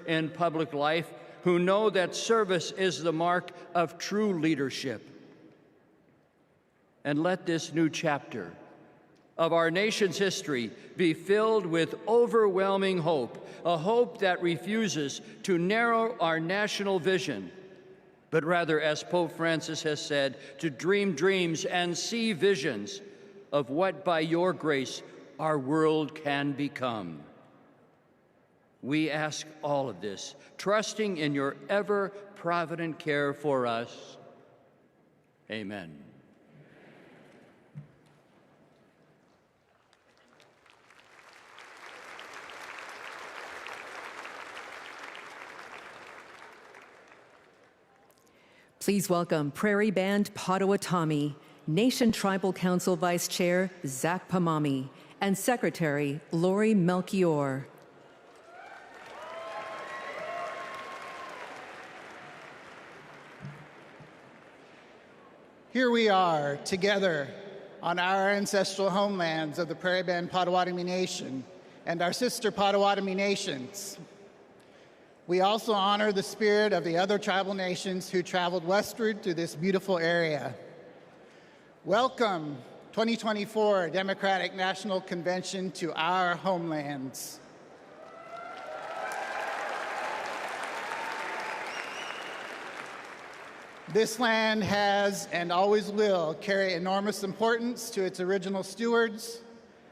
in public life, who know that service is the mark of true leadership. And let this new chapter of our nation's history be filled with overwhelming hope, a hope that refuses to narrow our national vision, but rather, as Pope Francis has said, to dream dreams and see visions of what, by your grace, our world can become. We ask all of this, trusting in your ever-provident care for us. Amen. Please welcome Prairie Band Potawatomi, Nation Tribal Council Vice Chair Zach Pamami, and Secretary Lori Melchior. Here we are together on our ancestral homelands of the Prairie Band Potawatomi Nation and our sister Potawatomi nations. We also honor the spirit of the other tribal nations who traveled westward to this beautiful area. Welcome, 2024 Democratic National Convention, to our homelands. This land has and always will carry enormous importance to its original stewards,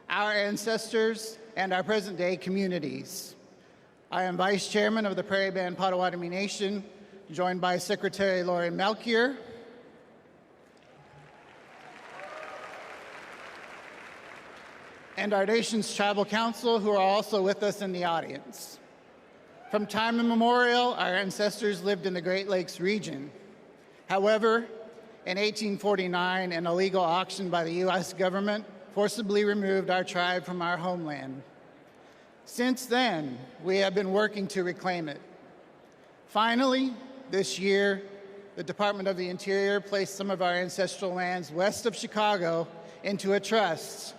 our ancestors, and our present-day communities. I am Vice Chairman of the Prairie Band Potawatomi Nation, joined by Secretary Lori Melchior, and our nation's Tribal Council, who are also with us in the audience. From time immemorial, our ancestors lived in the Great Lakes region. However, in 1849, an illegal auction by the U.S. government forcibly removed our tribe from our homeland. Since then, we have been working to reclaim it. Finally, this year, the Department of the Interior placed some of our ancestral lands west of Chicago into a trust.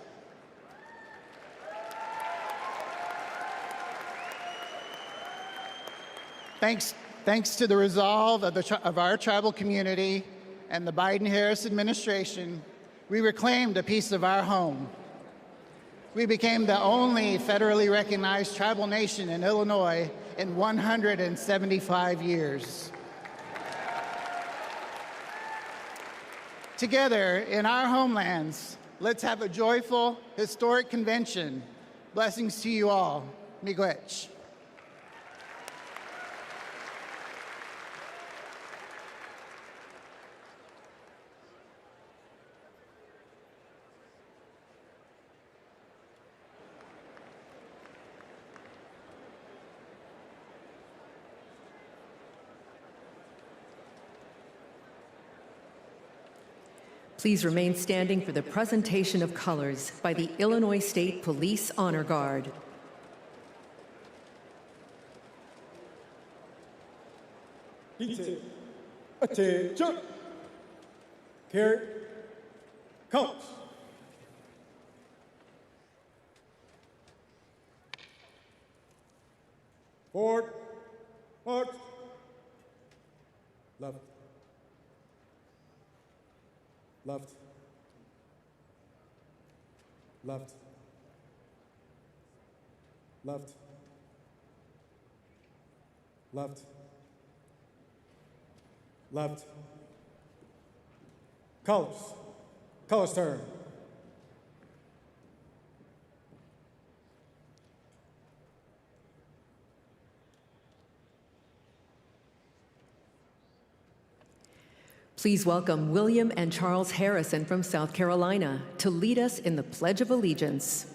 Thanks to the resolve of our tribal community and the Biden-Harris administration, we reclaimed a piece of our home. We became the only federally recognized tribal nation in Illinois in 175 years. Together, in our homelands, let's have a joyful, historic convention. Blessings to you all. Miigwech. Please remain standing for the presentation of colors by the Illinois State Police Honor Guard. Attention! Carry. Comes. Forward. March. Left. Left. Left. Left. Left. Left. Colors. Colors turn. Please welcome William and Charles Harrison from South Carolina to lead us in the Pledge of Allegiance.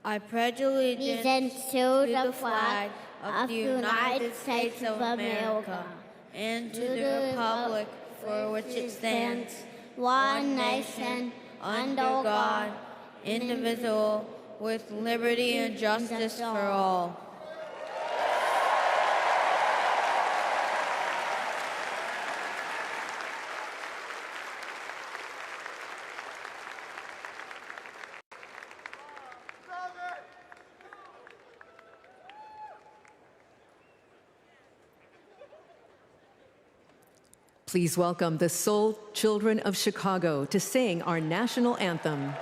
I pledge allegiance to the flag of the United States of America and to the republic for which it stands, one nation, under God, indivisible, with liberty and justice for all. Please welcome the Soul Children of Chicago to sing our national anthem.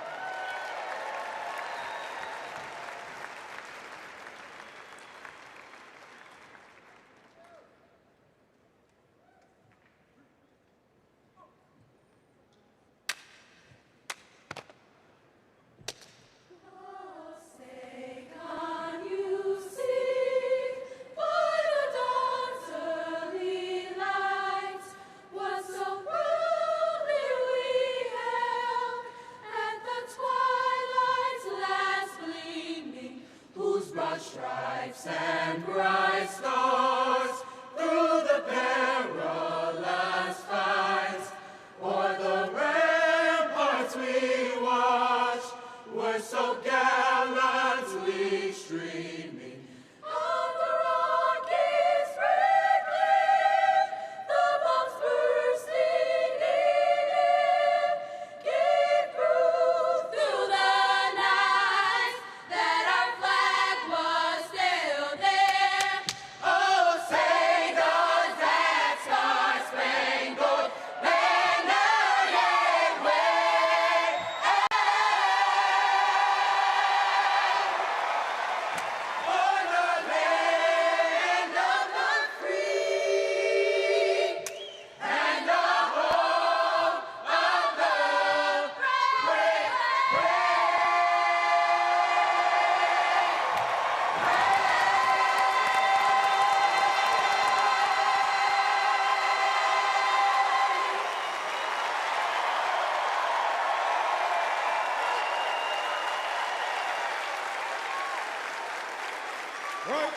Right,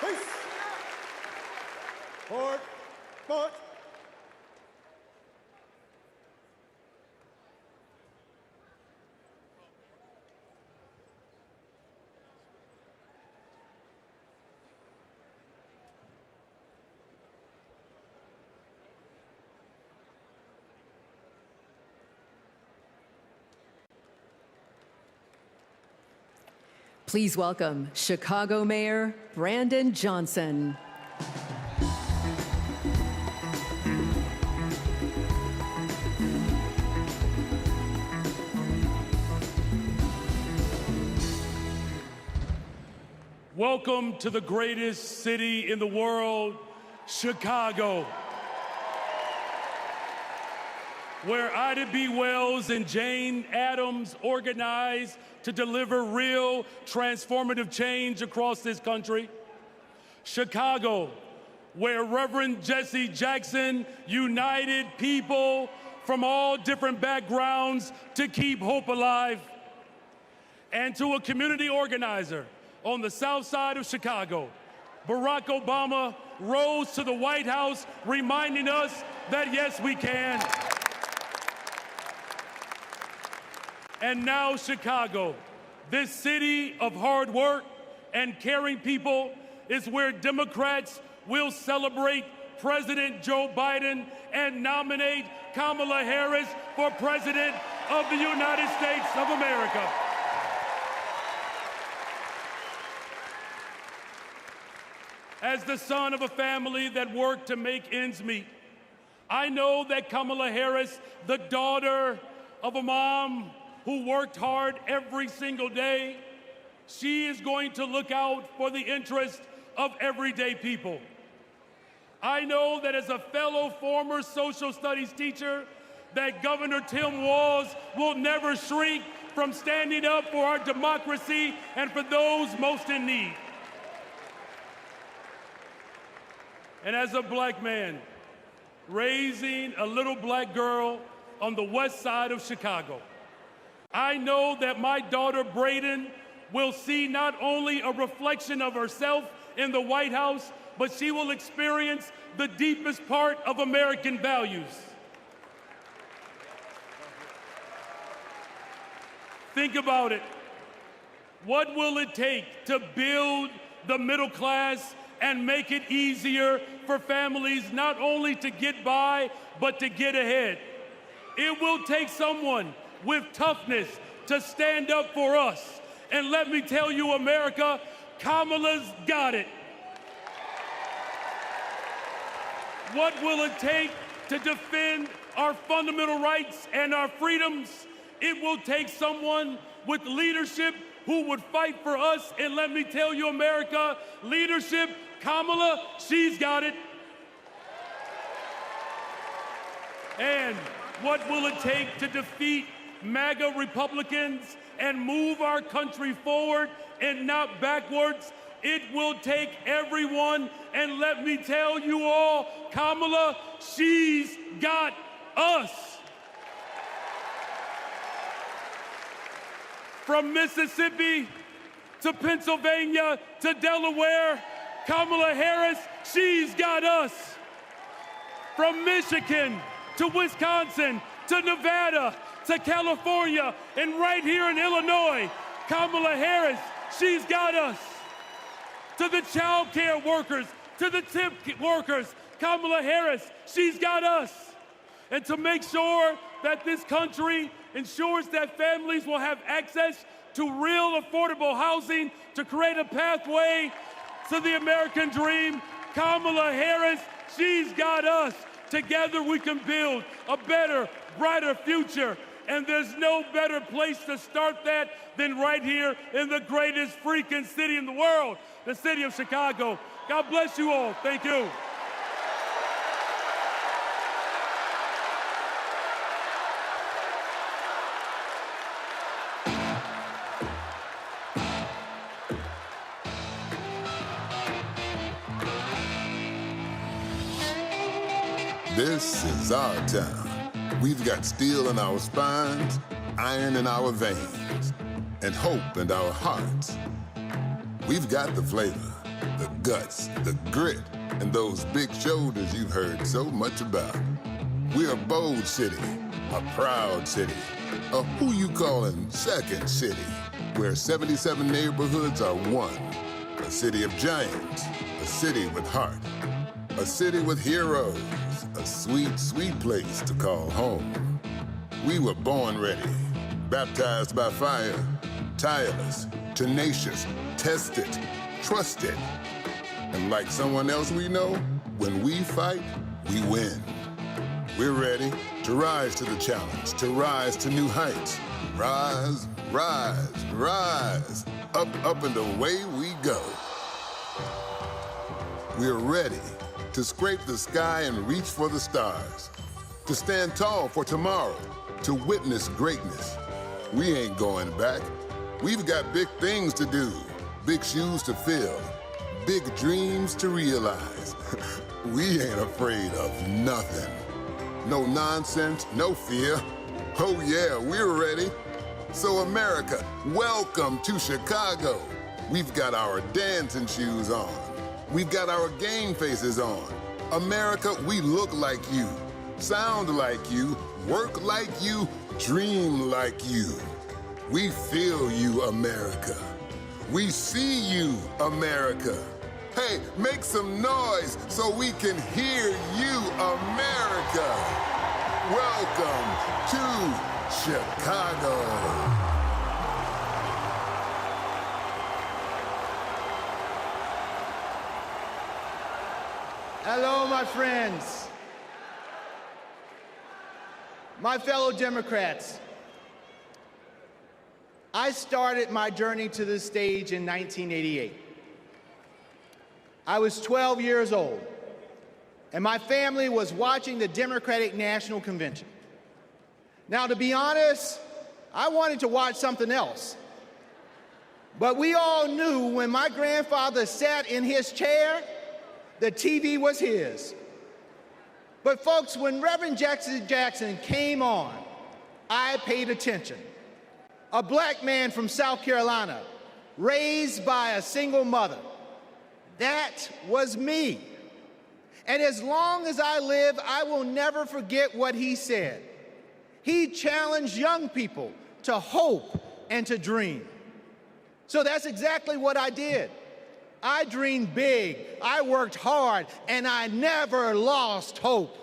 peace. Forward, forward. Please welcome Chicago Mayor Brandon Johnson. Welcome to the greatest city in the world, Chicago, where Ida B. Wells and Jane Addams organized to deliver real transformative change across this country. Chicago, where Reverend Jesse Jackson united people from all different backgrounds to keep hope alive. And to a community organizer on the south side of Chicago, Barack Obama rose to the White House reminding us that yes, we can. And now Chicago, this city of hard work and caring people, is where Democrats will celebrate President Joe Biden and nominate Kamala Harris for President of the United States of America. As the son of a family that worked to make ends meet, I know that Kamala Harris, the daughter of a mom who worked hard every single day, she is going to look out for the interest of everyday people. I know that as a fellow former social studies teacher, that Governor Tim Walz will never shrink from standing up for our democracy and for those most in need. And as a black man, raising a little black girl on the west side of Chicago, I know that my daughter Brayden will see not only a reflection of herself in the White House, but she will experience the deepest part of American values. Think about it. What will it take to build the middle class and make it easier for families not only to get by, but to get ahead? It will take someone with toughness to stand up for us. And let me tell you, America, Kamala's got it. What will it take to defend our fundamental rights and our freedoms, it will take someone with leadership who would fight for us. And let me tell you, America, leadership, Kamala, she's got it. And what will it take to defeat MAGA Republicans and move our country forward and not backwards? It will take everyone, and let me tell you all, Kamala, she's got us. From Mississippi to Pennsylvania to Delaware, Kamala Harris, she's got us. From Michigan to Wisconsin to Nevada to California and right here in Illinois, Kamala Harris, she's got us. To the child care workers, to the tip workers, Kamala Harris, she's got us. And to make sure that this country ensures that families will have access to real affordable housing, to create a pathway to the American dream, Kamala Harris, she's got us. Together we can build a better, brighter future. And there's no better place to start that than right here in the greatest freaking city in the world, the city of Chicago. God bless you all. Thank you. This is our town. We've got steel in our spines, iron in our veins, and hope in our hearts. We've got the flavor, the guts, the grit, and those big shoulders you've heard so much about. We're a bold city, a proud city, a who you callin' second city, where 77 neighborhoods are one. A city of giants, a city with heart, a city with heroes, a sweet, sweet place to call home. We were born ready, baptized by fire, tireless, tenacious, tested, trusted. And like someone else we know, when we fight, we win. We're ready to rise to the challenge, to rise to new heights. Rise, rise, rise, up, up and away we go. We're ready to scrape the sky and reach for the stars, to stand tall for tomorrow, to witness greatness. We ain't going back. We've got big things to do, big shoes to fill, big dreams to realize. We ain't afraid of nothing. No nonsense, no fear. Oh yeah, we're ready. So America, welcome to Chicago. We've got our dancing shoes on. We've got our game faces on. America, we look like you, sound like you, work like you, dream like you. We feel you, America. We see you, America. Hey, make some noise so we can hear you, America. Welcome to Chicago. Hello, my friends. My fellow Democrats, I started my journey to this stage in 1988. I was 12 years old, and my family was watching the Democratic National Convention. Now, to be honest, I wanted to watch something else. But we all knew when my grandfather sat in his chair, the TV was his. But folks, when Reverend Jackson came on, I paid attention. A black man from South Carolina, raised by a single mother. That was me. And as long as I live, I will never forget what he said. He challenged young people to hope and to dream. So that's exactly what I did. I dreamed big, I worked hard, and I never lost hope.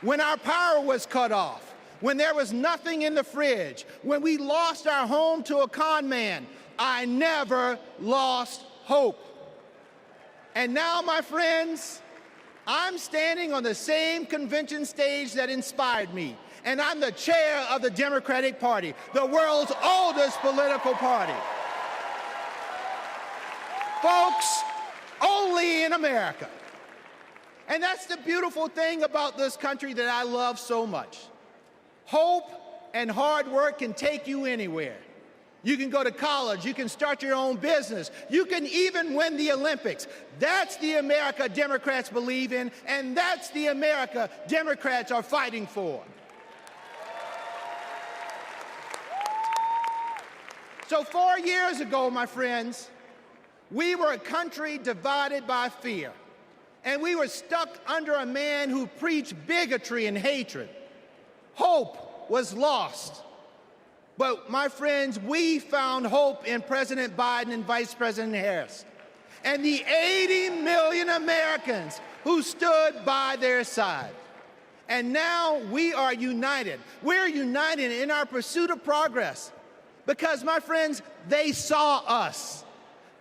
When our power was cut off, when there was nothing in the fridge, when we lost our home to a con man, I never lost hope. And now, my friends, I'm standing on the same convention stage that inspired me, and I'm the chair of the Democratic Party, the world's oldest political party. Folks, only in America. And that's the beautiful thing about this country that I love so much. Hope and hard work can take you anywhere. You can go to college, you can start your own business, you can even win the Olympics. That's the America Democrats believe in, and that's the America Democrats are fighting for. So 4 years ago, my friends, we were a country divided by fear, and we were stuck under a man who preached bigotry and hatred. Hope was lost. But, my friends, we found hope in President Biden and Vice President Harris and the 80 million Americans who stood by their side. And now we are united. We're united in our pursuit of progress because, my friends, they saw us.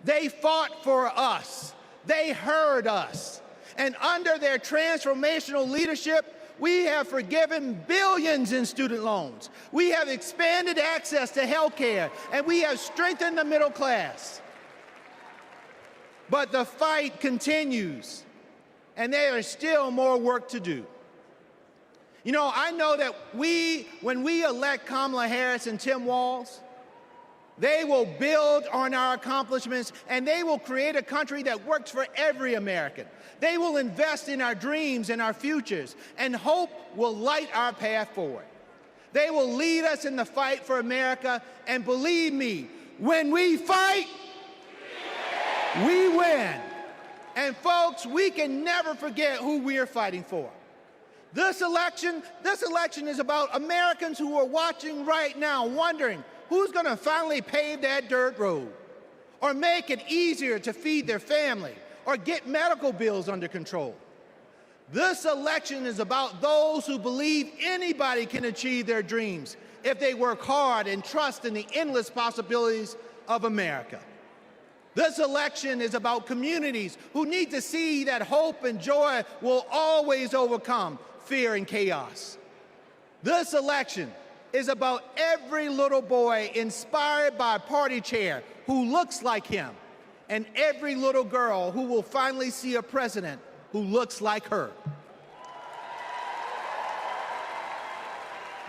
They fought for us. They heard us. And under their transformational leadership, we have forgiven billions in student loans. We have expanded access to health care, and we have strengthened the middle class. But the fight continues, and there is still more work to do. You know, I know that when we elect Kamala Harris and Tim Walz, they will build on our accomplishments, and they will create a country that works for every American. They will invest in our dreams and our futures, and hope will light our path forward. They will lead us in the fight for America, and believe me, when we fight, we win. And folks, we can never forget who we are fighting for. This election is about Americans who are watching right now, wondering, who's going to finally pave that dirt road or make it easier to feed their family or get medical bills under control? This election is about those who believe anybody can achieve their dreams if they work hard and trust in the endless possibilities of America. This election is about communities who need to see that hope and joy will always overcome fear and chaos. This election is about every little boy inspired by a party chair who looks like him, and every little girl who will finally see a president who looks like her.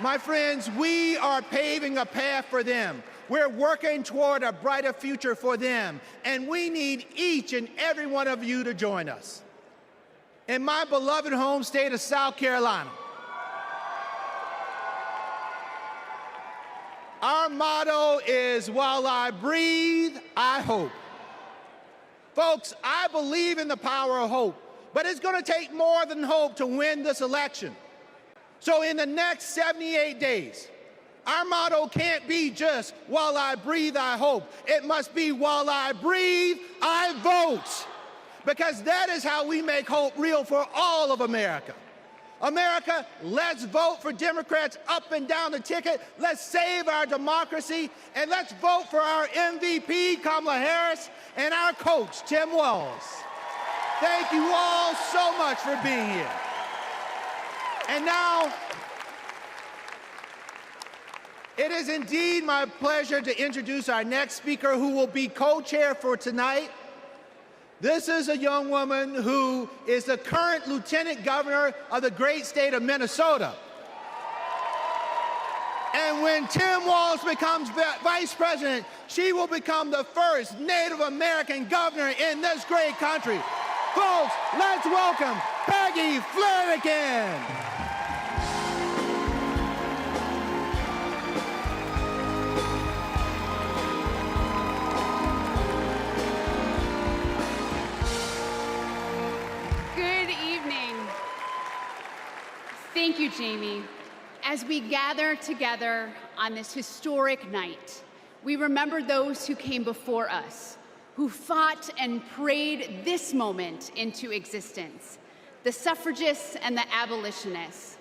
My friends, we are paving a path for them. We're working toward a brighter future for them, and we need each and every one of you to join us. In my beloved home state of South Carolina, our motto is, while I breathe, I hope. Folks, I believe in the power of hope, but it's going to take more than hope to win this election. So in the next 78 days, our motto can't be just, while I breathe, I hope. It must be, while I breathe, I vote. Because that is how we make hope real for all of America. America, let's vote for Democrats up and down the ticket. Let's save our democracy, and let's vote for our MVP, Kamala Harris, and our coach, Tim Walz. Thank you all so much for being here. And now, it is indeed my pleasure to introduce our next speaker, who will be co-chair for tonight. This is a young woman who is the current lieutenant governor of the great state of Minnesota. And when Tim Walz becomes vice president, she will become the first Native American governor in this great country. Folks, let's welcome Peggy Flanagan. Thank you, Jamie. As we gather together on this historic night, we remember those who came before us, who fought and prayed this moment into existence. The suffragists and the abolitionists,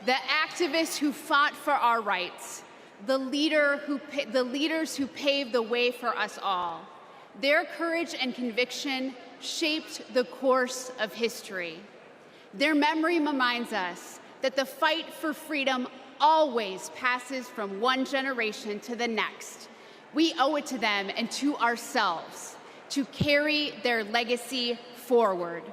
the activists who fought for our rights, the leaders who paved the way for us all. Their courage and conviction shaped the course of history. Their memory reminds us that the fight for freedom always passes from one generation to the next. We owe it to them and to ourselves to carry their legacy forward.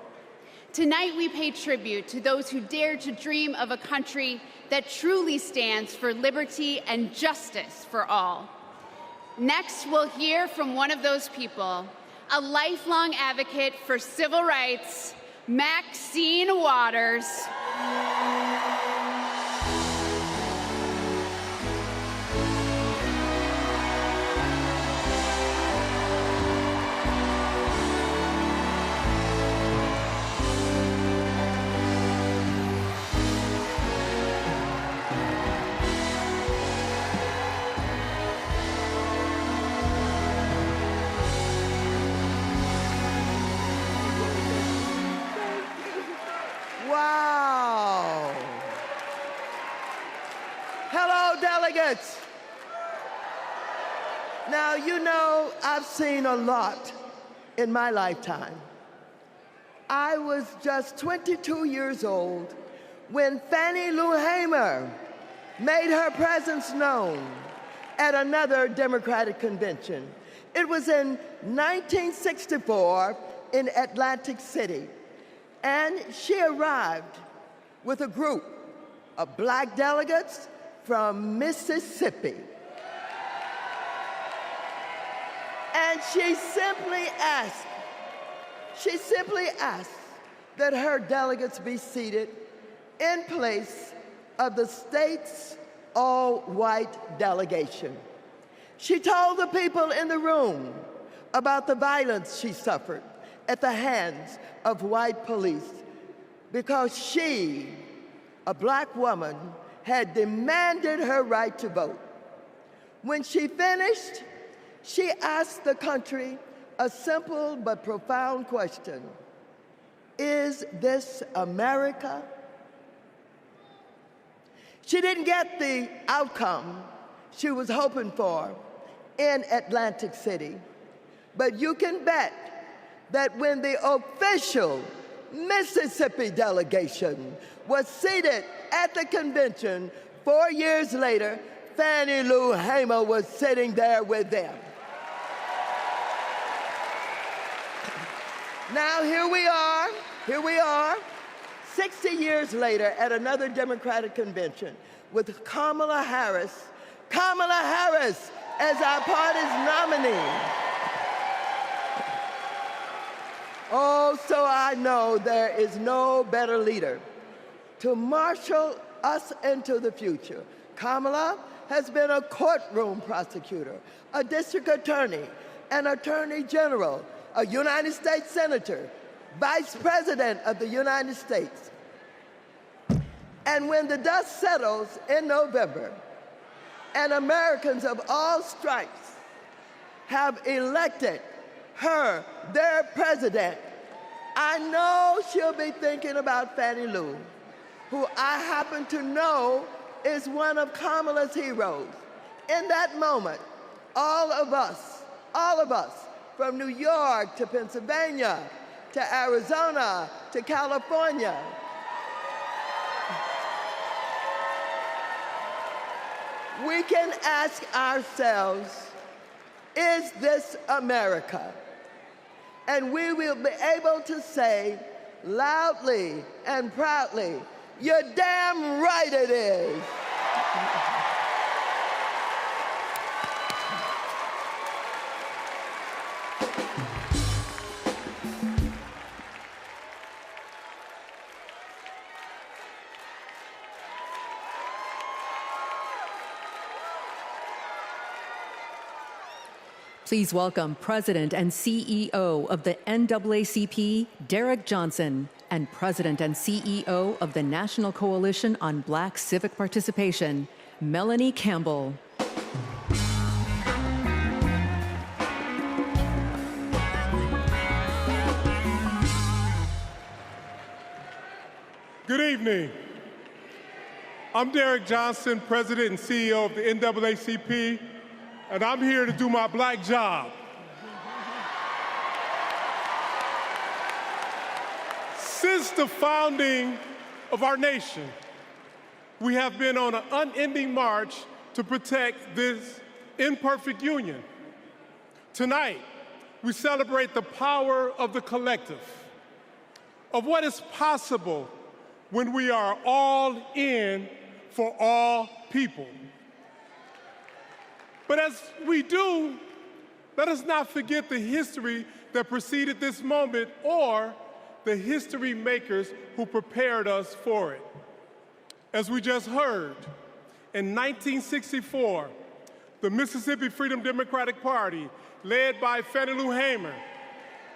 Tonight, we pay tribute to those who dared to dream of a country that truly stands for liberty and justice for all. Next, we'll hear from one of those people, a lifelong advocate for civil rights, Maxine Waters. Wow. Hello, delegates. Now, you know, I've seen a lot in my lifetime. I was just 22 years old when Fannie Lou Hamer made her presence known at another Democratic convention. It was in 1964 in Atlantic City. And she arrived with a group of black delegates from Mississippi. And she simply asked that her delegates be seated in place of the state's all-white delegation. She told the people in the room about the violence she suffered at the hands of white police because she, a black woman, had demanded her right to vote. When she finished, she asked the country a simple but profound question: is this America? She didn't get the outcome she was hoping for in Atlantic City, but you can bet that when the official Mississippi delegation was seated at the convention 4 years later, Fannie Lou Hamer was sitting there with them. Now here we are, 60 years later at another Democratic convention with Kamala Harris as our party's nominee. Oh, so I know there is no better leader to marshal us into the future. Kamala has been a courtroom prosecutor, a district attorney, an attorney general, a United States senator, vice president of the United States. And when the dust settles in November, and Americans of all stripes have elected her, their president, I know she'll be thinking about Fannie Lou, who I happen to know is one of Kamala's heroes. In that moment, all of us, from New York to Pennsylvania, to Arizona, to California, we can ask ourselves, is this America? And we will be able to say loudly and proudly, you're damn right it is. Please welcome President and CEO of the NAACP, Derek Johnson, and President and CEO of the National Coalition on Black Civic Participation, Melanie Campbell. Good evening. I'm Derek Johnson, President and CEO of the NAACP, and I'm here to do my black job. Since the founding of our nation, we have been on an unending march to protect this imperfect union. Tonight, we celebrate the power of the collective, of what is possible when we are all in for all people. But as we do, let us not forget the history that preceded this moment or the history makers who prepared us for it. As we just heard, in 1964, the Mississippi Freedom Democratic Party, led by Fannie Lou Hamer,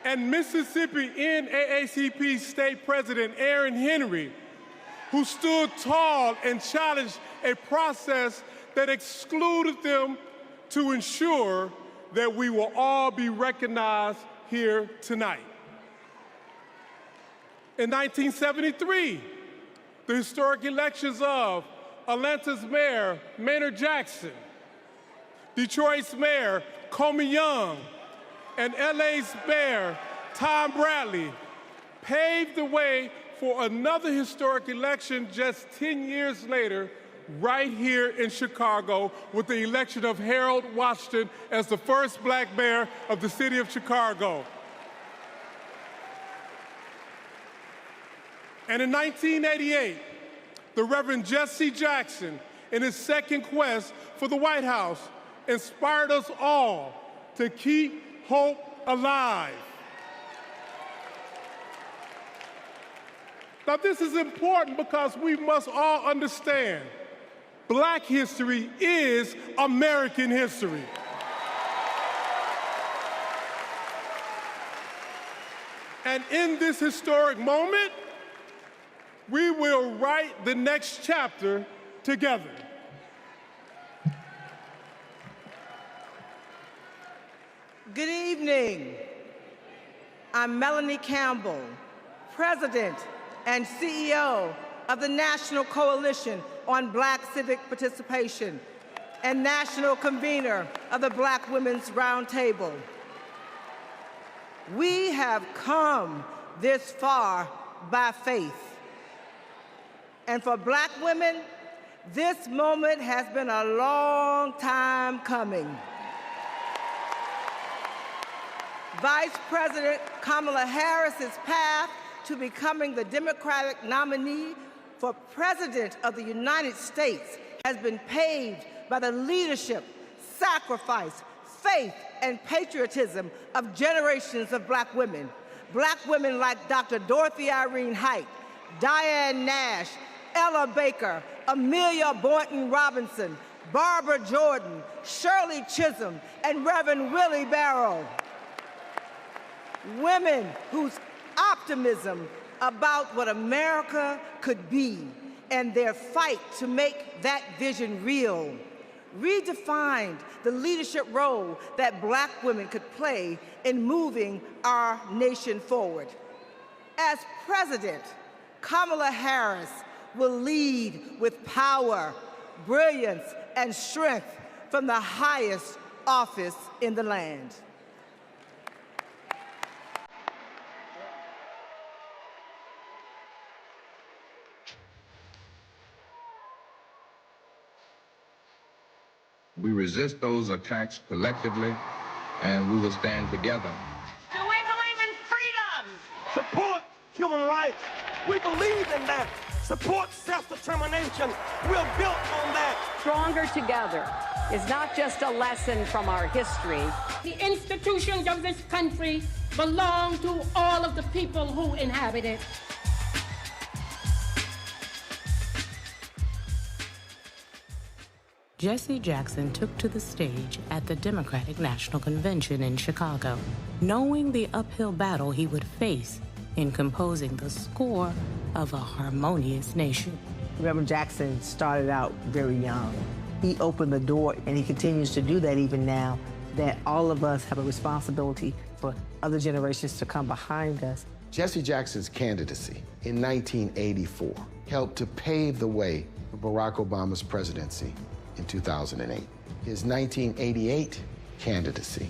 and Mississippi NAACP State President Aaron Henry, who stood tall and challenged a process that excluded them to ensure that we will all be recognized here tonight. In 1973, the historic elections of Atlanta's Mayor Maynard Jackson, Detroit's Mayor Comey Young, and LA's Mayor Tom Bradley paved the way for another historic election just 10 years later, right here in Chicago, with the election of Harold Washington as the first black mayor of the city of Chicago. And in 1988, the Reverend Jesse Jackson, in his second quest for the White House, inspired us all to keep hope alive. Now, this is important because we must all understand Black history is American history. And in this historic moment, we will write the next chapter together. Good evening. I'm Melanie Campbell, President and CEO of the National Coalition on Black Civic Participation and National Convener of the Black Women's Roundtable. We have come this far by faith. And for Black women, this moment has been a long time coming. Vice President Kamala Harris's path to becoming the Democratic nominee for President of the United States has been paved by the leadership, sacrifice, faith, and patriotism of generations of Black women like Dr. Dorothy Irene Height, Diane Nash, Ella Baker, Amelia Boynton Robinson, Barbara Jordan, Shirley Chisholm, and Reverend Willie Barrow. Women whose optimism about what America could be and their fight to make that vision real redefined the leadership role that Black women could play in moving our nation forward. As President, Kamala Harris will lead with power, brilliance, and strength from the highest office in the land. We resist those attacks collectively, and we will stand together. Do we believe in freedom? Support human rights. We believe in that. Support self-determination. We're built on that. Stronger together is not just a lesson from our history. The institutions of this country belong to all of the people who inhabit it. Jesse Jackson took to the stage at the Democratic National Convention in Chicago, knowing the uphill battle he would face in composing the score of a harmonious nation. Reverend Jackson started out very young. He opened the door, and he continues to do that even now, that all of us have a responsibility for other generations to come behind us. Jesse Jackson's candidacy in 1984 helped to pave the way for Barack Obama's presidency in 2008. His 1988 candidacy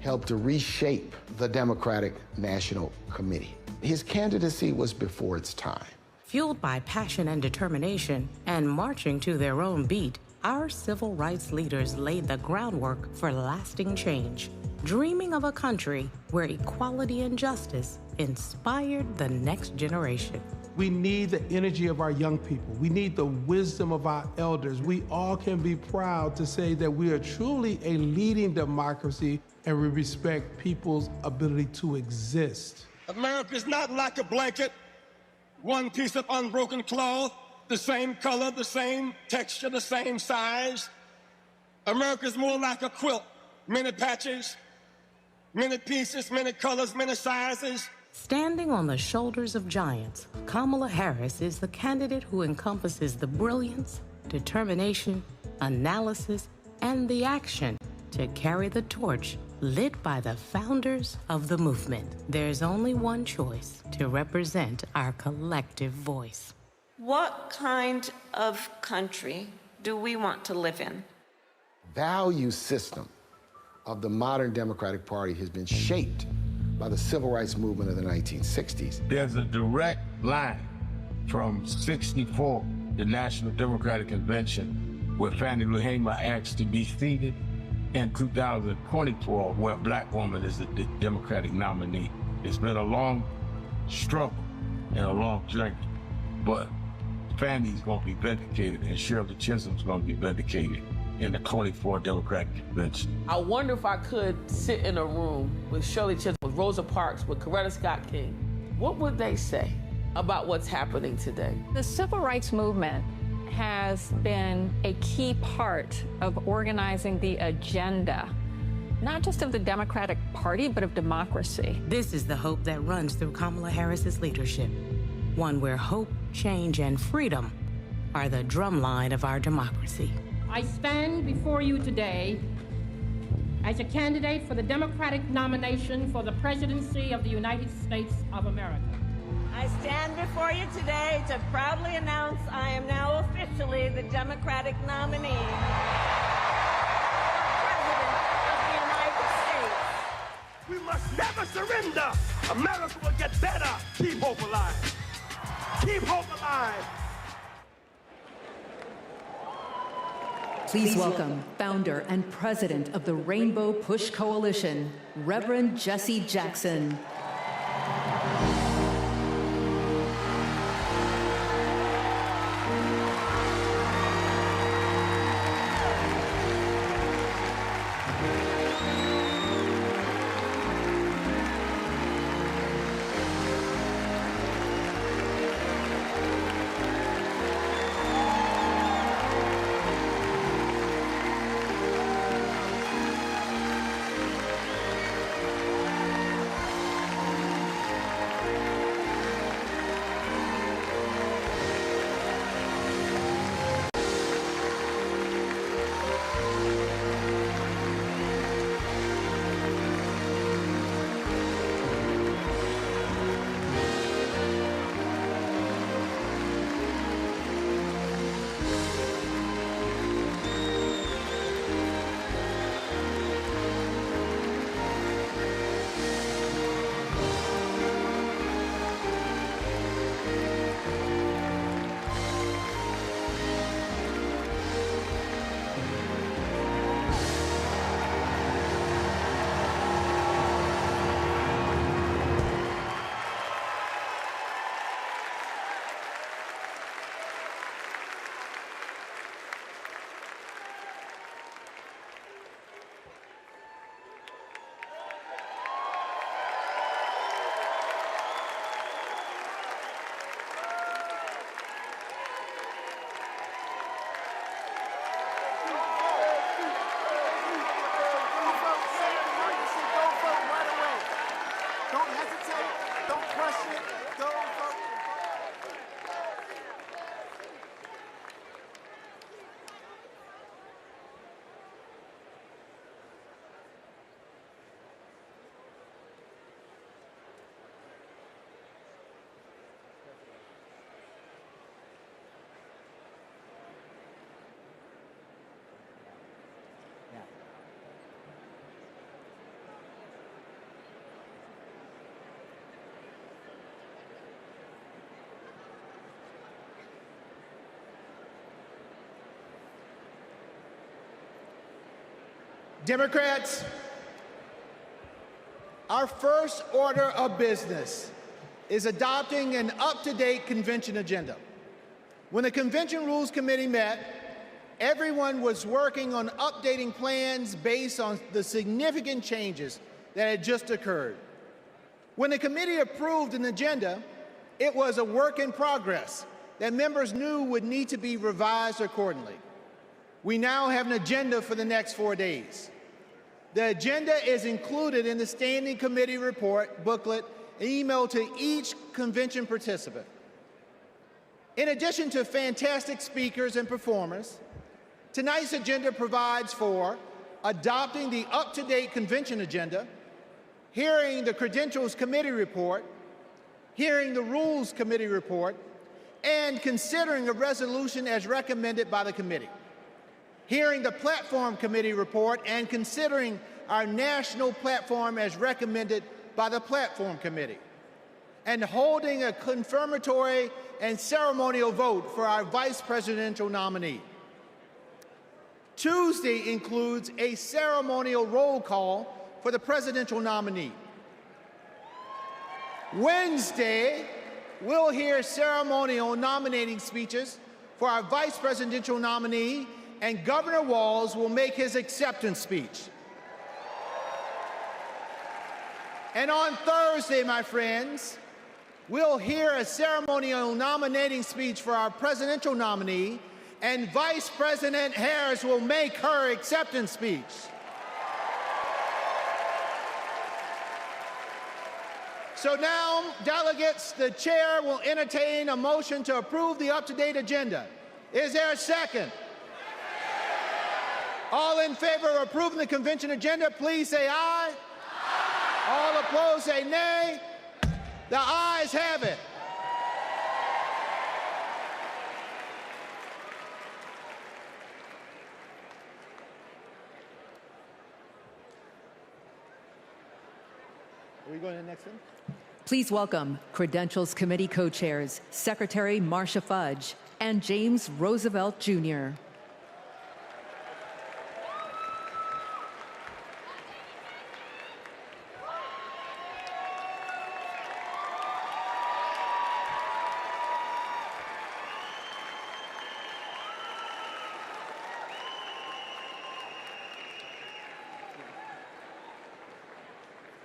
helped to reshape the Democratic National Committee. His candidacy was before its time. Fueled by passion and determination and marching to their own beat, our civil rights leaders laid the groundwork for lasting change, dreaming of a country where equality and justice inspired the next generation. We need the energy of our young people. We need the wisdom of our elders. We all can be proud to say that we are truly a leading democracy and we respect people's ability to exist. America is not like a blanket, one piece of unbroken cloth, the same color, the same texture, the same size. America is more like a quilt, many patches, many pieces, many colors, many sizes. Standing on the shoulders of giants, Kamala Harris is the candidate who encompasses the brilliance, determination, analysis, and the action to carry the torch lit by the founders of the movement. There's only one choice to represent our collective voice. What kind of country do we want to live in? Value system of the modern Democratic Party has been shaped by the civil rights movement of the 1960s. There's a direct line from 64, the National Democratic Convention, where Fannie Lou Hamer asked to be seated, and 2024, where a black woman is the Democratic nominee. It's been a long struggle and a long journey, but Fannie's gonna be vindicated and Shirley Chisholm's gonna be vindicated in the 24 Democratic Convention. I wonder if I could sit in a room with Shirley Chisholm, with Rosa Parks, with Coretta Scott King. What would they say about what's happening today? The civil rights movement has been a key part of organizing the agenda, not just of the Democratic Party, but of democracy. This is the hope that runs through Kamala Harris's leadership, one where hope, change, and freedom are the drumline of our democracy. I stand before you today as a candidate for the Democratic nomination for the presidency of the United States of America. I stand before you today to proudly announce I am now officially the Democratic nominee for President of the United States. We must never surrender. America will get better. Keep hope alive. Keep hope alive. Please welcome founder and president of the Rainbow Push Coalition, Reverend Jesse Jackson. Democrats, our first order of business is adopting an up-to-date convention agenda. When the Convention Rules Committee met, everyone was working on updating plans based on the significant changes that had just occurred. When the committee approved an agenda, it was a work in progress that members knew would need to be revised accordingly. We now have an agenda for the next 4 days. The agenda is included in the Standing Committee report booklet emailed to each convention participant. In addition to fantastic speakers and performers, tonight's agenda provides for adopting the up-to-date convention agenda, hearing the Credentials Committee report, hearing the Rules Committee report, and considering a resolution as recommended by the committee, hearing the Platform Committee report, and considering our national platform as recommended by the Platform Committee, and holding a confirmatory and ceremonial vote for our vice presidential nominee. Tuesday includes a ceremonial roll call for the presidential nominee. Wednesday, we'll hear ceremonial nominating speeches for our vice presidential nominee, and Governor Walz will make his acceptance speech. And on Thursday, my friends, we'll hear a ceremonial nominating speech for our presidential nominee, and Vice President Harris will make her acceptance speech. So now, delegates, the chair will entertain a motion to approve the up-to-date agenda. Is there a second? All in favor of approving the convention agenda, please say aye. Aye. All opposed, say nay. The ayes have it. Are we going to the next one? Please welcome Credentials Committee co-chairs, Secretary Marcia Fudge and James Roosevelt, Jr.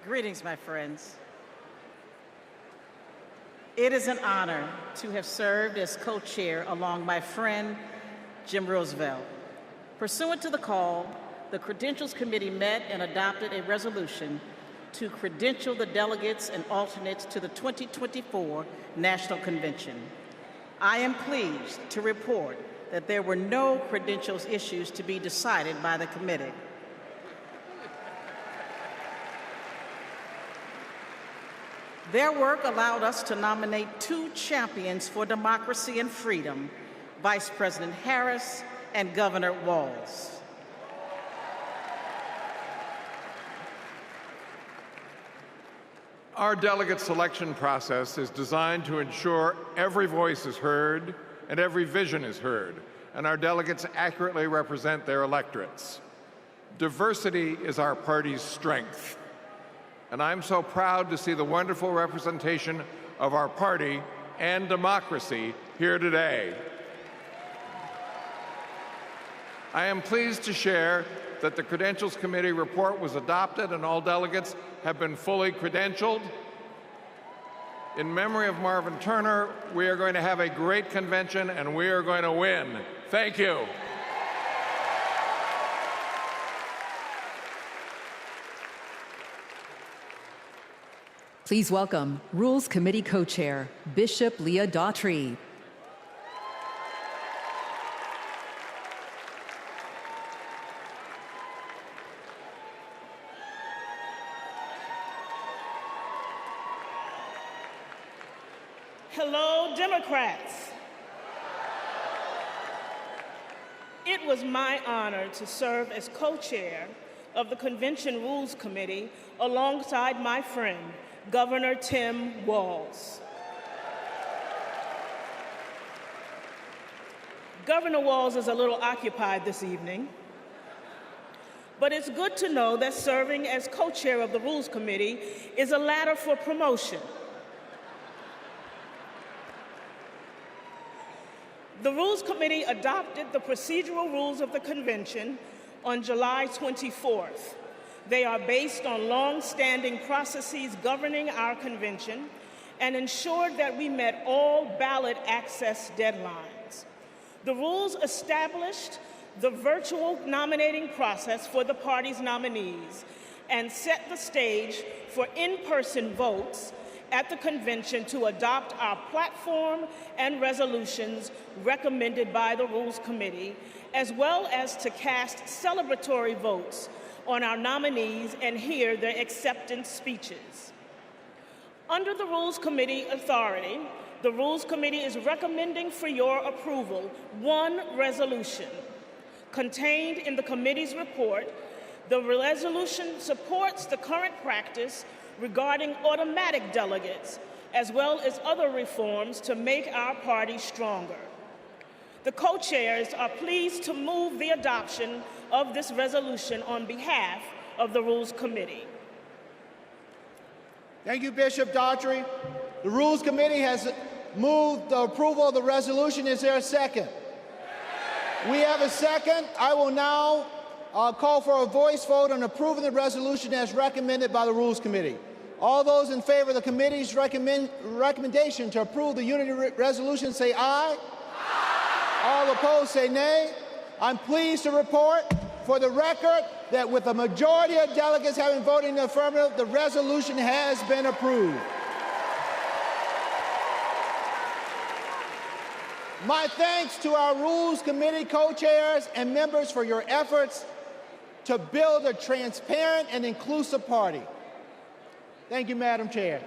Greetings, my friends. It is an honor to have served as co-chair along my friend, Jim Roosevelt. Pursuant to the call, the Credentials Committee met and adopted a resolution to credential the delegates and alternates to the 2024 National Convention. I am pleased to report that there were no credentials issues to be decided by the committee. Their work allowed us to nominate 2 champions for democracy and freedom, Vice President Harris and Governor Walz. Our delegate selection process is designed to ensure every voice is heard and every vision is heard, and our delegates accurately represent their electorates. Diversity is our party's strength. And I'm so proud to see the wonderful representation of our party and democracy here today. I am pleased to share that the Credentials Committee report was adopted and all delegates have been fully credentialed. In memory of Marvin Turner, we are going to have a great convention and we are going to win. Thank you. Please welcome Rules Committee co-chair, Bishop Leah Daughtry. Hello, Democrats. It was my honor to serve as co-chair of the Convention Rules Committee alongside my friend, Governor Tim Walz. Governor Walz is a little occupied this evening, but it's good to know that serving as co-chair of the Rules Committee is a ladder for promotion. The Rules Committee adopted the procedural rules of the convention on July 24th. They are based on long-standing processes governing our convention and ensured that we met all ballot access deadlines. The rules established the virtual nominating process for the party's nominees and set the stage for in-person votes at the convention to adopt our platform and resolutions recommended by the Rules Committee, as well as to cast celebratory votes on our nominees and hear their acceptance speeches. Under the Rules Committee authority, the Rules Committee is recommending for your approval one resolution. Contained in the committee's report, the resolution supports the current practice regarding automatic delegates, as well as other reforms to make our party stronger. The co-chairs are pleased to move the adoption of this resolution on behalf of the Rules Committee. Thank you, Bishop Daughtry. The Rules Committee has moved the approval of the resolution. Is there a second? We have a second. I will now call for a voice vote on approving the resolution as recommended by the Rules Committee. All those in favor of the committee's recommendation to approve the unity resolution say aye. Aye. All opposed say nay. I'm pleased to report for the record that with a majority of delegates having voted in the affirmative, the resolution has been approved. My thanks to our Rules Committee co-chairs and members for your efforts to build a transparent and inclusive party. Thank you, Madam Chair.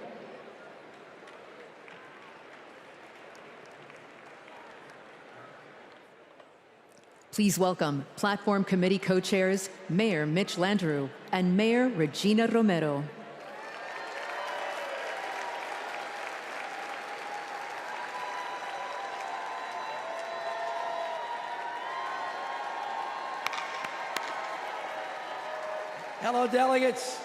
Please welcome Platform Committee co-chairs Mayor Mitch Landrieu and Mayor Regina Romero. Hello, delegates.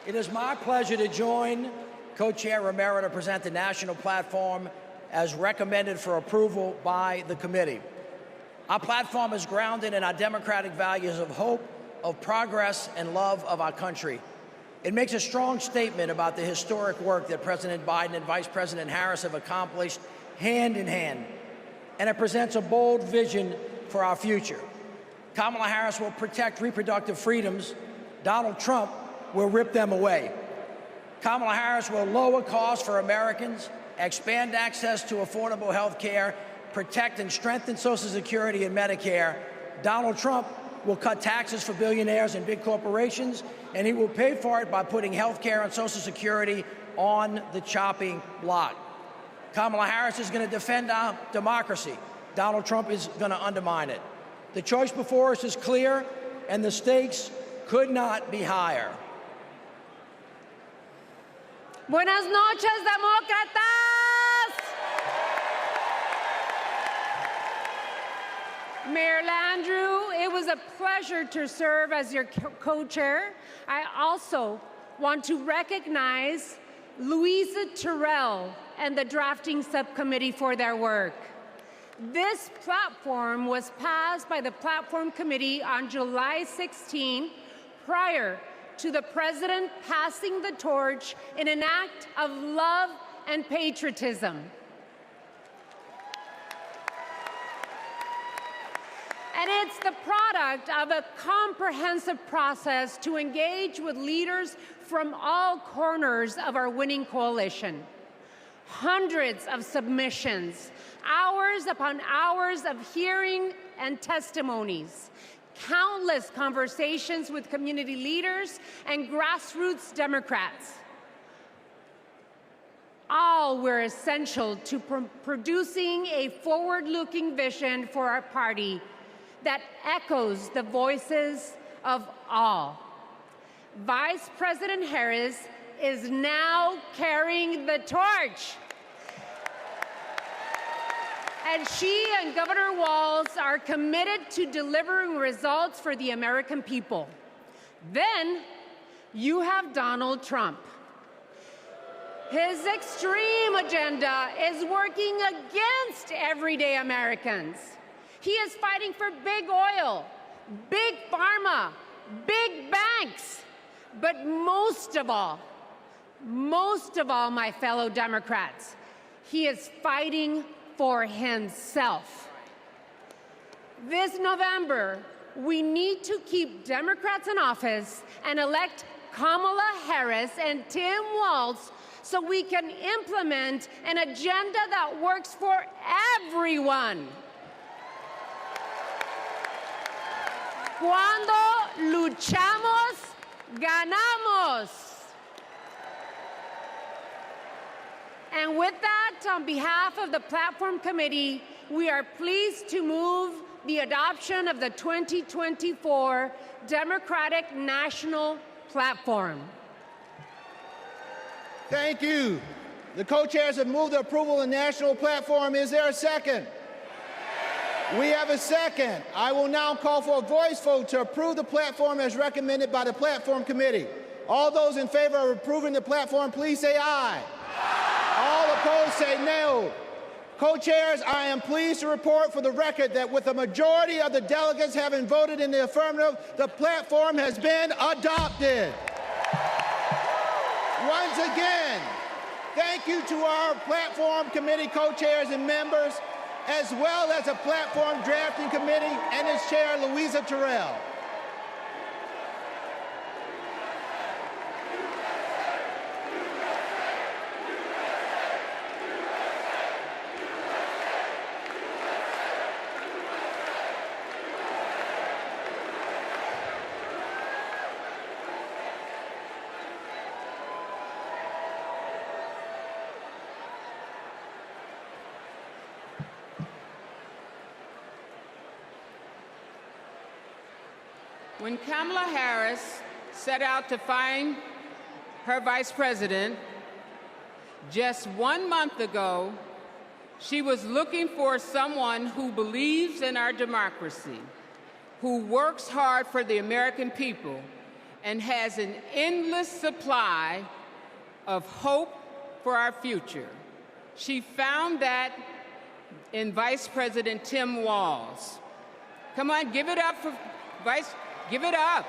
It is my pleasure to join Co-Chair Romero to present the national platform as recommended for approval by the committee. Our platform is grounded in our democratic values of hope, of progress, and love of our country. It makes a strong statement about the historic work that President Biden and Vice President Harris have accomplished hand in hand, and it presents a bold vision for our future. Kamala Harris will protect reproductive freedoms. Donald Trump will rip them away. Kamala Harris will lower costs for Americans, expand access to affordable health care, protect and strengthen Social Security and Medicare. Donald Trump will cut taxes for billionaires and big corporations, and he will pay for it by putting health care and Social Security on the chopping block. Kamala Harris is going to defend our democracy. Donald Trump is going to undermine it. The choice before us is clear, and the stakes could not be higher. Buenas noches, demócratas. Mayor Landrieu, it was a pleasure to serve as your co-chair. I also want to recognize Louisa Terrell and the drafting subcommittee for their work. This platform was passed by the Platform Committee on July 16, prior to the President passing the torch in an act of love and patriotism. And it's the product of a comprehensive process to engage with leaders from all corners of our winning coalition. Hundreds of submissions, hours upon hours of hearing and testimonies, countless conversations with community leaders and grassroots Democrats. All were essential to producing a forward-looking vision for our party that echoes the voices of all. Vice President Harris is now carrying the torch. And she and Governor Walz are committed to delivering results for the American people. Then you have Donald Trump. His extreme agenda is working against everyday Americans. He is fighting for big oil, big pharma, big banks. But most of all, my fellow Democrats, he is fighting for himself. This November, we need to keep Democrats in office and elect Kamala Harris and Tim Walz so we can implement an agenda that works for everyone. Cuando luchamos, ganamos. And with that, on behalf of the Platform Committee, we are pleased to move the adoption of the 2024 Democratic National Platform. Thank you. The co-chairs have moved the approval of the national platform. Is there a second? We have a second. I will now call for a voice vote to approve the platform as recommended by the Platform Committee. All those in favor of approving the platform, please say aye. All opposed, say no. Co-chairs, I am pleased to report for the record that with a majority of the delegates having voted in the affirmative, the platform has been adopted. Once again, thank you to our Platform Committee co-chairs and members, as well as the Platform Drafting Committee and its chair, Louisa Terrell. When Kamala Harris set out to find her vice president, just 1 month ago, she was looking for someone who believes in our democracy, who works hard for the American people, and has an endless supply of hope for our future. She found that in Vice President Tim Walz. Come on, give it up for Give it up.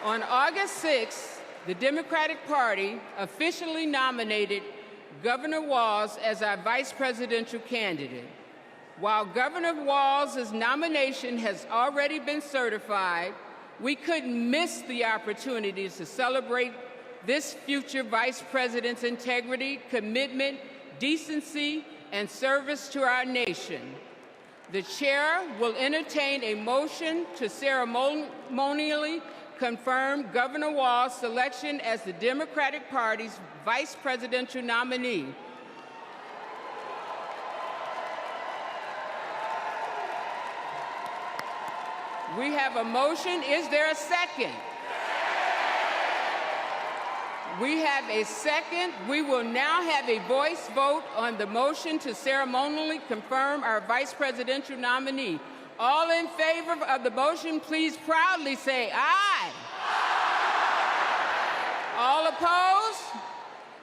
On August 6th, the Democratic Party officially nominated Governor Walz as our vice presidential candidate. While Governor Walz's nomination has already been certified, we couldn't miss the opportunity to celebrate this future vice president's integrity, commitment, decency, and service to our nation. The chair will entertain a motion to ceremonially confirm Governor Walz's selection as the Democratic Party's vice presidential nominee. We have a motion. Is there a second? We have a second. We will now have a voice vote on the motion to ceremonially confirm our vice presidential nominee. All in favor of the motion, please proudly say aye. All opposed?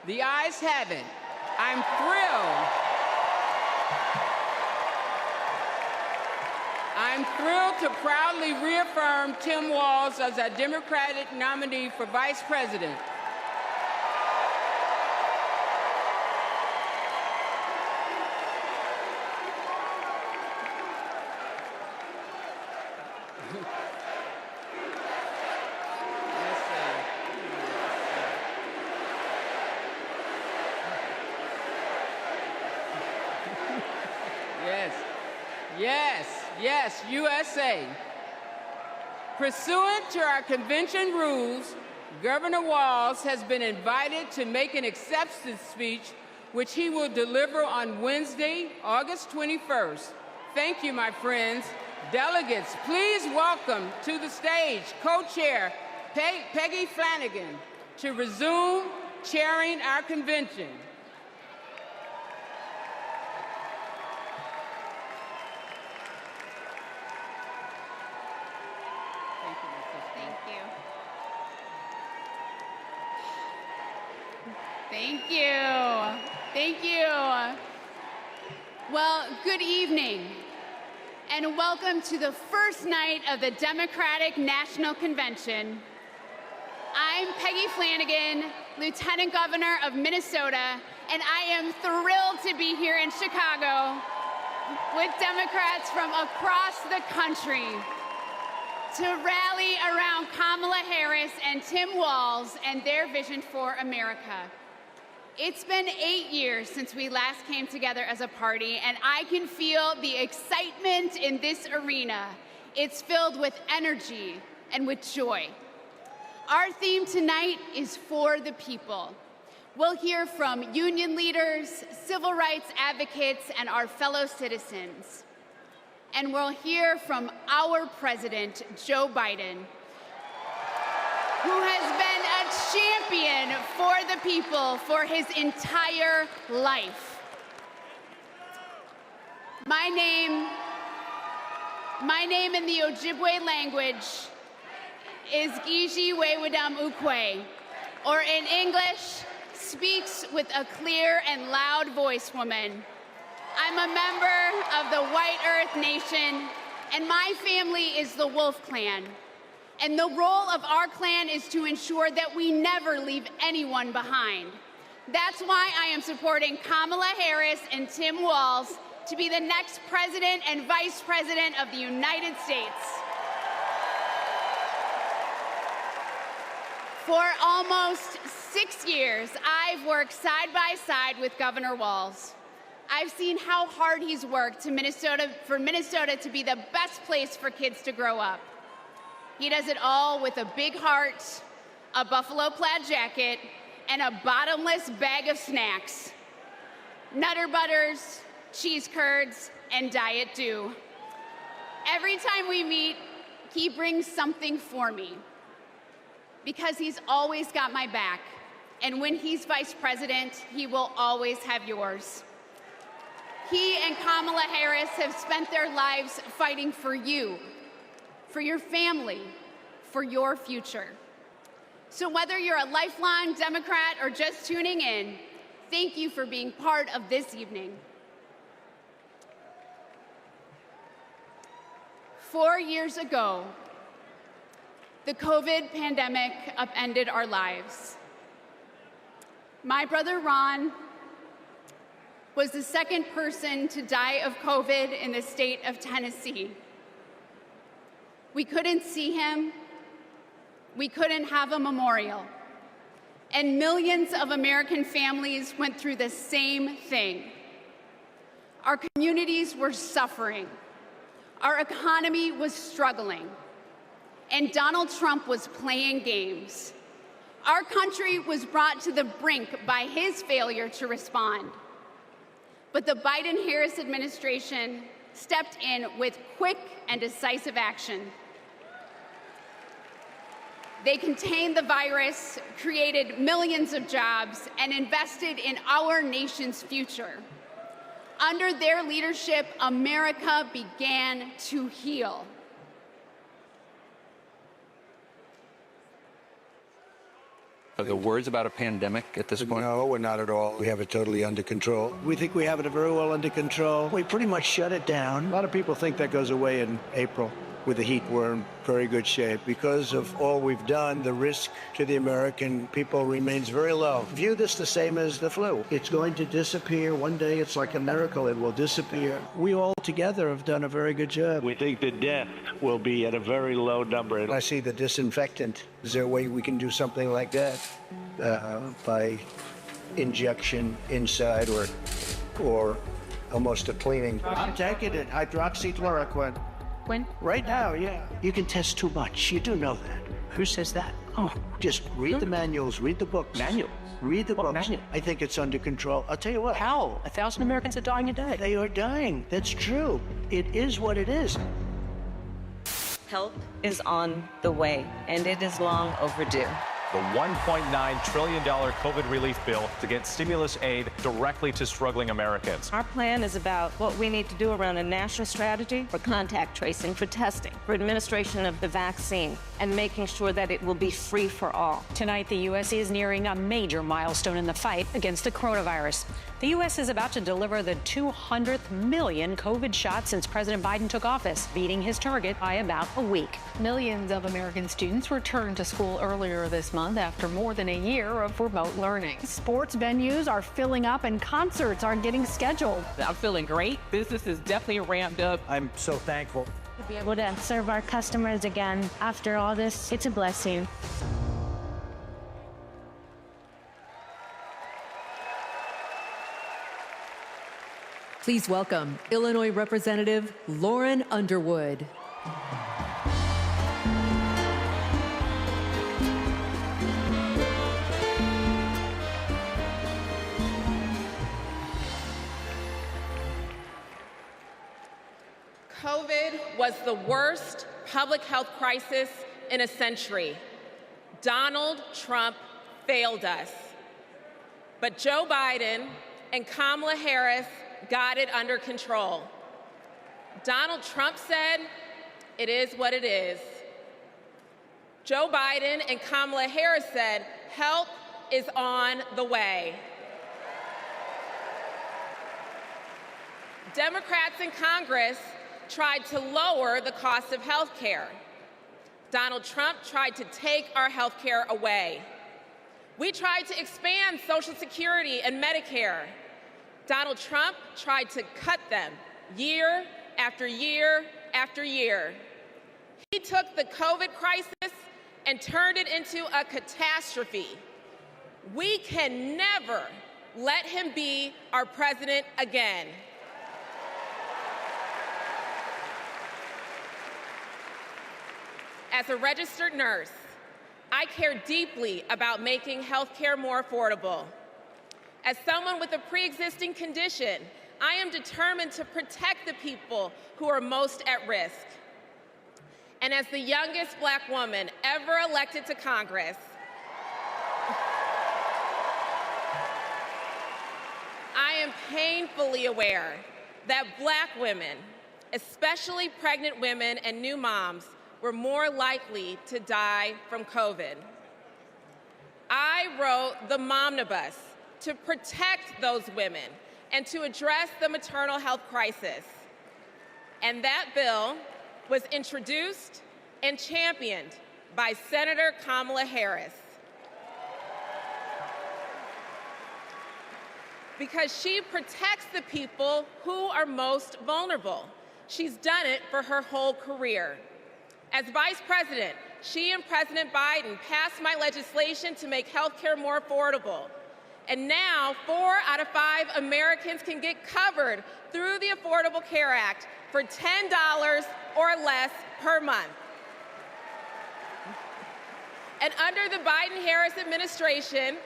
The ayes have it. I'm thrilled to proudly reaffirm Tim Walz as our Democratic nominee for vice president. Yes, USA. Pursuant to our convention rules, Governor Walz has been invited to make an acceptance speech, which he will deliver on Wednesday, August 21st. Thank you, my friends. Delegates, please welcome to the stage co-chair Peggy Flanagan to resume chairing our convention. you. Thank you. Thank you. Well, good evening, and welcome to the first night of the Democratic National Convention. I'm Peggy Flanagan, Lieutenant Governor of Minnesota, and I am thrilled to be here in Chicago with Democrats from across the country to rally around Kamala Harris and Tim Walz and their vision for America. It's been 8 years since we last came together as a party, and I can feel the excitement in this arena. It's filled with energy and with joy. Our theme tonight is for the people. We'll hear from union leaders, civil rights advocates, and our fellow citizens. And we'll hear from our president, Joe Biden, who has been a champion for the people for his entire life. My name in the Ojibwe language is Gigi Wewadam Ukwe, or in English, speaks with a clear and loud voice woman. I'm a member of the White Earth Nation, and my family is the Wolf Clan. And the role of our clan is to ensure that we never leave anyone behind. That's why I am supporting Kamala Harris and Tim Walz to be the next president and vice president of the United States. For almost 6 years, I've worked side by side with Governor Walz. I've seen how hard he's worked for Minnesota to be the best place for kids to grow up. He does it all with a big heart, a buffalo plaid jacket, and a bottomless bag of snacks. Nutter Butters, cheese curds, and Diet Dew. Every time we meet, he brings something for me, because he's always got my back. And when he's vice president, he will always have yours. He and Kamala Harris have spent their lives fighting for you, for your family, for your future. So whether you're a lifelong Democrat or just tuning in, thank you for being part of this evening. 4 years ago, the COVID pandemic upended our lives. My brother Ron was the second person to die of COVID in the state of Tennessee. We couldn't see him. We couldn't have a memorial. And millions of American families went through the same thing. Our communities were suffering. Our economy was struggling. And Donald Trump was playing games. Our country was brought to the brink by his failure to respond. But the Biden-Harris administration stepped in with quick and decisive action. They contained the virus, created millions of jobs, and invested in our nation's future. Under their leadership, America began to heal. Are there words about a pandemic at this point? No, we're not at all. We have it totally under control. We think we have it very well under control. We pretty much shut it down. A lot of people think that goes away in April. With the heat, we're in very good shape. Because of all we've done, the risk to the American people remains very low. View this the same as the flu. It's going to disappear. One day, it's like a miracle. It will disappear. We all together have done a very good job. We think the death will be at a very low number. I see the disinfectant. Is there a way we can do something like that? By injection inside or almost a cleaning? I'm taking it. Hydroxychloroquine. When? Right now, yeah. You can test too much. You do know that. Who says that? Oh, just read the manuals, read the books. Manuals? Read the books. Manual? I think it's under control. I'll tell you what. How? 1,000 Americans are dying a day. They are dying. That's true. It is what it is. Help is on the way, and it is long overdue. The $1.9 trillion COVID relief bill to get stimulus aid directly to struggling Americans. Our plan is about what we need to do around a national strategy for contact tracing, for testing, for administration of the vaccine, and making sure that it will be free for all. Tonight, the U.S. is nearing a major milestone in the fight against the coronavirus. The U.S. is about to deliver the 200th million COVID shots since President Biden took office, beating his target by about a week. Millions of American students returned to school earlier this month after more than a year of remote learning. Sports venues are filling up and concerts are getting scheduled. I'm feeling great. Business is definitely ramped up. I'm so thankful. To be able to serve our customers again after all this, it's a blessing. Please welcome Illinois Representative Lauren Underwood. COVID was the worst public health crisis in a century. Donald Trump failed us. But Joe Biden and Kamala Harris got it under control. Donald Trump said, "It is what it is." Joe Biden and Kamala Harris said, "Help is on the way." Democrats in Congress tried to lower the cost of health care. Donald Trump tried to take our health care away. We tried to expand Social Security and Medicare. Donald Trump tried to cut them year after year after year. He took the COVID crisis and turned it into a catastrophe. We can never let him be our president again. As a registered nurse, I care deeply about making health care more affordable. As someone with a pre-existing condition, I am determined to protect the people who are most at risk. And as the youngest Black woman ever elected to Congress, I am painfully aware that Black women, especially pregnant women and new moms, were more likely to die from COVID. I wrote the Momnibus to protect those women and to address the maternal health crisis. And that bill was introduced and championed by Senator Kamala Harris. Because she protects the people who are most vulnerable. She's done it for her whole career. As Vice President, she and President Biden passed my legislation to make health care more affordable. And now, 4 out of 5 Americans can get covered through the Affordable Care Act for $10 or less per month. And under the Biden-Harris administration,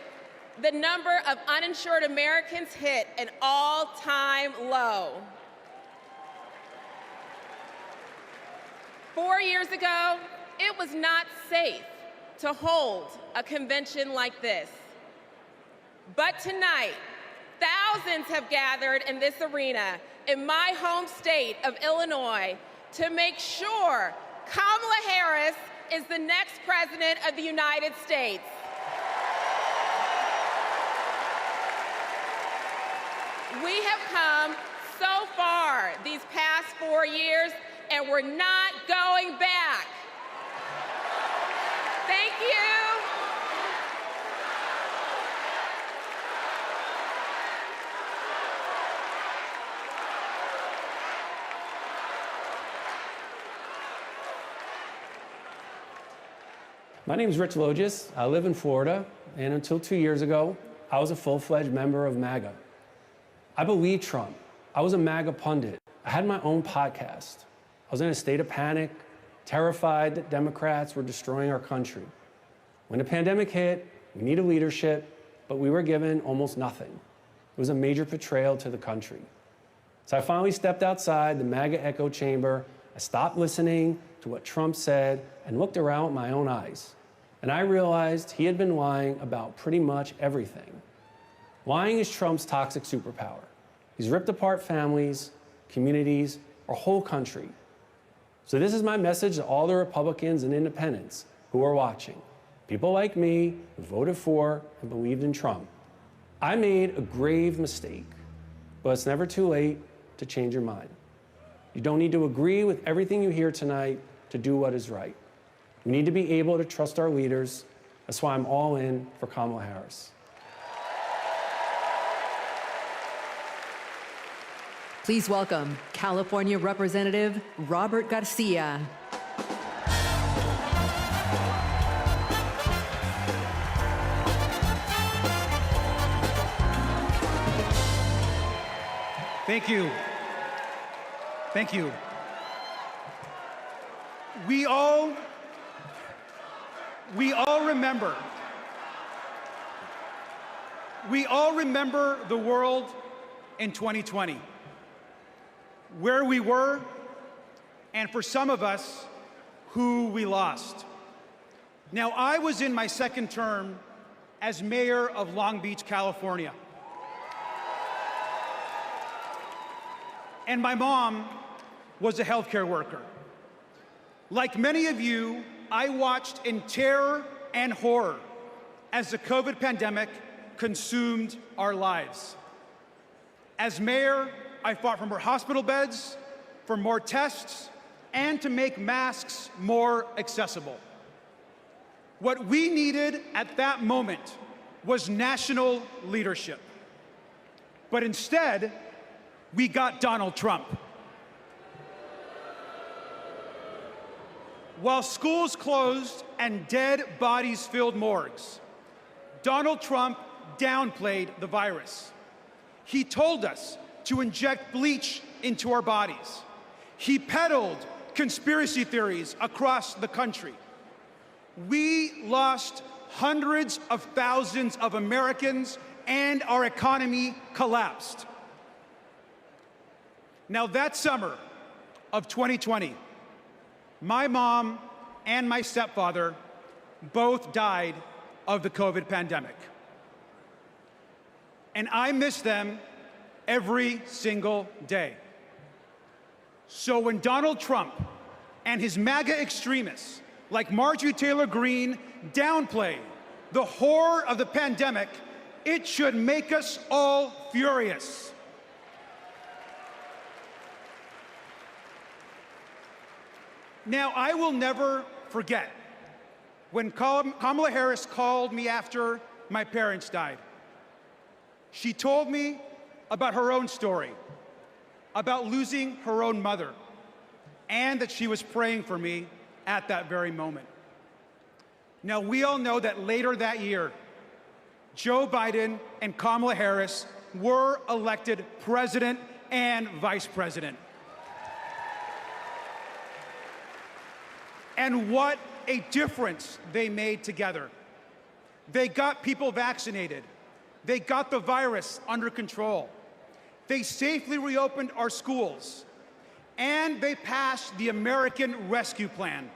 the number of uninsured Americans hit an all-time low. 4 years ago, it was not safe to hold a convention like this. But tonight, thousands have gathered in this arena in my home state of Illinois to make sure Kamala Harris is the next president of the United States. We have come so far these past 4 years, and we're not going back. Thank you. My name is Rich Logis. I live in Florida, and until 2 years ago, I was a full-fledged member of MAGA. I believed Trump. I was a MAGA pundit. I had my own podcast. I was in a state of panic, terrified that Democrats were destroying our country. When the pandemic hit, we needed leadership, but we were given almost nothing. It was a major betrayal to the country. So I finally stepped outside the MAGA echo chamber. I stopped listening to what Trump said and looked around with my own eyes. and I realized he had been lying about pretty much everything. Lying is Trump's toxic superpower. He's ripped apart families, communities, our whole country. So this is my message to all the Republicans and independents who are watching. People like me who voted for and believed in Trump. I made a grave mistake, but it's never too late to change your mind. You don't need to agree with everything you hear tonight to do what is right. We need to be able to trust our leaders. That's why I'm all in for Kamala Harris. Please welcome California Representative Robert Garcia. Thank you. Thank you. We all remember. We all remember the world in 2020, where we were, and for some of us, who we lost. Now, I was in my second term as mayor of Long Beach, California. And my mom was a healthcare worker. Like many of you, I watched in terror and horror as the COVID pandemic consumed our lives. As mayor, I fought for more hospital beds, for more tests, and to make masks more accessible. What we needed at that moment was national leadership. But instead, we got Donald Trump. While schools closed and dead bodies filled morgues, Donald Trump downplayed the virus. He told us to inject bleach into our bodies. He peddled conspiracy theories across the country. We lost hundreds of thousands of Americans and our economy collapsed. Now, that summer of 2020, my mom and my stepfather both died of the COVID pandemic. And I miss them every single day. So when Donald Trump and his MAGA extremists like Marjorie Taylor Greene downplay the horror of the pandemic, it should make us all furious. Now, I will never forget when Kamala Harris called me after my parents died. She told me about her own story, about losing her own mother, and that she was praying for me at that very moment. Now, we all know that later that year, Joe Biden and Kamala Harris were elected president and vice president. And what a difference they made together. They got people vaccinated. They got the virus under control. They safely reopened our schools. And they passed the American Rescue Plan.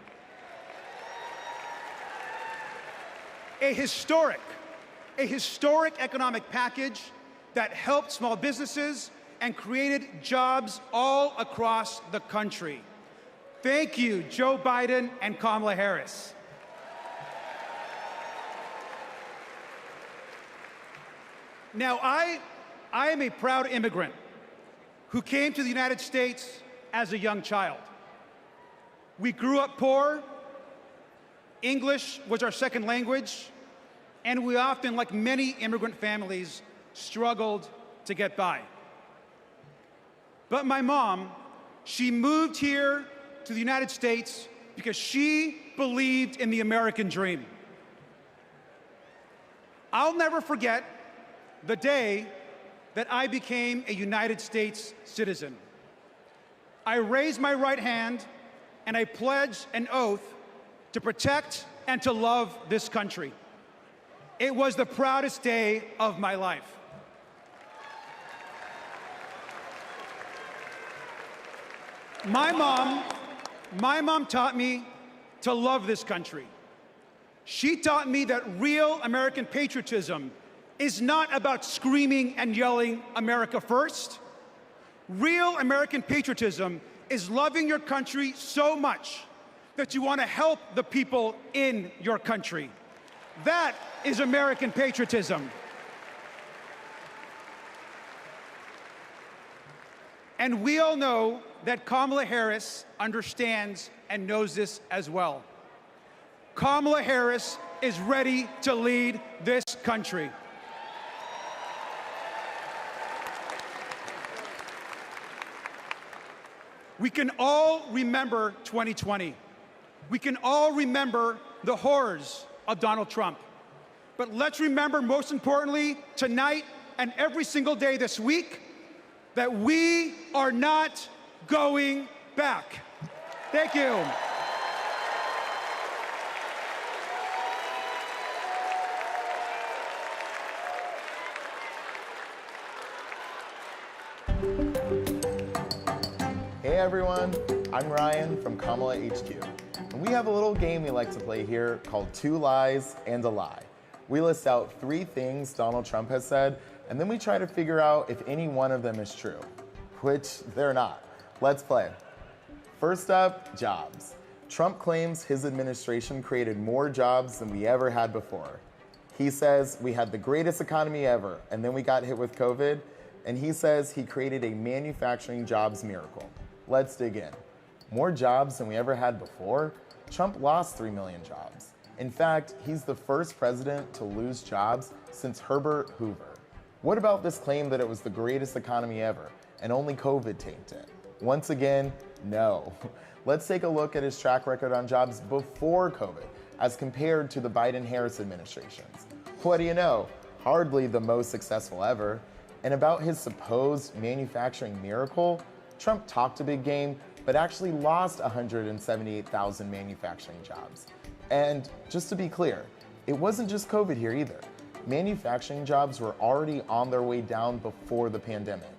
A historic economic package that helped small businesses and created jobs all across the country. Thank you, Joe Biden and Kamala Harris. Now, I am a proud immigrant who came to the United States as a young child. We grew up poor. English was our second language, and we often, like many immigrant families, struggled to get by. But my mom, she moved here to the United States because she believed in the American dream. I'll never forget the day that I became a United States citizen. I raised my right hand and I pledged an oath to protect and to love this country. It was the proudest day of my life. My mom taught me to love this country. She taught me that real American patriotism is not about screaming and yelling America first. Real American patriotism is loving your country so much that you want to help the people in your country. That is American patriotism. And we all know that Kamala Harris understands and knows this as well. Kamala Harris is ready to lead this country. We can all remember 2020. We can all remember the horrors of Donald Trump. But let's remember, most importantly, tonight and every single day this week, that we are not going back. Thank you. Hey everyone, I'm Ryan from Kamala HQ. And we have a little game we like to play here called Two Lies and a Lie. We list out 3 things Donald Trump has said, and then we try to figure out if any one of them is true, which they're not. Let's play. First up, jobs. Trump claims his administration created more jobs than we ever had before. He says we had the greatest economy ever, and then we got hit with COVID, and he says he created a manufacturing jobs miracle. Let's dig in. More jobs than we ever had before? Trump lost 3 million jobs. In fact, he's the first president to lose jobs since Herbert Hoover. What about this claim that it was the greatest economy ever and only COVID tanked it? Once again, no. Let's take a look at his track record on jobs before COVID as compared to the Biden-Harris administrations. What do you know? Hardly the most successful ever. And about his supposed manufacturing miracle, Trump talked a big game, but actually lost 178,000 manufacturing jobs. And just to be clear, it wasn't just COVID here either. Manufacturing jobs were already on their way down before the pandemic.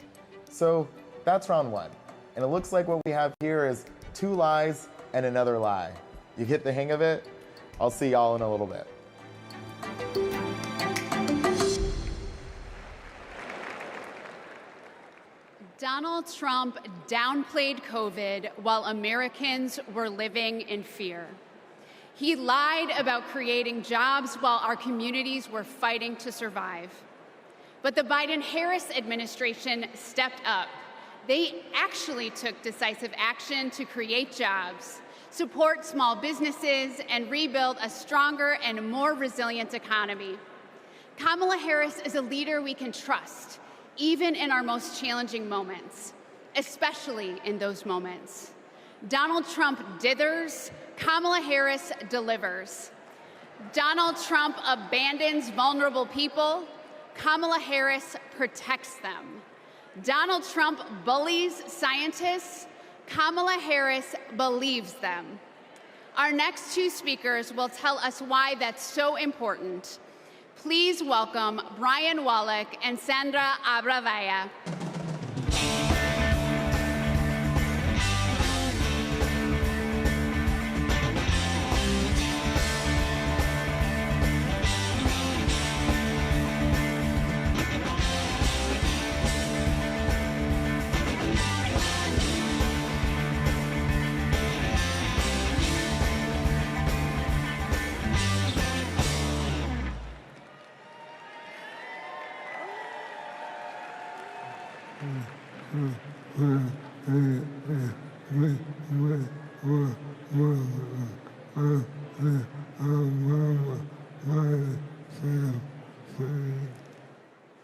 So that's round 1. And it looks like what we have here is 2 lies and another lie. You get the hang of it? I'll see y'all in a little bit. Donald Trump downplayed COVID while Americans were living in fear. He lied about creating jobs while our communities were fighting to survive. But the Biden-Harris administration stepped up. They actually took decisive action to create jobs, support small businesses, and rebuild a stronger and more resilient economy. Kamala Harris is a leader we can trust, even in our most challenging moments, especially in those moments. Donald Trump dithers, Kamala Harris delivers. Donald Trump abandons vulnerable people, Kamala Harris protects them. Donald Trump bullies scientists, Kamala Harris believes them. Our next 2 speakers will tell us why that's so important. Please welcome Brian Wallick and Sandra Abravaya.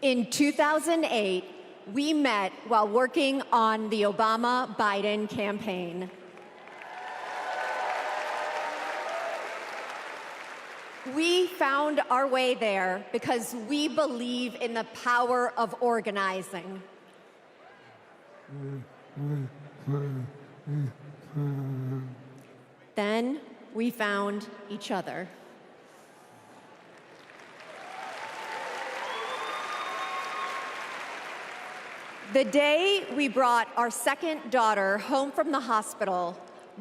In 2008, we met while working on the Obama-Biden campaign. We found our way there because we believe in the power of organizing. Then we found each other. The day we brought our second daughter home from the hospital,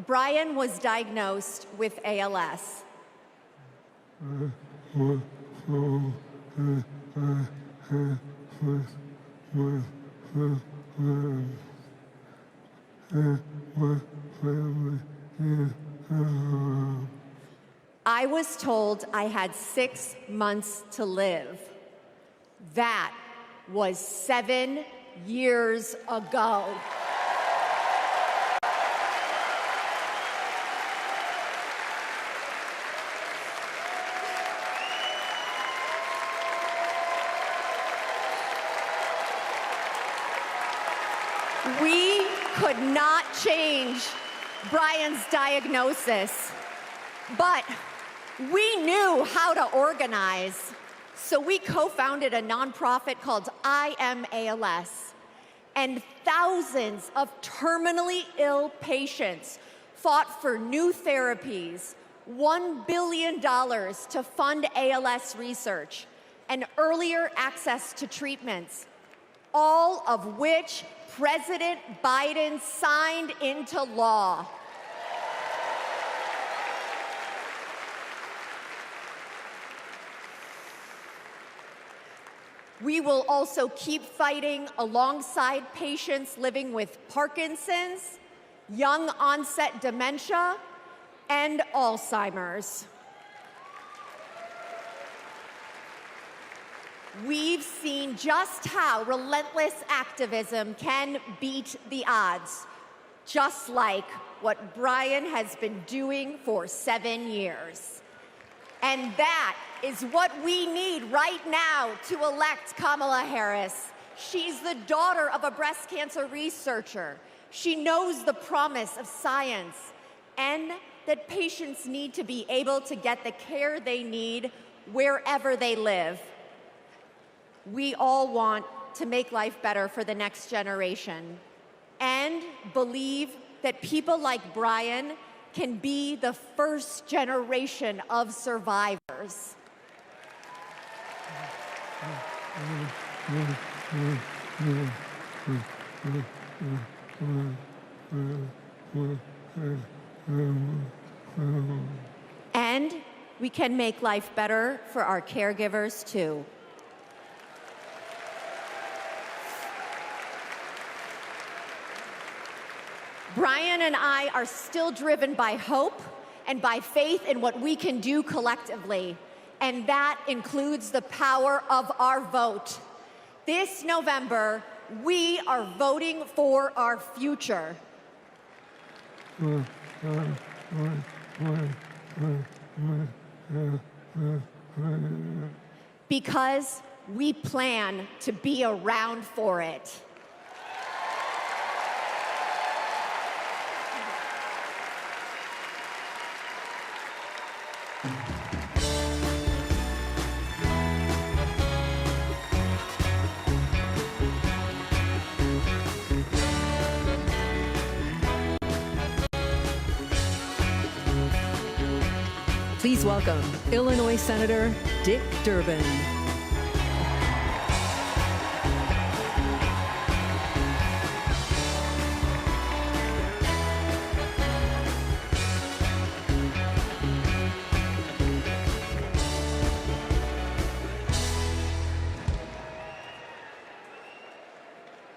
Brian was diagnosed with ALS. I was told I had 6 months to live. That was 7 years ago. We could not change Brian's diagnosis, but we knew how to organize. So we co-founded a nonprofit called I Am ALS, and thousands of terminally ill patients fought for new therapies, $1 billion to fund ALS research, and earlier access to treatments, all of which President Biden signed into law. We will also keep fighting alongside patients living with Parkinson's, young onset dementia, and Alzheimer's. We've seen just how relentless activism can beat the odds, just like what Brian has been doing for 7 years. And that is what we need right now to elect Kamala Harris. She's the daughter of a breast cancer researcher. She knows the promise of science and that patients need to be able to get the care they need wherever they live. We all want to make life better for the next generation and believe that people like Brian can be the first generation of survivors. And we can make life better for our caregivers, too. Brian and I are still driven by hope and by faith in what we can do collectively, and that includes the power of our vote. This November, we are voting for our future. Because we plan to be around for it. Please welcome Illinois Senator Dick Durbin.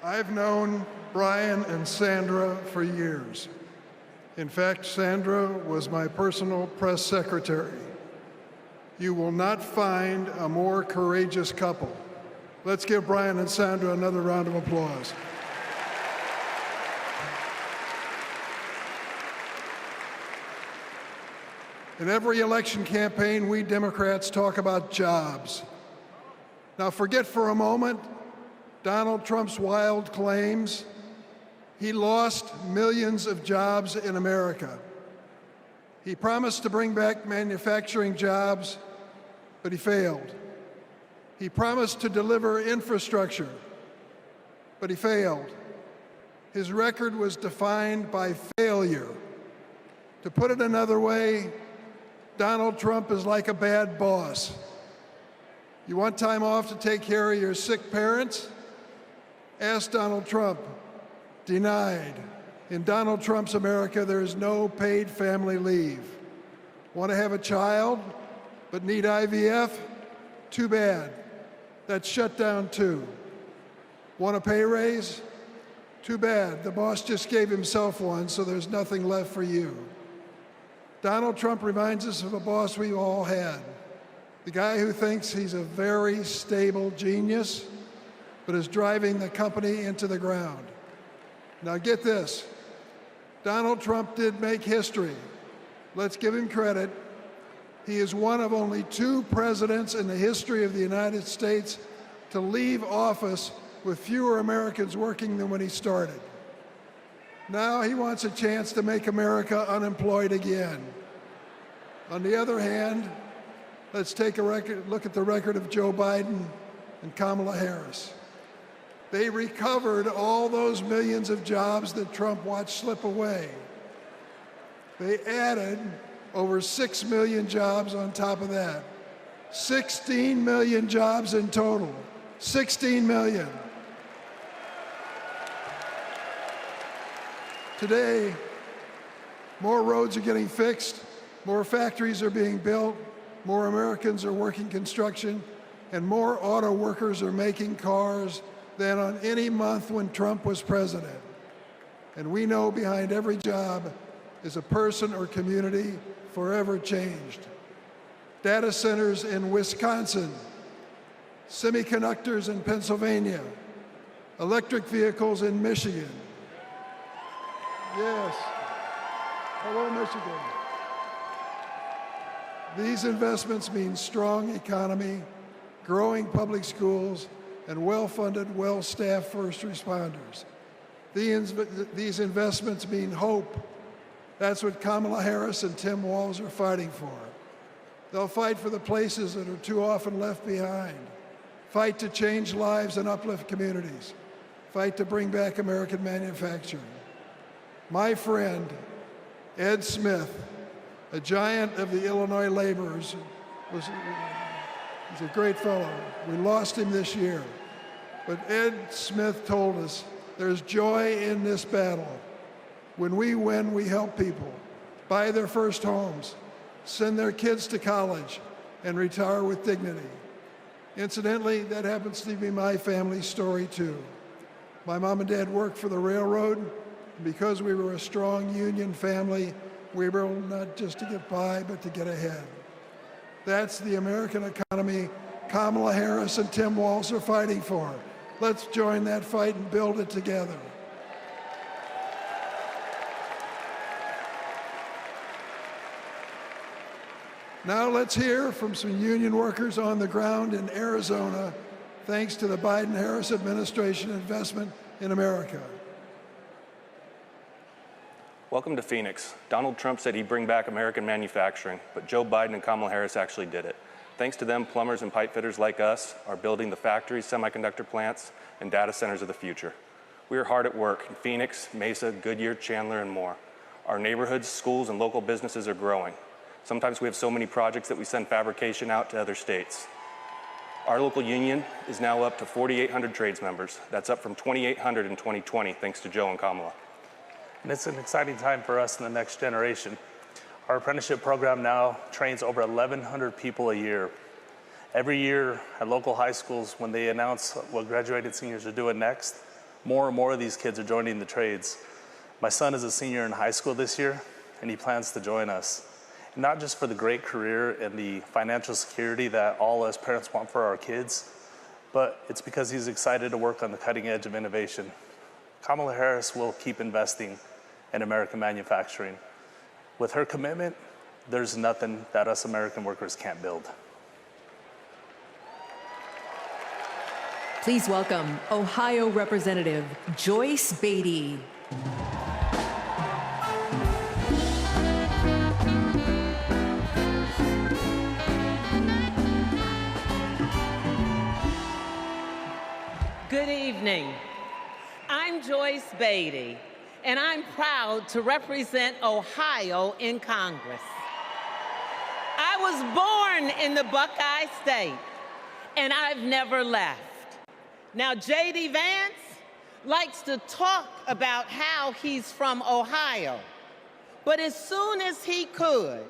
I've known Brian and Sandra for years. In fact, Sandra was my personal press secretary. You will not find a more courageous couple. Let's give Brian and Sandra another round of applause. In every election campaign, we Democrats talk about jobs. Now forget for a moment Donald Trump's wild claims. He lost millions of jobs in America. He promised to bring back manufacturing jobs, but he failed. He promised to deliver infrastructure, but he failed. His record was defined by failure. To put it another way, Donald Trump is like a bad boss. You want time off to take care of your sick parents? Ask Donald Trump. Denied. In Donald Trump's America, there is no paid family leave. Want to have a child, but need IVF? Too bad. That's shut down too. Want a pay raise? Too bad. The boss just gave himself one, so there's nothing left for you. Donald Trump reminds us of a boss we all had. The guy who thinks he's a very stable genius, but is driving the company into the ground. Now get this. Donald Trump did make history. Let's give him credit. He is one of only 2 presidents in the history of the United States to leave office with fewer Americans working than when he started. Now he wants a chance to make America unemployed again. On the other hand, let's take a look at the record of Joe Biden and Kamala Harris. They recovered all those millions of jobs that Trump watched slip away. They added over 6 million jobs on top of that. 16 million jobs in total. 16 million. Today, more roads are getting fixed, more factories are being built, more Americans are working construction, and more auto workers are making cars than on any month when Trump was president. And we know behind every job is a person or community forever changed. Data centers in Wisconsin, semiconductors in Pennsylvania, electric vehicles in Michigan. Yes. Hello, Michigan. These investments mean strong economy, growing public schools, and well-funded, well-staffed first responders. These investments mean hope. That's what Kamala Harris and Tim Walz are fighting for. They'll fight for the places that are too often left behind. Fight to change lives and uplift communities. Fight to bring back American manufacturing. My friend, Ed Smith, a giant of the Illinois laborers, he's a great fellow. We lost him this year. But Ed Smith told us there's joy in this battle. When we win, we help people buy their first homes, send their kids to college, and retire with dignity. Incidentally, that happens to be my family's story too. My mom and dad worked for the railroad, and because we were a strong union family, we were able not just to get by, but to get ahead. That's the American economy Kamala Harris and Tim Walz are fighting for. Let's join that fight and build it together. Now let's hear from some union workers on the ground in Arizona, thanks to the Biden-Harris administration investment in America. Welcome to Phoenix. Donald Trump said he'd bring back American manufacturing, but Joe Biden and Kamala Harris actually did it. Thanks to them, plumbers and pipe fitters like us are building the factories, semiconductor plants, and data centers of the future. We are hard at work in Phoenix, Mesa, Goodyear, Chandler, and more. Our neighborhoods, schools, and local businesses are growing. Sometimes we have so many projects that we send fabrication out to other states. Our local union is now up to 4,800 trades members. That's up from 2,800 in 2020, thanks to Joe and Kamala. And it's an exciting time for us in the next generation. Our apprenticeship program now trains over 1,100 people a year. Every year at local high schools, when they announce what graduated seniors are doing next, more and more of these kids are joining the trades. My son is a senior in high school this year, and he plans to join us. And not just for the great career and the financial security that all us parents want for our kids, but it's because he's excited to work on the cutting edge of innovation. Kamala Harris will keep investing in American manufacturing. With her commitment, there's nothing that us American workers can't build. Please welcome Ohio Representative Joyce Beatty. Good evening. I'm Joyce Beatty, and I'm proud to represent Ohio in Congress. I was born in the Buckeye State, and I've never left. Now, J.D. Vance likes to talk about how he's from Ohio, but as soon as he could,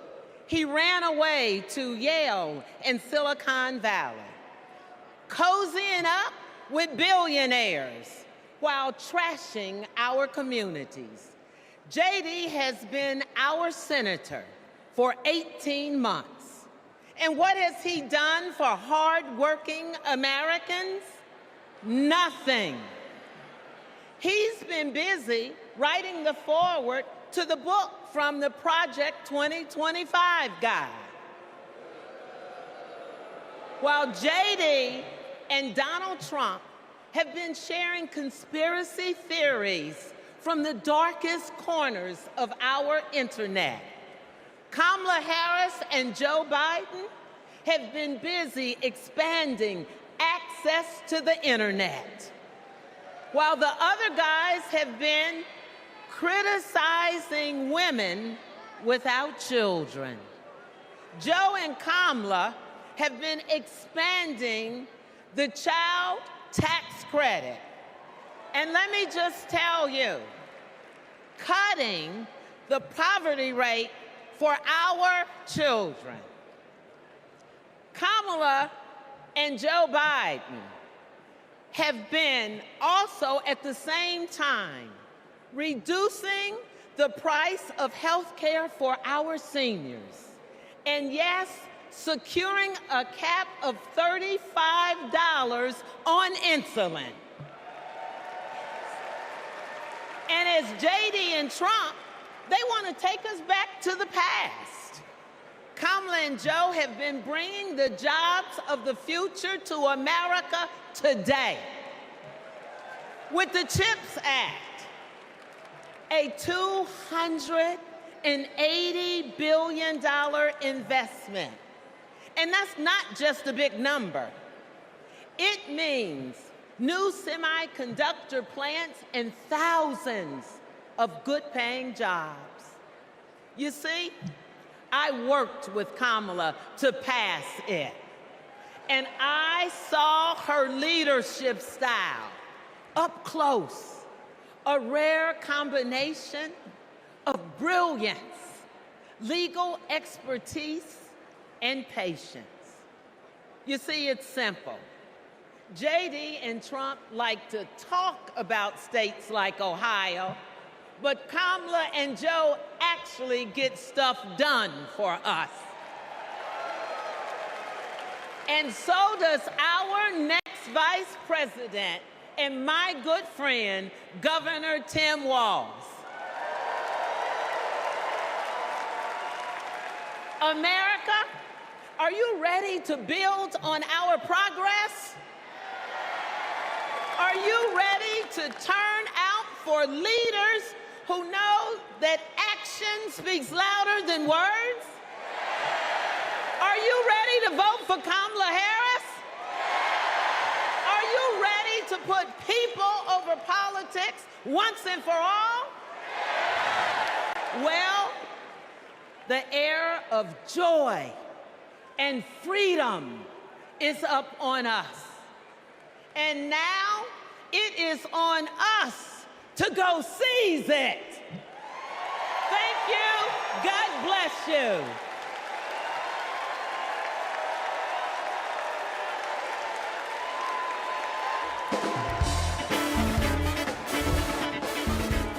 He ran away to Yale and Silicon Valley, cozying up with billionaires while trashing our communities. JD has been our senator for 18 months. And what has he done for hardworking Americans? Nothing. He's been busy writing the foreword to the book from the Project 2025 guide. While JD and Donald Trump have been sharing conspiracy theories from the darkest corners of our internet, Kamala Harris and Joe Biden have been busy expanding access to the internet, while the other guys have been criticizing women without children. Joe and Kamala have been expanding the child tax credit. And let me just tell you, cutting the poverty rate for our children. Kamala and Joe Biden have been also at the same time reducing the price of health care for our seniors. And yes, securing a cap of $35 on insulin. And as JD and Trump, they want to take us back to the past. Kamala and Joe have been bringing the jobs of the future to America today. With the CHIPS Act, a $280 billion investment. And that's not just a big number. It means new semiconductor plants and thousands of good-paying jobs. You see, I worked with Kamala to pass it, and I saw her leadership style up close, a rare combination of brilliance, legal expertise, and patience. You see, it's simple. JD and Trump like to talk about states like Ohio, but Kamala and Joe actually get stuff done for us. And so does our next vice president and my good friend, Governor Tim Walz. America, are you ready to build on our progress? Are you ready to turn out for leaders who know that action speaks louder than words? Are you ready to vote for Kamala Harris? Are you ready to put people over politics once and for all? Well, the era of joy and freedom is up on us. And now it is on us to go seize it. Thank you. God bless you.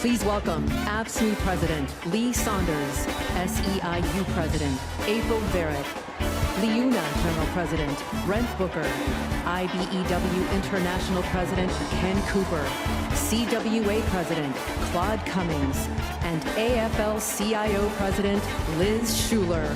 Please welcome AFSCME President Lee Saunders, SEIU President April Barrett, LIUNA General President Brent Booker, IBEW International President Ken Cooper, CWA President Claude Cummings, and AFL-CIO President Liz Schuler.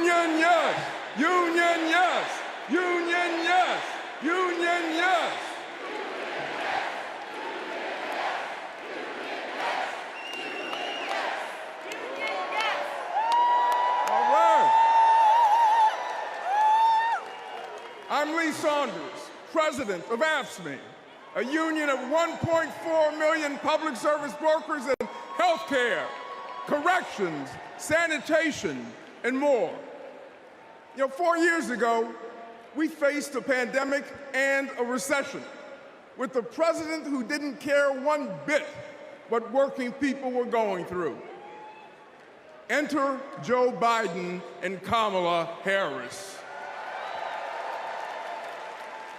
Union, yes! Union, yes! Union, yes! Union, yes! All right. I'm Lee Saunders, president of AFSCME, a union of 1.4 million public service workers in healthcare, corrections, sanitation, and more. 4 years ago, we faced a pandemic and a recession with a president who didn't care one bit what working people were going through. Enter Joe Biden and Kamala Harris.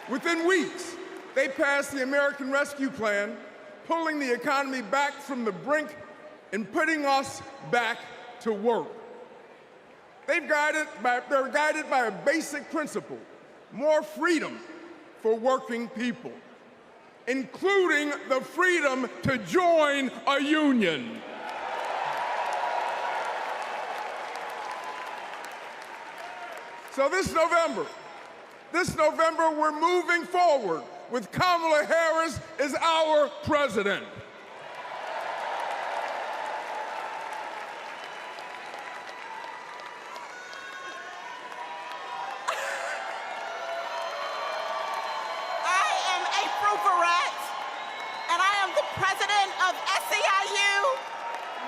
Within weeks, they passed the American Rescue Plan, pulling the economy back from the brink and putting us back to work. They're guided by a basic principle: more freedom for working people, including the freedom to join a union. So this November, we're moving forward with Kamala Harris as our president.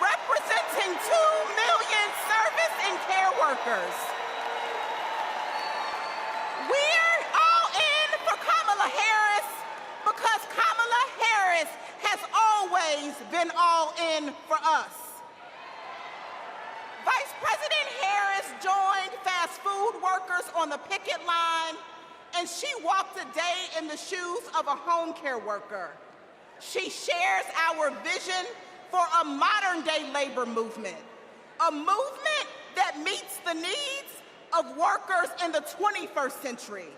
Representing 2 million service and care workers. We're all in for Kamala Harris because Kamala Harris has always been all in for us. Vice President Harris joined fast food workers on the picket line, and she walked a day in the shoes of a home care worker. She shares our vision for a modern-day labor movement, a movement that meets the needs of workers in the 21st century,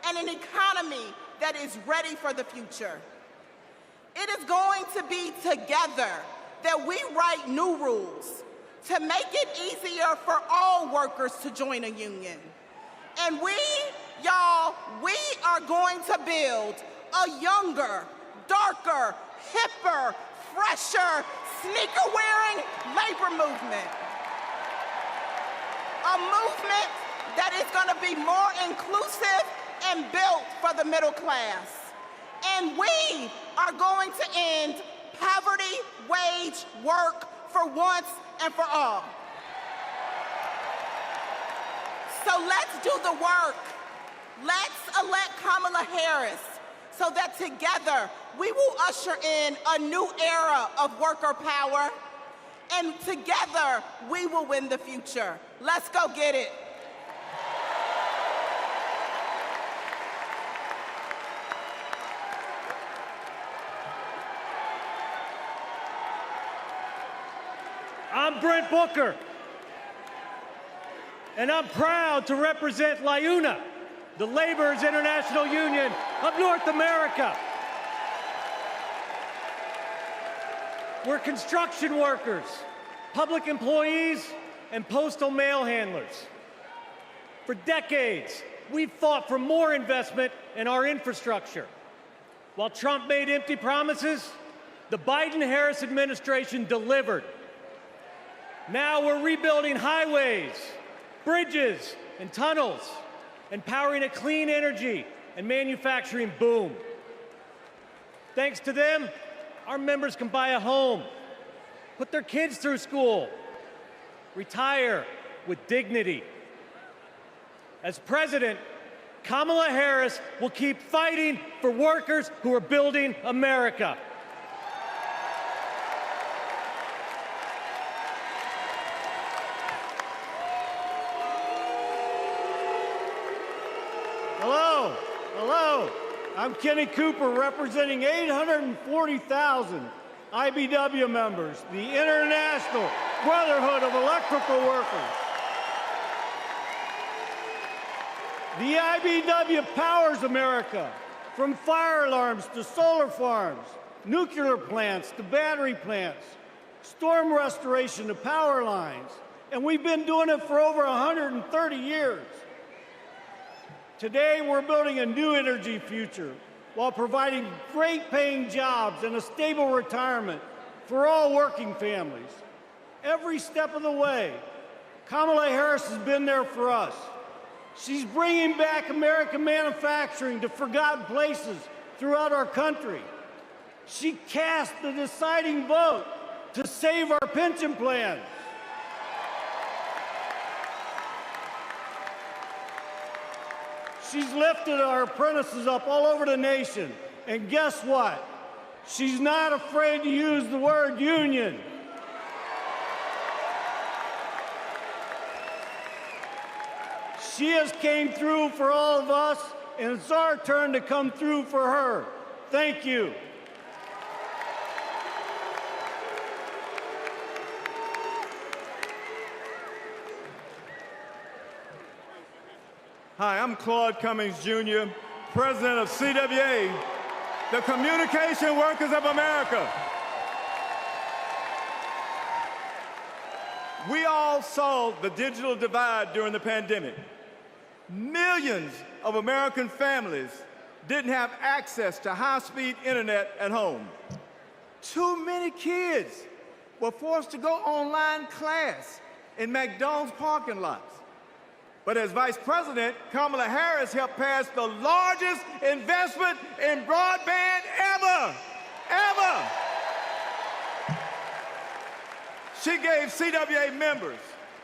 and an economy that is ready for the future. It is going to be together that we write new rules to make it easier for all workers to join a union. And we are going to build a younger, darker, hipper, fresher, sneaker-wearing labor movement. A movement that is going to be more inclusive and built for the middle class. And we are going to end poverty wage work for once and for all. So let's do the work. Let's elect Kamala Harris so that together we will usher in a new era of worker power, and together we will win the future. Let's go get it. I'm Brent Booker, and I'm proud to represent LIUNA, the Laborers International Union of North America. We're construction workers, public employees, and postal mail handlers. For decades, we've fought for more investment in our infrastructure. While Trump made empty promises, the Biden-Harris administration delivered. Now we're rebuilding highways, bridges, and tunnels, and powering a clean energy and manufacturing boom. Thanks to them, our members can buy a home, put their kids through school, retire with dignity. As president, Kamala Harris will keep fighting for workers who are building America. Hello, I'm Kenny Cooper, representing 840,000 IBW members, the International Brotherhood of Electrical Workers. The IBW powers America, from fire alarms to solar farms, nuclear plants to battery plants, storm restoration to power lines, and we've been doing it for over 130 years. Today, we're building a new energy future while providing great paying jobs and a stable retirement for all working families. Every step of the way, Kamala Harris has been there for us. She's bringing back American manufacturing to forgotten places throughout our country. She cast the deciding vote to save our pension plans. She's lifted our apprentices up all over the nation. And guess what? She's not afraid to use the word union. She has came through for all of us, and it's our turn to come through for her. Thank you. Hi, I'm Claude Cummings, Jr., President of CWA, the Communication Workers of America. We all saw the digital divide during the pandemic. Millions of American families didn't have access to high-speed internet at home. Too many kids were forced to go online class in McDonald's parking lots. But as Vice President, Kamala Harris helped pass the largest investment in broadband ever. She gave CWA members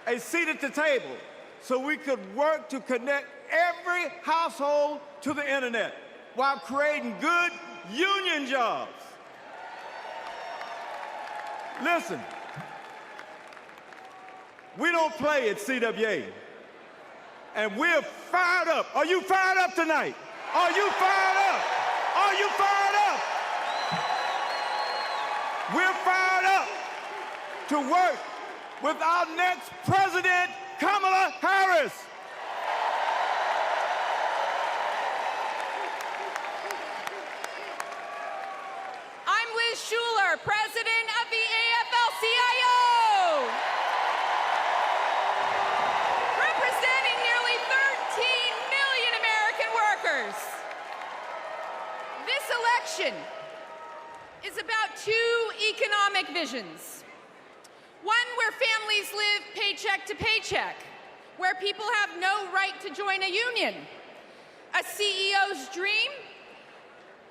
a seat at the table so we could work to connect every household to the internet while creating good union jobs. Listen, we don't play at CWA. And we're fired up. Are you fired up tonight? Are you fired up? Are you fired up? We're fired up to work with our next president, Kamala Harris. I'm Liz Schuler, president of the AFL-CIO. Representing nearly 13 million American workers. This election is about two economic visions. One where families live paycheck to paycheck, where people have no right to join a union. A CEO's dream,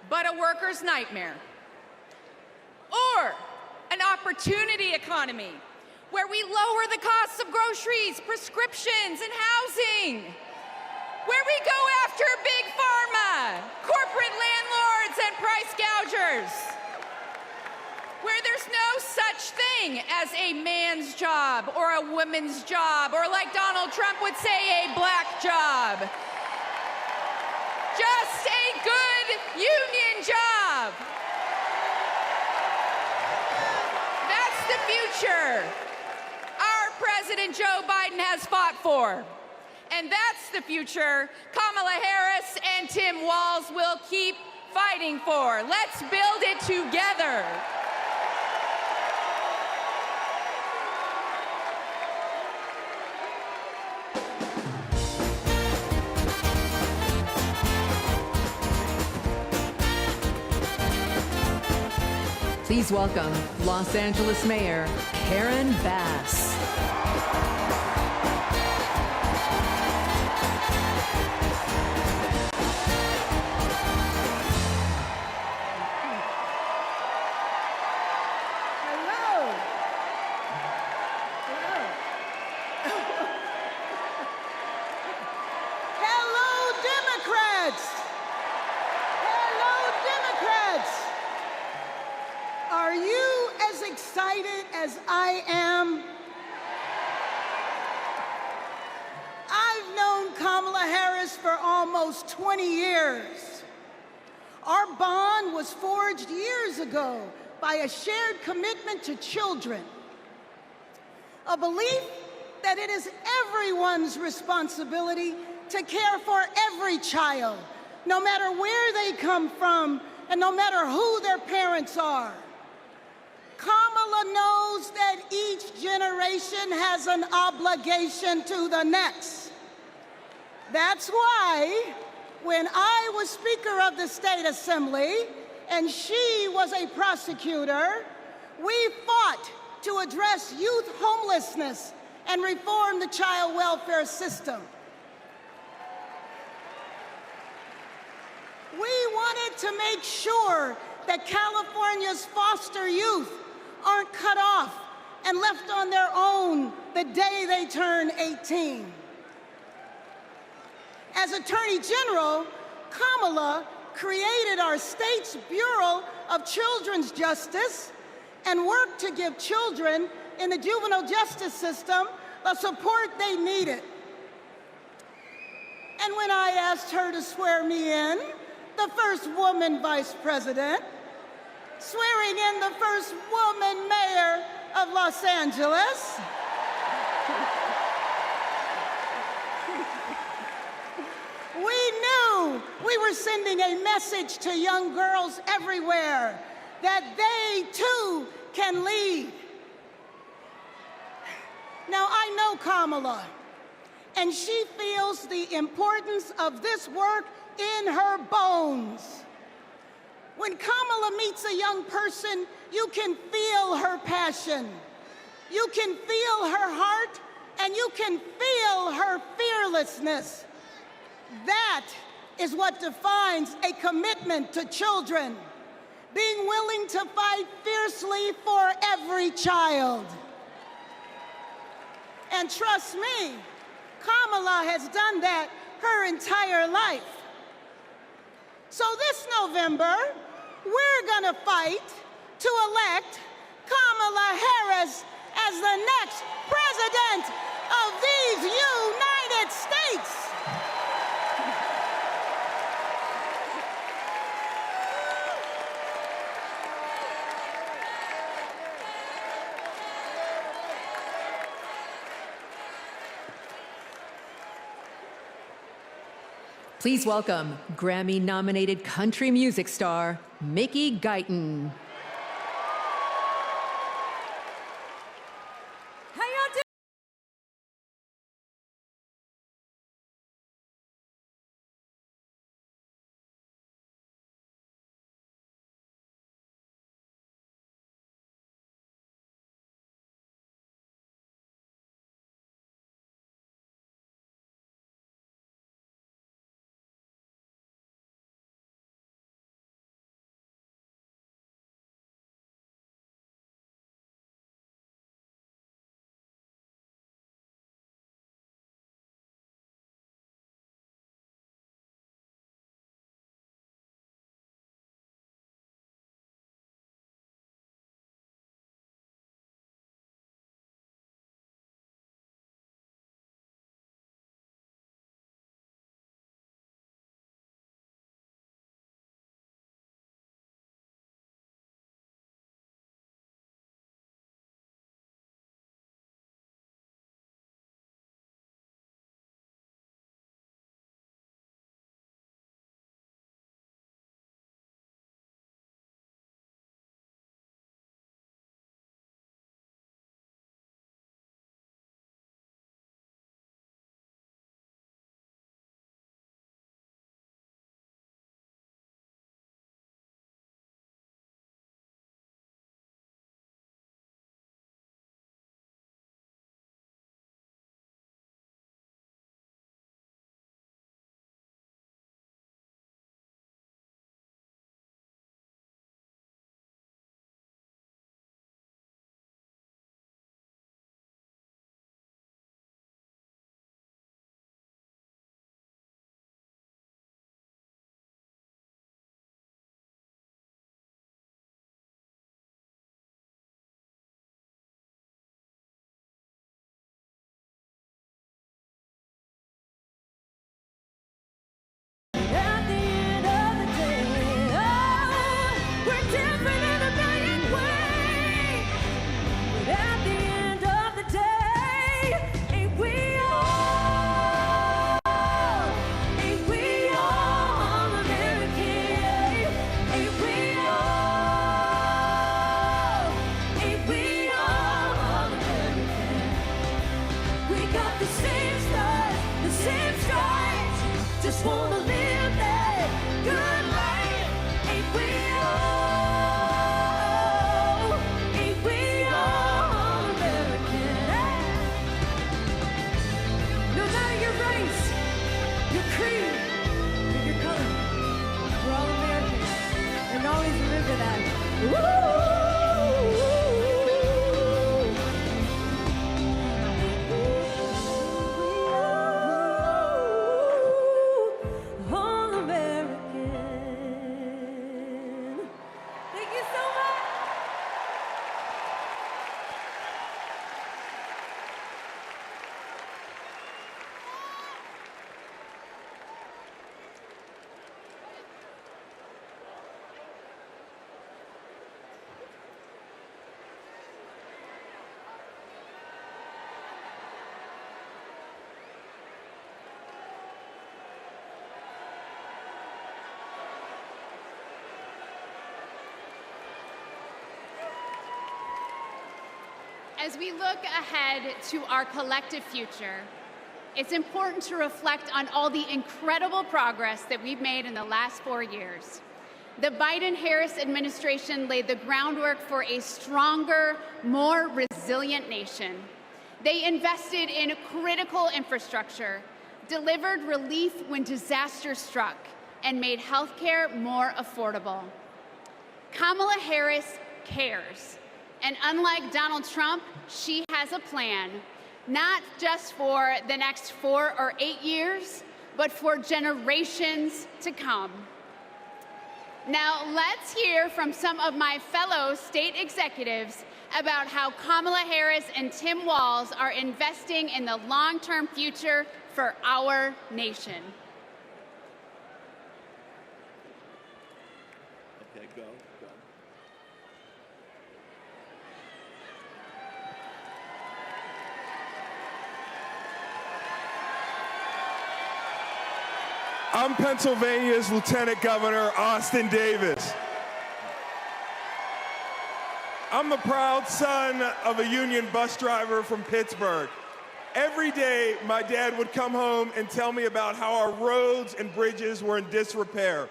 but a worker's nightmare. Or an opportunity economy, where we lower the costs of groceries, prescriptions, and housing. Where we go after big pharma, corporate landlords, and price gougers. Where there's no such thing as a man's job or a woman's job, or like Donald Trump would say, a black job. Just a good union job. That's the future our President Joe Biden has fought for. And that's the future Kamala Harris and Tim Walz will keep fighting for. Let's build it together. Please welcome Los Angeles Mayor Karen Bass. As I am. I've known Kamala Harris for almost 20 years. Our bond was forged years ago by a shared commitment to children, a belief that it is everyone's responsibility to care for every child, no matter where they come from and no matter who their parents are. Kamala knows that each generation has an obligation to the next. That's why when I was Speaker of the State Assembly and she was a prosecutor, we fought to address youth homelessness and reform the child welfare system. We wanted to make sure that California's foster youth aren't cut off and left on their own the day they turn 18. As Attorney General, Kamala created our state's Bureau of Children's Justice and worked to give children in the juvenile justice system the support they needed. And when I asked her to swear me in, the first woman vice president, swearing in the first woman mayor of Los Angeles, we knew we were sending a message to young girls everywhere that they too can lead. Now, I know Kamala, and she feels the importance of this work in her bones. When Kamala meets a young person, you can feel her passion. You can feel her heart, and you can feel her fearlessness. That is what defines a commitment to children, being willing to fight fiercely for every child. And trust me, Kamala has done that her entire life. So this November, we're gonna fight to elect Kamala Harris as the next president of these United States. Please welcome Grammy-nominated country music star, Mickey Guyton. Just wanna live that good life. Ain't we all? Ain't we all American? No matter your race, your creed, or your color, we're all American. And always remember that. Woo! As we look ahead to our collective future, it's important to reflect on all the incredible progress that we've made in the last 4 years. The Biden-Harris administration laid the groundwork for a stronger, more resilient nation. They invested in critical infrastructure, delivered relief when disaster struck, and made healthcare more affordable. Kamala Harris cares. And unlike Donald Trump, she has a plan, not just for the next 4 or 8 years, but for generations to come. Now, let's hear from some of my fellow state executives about how Kamala Harris and Tim Walz are investing in the long-term future for our nation. Okay, go. I'm Pennsylvania's Lieutenant Governor Austin Davis. I'm the proud son of a union bus driver from Pittsburgh. Every day, my dad would come home and tell me about how our roads and bridges were in disrepair.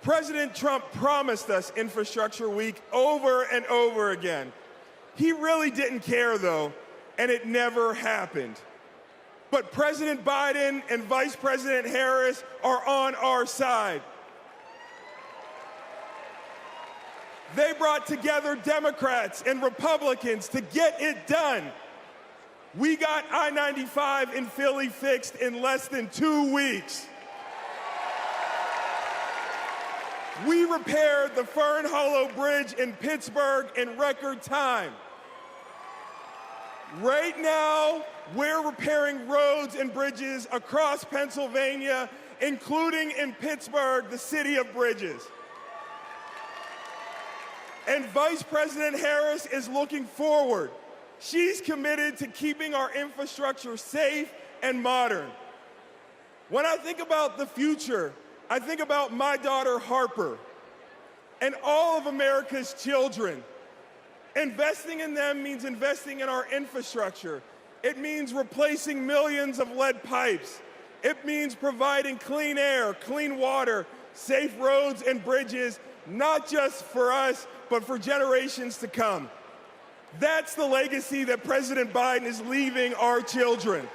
President Trump promised us Infrastructure Week over and over again. He really didn't care, though, and it never happened. But President Biden and Vice President Harris are on our side. They brought together Democrats and Republicans to get it done. We got I-95 in Philly fixed in less than 2 weeks. We repaired the Fern Hollow Bridge in Pittsburgh in record time. Right now, we're repairing roads and bridges across Pennsylvania, including in Pittsburgh, the city of bridges. And Vice President Harris is looking forward. She's committed to keeping our infrastructure safe and modern. When I think about the future, I think about my daughter Harper and all of America's children. Investing in them means investing in our infrastructure. It means replacing millions of lead pipes. It means providing clean air, clean water, safe roads and bridges, not just for us, but for generations to come. That's the legacy that President Biden is leaving our children.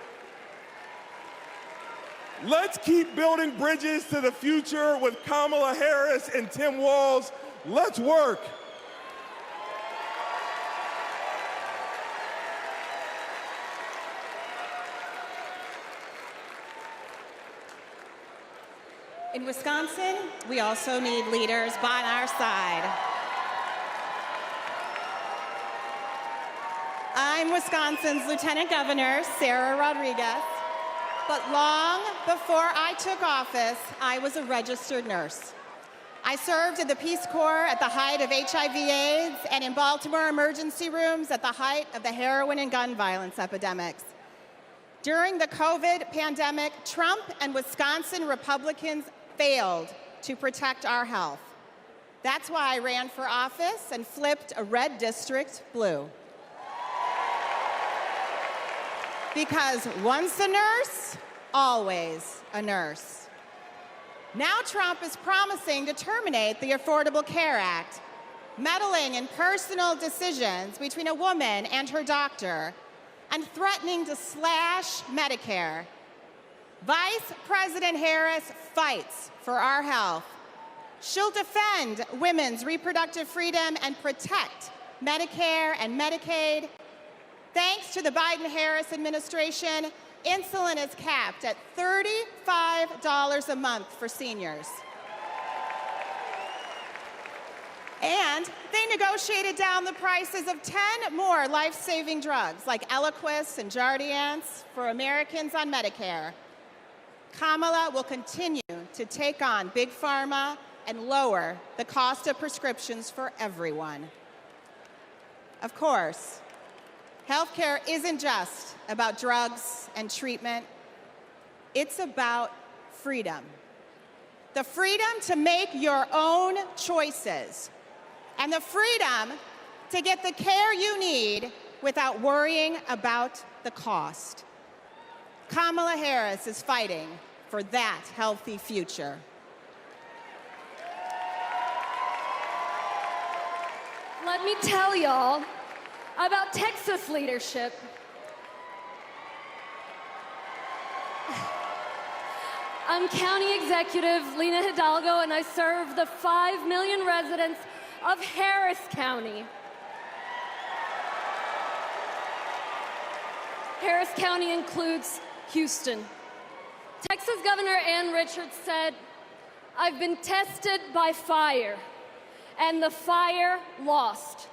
Let's keep building bridges to the future with Kamala Harris and Tim Walz. Let's work. In Wisconsin, we also need leaders by our side. I'm Wisconsin's Lieutenant Governor, Sarah Rodriguez, but long before I took office, I was a registered nurse. I served in the Peace Corps at the height of HIV/AIDS and in Baltimore emergency rooms at the height of the heroin and gun violence epidemics. During the COVID pandemic, Trump and Wisconsin Republicans failed to protect our health. That's why I ran for office and flipped a red district blue. Because once a nurse, always a nurse. Now Trump is promising to terminate the Affordable Care Act, meddling in personal decisions between a woman and her doctor, and threatening to slash Medicare. Vice President Harris fights for our health. She'll defend women's reproductive freedom and protect Medicare and Medicaid. Thanks to the Biden-Harris administration, insulin is capped at $35 a month for seniors. And they negotiated down the prices of 10 more life-saving drugs like Eliquis and Jardiance for Americans on Medicare. Kamala will continue to take on Big Pharma and lower the cost of prescriptions for everyone. Of course, healthcare isn't just about drugs and treatment. It's about freedom. The freedom to make your own choices and the freedom to get the care you need without worrying about the cost. Kamala Harris is fighting for that healthy future. Let me tell y'all about Texas leadership. I'm County Executive Lena Hidalgo, and I serve the 5 million residents of Harris County. Harris County includes Houston. Texas Governor Ann Richards said, "I've been tested by fire, and the fire lost."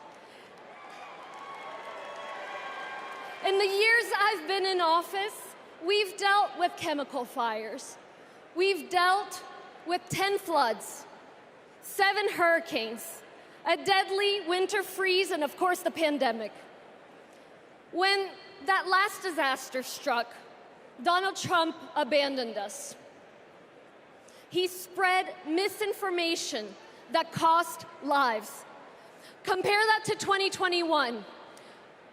In the years I've been in office, we've dealt with chemical fires. We've dealt with 10 floods, 7 hurricanes, a deadly winter freeze, and of course the pandemic. When that last disaster struck, Donald Trump abandoned us. He spread misinformation that cost lives. Compare that to 2021,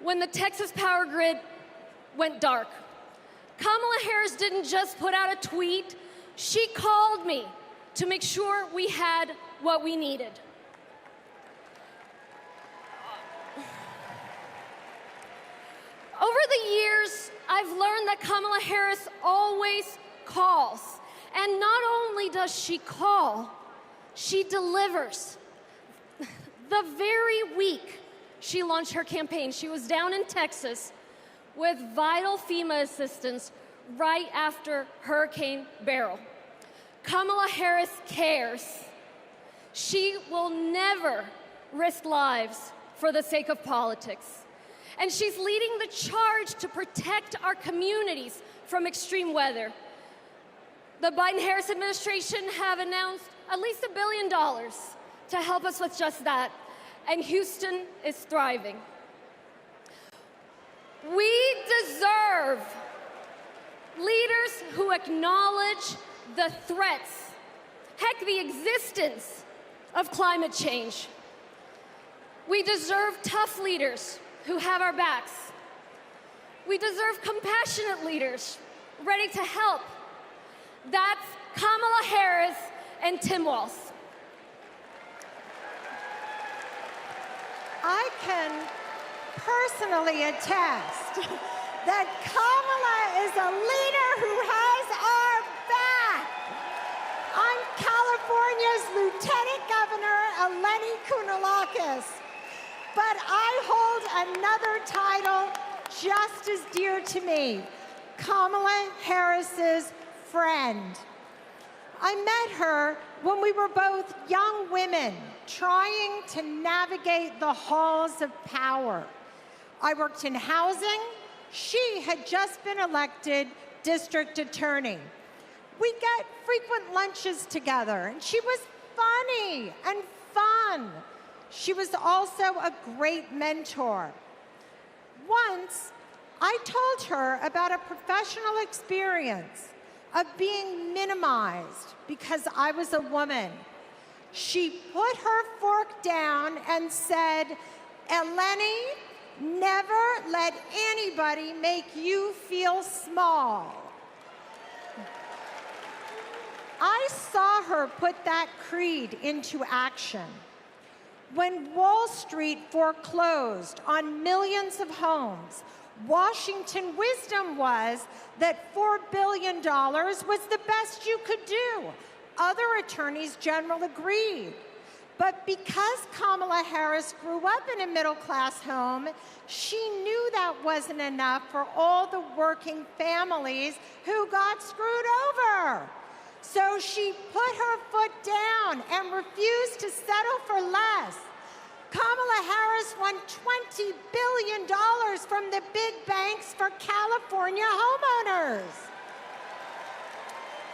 when the Texas power grid went dark. Kamala Harris didn't just put out a tweet, she called me to make sure we had what we needed. Over the years, I've learned that Kamala Harris always calls. And not only does she call, she delivers. The very week she launched her campaign, she was down in Texas with vital FEMA assistance right after Hurricane Beryl. Kamala Harris cares. She will never risk lives for the sake of politics. And she's leading the charge to protect our communities from extreme weather. The Biden-Harris administration have announced at least $1 billion to help us with just that, and Houston is thriving. We deserve leaders who acknowledge the threats, heck, the existence of climate change. We deserve tough leaders who have our backs. We deserve compassionate leaders ready to help. That's Kamala Harris and Tim Walz. I can personally attest that Kamala is a leader who has our back. I'm California's Lieutenant Governor, Eleni Kounalakis, but I hold another title just as dear to me, Kamala Harris's friend. I met her when we were both young women trying to navigate the halls of power. I worked in housing. She had just been elected district attorney. We got frequent lunches together, and she was funny and fun. She was also a great mentor. Once, I told her about a professional experience of being minimized because I was a woman. She put her fork down and said, "Eleni, never let anybody make you feel small." saw her put that creed into action. When Wall Street foreclosed on millions of homes, Washington wisdom was that $4 billion was the best you could do. Other attorneys general agreed. But because Kamala Harris grew up in a middle-class home, she knew that wasn't enough for all the working families who got screwed over. So she put her foot down and refused to settle for less. Kamala Harris won $20 billion from the big banks for California homeowners.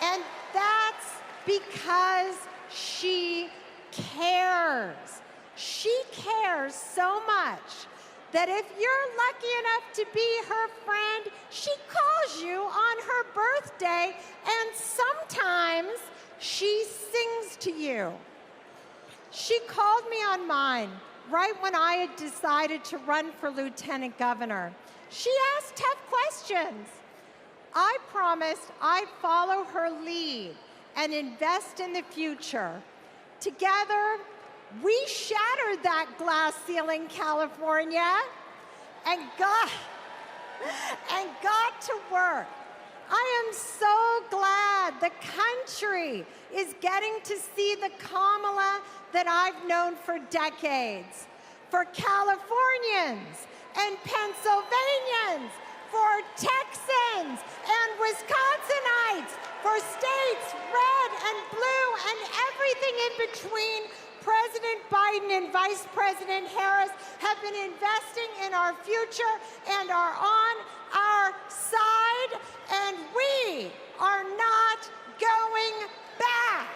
And that's because she cares. She cares so much that if you're lucky enough to be her friend, she calls you on her birthday, and sometimes she sings to you. She called me on mine right when I had decided to run for lieutenant governor. She asked tough questions. I promised I'd follow her lead and invest in the future. Together, we shattered that glass ceiling, California, and got to work. I am so glad the country is getting to see the Kamala that I've known for decades. For Californians and Pennsylvanians, for Texans and Wisconsinites, for states red and blue and everything in between, President Biden and Vice President Harris have been investing in our future and are on our side, and we are not going back.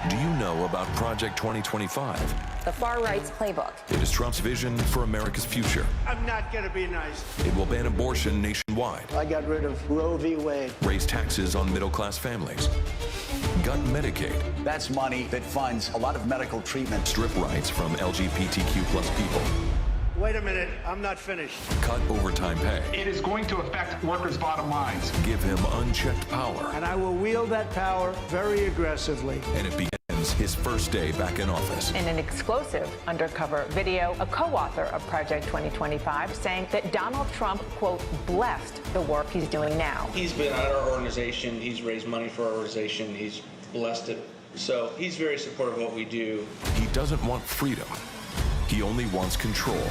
Do you know about Project 2025? The far right's playbook. It is Trump's vision for America's future. I'm not going to be nice. It will ban abortion nationwide. I got rid of Roe v. Wade. Raise taxes on middle-class families. Gut Medicaid. That's money that funds a lot of medical treatment. Strip rights from LGBTQ plus people. Wait a minute, I'm not finished. Cut overtime pay. It is going to affect workers' bottom lines. Give him unchecked power. And I will wield that power very aggressively. And it begins his first day back in office. In an exclusive undercover video, a co-author of Project 2025 saying that Donald Trump, quote, blessed the work he's doing now. He's been at our organization. He's raised money for our organization. He's blessed it. So he's very supportive of what we do. He doesn't want freedom. He only wants control.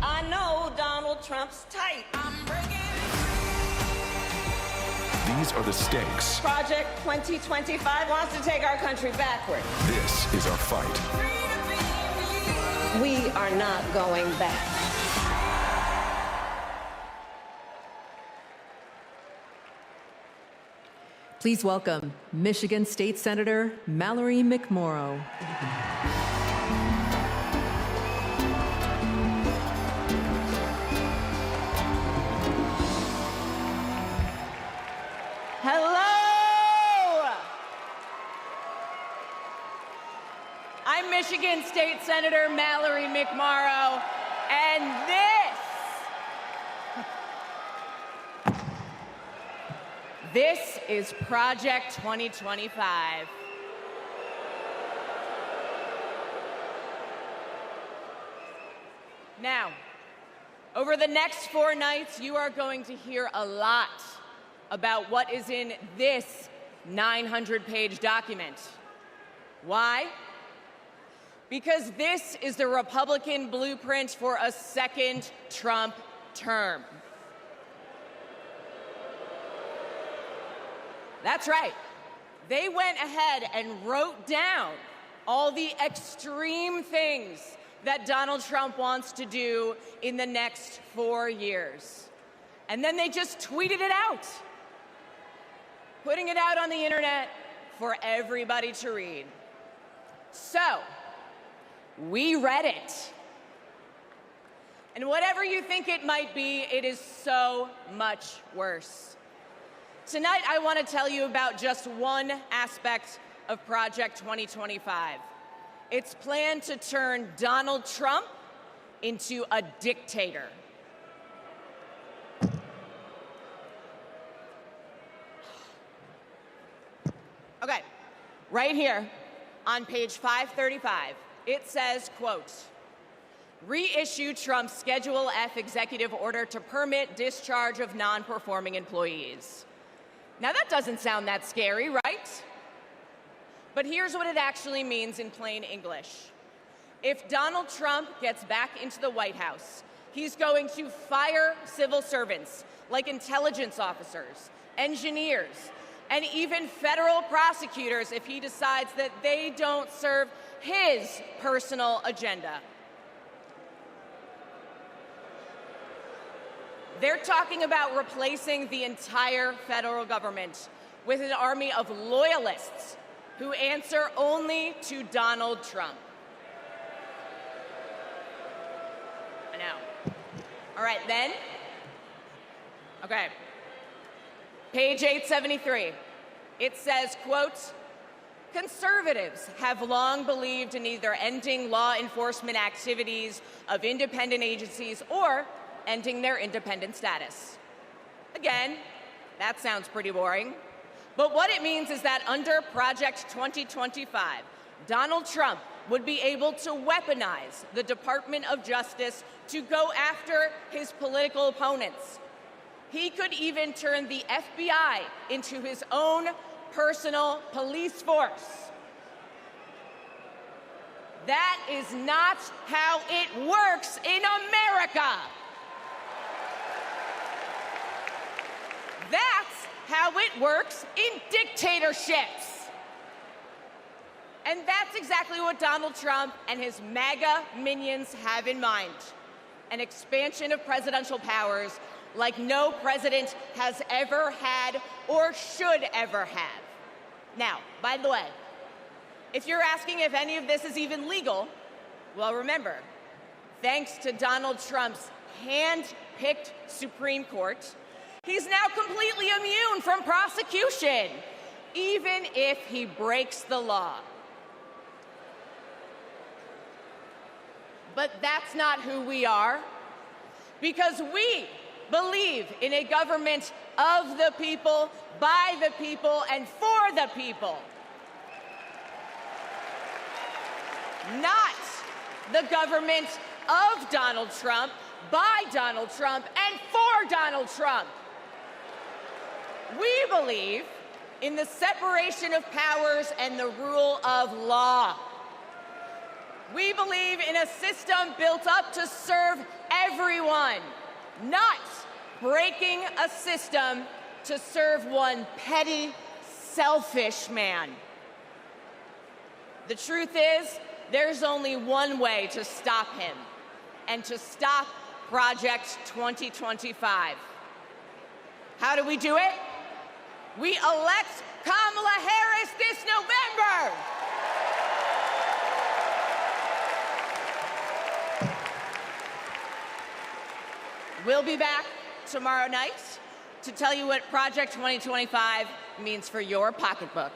I know Donald Trump's type. These are the stakes. Project 2025 wants to take our country backward. This is our fight. We are not going back. Please welcome Michigan State Senator Mallory McMorrow. Hello! I'm Michigan State Senator Mallory McMorrow, and this is Project 2025. Now, over the next 4 nights, you are going to hear a lot about what is in this 900-page document. Why? Because this is the Republican blueprint for a second Trump term. That's right. They went ahead and wrote down all the extreme things that Donald Trump wants to do in the next 4 years. And then they just tweeted it out, putting it out on the internet for everybody to read. So, we read it. And whatever you think it might be, it is so much worse. Tonight, I want to tell you about just one aspect of Project 2025. Its plan to turn Donald Trump into a dictator. Okay, right here on page 535, it says, quote, reissue Trump's Schedule F executive order to permit discharge of non-performing employees. Now that doesn't sound that scary, right? But here's what it actually means in plain English. If Donald Trump gets back into the White House, he's going to fire civil servants like intelligence officers, engineers, and even federal prosecutors if he decides that they don't serve his personal agenda. They're talking about replacing the entire federal government with an army of loyalists who answer only to Donald Trump. I know. All right, then. Okay. Page 873. It says, quote, conservatives have long believed in either ending law enforcement activities of independent agencies or ending their independent status. Again, that sounds pretty boring. But what it means is that under Project 2025, Donald Trump would be able to weaponize the Department of Justice to go after his political opponents. He could even turn the FBI into his own personal police force. That is not how it works in America. That's how it works in dictatorships. And that's exactly what Donald Trump and his MAGA minions have in mind. An expansion of presidential powers like no president has ever had or should ever have. Now, by the way, if you're asking if any of this is even legal, well, remember, thanks to Donald Trump's hand-picked Supreme Court, he's now completely immune from prosecution, even if he breaks the law. But that's not who we are, because we believe in a government of the people, by the people, and for the people. Not the government of Donald Trump, by Donald Trump, and for Donald Trump. We believe in the separation of powers and the rule of law. We believe in a system built up to serve everyone, not breaking a system to serve one petty, selfish man. The truth is, there's only one way to stop him, and to stop Project 2025. How do we do it? We elect Kamala Harris this November. We'll be back tomorrow night to tell you what Project 2025 means for your pocketbook.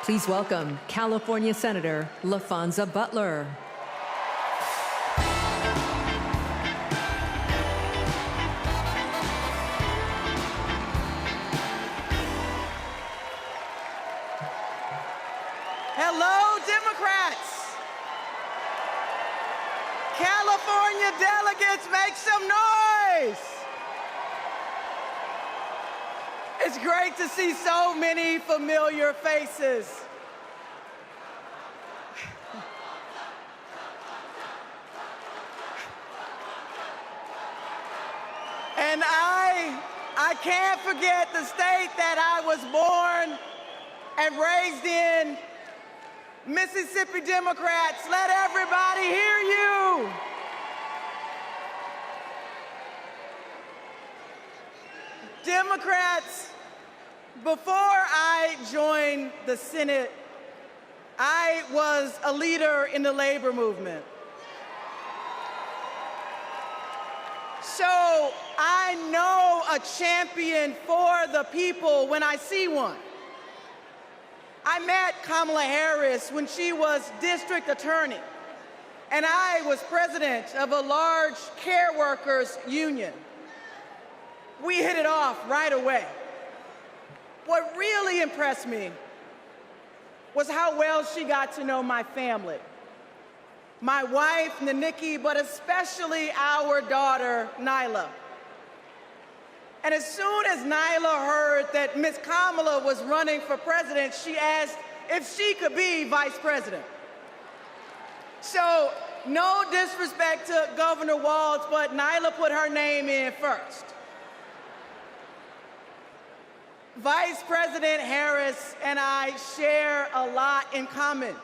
Please welcome California Senator LaFonza Butler. Hello, Democrats. California delegates, make some noise. It's great to see so many familiar faces. And I can't forget the state that I was born and raised in. Mississippi Democrats, let everybody hear you. Democrats, before I joined the Senate, I was a leader in the labor movement. So I know a champion for the people when I see one. I met Kamala Harris when she was district attorney, and I was president of a large care workers union. We hit it off right away. What really impressed me was how well she got to know my family. My wife, Naniki, but especially our daughter, Nyla. And as soon as Nyla heard that Miss Kamala was running for president, she asked if she could be vice president. So, no disrespect to Governor Walz, but Nyla put her name in first. Vice President Harris and I share a lot in common.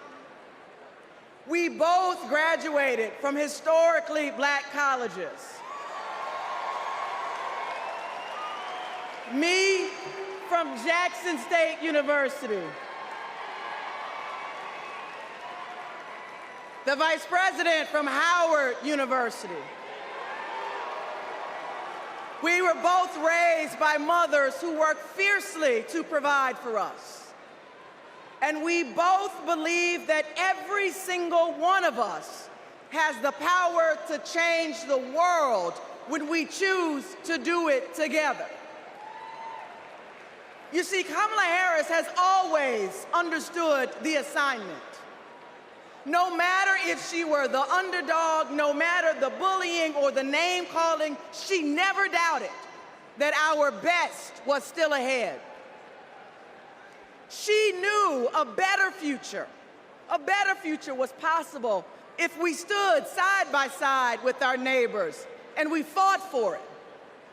We both graduated from historically black colleges. Me from Jackson State University. The Vice President from Howard University. We were both raised by mothers who worked fiercely to provide for us. And we both believe that every single one of us has the power to change the world when we choose to do it together. You see, Kamala Harris has always understood the assignment. No matter if she were the underdog, no matter the bullying or the name calling, she never doubted that our best was still ahead. She knew a better future was possible if we stood side by side with our neighbors and we fought for it.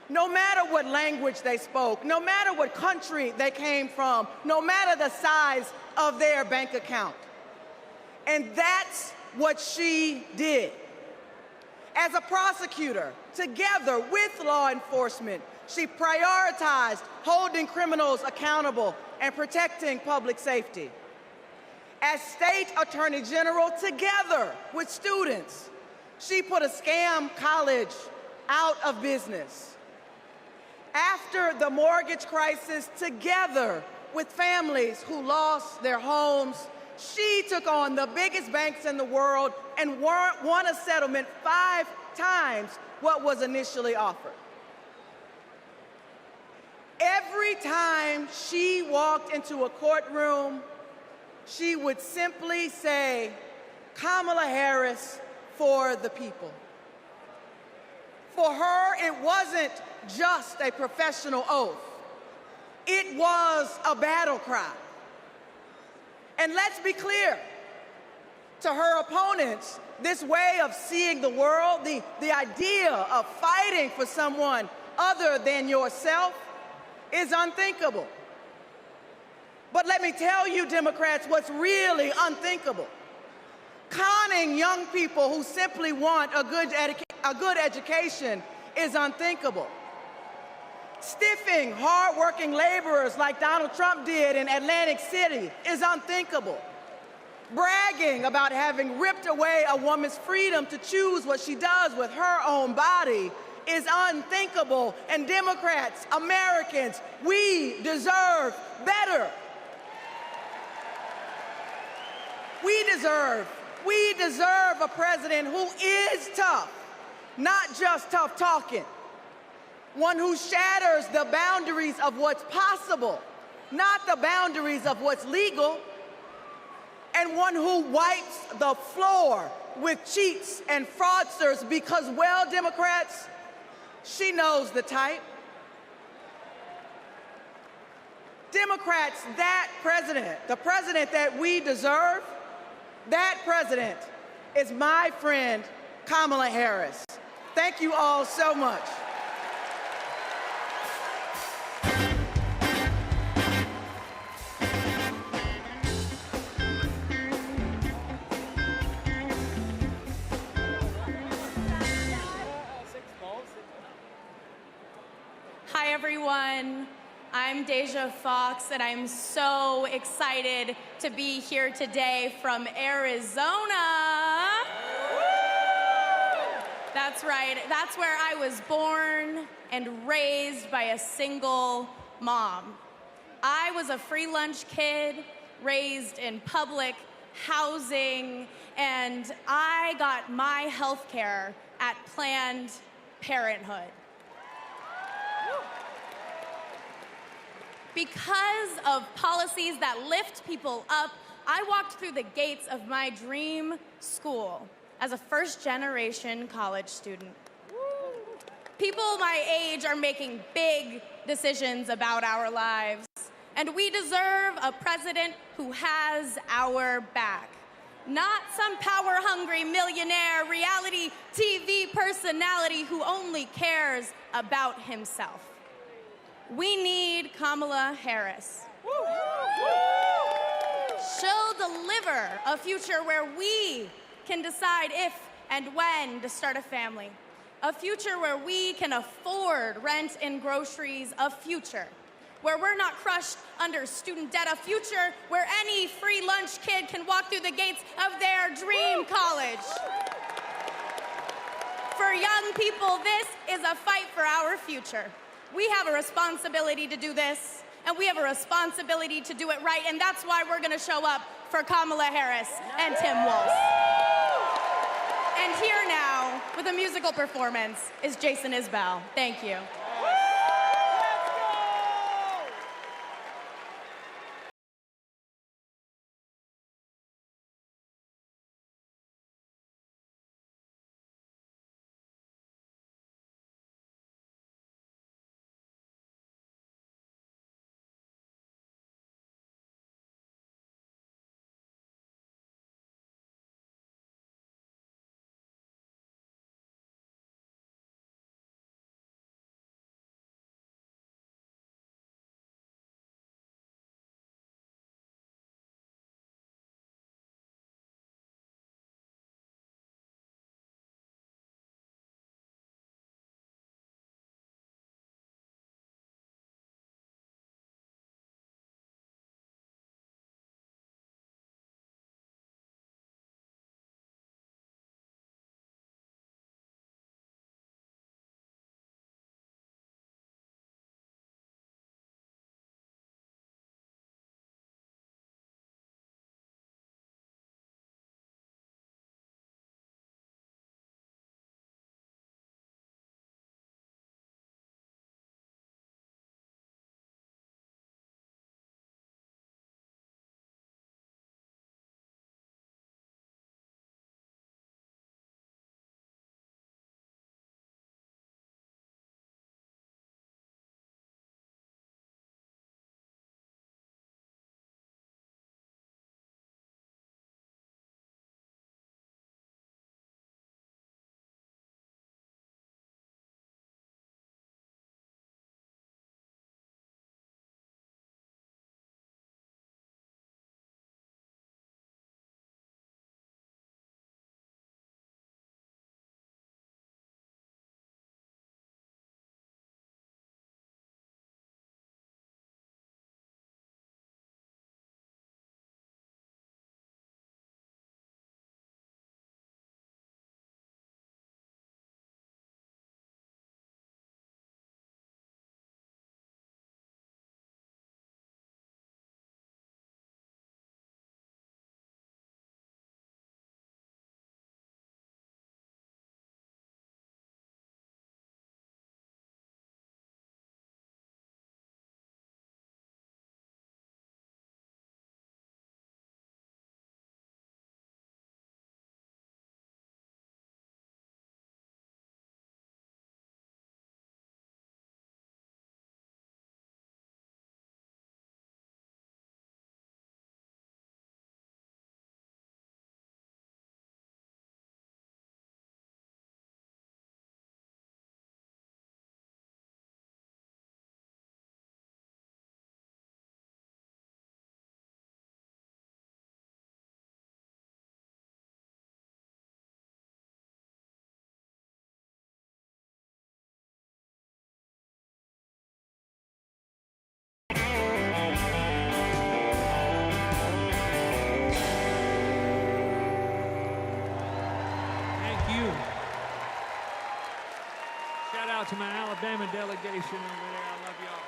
No matter what language they spoke, no matter what country they came from, no matter the size of their bank account. And that's what she did. As a prosecutor, together with law enforcement, she prioritized holding criminals accountable and protecting public safety. As state attorney general, together with students, she put a scam college out of business. After the mortgage crisis, together with families who lost their homes, she took on the biggest banks in the world and won a settlement 5 times what was initially offered. Every time she walked into a courtroom, she would simply say, "Kamala Harris for the people." For her, it wasn't just a professional oath. It was a battle cry. And let's be clear, to her opponents, this way of seeing the world, the idea of fighting for someone other than yourself is unthinkable. But let me tell you, Democrats, what's really unthinkable. Conning young people who simply want a good education is unthinkable. Stiffing hardworking laborers like Donald Trump did in Atlantic City is unthinkable. Bragging about having ripped away a woman's freedom to choose what she does with her own body is unthinkable. And Democrats, Americans, we deserve better. We deserve a president who is tough, not just tough talking. One who shatters the boundaries of what's possible, not the boundaries of what's legal. And one who wipes the floor with cheats and fraudsters because, well, Democrats, she knows the type. Democrats, that president, the president that we deserve, that president is my friend, Kamala Harris. Thank you all so much. Hi, everyone. I'm Deja Foxx, and I'm so excited to be here today from Arizona. That's That's right. That's where I was born and raised by a single mom. I was a free lunch kid, raised in public housing, and I got my health care at Planned Parenthood. Because of policies that lift people up, I walked through the gates of my dream school as a first-generation college student. People my age are making big decisions about our lives, and we deserve a president who has our back. Not some power-hungry millionaire reality TV personality who only cares about himself. We need Kamala Harris. She'll deliver a future where we can decide if and when to start a family. A future where we can afford rent and groceries. A future where we're not crushed under student debt. A future where any free lunch kid can walk through the gates of their dream college. For young people, this is a fight for our future. We have a responsibility to do this, and we have a responsibility to do it right, and that's why we're gonna show up for Kamala Harris and Tim Walz. And here now, with a musical performance, is Jason Isbell. Thank you. to my Alabama delegation over there. I love y'all.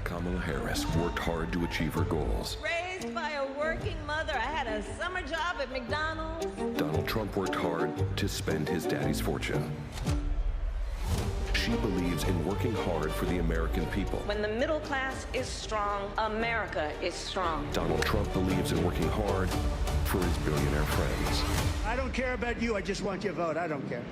Kamala Harris worked hard to achieve her goals. Raised by a working mother, I had a summer job at McDonald's. Donald Trump worked hard to spend his daddy's fortune. She believes in working hard for the American people. When the middle class is strong, America is strong. Donald Trump believes in working hard for his billionaire friends. I don't care about you. I just want your vote. I don't care.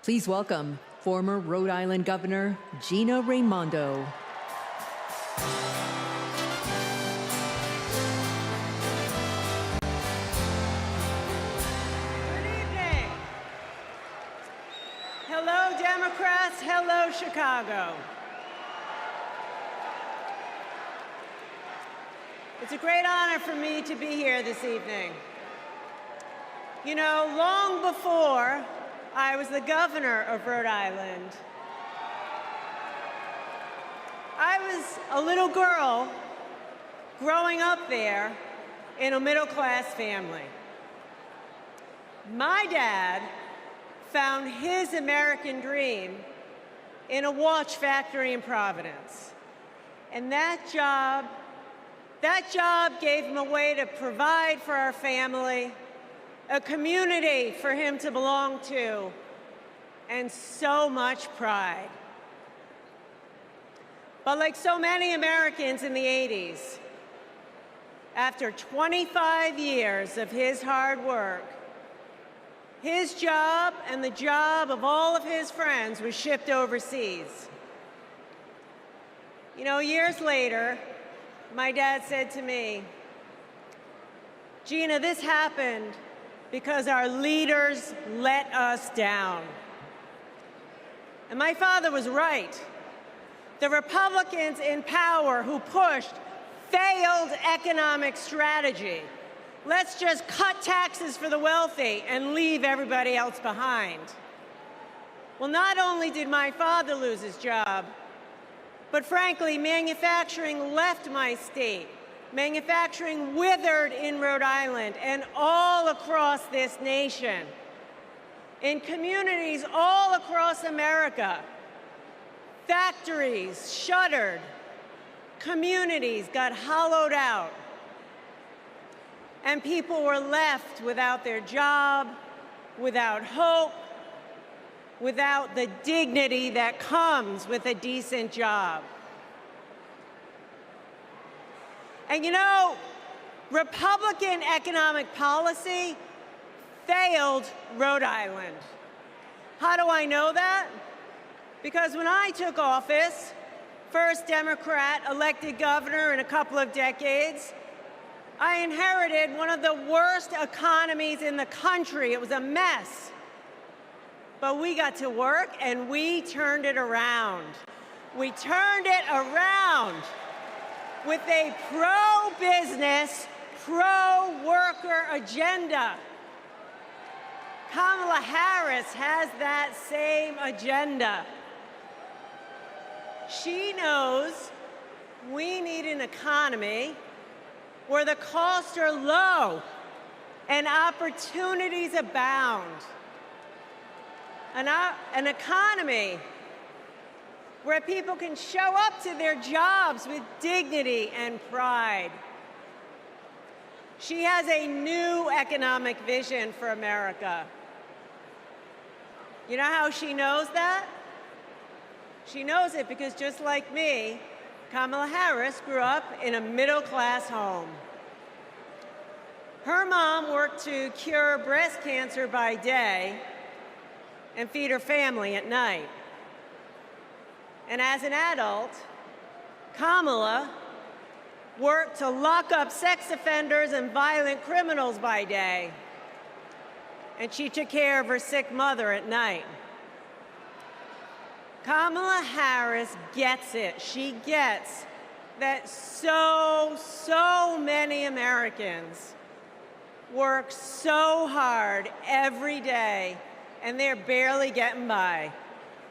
Please welcome former Rhode Island Governor Gina Raimondo. Hello, Democrats. Hello, Chicago. It's a great honor for me to be here this evening. You know, long before I was the governor of Rhode Island, I was a little girl growing up there in a middle-class family. My dad found his American dream in a watch factory in Providence. And that job gave him a way to provide for our family, a community for him to belong to, and so much pride. But like so many Americans in the 80s, after 25 years of his hard work, his job and the job of all of his friends was shipped overseas. You know, years later, my dad said to me, "Gina, this happened because our leaders let us down." And my father was right. The Republicans in power who pushed failed economic strategy. Let's just cut taxes for the wealthy and leave everybody else behind. Well, not only did my father lose his job, but frankly, manufacturing left my state. Manufacturing withered in Rhode Island and all across this nation. In communities all across America, factories shuttered, communities got hollowed out, and people were left without their job, without hope, without the dignity that comes with a decent job. And you know, Republican economic policy failed Rhode Island. How do I know that? Because when I took office, first Democrat elected governor in a couple of decades, I inherited one of the worst economies in the country. It was a mess. But we got to work and we turned it around. We turned it around with a pro-business, pro-worker agenda. Kamala Harris has that same agenda. She knows we need an economy where the costs are low and opportunities abound. An economy where people can show up to their jobs with dignity and pride. She has a new economic vision for America. You know how she knows that? She knows it because just like me, Kamala Harris grew up in a middle-class home. Her mom worked to cure breast cancer by day and feed her family at night. And as an adult, Kamala worked to lock up sex offenders and violent criminals by day. And she took care of her sick mother at night. Kamala Harris gets it. She gets that so many Americans work so hard every day and they're barely getting by.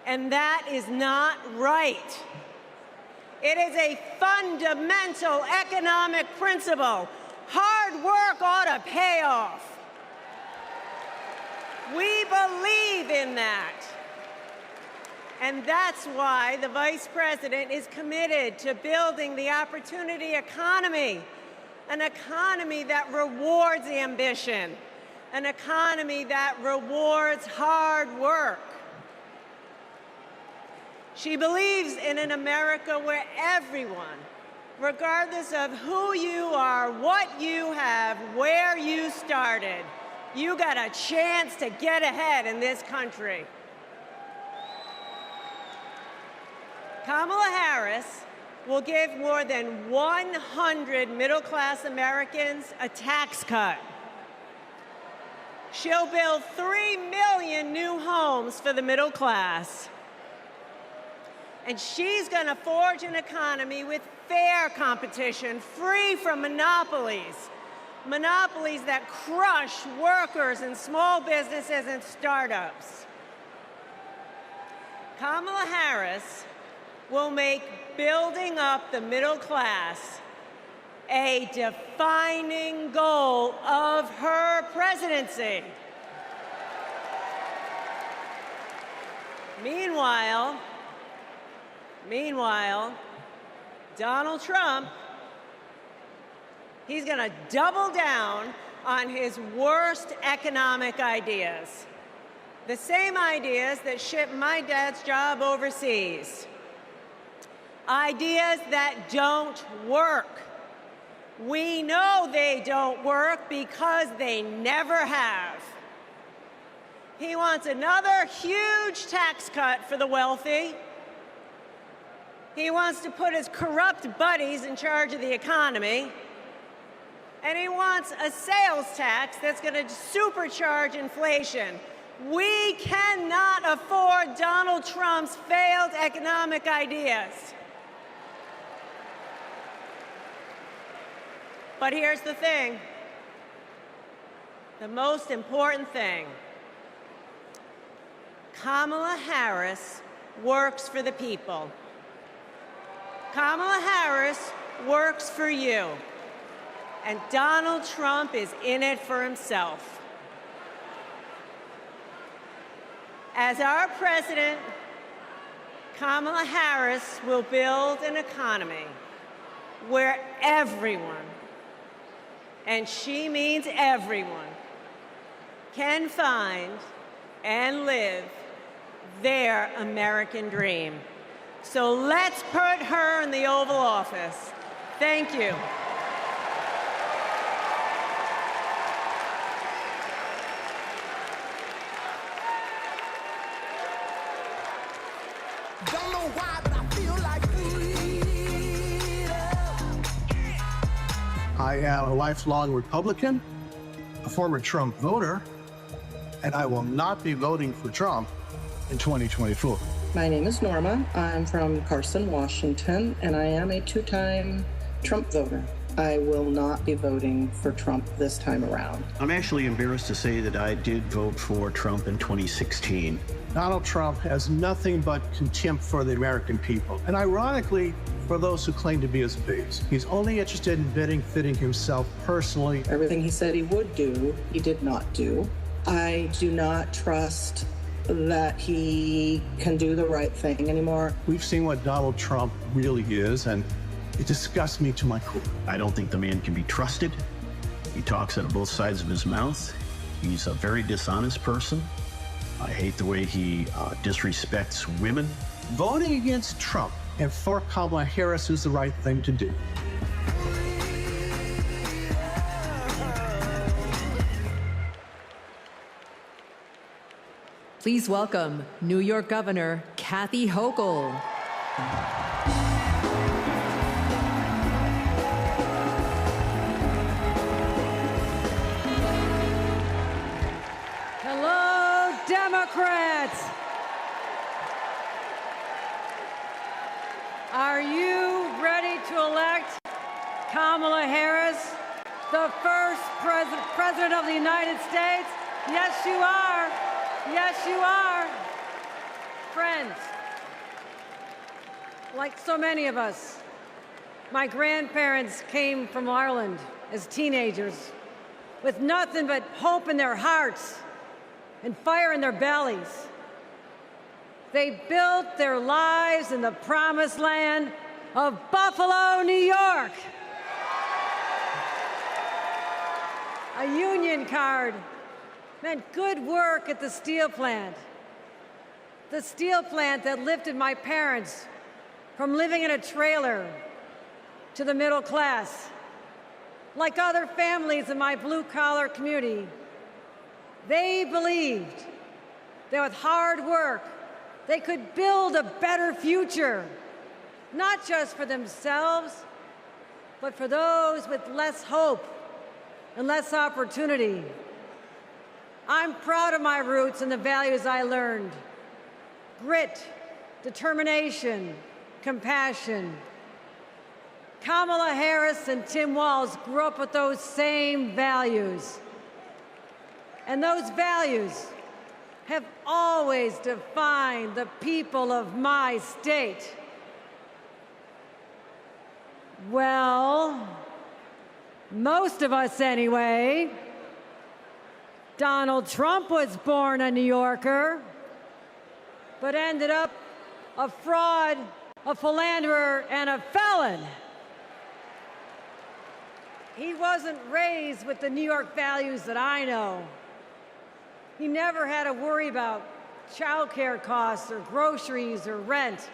And that is not right. It is a fundamental economic principle. Hard work ought to pay off. We believe in that. And that's why the Vice President is committed to building the opportunity economy, an economy that rewards ambition, an economy that rewards hard work. She believes in an America where everyone, regardless of who you are, what you have, where you started, you got a chance to get ahead in this country. Kamala Harris will give more than 100 middle-class Americans a tax cut. She'll build 3 million new homes for the middle class. And she's going to forge an economy with fair competition, free from monopolies. Monopolies that crush workers and small businesses and startups. Kamala Harris will make building up the middle class a defining goal of her presidency. Meanwhile, Donald Trump, he's going to double down on his worst economic ideas. The same ideas that shipped my dad's job overseas. Ideas that don't work. We know they don't work because they never have. He wants another huge tax cut for the wealthy. He wants to put his corrupt buddies in charge of the economy. And he wants a sales tax that's going to supercharge inflation. We cannot afford Donald Trump's failed economic ideas. But here's the thing. The most important thing. Kamala Harris works for the people. Kamala Harris works for you. And Donald Trump is in it for himself. As our president, Kamala Harris will build an economy where everyone, and she means everyone, can find and live their American dream. So let's put her in the Oval Office. Thank you. Don't know why, but I feel like I am a lifelong Republican, a former Trump voter, and I will not be voting for Trump in 2024. My name is Norma. I'm from Carson, Washington, and I am a two-time Trump voter. I will not be voting for Trump this time around. I'm actually embarrassed to say that I did vote for Trump in 2016. Donald Trump has nothing but contempt for the American people, and ironically, for those who claim to be his base. He's only interested in benefiting himself personally. Everything he said he would do, he did not do. I do not trust that he can do the right thing anymore. We've seen what Donald Trump really is, and it disgusts me to my core. I don't think the man can be trusted. He talks out of both sides of his mouth. He's a very dishonest person. I hate the way he disrespects women. Voting against Trump and for Kamala Harris is the right thing to do. Please welcome New York Governor Kathy Hochul. Hello, Democrats. Are you ready to elect Kamala Harris, the first president of the United States? Yes, you are. Yes, you are. Friends, Like so many of us, my grandparents came from Ireland as teenagers with nothing but hope in their hearts and fire in their bellies. They built their lives in the promised land of Buffalo, New York. A union card meant good work at the steel plant. The steel plant that lifted my parents from living in a trailer to the middle class. Like other families in my blue-collar community, they believed that with hard work, they could build a better future, not just for themselves, but for those with less hope and less opportunity. I'm proud of my roots and the values I learned: grit, determination, compassion. Kamala Harris and Tim Walz grew up with those same values. And those values have always defined the people of my state. Well, most of us anyway. Donald Trump was born a New Yorker, but ended up a fraud, a philanderer, and a felon. He wasn't raised with the New York values that I know. He never had to worry about childcare costs or groceries or rent.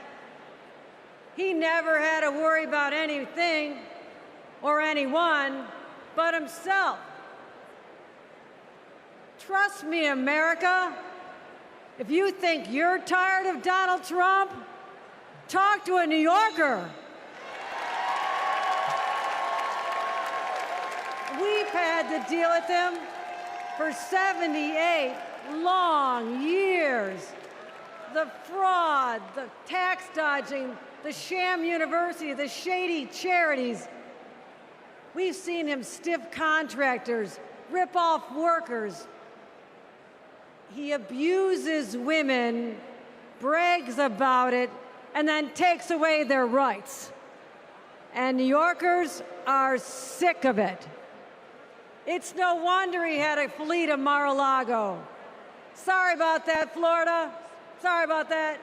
He never had to worry about anything or anyone but himself. Trust me, America, if you think you're tired of Donald Trump, talk to a New Yorker. We've had to deal with him for 78 long years. The fraud, the tax dodging, the sham university, the shady charities. We've seen him stiff contractors, rip off workers. He abuses women, brags about it, and then takes away their rights. And New Yorkers are sick of it. It's no wonder he had to flee to Mar-a-Lago. Sorry about that, Florida. Sorry about that.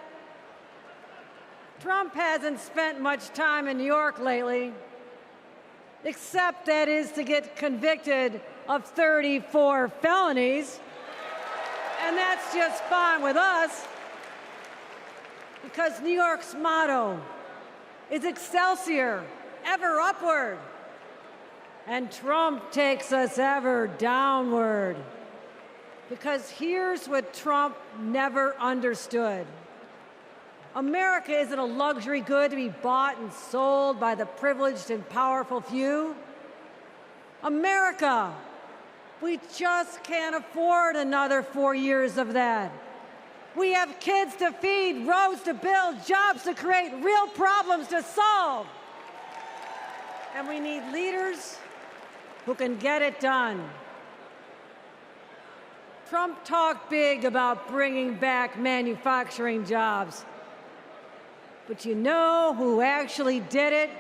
Trump hasn't spent much time in New York lately, except that is to get convicted of 34 felonies. And that's just fine with us, because New York's motto is Excelsior, ever upward. And Trump takes us ever downward. Because here's what Trump never understood. America isn't a luxury good to be bought and sold by the privileged and powerful few. America, we just can't afford another 4 years of that. We have kids to feed, roads to build, jobs to create, real problems to solve. And we need leaders who can get it done. Trump talked big about bringing back manufacturing jobs. But you know who actually did it?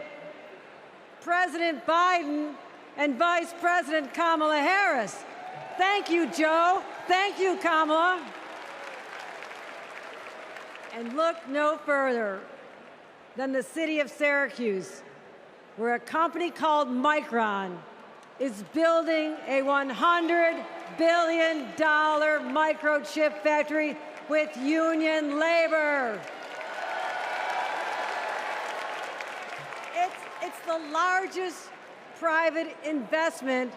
President Biden and Vice President Kamala Harris. Thank you, Joe. Thank you, Kamala. And look no further than the city of Syracuse, where a company called Micron is building a $100 billion microchip factory with union labor. It's the largest private investment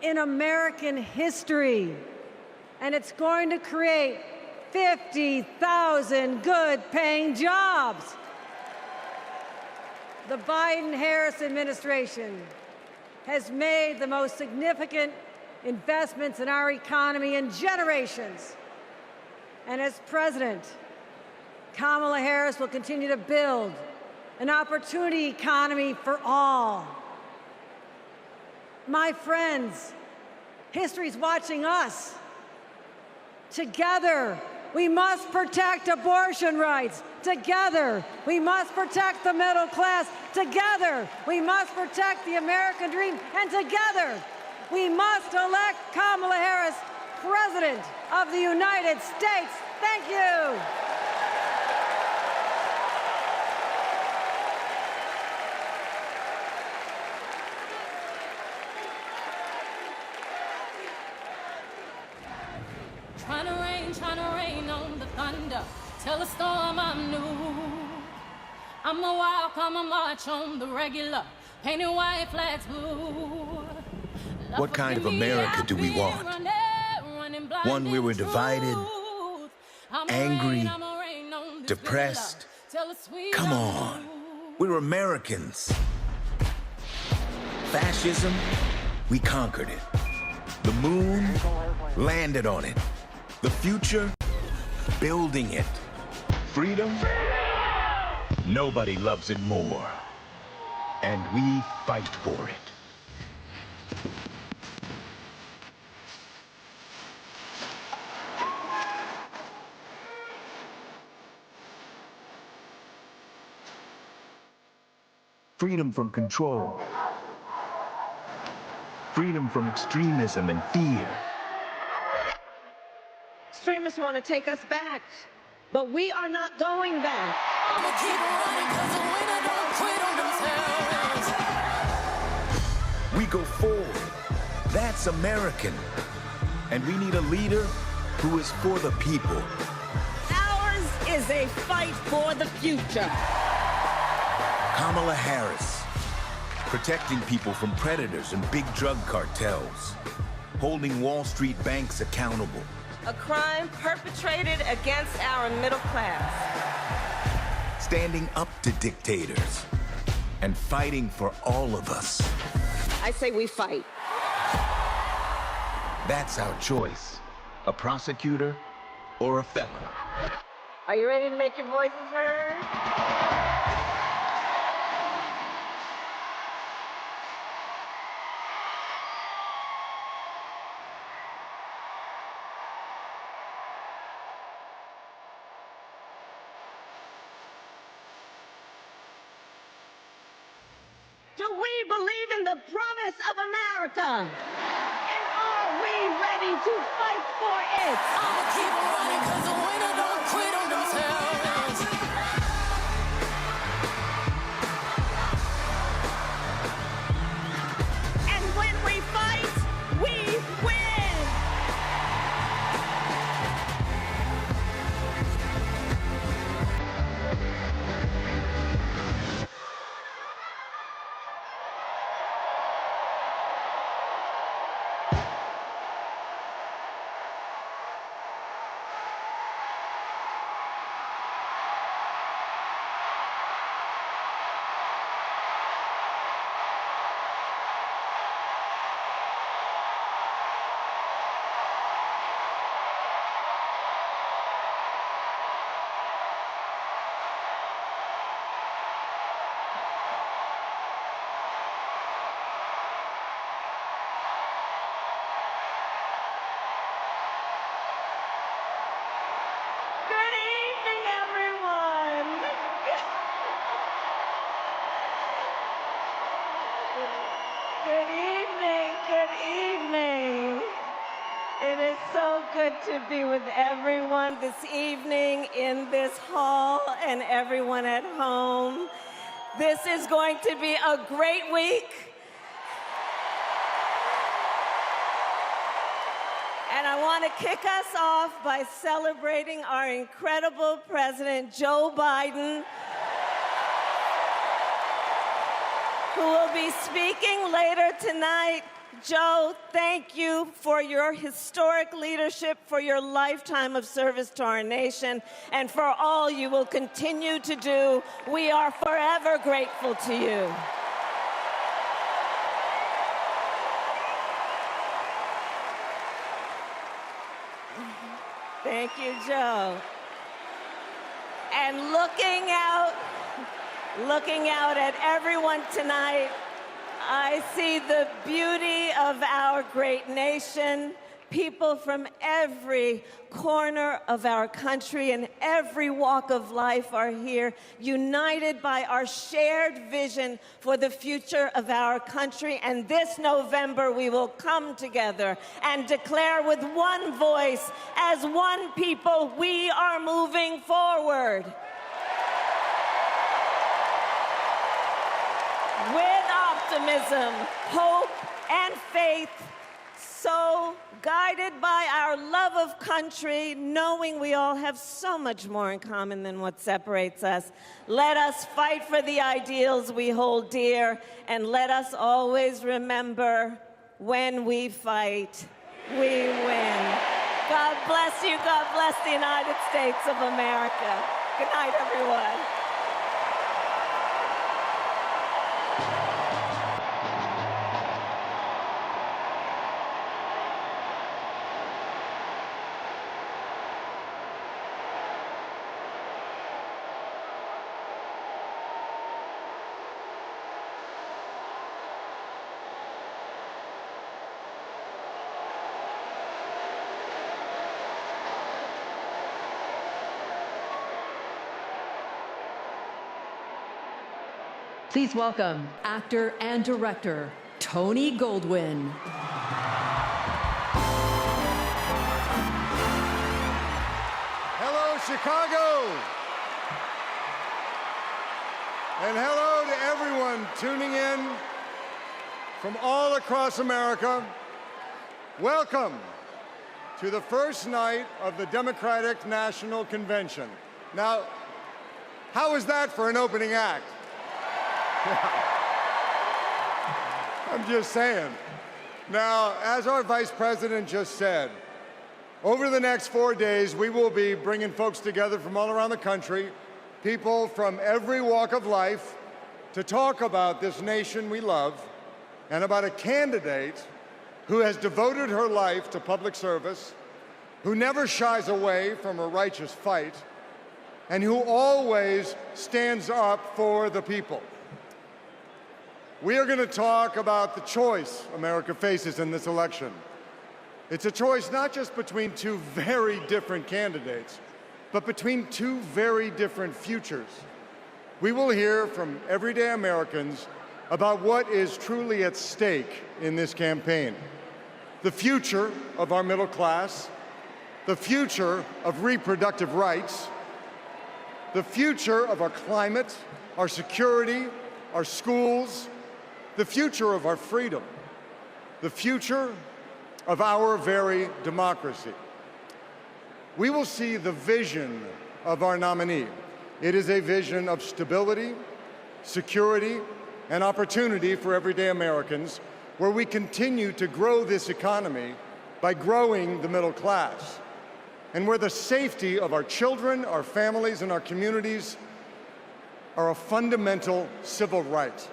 in American history, and it's going to create 50,000 good-paying jobs. The Biden-Harris administration has made the most significant investments in our economy in generations. And as president, Kamala Harris will continue to build an opportunity economy for all. My friends, history's watching us. Together, we must protect abortion rights. Together, we must protect the middle class. Together, we must protect the American dream. And together, we must elect Kamala Harris President of the United States. Thank you. Trying to rain on the thunder. Tell the storm I'm new. I'm a walk, I'm a march on the regular. Painted white flags blue. What kind of America do we want? One where we're divided, angry, depressed? Come on, we're Americans. Fascism, we conquered it. The moon, landed on it. The future, building it. Freedom, nobody loves it more. And we fight for it. Freedom from control. Freedom from extremism and fear. Extremists want to take us back, but we are not going back. I'ma keep running 'cause the winner don't quit on themselves. We go forward. That's American. And we need a leader who is for the people. Ours is a fight for the future. Kamala Harris, protecting people from predators and big drug cartels, holding Wall Street banks accountable. A crime perpetrated against our middle class. Standing up to dictators and fighting for all of us. I say we fight. That's our choice. A prosecutor or a felon. Are you ready to make your voices heard? Do we believe in the promise of America? And are we ready to fight for it? I'ma keep running 'cause the winner don't quit on themselves. And when we fight, we win! To be with everyone this evening in this hall and everyone at home. This is going to be a great week. And I want to kick us off by celebrating our incredible President Joe Biden, who will be speaking later tonight. Joe, thank you for your historic leadership, for your lifetime of service to our nation, and for all you will continue to do. We are forever grateful to you. Thank you, Joe. And looking out at everyone tonight, I see the beauty of our great nation, People from every corner of our country and every walk of life are here, united by our shared vision for the future of our country. And this November, we will come together and declare with one voice, as one people, we are moving forward. With optimism, hope, and faith, so guided by our love of country, knowing we all have so much more in common than what separates us. Let us fight for the ideals we hold dear, and let us always remember, when we fight, we win. God bless you. God bless the United States of America. Good night, everyone. Please welcome actor and director Tony Goldwin. Hello, Chicago. And hello to everyone tuning in from all across America. Welcome to the first night of the Democratic National Convention. Now, how was that for an opening act? I'm just saying. Now, as our Vice President just said, over the next 4 days, we will be bringing folks together from all around the country, people from every walk of life, to talk about this nation we love and about a candidate who has devoted her life to public service, who never shies away from a righteous fight, and who always stands up for the people. We are going to talk about the choice America faces in this election. It's a choice not just between two very different candidates, but between two very different futures. We will hear from everyday Americans about what is truly at stake in this campaign. The future of our middle class, the future of reproductive rights, the future of our climate, our security, our schools, the future of our freedom, the future of our very democracy. We will see the vision of our nominee. It is a vision of stability, security, and opportunity for everyday Americans, where we continue to grow this economy by growing the middle class, and where the safety of our children, our families, and our communities are a fundamental civil right.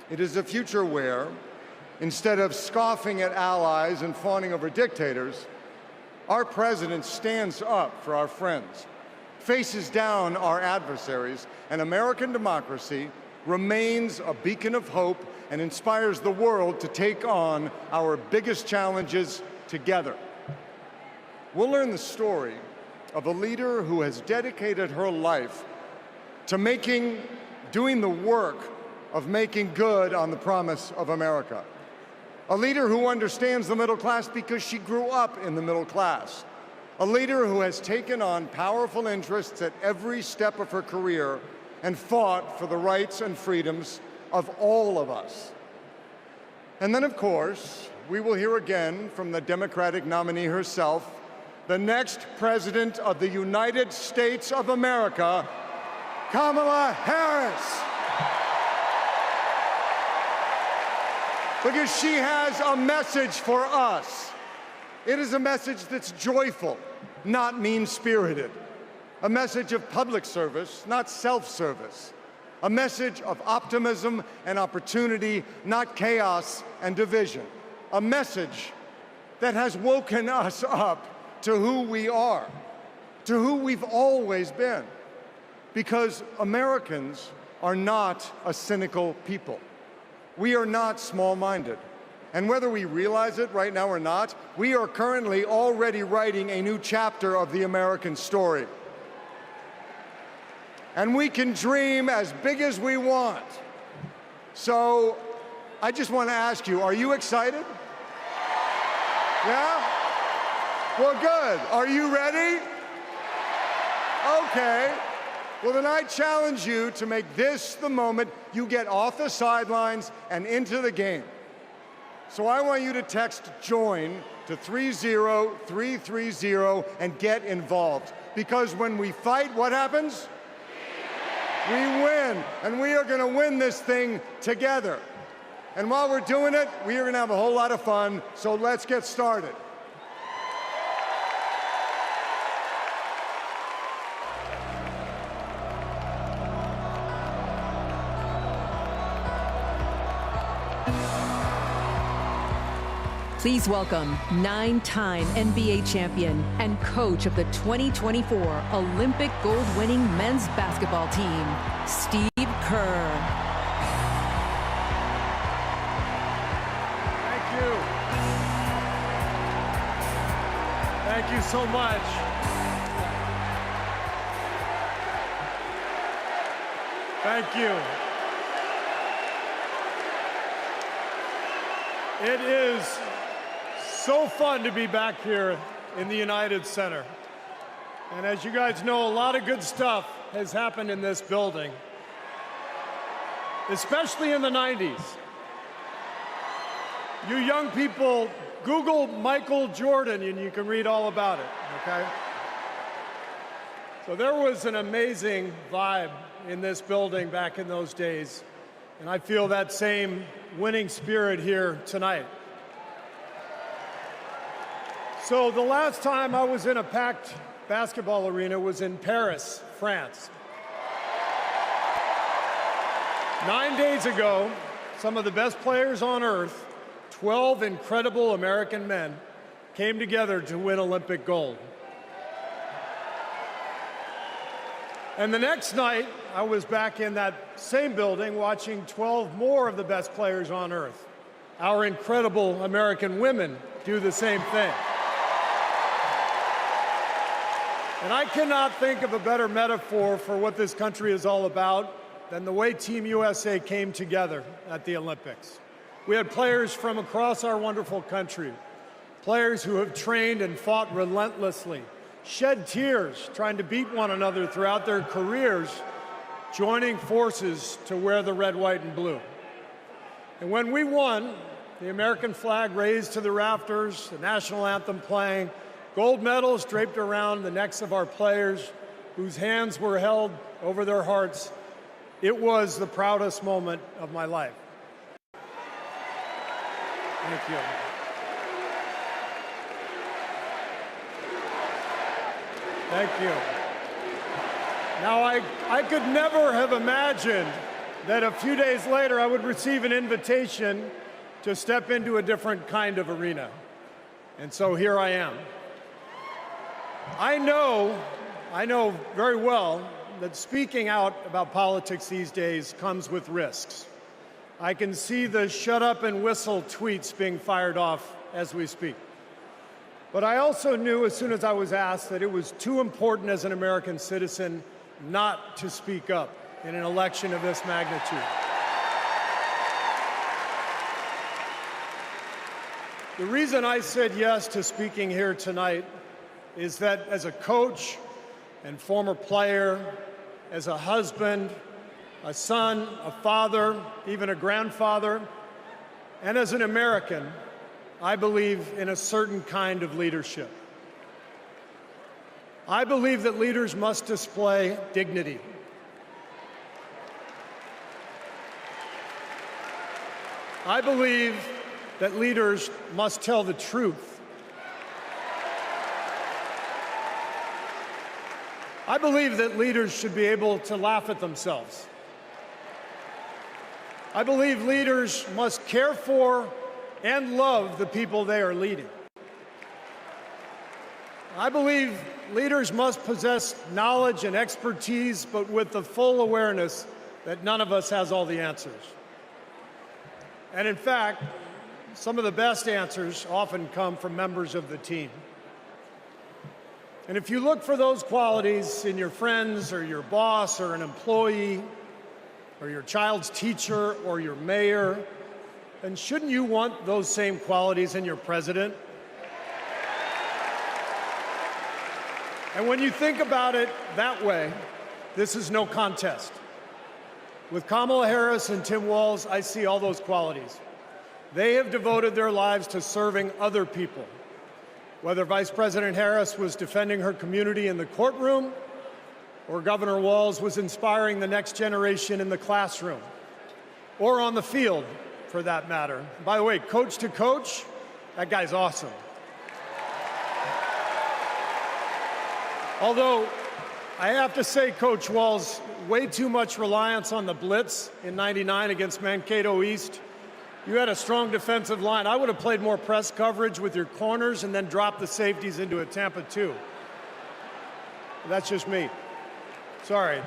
It is a future where, instead of scoffing at allies and fawning over dictators, our president stands up for our friends, faces down our adversaries, and American democracy remains a beacon of hope and inspires the world to take on our biggest challenges together. We'll learn the story of a leader who has dedicated her life to doing the work of making good on the promise of America. A leader who understands the middle class because she grew up in the middle class. A leader who has taken on powerful interests at every step of her career and fought for the rights and freedoms of all of us. And then, of course, we will hear again from the Democratic nominee herself, the next President of the United States of America, Kamala Harris. Because she has a message for us. It is a message that's joyful, not mean-spirited. A message of public service, not self-service. A message of optimism and opportunity, not chaos and division. A message that has woken us up to who we are, to who we've always been. Because Americans are not a cynical people. We are not small-minded. And whether we realize it right now or not, we are currently already writing a new chapter of the American story. And we can dream as big as we want. So I just want to ask you, are you excited? Yeah? Well, good. Are you ready? Okay. Well, then I challenge you to make this the moment you get off the sidelines and into the game. So I want you to text JOIN to 30330 and get involved. Because when we fight, what happens? We win. And we are going to win this thing together. And while we're doing it, we are going to have a whole lot of fun. So let's get started. Please welcome 9-time NBA champion and coach of the 2024 Olympic gold-winning men's basketball team, Steve Kerr. Thank you. Thank you so much. Thank you. It is so fun to be back here in the United Center. And as you guys know, a lot of good stuff has happened in this building, especially in the 90s. You young people, Google Michael Jordan and you can read all about it, okay? So there was an amazing vibe in this building back in those days, and I feel that same winning spirit here tonight. So the last time I was in a packed basketball arena was in Paris, France. 9 days ago, some of the best players on earth, 12 incredible American men, came together to win Olympic gold. And the next night, I was back in that same building watching 12 more of the best players on earth. Our incredible American women do the same thing. And I cannot think of a better metaphor for what this country is all about than the way Team USA came together at the Olympics. We had players from across our wonderful country, players who have trained and fought relentlessly, shed tears trying to beat one another throughout their careers, joining forces to wear the red, white, and blue. And when we won, the American flag raised to the rafters, the national anthem playing, gold medals draped around the necks of our players, whose hands were held over their hearts. It was the proudest moment of my life. Thank you. Thank you. Now, I could never have imagined that a few days later I would receive an invitation to step into a different kind of arena. And so here I am. I know very well that speaking out about politics these days comes with risks. I can see the shut up and whistle tweets being fired off as we speak. But I also knew as soon as I was asked that it was too important as an American citizen not to speak up in an election of this magnitude. The reason I said yes to speaking here tonight is that as a coach and former player, as a husband, a son, a father, even a grandfather, and as an American, I believe in a certain kind of leadership. I believe that leaders must display dignity. I believe that leaders must tell the truth. I believe that leaders should be able to laugh at themselves. I believe leaders must care for and love the people they are leading. I believe leaders must possess knowledge and expertise, but with the full awareness that none of us has all the answers. And in fact, some of the best answers often come from members of the team. And if you look for those qualities in your friends or your boss or an employee or your child's teacher or your mayor, then shouldn't you want those same qualities in your president? And when you think about it that way, this is no contest. With Kamala Harris and Tim Walz, I see all those qualities. They have devoted their lives to serving other people, whether Vice President Harris was defending her community in the courtroom or Governor Walz was inspiring the next generation in the classroom or on the field, for that matter. By the way, coach to coach, that guy's awesome. Although, I have to say, Coach Walz, way too much reliance on the blitz in '99 against Mankato East. You had a strong defensive line. I would have played more press coverage with your corners and then dropped the safeties into a Tampa 2. That's just me. Sorry.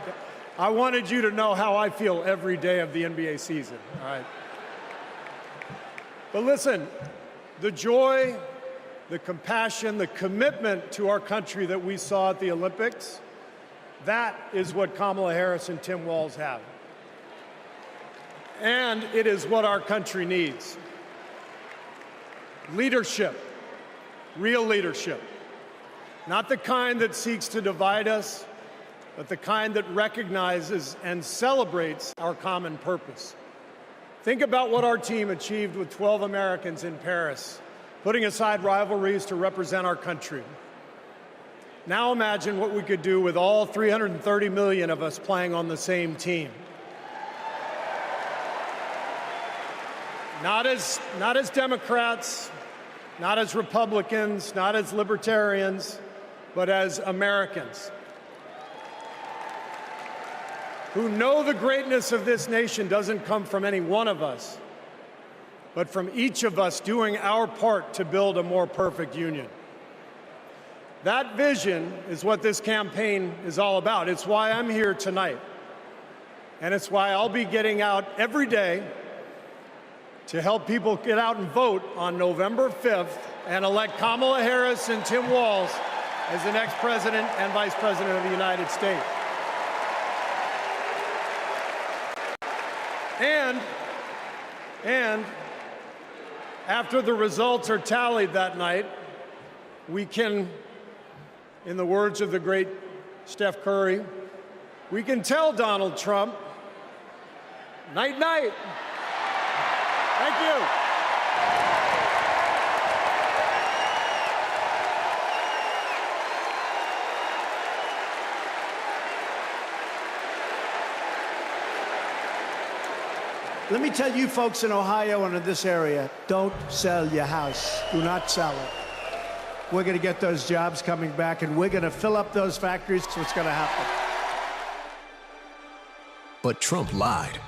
I wanted you to know how I feel every day of the NBA season, all right? But listen, the joy, the compassion, the commitment to our country that we saw at the Olympics, that is what Kamala Harris and Tim Walz have. And it is what our country needs. Leadership, real leadership. Not the kind that seeks to divide us, but the kind that recognizes and celebrates our common purpose. Think about what our team achieved with 12 Americans in Paris, putting aside rivalries to represent our country. Now imagine what we could do with all 330 million of us playing on the same team. Not as Democrats, not as Republicans, not as libertarians, but as Americans who know the greatness of this nation doesn't come from any one of us, but from each of us doing our part to build a more perfect union. That vision is what this campaign is all about. It's why I'm here tonight. And it's why I'll be getting out every day to help people get out and vote on November 5th and elect Kamala Harris and Tim Walz as the next president and vice president of the United States. And after the results are tallied that night, we can, in the words of the great Steph Curry, we can tell Donald Trump, night, night. Thank you. Let me tell you folks in Ohio and in this area, don't sell your house. Do not sell it. We're going to get those jobs coming back, and we're going to fill up those factories. That's what's going to happen. But Trump lied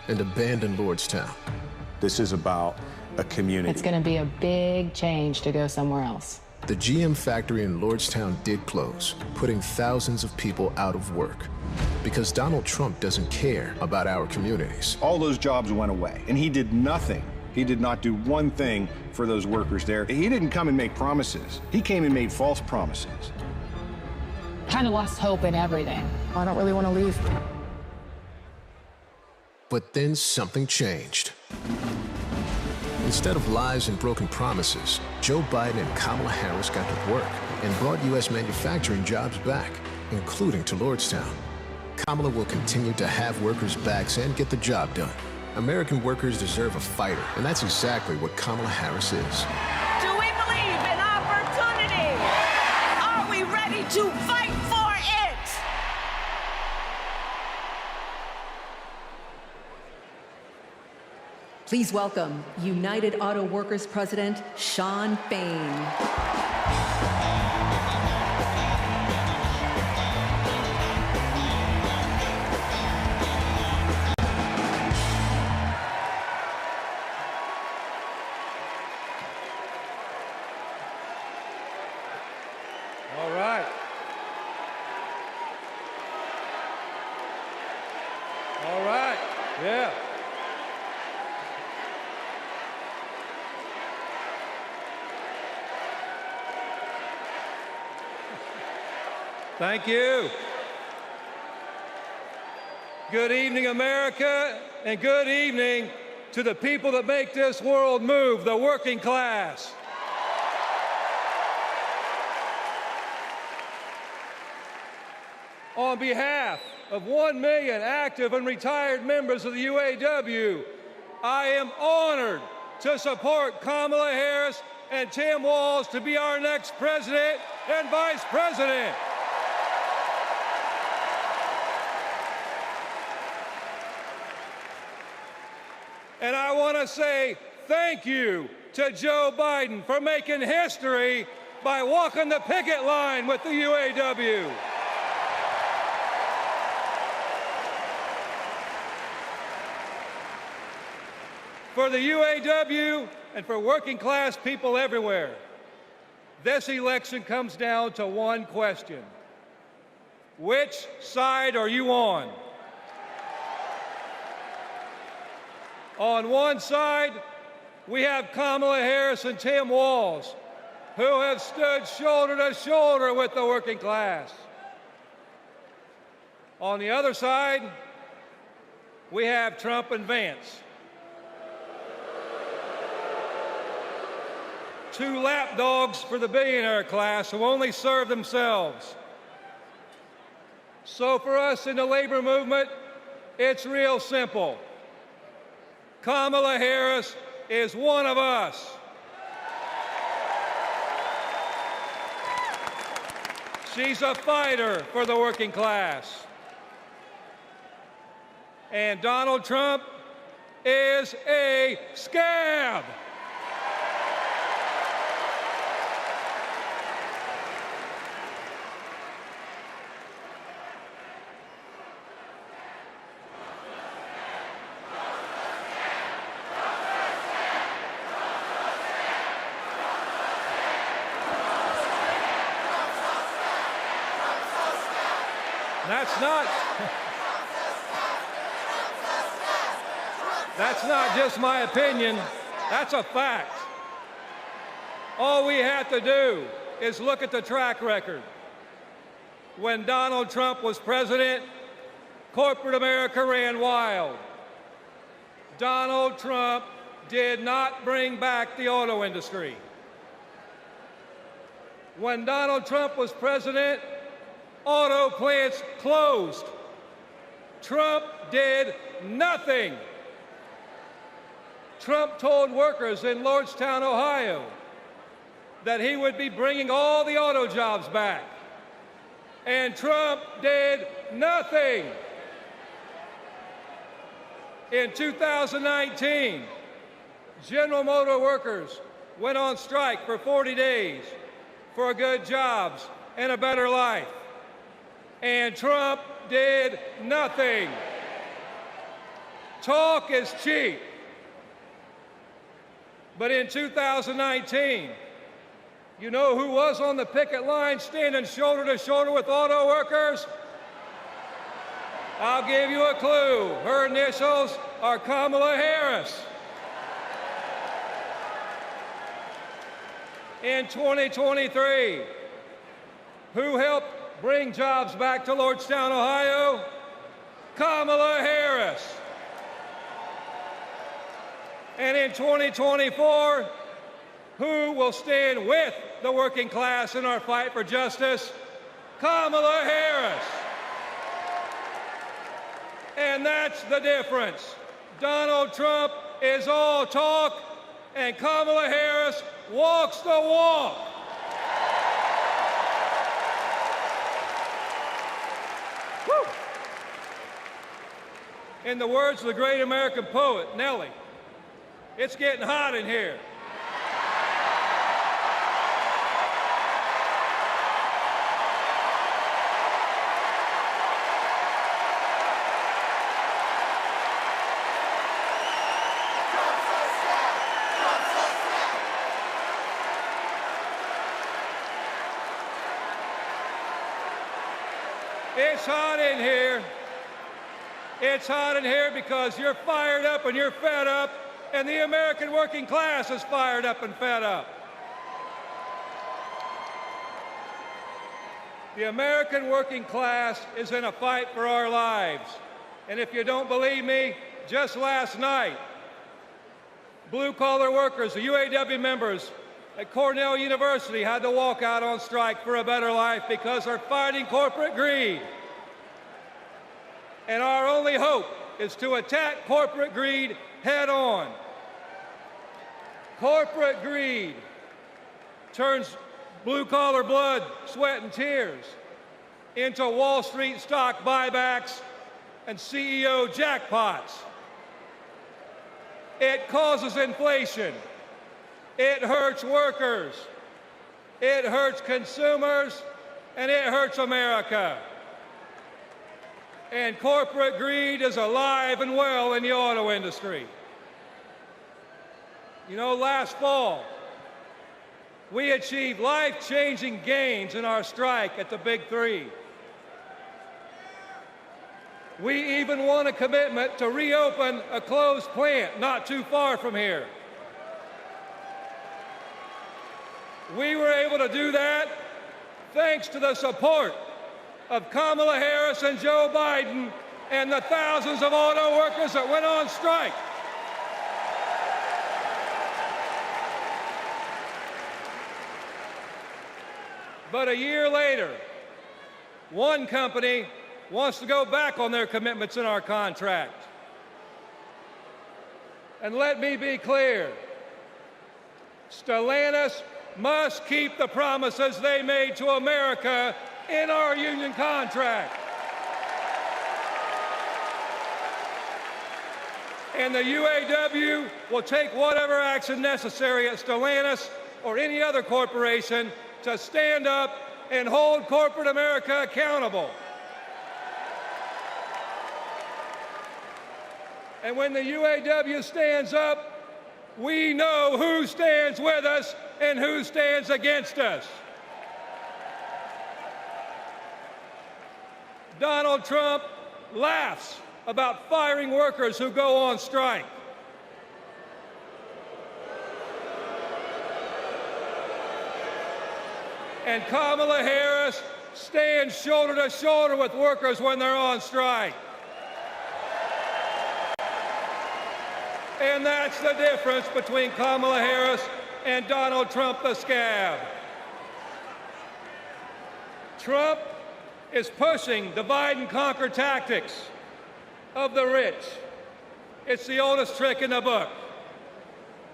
and abandoned Lordstown. This is about a community. It's going to be a big change to go somewhere else. The GM factory in Lordstown did close, putting thousands of people out of work. Because Donald Trump doesn't care about our communities. All those jobs went away, and he did nothing. He did not do one thing for those workers there. He didn't come and make promises. He came and made false promises. Kind of lost hope in everything. I don't really want to leave. But then something changed. Instead of lies and broken promises, Joe Biden and Kamala Harris got to work and brought U.S. manufacturing jobs back, including to Lordstown. Kamala will continue to have workers' backs and get the job done. American workers deserve a fighter, and that's exactly what Kamala Harris is. Do we believe in opportunity? Are we ready to fight for it? Please welcome United Auto Workers President Shawn Fain. All right. All right. Yeah. Thank you. Good evening, America, and good evening to the people that make this world move, the working class. On behalf of 1 million active and retired members of the UAW, I am honored to support Kamala Harris and Tim Walz to be our next president and vice president. And I want to say thank you to Joe Biden for making history by walking the picket line with the UAW. For the UAW and for working class people everywhere, this election comes down to one question. Which side are you on? On one side, we have Kamala Harris and Tim Walz, who have stood shoulder to shoulder with the working class. On the other side, we have Trump and Vance, two lapdogs for the billionaire class who only serve themselves. So for us in the labor movement, it's real simple. Kamala Harris is one of us. She's a fighter for the working class. And Donald Trump is a scab. That's not just my opinion, that's a fact. All we have to do is look at the track record. When Donald Trump was president, corporate America ran wild. Donald Trump did not bring back the auto industry. When Donald Trump was president, auto plants closed. Trump did nothing. Trump told workers in Lordstown, Ohio, that he would be bringing all the auto jobs back. And Trump did nothing. In 2019, General Motor workers went on strike for 40 days for good jobs and a better life. And Trump did nothing. Talk is cheap. But in 2019, you know who was on the picket line standing shoulder to shoulder with auto workers? I'll give you a clue. Her initials are Kamala Harris. In 2023, who helped bring jobs back to Lordstown, Ohio? Kamala Harris. And in 2024, who will stand with the working class in our fight for justice? Kamala Harris. And that's the difference. Donald Trump is all talk, and Kamala Harris walks the walk. Woo. In the words of the great American poet, Nellie, it's getting hot in here. It's hot in here. It's hot in here because you're fired up and you're fed up, and the American working class is fired up and fed up. The American working class is in a fight for our lives. And if you don't believe me, just last night, blue-collar workers, the UAW members at Cornell University had to walk out on strike for a better life because they're fighting corporate greed. And our only hope is to attack corporate greed head on. Corporate greed turns blue-collar blood, sweat, and tears into Wall Street stock buybacks and CEO jackpots. It causes inflation. It hurts workers. It hurts consumers, and it hurts America. And corporate greed is alive and well in the auto industry. You know, last fall, we achieved life-changing gains in our strike at the Big Three. We even won a commitment to reopen a closed plant not too far from here. We were able to do that thanks to the support of Kamala Harris and Joe Biden and the thousands of auto workers that went on strike. But a year later, one company wants to go back on their commitments in our contract. And let me be clear, Stellantis must keep the promises they made to America in our union contract. And the UAW will take whatever action necessary at Stellantis or any other corporation to stand up and hold corporate America accountable. And when the UAW stands up, we know who stands with us and who stands against us. Donald Trump laughs about firing workers who go on strike. And Kamala Harris stands shoulder to shoulder with workers when they're on strike. And that's the difference between Kamala Harris and Donald Trump the scab. Trump is pushing divide and conquer tactics of the rich. It's the oldest trick in the book.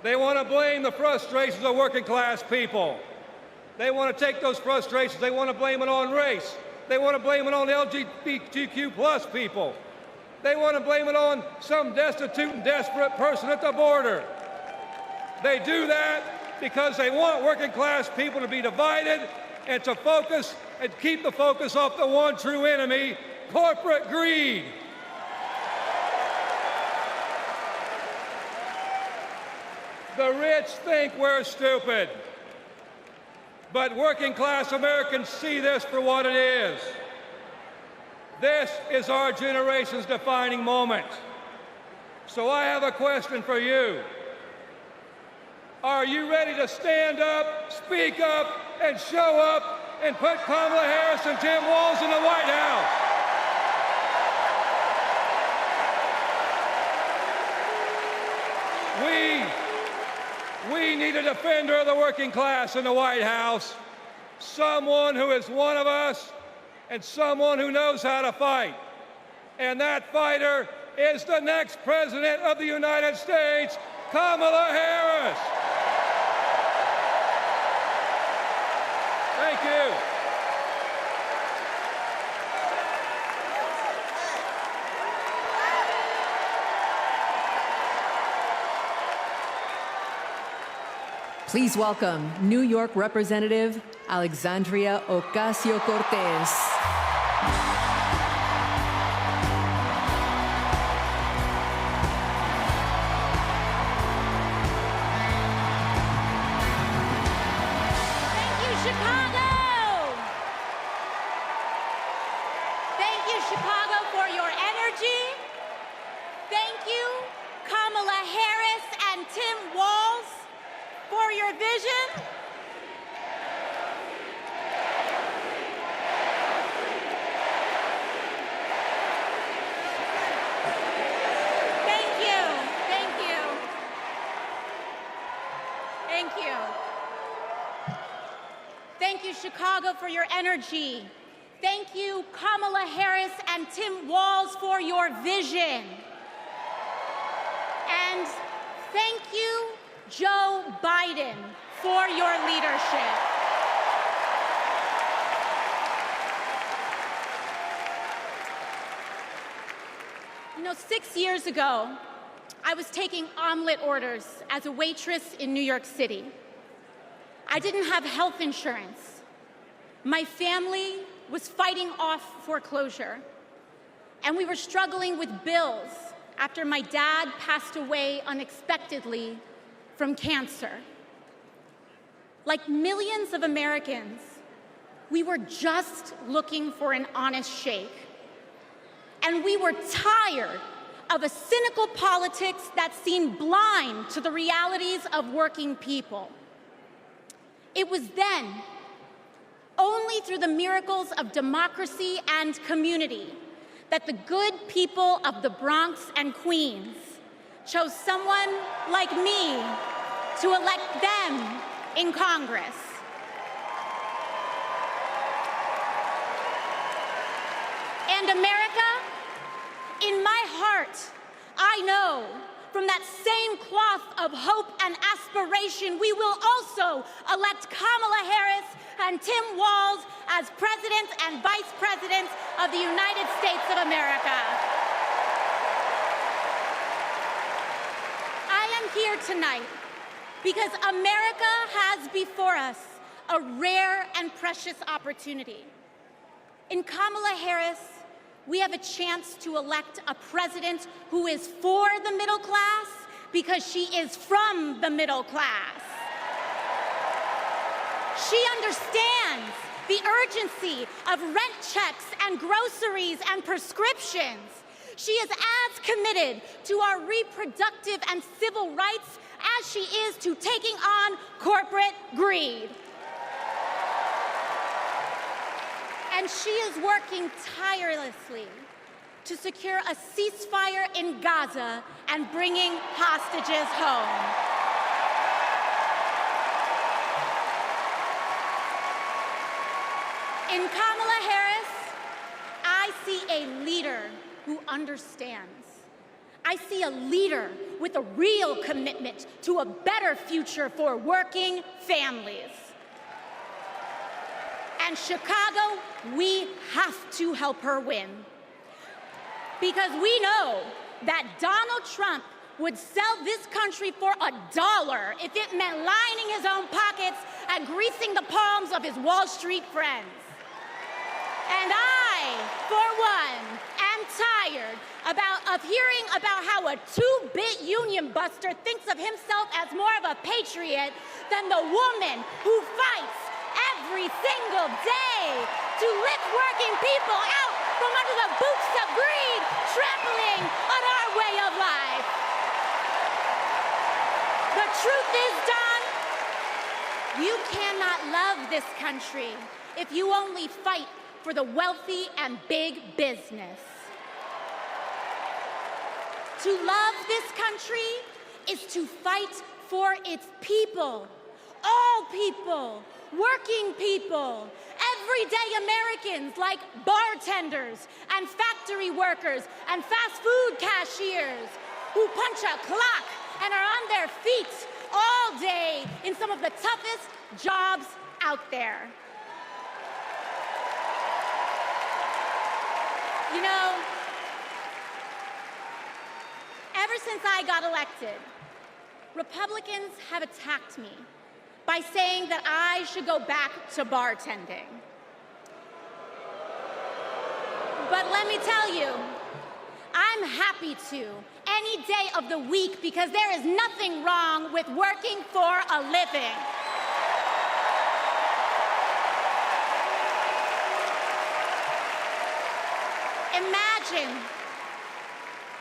They want to blame the frustrations of working class people. They want to take those frustrations, they want to blame it on race. They want to blame it on LGBTQ plus people. They want to blame it on some destitute and desperate person at the border. They do that because they want working class people to be divided and to focus and keep the focus off the one true enemy, corporate greed. The rich think we're stupid. But working class Americans see this for what it is. This is our generation's defining moment. So I have a question for you. Are you ready to stand up, speak up, and show up and put Kamala Harris and Tim Walz in the White House? We need a defender of the working class in the White House, someone who is one of us and someone who knows how to fight. And that fighter is the next President of the United States, Kamala Harris. Thank you. Please welcome New York Representative Alexandria Ocasio-Cortez. Thank you, Chicago! Thank you, Chicago, for your energy. Thank you, Kamala Harris and Tim Walz, for your vision. you, Chicago, for your energy. Thank you, Kamala Harris and Tim Walz, for your vision. And thank you, Joe Biden, for your leadership. You know, 6 years ago, I was taking omelet orders as a waitress in New York City. I didn't have health insurance. My family was fighting off foreclosure, and we were struggling with bills after my dad passed away unexpectedly from cancer. Like millions of Americans, we were just looking for an honest shake. And we were tired of a cynical politics that seemed blind to the realities of working people. It was then, only through the miracles of democracy and community, that the good people of the Bronx and Queens chose someone like me to elect them in Congress. And America, in my heart, I know from that same cloth of hope and aspiration, we will also elect Kamala Harris and Tim Walz as President and Vice President of the United States of America. I am here tonight because America has before us a rare and precious opportunity. In Kamala Harris, we have a chance to elect a president who is for the middle class because she is from the middle class. She understands the urgency of rent checks and groceries and prescriptions. She is as committed to our reproductive and civil rights as she is to taking on corporate greed. And she is working tirelessly to secure a ceasefire in Gaza and bringing hostages home. In Kamala Harris, I see a leader who understands. I see a leader with a real commitment to a better future for working families. And Chicago, we have to help her win. Because we know that Donald Trump would sell this country for $1 if it meant lining his own pockets and greasing the palms of his Wall Street friends. And I, for one, am tired of hearing about how a two-bit union buster thinks of himself as more of a patriot than the woman who fights every single day to lift working people out from under the boots of greed, trampling on our way of life. The truth is, Don, you cannot love this country if you only fight for the wealthy and big business. To love this country is to fight for its people, all people, working people, everyday Americans like bartenders and factory workers and fast food cashiers who punch a clock and are on their feet all day in some of the toughest jobs out there. You know, ever since I got elected, Republicans have attacked me by saying that I should go back to bartending. But let me tell you, I'm happy to any day of the week because there is nothing wrong with working for a living.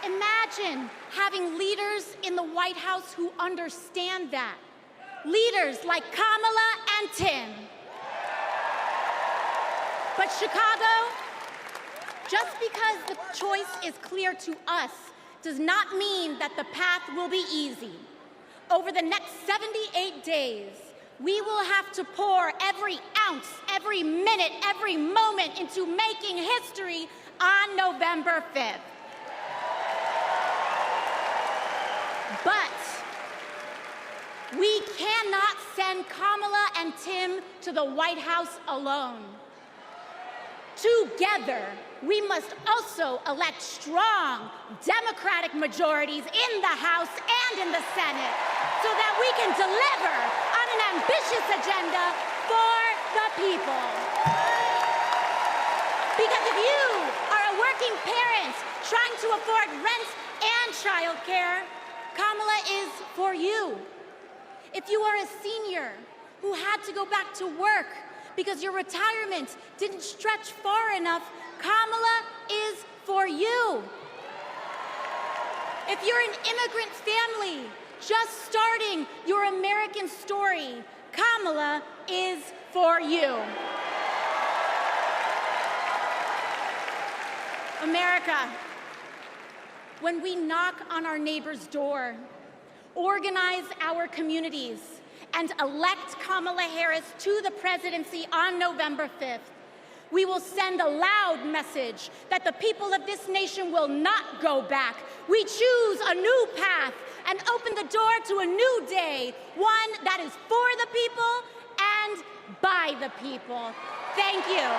Imagine having leaders in the White House who understand that. Leaders like Kamala and Tim. But Chicago, just because the choice is clear to us does not mean that the path will be easy. Over the next 78 days, We will have to pour every ounce, every minute, every moment into making history on November 5th. But we cannot send Kamala and Tim to the White House alone. Together, we must also elect strong Democratic majorities in the House and in the Senate so that we can deliver on an ambitious agenda for the people. Because if you are a working parent trying to afford rent and childcare, Kamala is for you. If you are a senior who had to go back to work because your retirement didn't stretch far enough, Kamala is for you. If you're an immigrant family just starting your American story, Kamala is for you. America, when we knock on our neighbor's door, organize our communities, and elect Kamala Harris to the presidency on November 5th, we will send a loud message that the people of this nation will not go back. We choose a new path and open the door to a new day, one that is for the people and by the people. Thank you.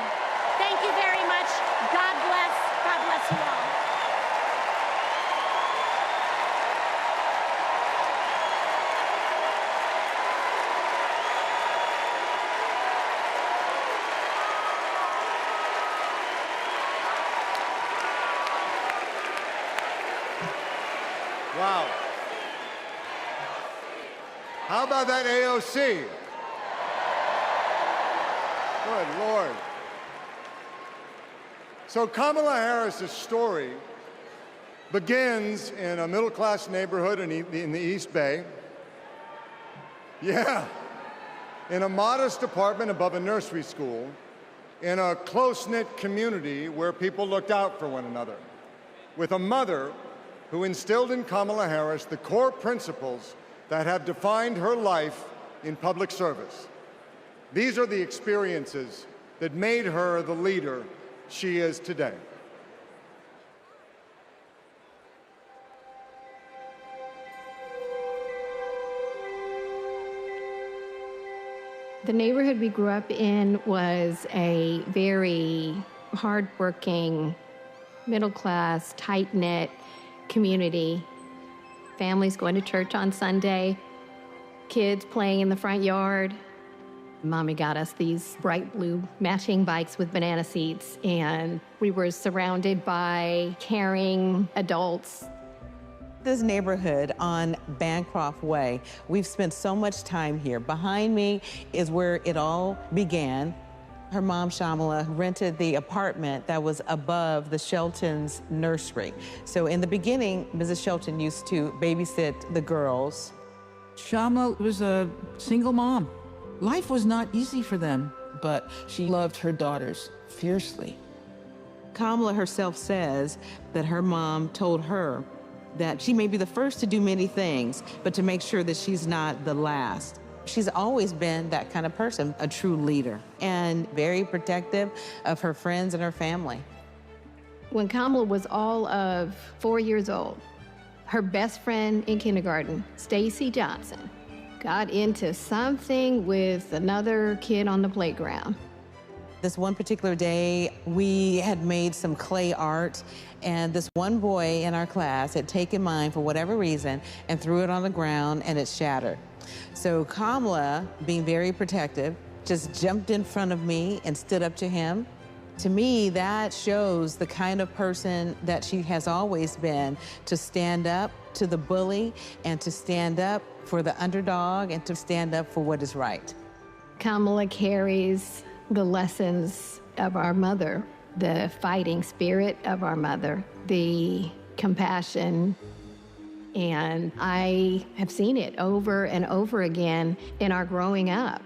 Thank you very much. God bless. God bless you all. Wow. How about that AOC? Good Lord. So Kamala Harris's story begins in a middle-class neighborhood in the East Bay. Yeah. In a modest apartment above a nursery school, in a close-knit community where people looked out for one another, with a mother who instilled in Kamala Harris the core principles that have defined her life in public service. These are the experiences that made her the leader she is today. The neighborhood we grew up in was a very hardworking, middle-class, tight-knit community. Families going to church on Sunday, kids playing in the front yard. Mommy got us these bright blue matching bikes with banana seats, and we were surrounded by caring adults. This neighborhood on Bancroft Way, we've spent so much time here. Behind me is where it all began. Her mom, Shamala, rented the apartment that was above the Shelton's nursery. So in the beginning, Mrs. Shelton used to babysit the girls. Shama was a single mom. Life was not easy for them, but she loved her daughters fiercely. Kamala herself says that her mom told her that she may be the first to do many things, but to make sure that she's not the last. She's always been that kind of person, a true leader, and very protective of her friends and her family. When Kamala was all of 4 years old, her best friend in kindergarten, Stacy Johnson, got into something with another kid on the playground. This one particular day, we had made some clay art, and this one boy in our class had taken mine for whatever reason and threw it on the ground, and it shattered. So Kamala, being very protective, just jumped in front of me and stood up to him. To me, that shows the kind of person that she has always been, to stand up to the bully and to stand up for the underdog and to stand up for what is right. Kamala carries the lessons of our mother, the fighting spirit of our mother, the compassion, and I have seen it over and over again in our growing up.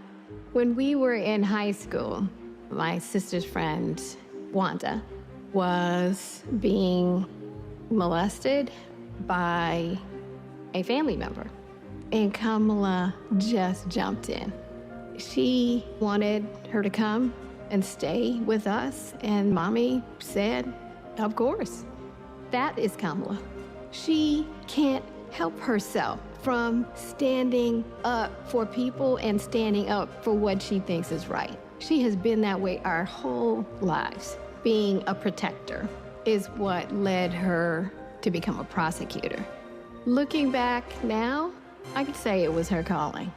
When we were in high school, my sister's friend, Wanda, was being molested by a family member, and Kamala just jumped in. She wanted her to come and stay with us, and Mommy said, of course. That is Kamala. She can't help herself from standing up for people and standing up for what she thinks is right. She has been that way our whole lives. Being a protector is what led her to become a prosecutor. Looking back now, I could say it was her calling.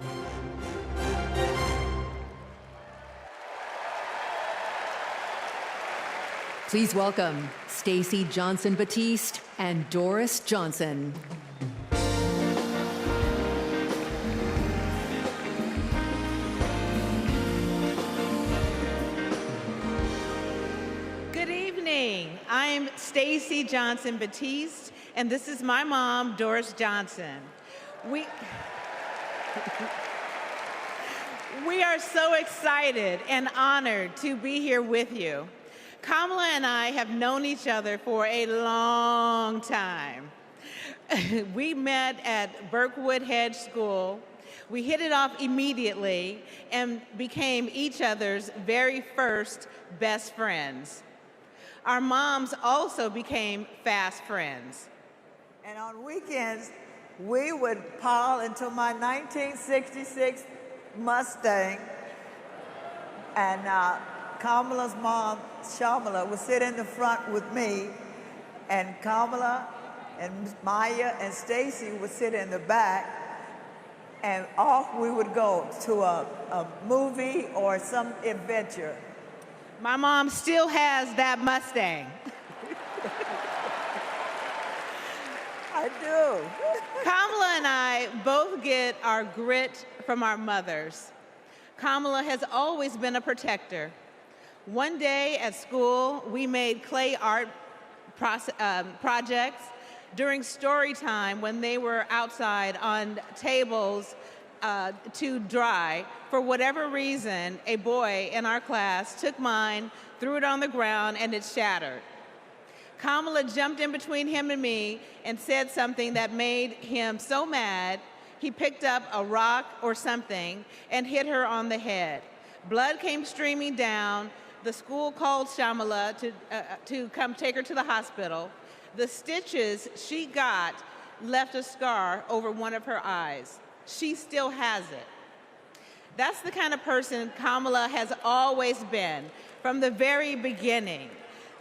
Please welcome Stacey Johnson Batiste and Doris Johnson. Good evening. I'm Stacey Johnson Batiste, and this is my mom, Doris Johnson. We are so excited and honored to be here with you. Kamala and I have known each other for a long time. We met at Berkwood Hedge School. We hit it off immediately and became each other's very first best friends. Our moms also became fast friends. And on weekends, we would pile into my 1966 Mustang, and Kamala's mom, Shamala, would sit in the front with me, and Kamala and Maya and Stacy would sit in the back, and off we would go to a movie or some adventure. My mom still has that Mustang. I do. Kamala and I both get our grit from our mothers. Kamala has always been a protector. One day at school, we made clay art projects during story time when they were outside on tables to dry. For whatever reason, a boy in our class took mine, threw it on the ground, and it shattered. Kamala jumped in between him and me and said something that made him so mad, he picked up a rock or something and hit her on the head. Blood came streaming down. The school called Shamala to come take her to the hospital. The stitches she got left a scar over one of her eyes. She still has it. That's the kind of person Kamala has always been from the very beginning.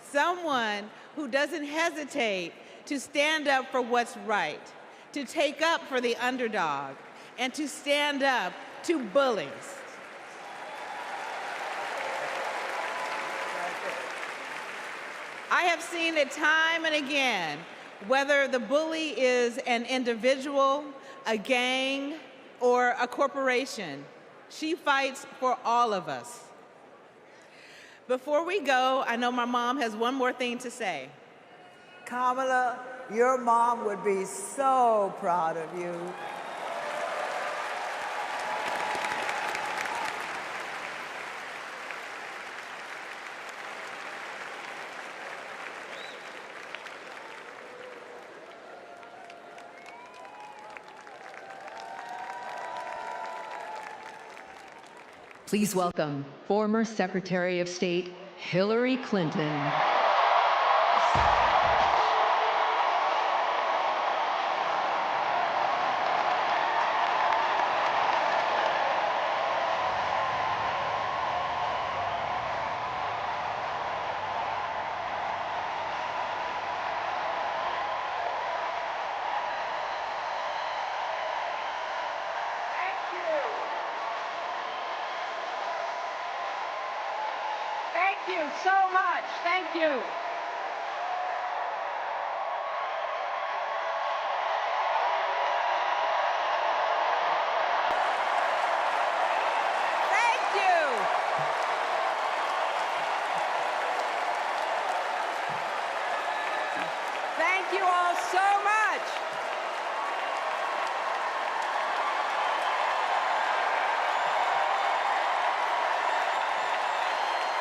Someone who doesn't hesitate to stand up for what's right, to take up for the underdog, and to stand up to bullies. I have seen it time and again, whether the bully is an individual, a gang, or a corporation. She fights for all of us. Before we go, I know my mom has one more thing to say. Kamala, your mom would be so proud of you. Please welcome former Secretary of State Hillary Clinton. Thank you so much. Thank you. Thank you. Thank you all so much.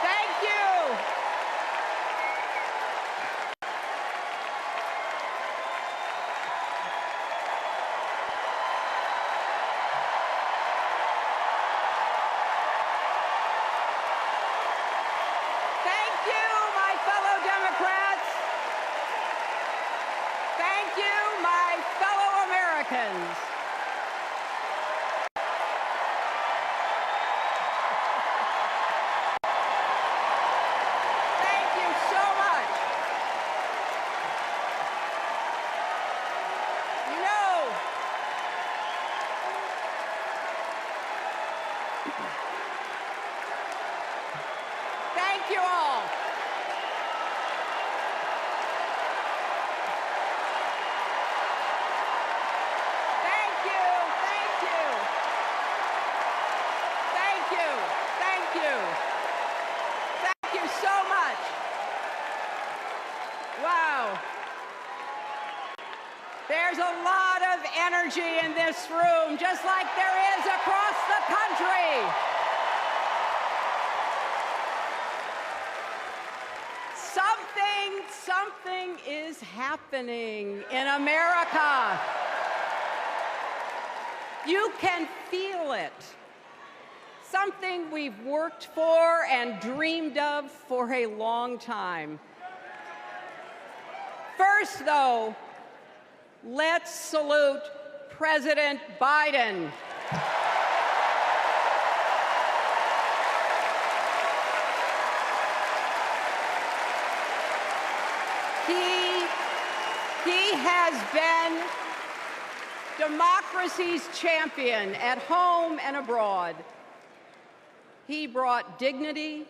Thank you. energy in this room, just like there is across the country. Something is happening in America. You can feel it. Something we've worked for and dreamed of for a long time. First, though, let's salute President Biden. He has been democracy's champion at home and abroad. He brought dignity,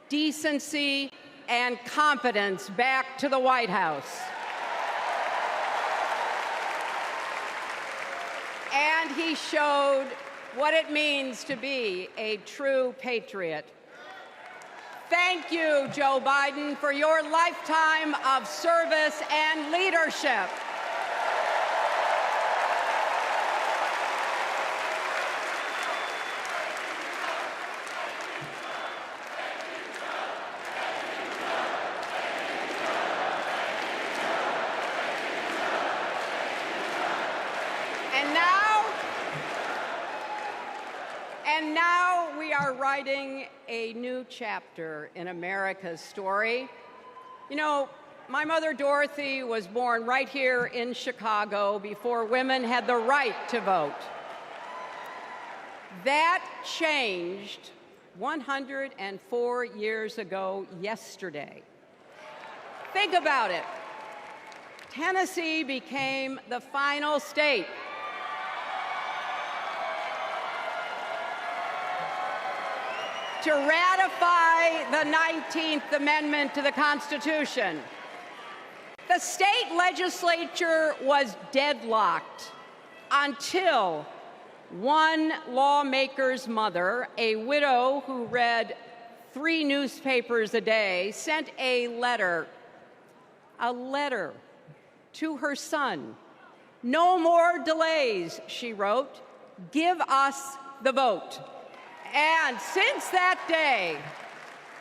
decency, and competence back to the White House. And he showed what it means to be a true patriot. Thank you, Joe Biden, for your lifetime of service and leadership. And now we are writing a new chapter in America's story. You know, my mother Dorothy was born right here in Chicago before women had the right to vote. That changed 104 years ago yesterday. Think about it. Tennessee became the final state to ratify the 19th Amendment to the Constitution. The state legislature was deadlocked until one lawmaker's mother, a widow who read 3 newspapers a day, sent a letter to her son. "No more delays," she wrote. "Give us the vote." And since that day,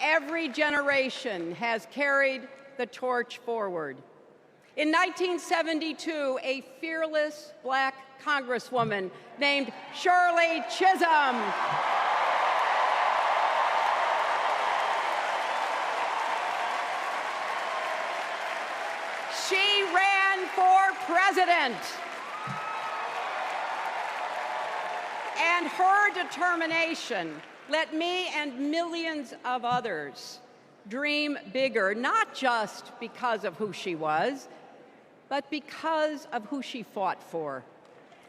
every generation has carried the torch forward. In 1972, a fearless black congresswoman named Shirley Chisholm she ran for president. And her determination let me and millions of others dream bigger, not just because of who she was, but because of who she fought for.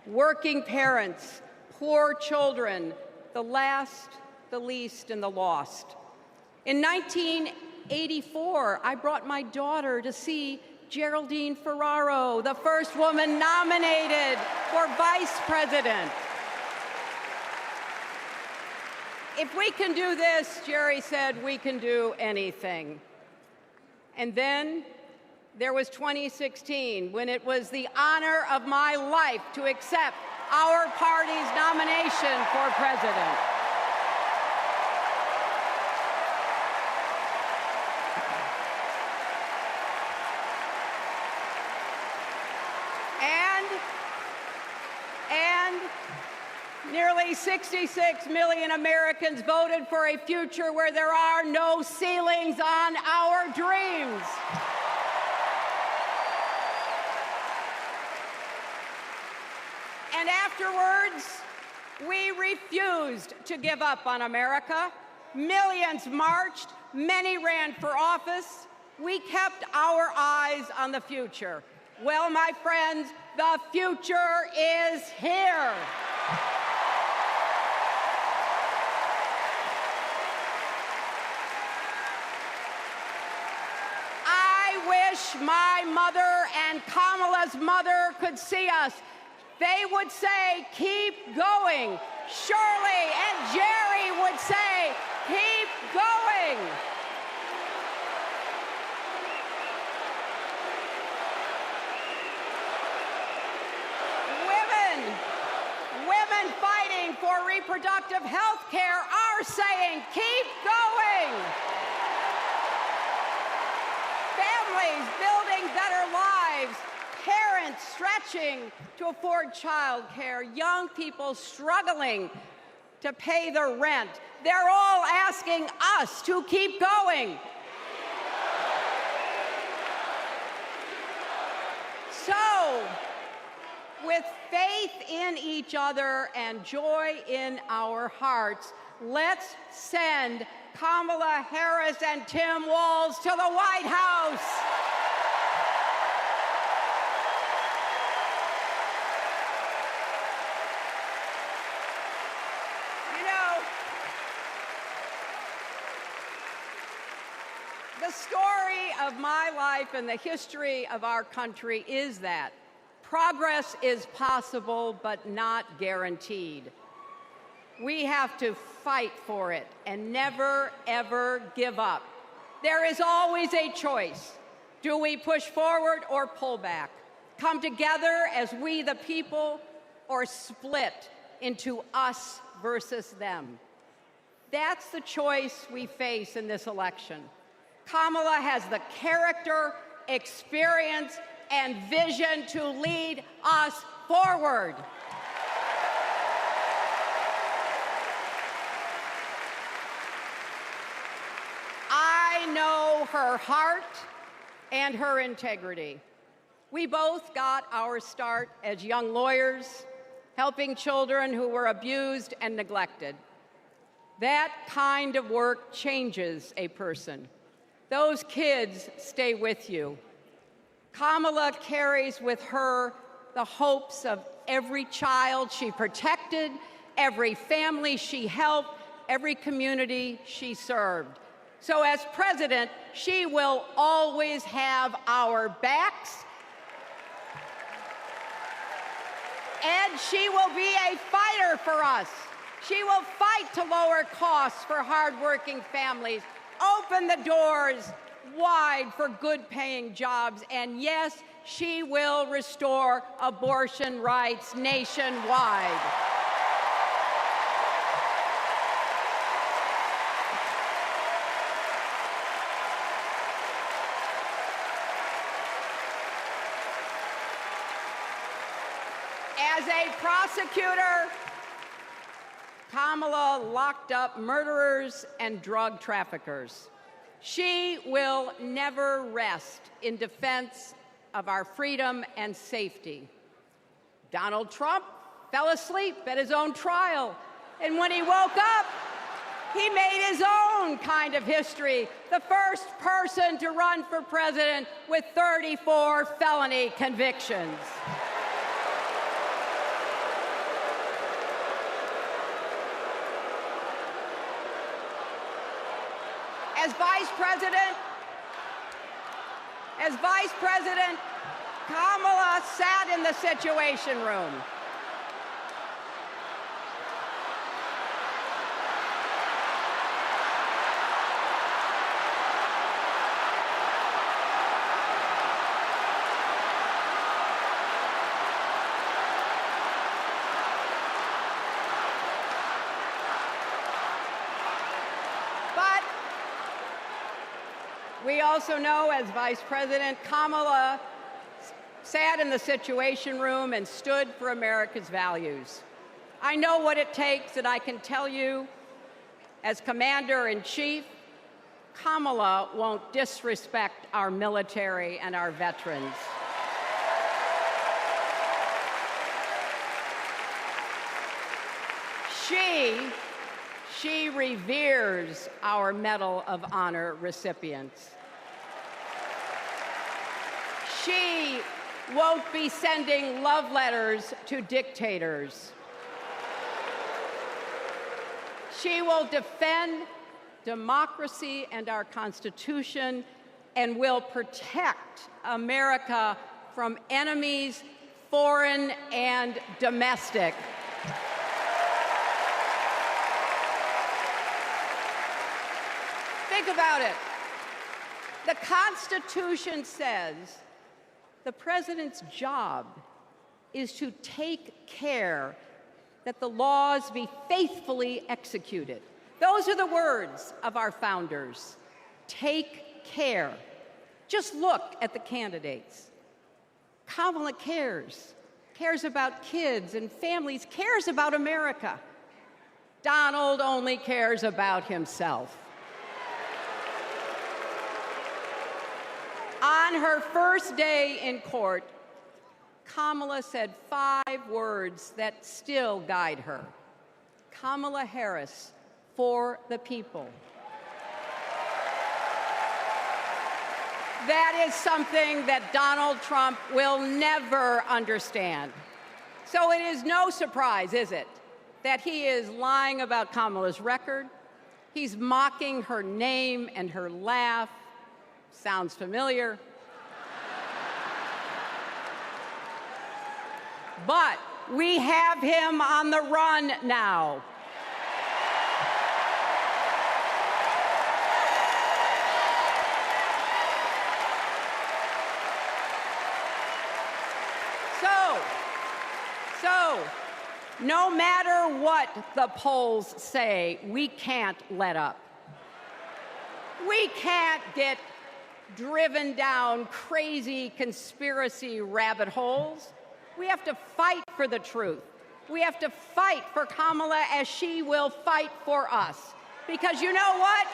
Working parents, poor children, the last, the least, and the lost. In 1984, I brought my daughter to see Geraldine Ferraro, the first woman nominated for vice president. If we can do this, Jerry said, we can do anything. And then there was 2016, when it was the honor of my life to accept our party's nomination for president. And nearly 66 million Americans voted for a future where there are no ceilings on our dreams. And afterwards, we refused to give up on America. Millions marched, many ran for office. We kept our eyes on the future. Well, my friends, the future is here. I wish my mother and Kamala's mother could see us. They would say, keep going. Shirley and Jerry would say, keep going. We're saying keep going. Families building better lives, parents stretching to afford child care, young people struggling to pay their rent. They're all asking us to keep going. So, with faith in each other and joy in our hearts, let's send Kamala Harris and Tim Walz to the White House. You know, the story of my life and the history of our country is that progress is possible, but not guaranteed. We have to fight for it and never, ever give up. There is always a choice. Do we push forward or pull back? Come together as we the people, or split into us versus them? That's the choice we face in this election. Kamala has the character, experience, and vision to lead us forward. I know her heart and her integrity. We both got our start as young lawyers, helping children who were abused and neglected. That kind of work changes a person. Those kids stay with you. Kamala carries with her the hopes of every child she protected, every family she helped, every community she served. So as president, she will always have our backs, and she will be a fighter for us. She will fight to lower costs for hardworking families, open the doors wide for good-paying jobs, and yes, she will restore abortion rights nationwide. As a prosecutor, Kamala locked up murderers and drug traffickers. She will never rest in defense of our freedom and safety. Donald Trump fell asleep at his own trial, and when he woke up, he made his own kind of history, the first person to run for president with 34 felony convictions. As Vice President, Kamala sat in the Situation Room. We also know, as Vice President, Kamala sat in the Situation Room and stood for America's values. I know what it takes, and I can tell you, as Commander-in-Chief, Kamala won't disrespect our military and our veterans. She reveres our Medal of Honor recipients. She won't be sending love letters to dictators. She will defend democracy and our Constitution and will protect America from enemies, foreign and domestic. Think about it. The Constitution says the president's job is to take care that the laws be faithfully executed. Those are the words of our founders. Take care. Just look at the candidates. Kamala cares about kids and families, cares about America. Donald only cares about himself. On her first day in court, Kamala said 5 words that still guide her. Kamala Harris, for the people. That is something that Donald Trump will never understand. So it is no surprise, is it, that he is lying about Kamala's record. He's mocking her name and her laugh. Sounds familiar. But we have him on the run now. So, no matter what the polls say, we can't let up. We can't get driven down crazy conspiracy rabbit holes. We have to fight for the truth. We have to fight for Kamala as she will fight for us. Because you know what?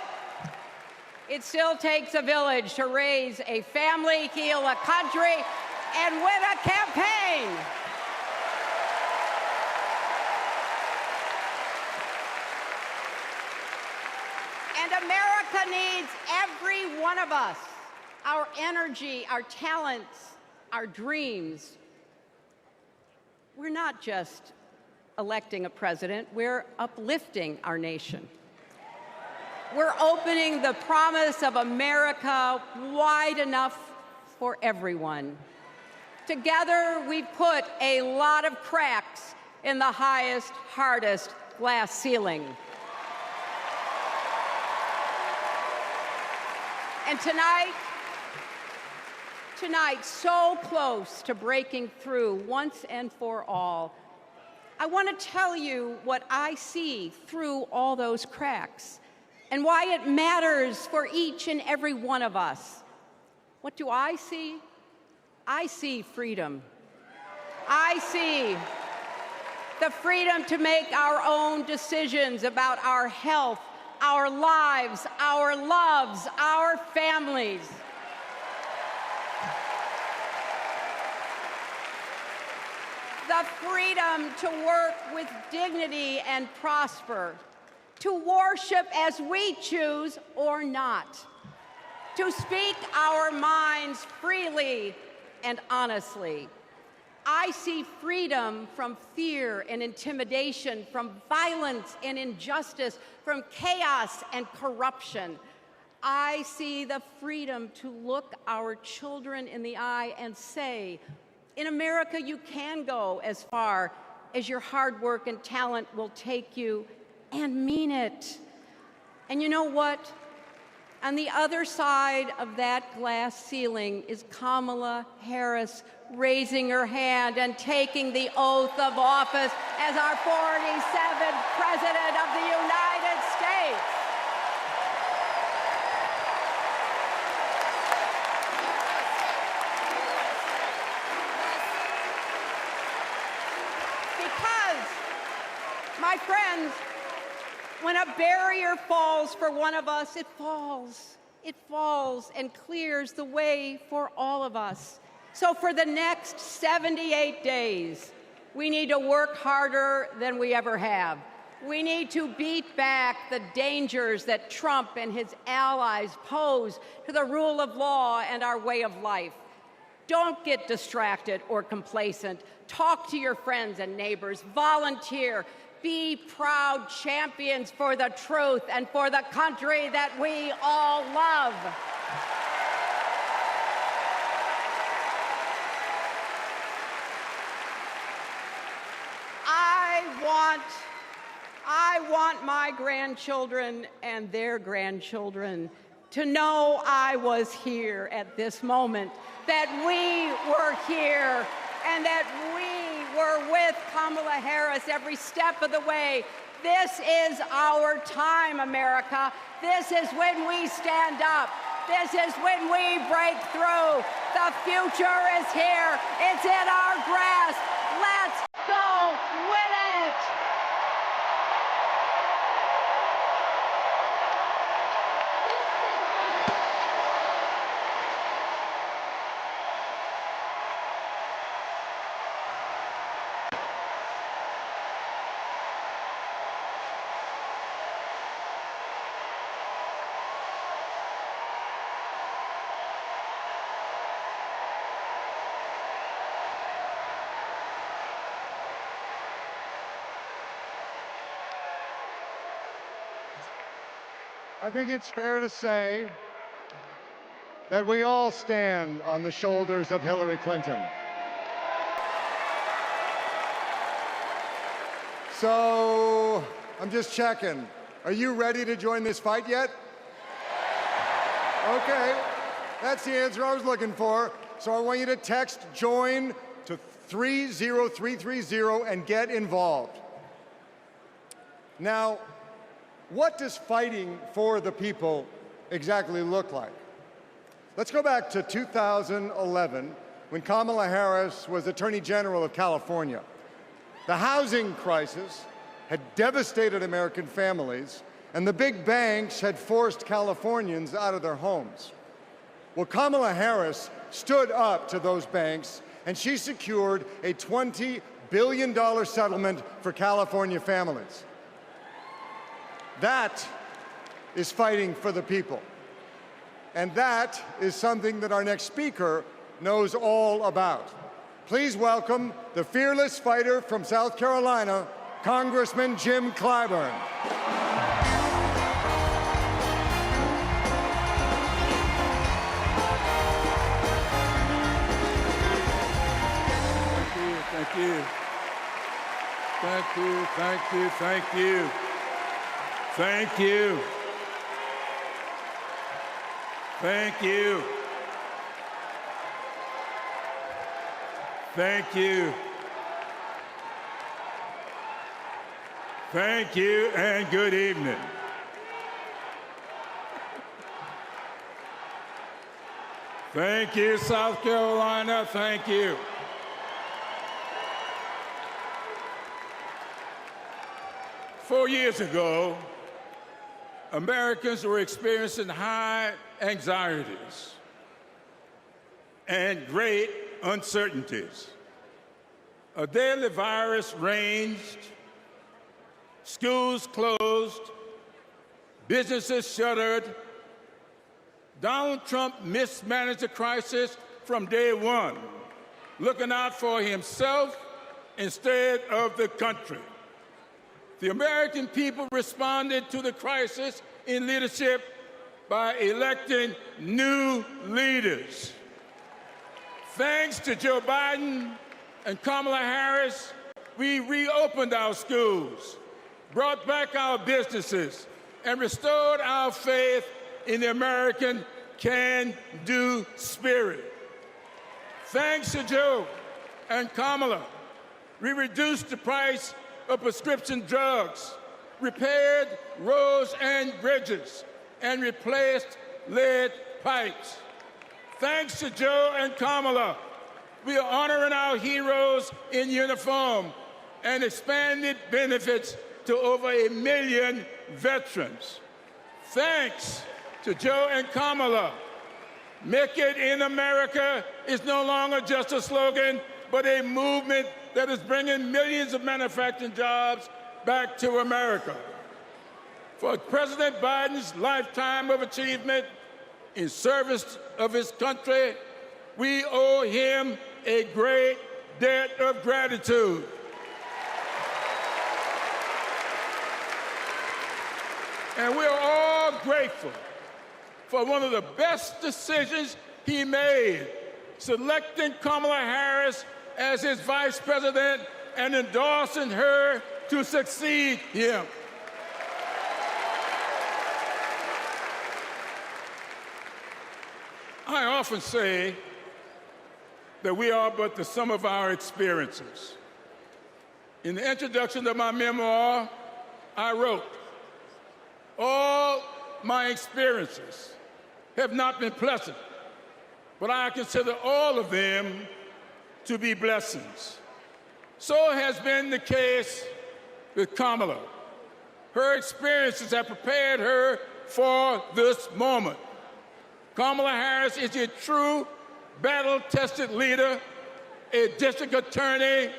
It still takes a village to raise a family, heal a country, and win a campaign. And America needs every one of us, our energy, our talents, our dreams. We're not just electing a president, we're uplifting our nation. We're opening the promise of America wide enough for everyone. Together, we've put a lot of cracks in the highest, hardest glass ceiling. And tonight, so close to breaking through once and for all, I want to tell you what I see through all those cracks and why it matters for each and every one of us. What do I see? I see freedom. I see the freedom to make our own decisions about our health, our lives, our loves, our families. The freedom to work with dignity and prosper, to worship as we choose or not, to speak our minds freely and honestly. I see freedom from fear and intimidation, from violence and injustice, from chaos and corruption. I see the freedom to look our children in the eye and say, in America, you can go as far as your hard work and talent will take you, and mean it. And you know what? On the other side of that glass ceiling is Kamala Harris raising her hand and taking the oath of office as our 47th President of the United States. Because, my friends, when a barrier falls for one of us, it falls. It falls and clears the way for all of us. So for the next 78 days, we need to work harder than we ever have. We need to beat back the dangers that Trump and his allies pose to the rule of law and our way of life. Don't get distracted or complacent. Talk to your friends and neighbors. Volunteer. Be proud champions for the truth and for the country that we all love. I want my grandchildren and their grandchildren to know I was here at this moment, that we were here, and that we were with Kamala Harris every step of the way, This is our time, America. This is when we stand up. This is when we break through. The future is here. It's in our grasp. Let's go win it! I think it's fair to say that we all stand on the shoulders of Hillary Clinton. So, I'm just checking. Are you ready to join this fight yet? Okay, that's the answer I was looking for. So I want you to text JOIN to 30330 and get involved. Now, what does fighting for the people exactly look like? Let's go back to 2011 when Kamala Harris was Attorney General of California. The housing crisis had devastated American families, and the big banks had forced Californians out of their homes. Well, Kamala Harris stood up to those banks, and she secured a $20 billion settlement for California families. That is fighting for the people. And that is something that our next speaker knows all about. Please welcome the fearless fighter from South Carolina, Congressman Jim Clyburn. Thank you. Thank you, thank you, thank you. Thank you. Thank you. Thank you. Thank you and good evening. Thank you, South Carolina. Thank you. Four years ago, Americans were experiencing high anxieties and great uncertainties. A deadly virus raged, schools closed, businesses shuttered. Donald Trump mismanaged the crisis from day one, looking out for himself instead of the country. The American people responded to the crisis in leadership by electing new leaders. Thanks to Joe Biden and Kamala Harris, we reopened our schools, brought back our businesses, and restored our faith in the American can-do spirit. Thanks to Joe and Kamala, we reduced the price of prescription drugs, repaired roads and bridges, and replaced lead pipes. Thanks to Joe and Kamala, we are honoring our heroes in uniform and expanded benefits to over 1 million veterans. Thanks to Joe and Kamala, Make It in America is no longer just a slogan, but a movement that is bringing millions of manufacturing jobs back to America. For President Biden's lifetime of achievement in service of his country, we owe him a great debt of gratitude. And we are all grateful for one of the best decisions he made, selecting Kamala Harris as his vice president and endorsing her to succeed him. I often say that we are but the sum of our experiences. In the introduction of my memoir, I wrote, all my experiences have not been pleasant, but I consider all of them to be blessings. So has been the case with Kamala. Her experiences have prepared her for this moment. Kamala Harris is a true battle-tested leader, a district attorney,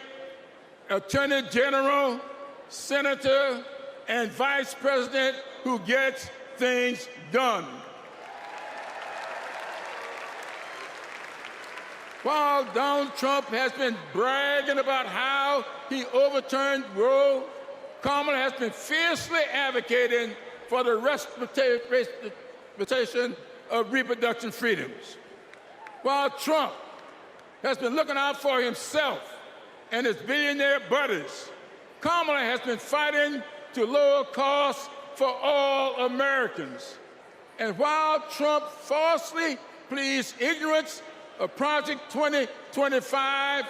attorney general, senator, and vice president who gets things done. While Donald Trump has been bragging about how he overturned Roe, Kamala has been fiercely advocating for the respectation of reproduction freedoms. While Trump has been looking out for himself and his billionaire buddies, Kamala has been fighting to lower costs for all Americans. And while Trump falsely pleads ignorance of Project 2025,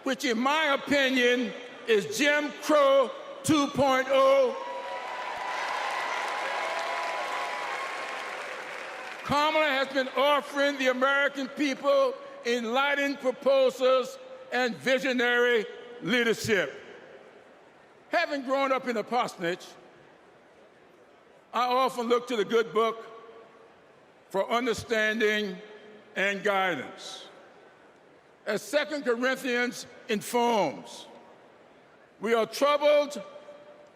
which in my opinion is Jim Crow 2.0, Kamala has been offering the American people enlightening proposals and visionary leadership. Having grown up in a parsonage, I often look to the good book for understanding and guidance. As 2 Corinthians informs, we are troubled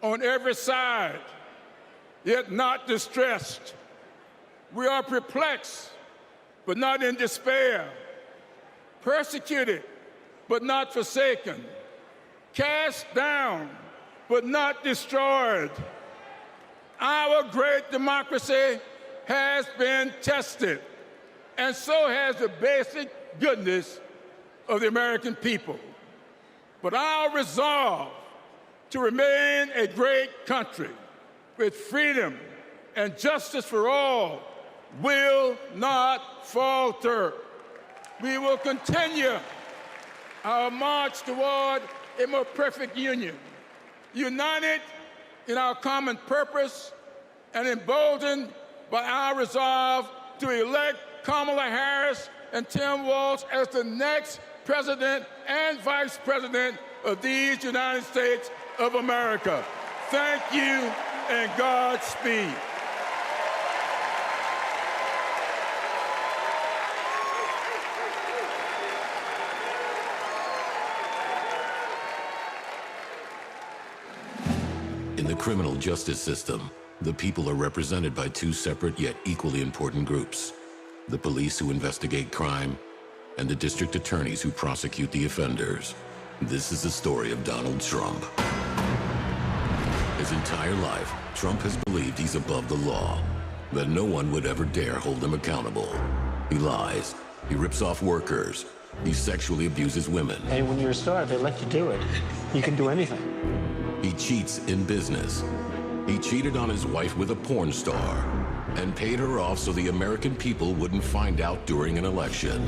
on every side, yet not distressed. We are perplexed, but not in despair. Persecuted, but not forsaken. Cast down, but not destroyed. Our great democracy has been tested, and so has the basic goodness of the American people. But our resolve to remain a great country with freedom and justice for all will not falter. We will continue our march toward a more perfect union, united in our common purpose and emboldened by our resolve to elect Kamala Harris and Tim Walz as the next president and vice president of these United States of America. Thank you and Godspeed. In the criminal justice system, the people are represented by two separate yet equally important groups: the police who investigate crime and the district attorneys who prosecute the offenders. This is the story of Donald Trump. His entire life, Trump has believed he's above the law, that no one would ever dare hold him accountable. He lies, he rips off workers, he sexually abuses women. And when you're a star, they let you do it. You can do anything. He cheats in business. He cheated on his wife with a porn star and paid her off so the American people wouldn't find out during an election.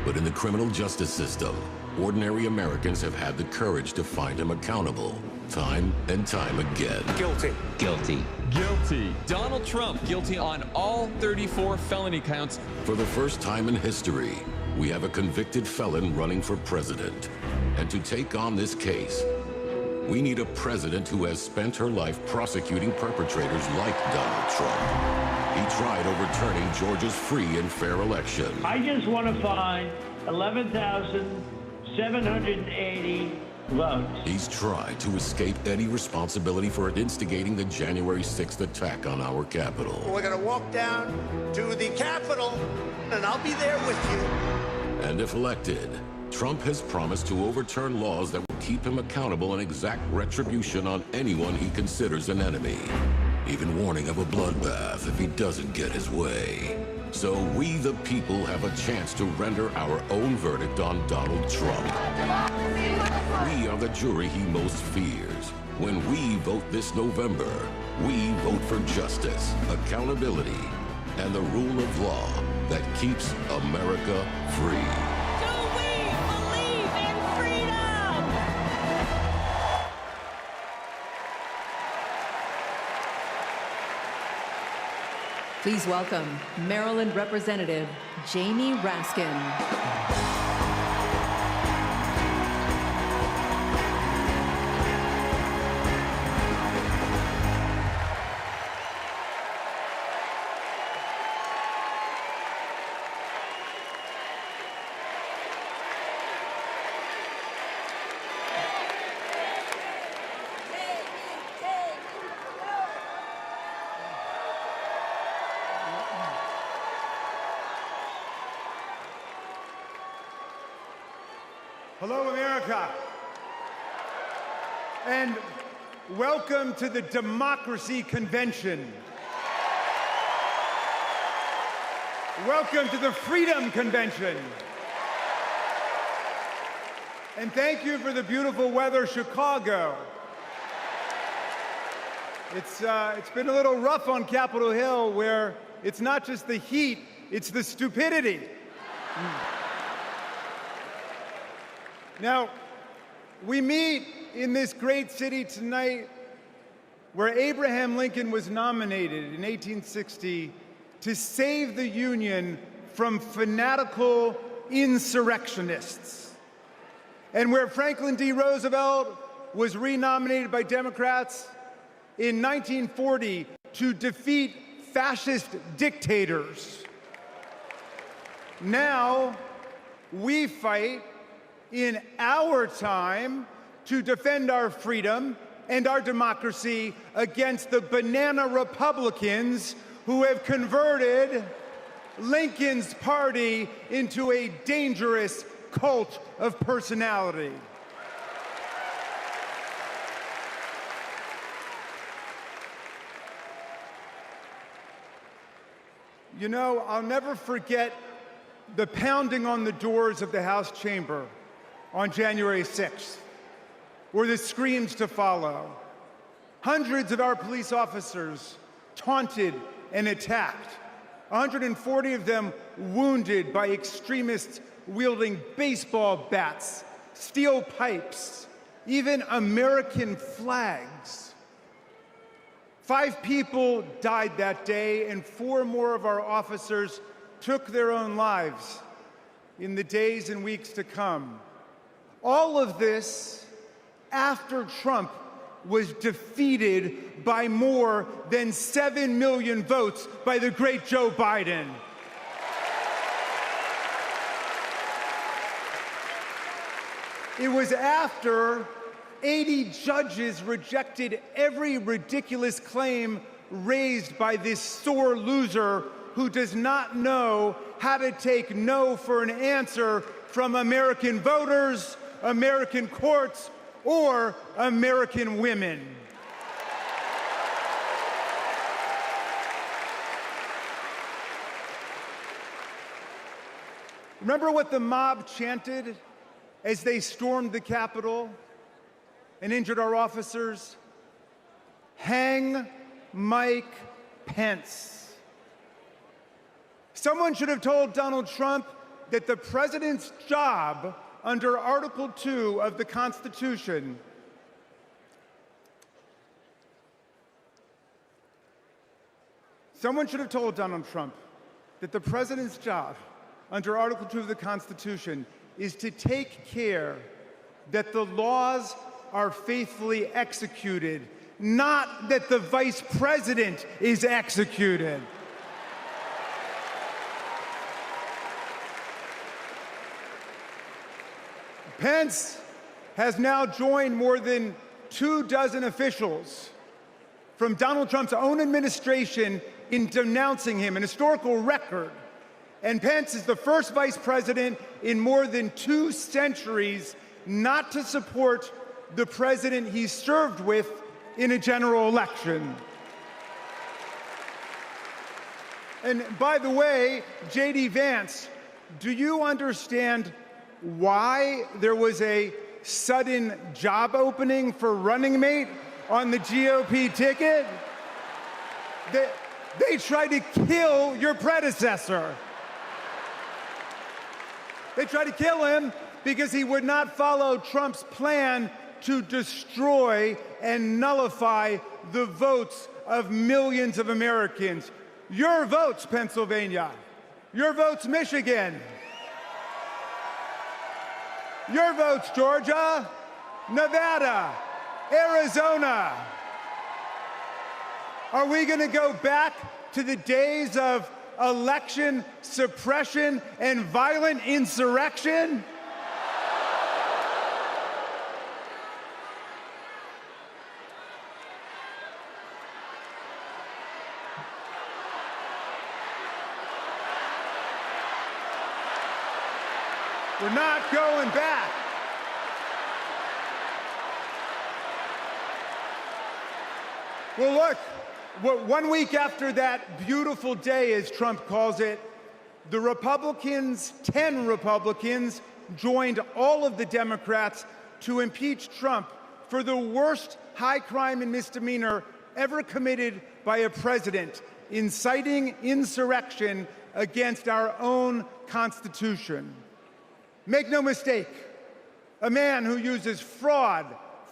But in the criminal justice system, ordinary Americans have had the courage to find him accountable, time and time again. Guilty. Guilty. Guilty. Donald Trump guilty on all 34 felony counts. For the first time in history, we have a convicted felon running for president. And to take on this case, we need a president who has spent her life prosecuting perpetrators like Donald Trump. He tried overturning Georgia's free and fair election. I just want to find 11,780 votes. He's tried to escape any responsibility for instigating the January 6th attack on our Capitol. We're going to walk down to the Capitol, and I'll be there with you. And if elected, Trump has promised to overturn laws that will keep him accountable and exact retribution on anyone he considers an enemy, even warning of a bloodbath if he doesn't get his way. So we, the people, have a chance to render our own verdict on Donald Trump. We are the jury he most fears. When we vote this November, we vote for justice, accountability, and the rule of law that keeps America free. Please welcome Maryland Representative Jamie Raskin. Hello, America. And welcome to the Democracy Convention. Welcome to the Freedom Convention. And thank you for the beautiful weather, Chicago. It's been a little rough on Capitol Hill, where it's not just the heat, it's the stupidity. Now, we meet in this great city tonight where Abraham Lincoln was nominated in 1860 to save the Union from fanatical insurrectionists, and where Franklin D. Roosevelt was renominated by Democrats in 1940 to defeat fascist dictators. Now, we fight in our time to defend our freedom and our democracy against the banana Republicans who have converted Lincoln's party into a dangerous cult of personality. You know, I'll never forget the pounding on the doors of the House chamber on January 6th, or the screams to follow. Hundreds of our police officers taunted and attacked, 140 of them wounded by extremists wielding baseball bats, steel pipes, even American flags. 5 people died that day, and 4 more of our officers took their own lives in the days and weeks to come. All of this after Trump was defeated by more than 7 million votes by the great Joe Biden. It was after 80 judges rejected every ridiculous claim raised by this sore loser who does not know how to take no for an answer from American voters, American courts, or American women. Remember what the mob chanted as they stormed the Capitol and injured our officers? Hang Mike Pence. Someone should have told Donald Trump that the president's job under Article 2 of the Constitution Someone should have told Donald Trump that the president's job under Article 2 of the Constitution is to take care that the laws are faithfully executed, not that the vice president is executed. Pence has now joined more than 24 officials from Donald Trump's own administration in denouncing him, an historical record. And Pence is the first vice president in more than 2 centuries not to support the president he served with in a general election. And by the way, J.D. Vance, do you understand why there was a sudden job opening for running mate on the GOP ticket? They tried to kill your predecessor. They tried to kill him because he would not follow Trump's plan to destroy and nullify the votes of millions of Americans. Your votes, Pennsylvania. Your votes, Michigan. Your votes, Georgia, Nevada, Arizona. Are we going to go back to the days of election suppression and violent insurrection? We're not going back. Well, look, 1 week after that beautiful day, as Trump calls it, the Republicans, 10 Republicans, joined all of the Democrats to impeach Trump for the worst high crime and misdemeanor ever committed by a president, inciting insurrection against our own Constitution. Make no mistake, a man who uses fraud,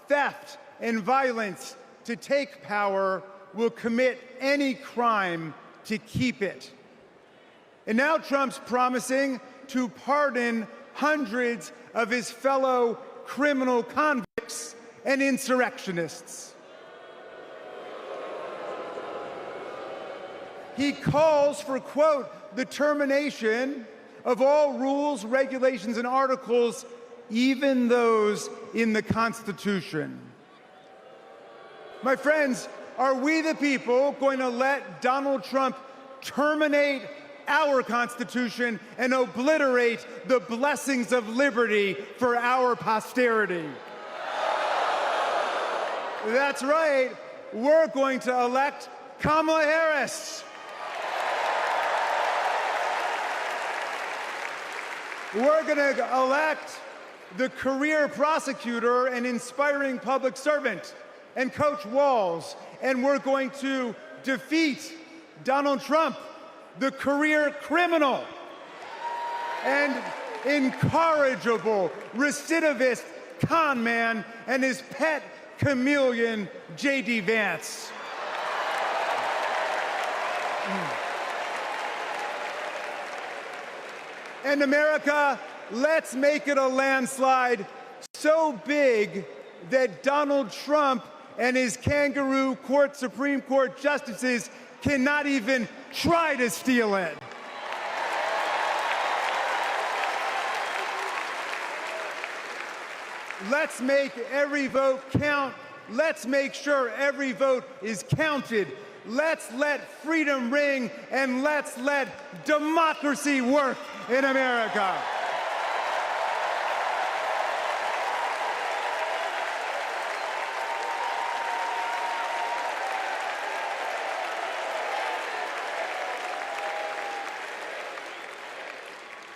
theft, and violence to take power will commit any crime to keep it. And now Trump's promising to pardon hundreds of his fellow criminal convicts and insurrectionists. He calls for, quote, the termination of all rules, regulations, and articles, even those in the Constitution. My friends, are we the people going to let Donald Trump terminate our Constitution and obliterate the blessings of liberty for our posterity? That's right, we're going to elect Kamala Harris. We're going to elect the career prosecutor and inspiring public servant and Coach Walls, and we're going to defeat Donald Trump, the career criminal and incorrigible recidivist con man, and his pet chameleon, J.D. Vance. And America, let's make it a landslide so big that Donald Trump and his kangaroo court Supreme Court justices cannot even try to steal it. Let's make every vote count. Let's make sure every vote is counted. Let's let freedom ring, and let's let democracy work in America.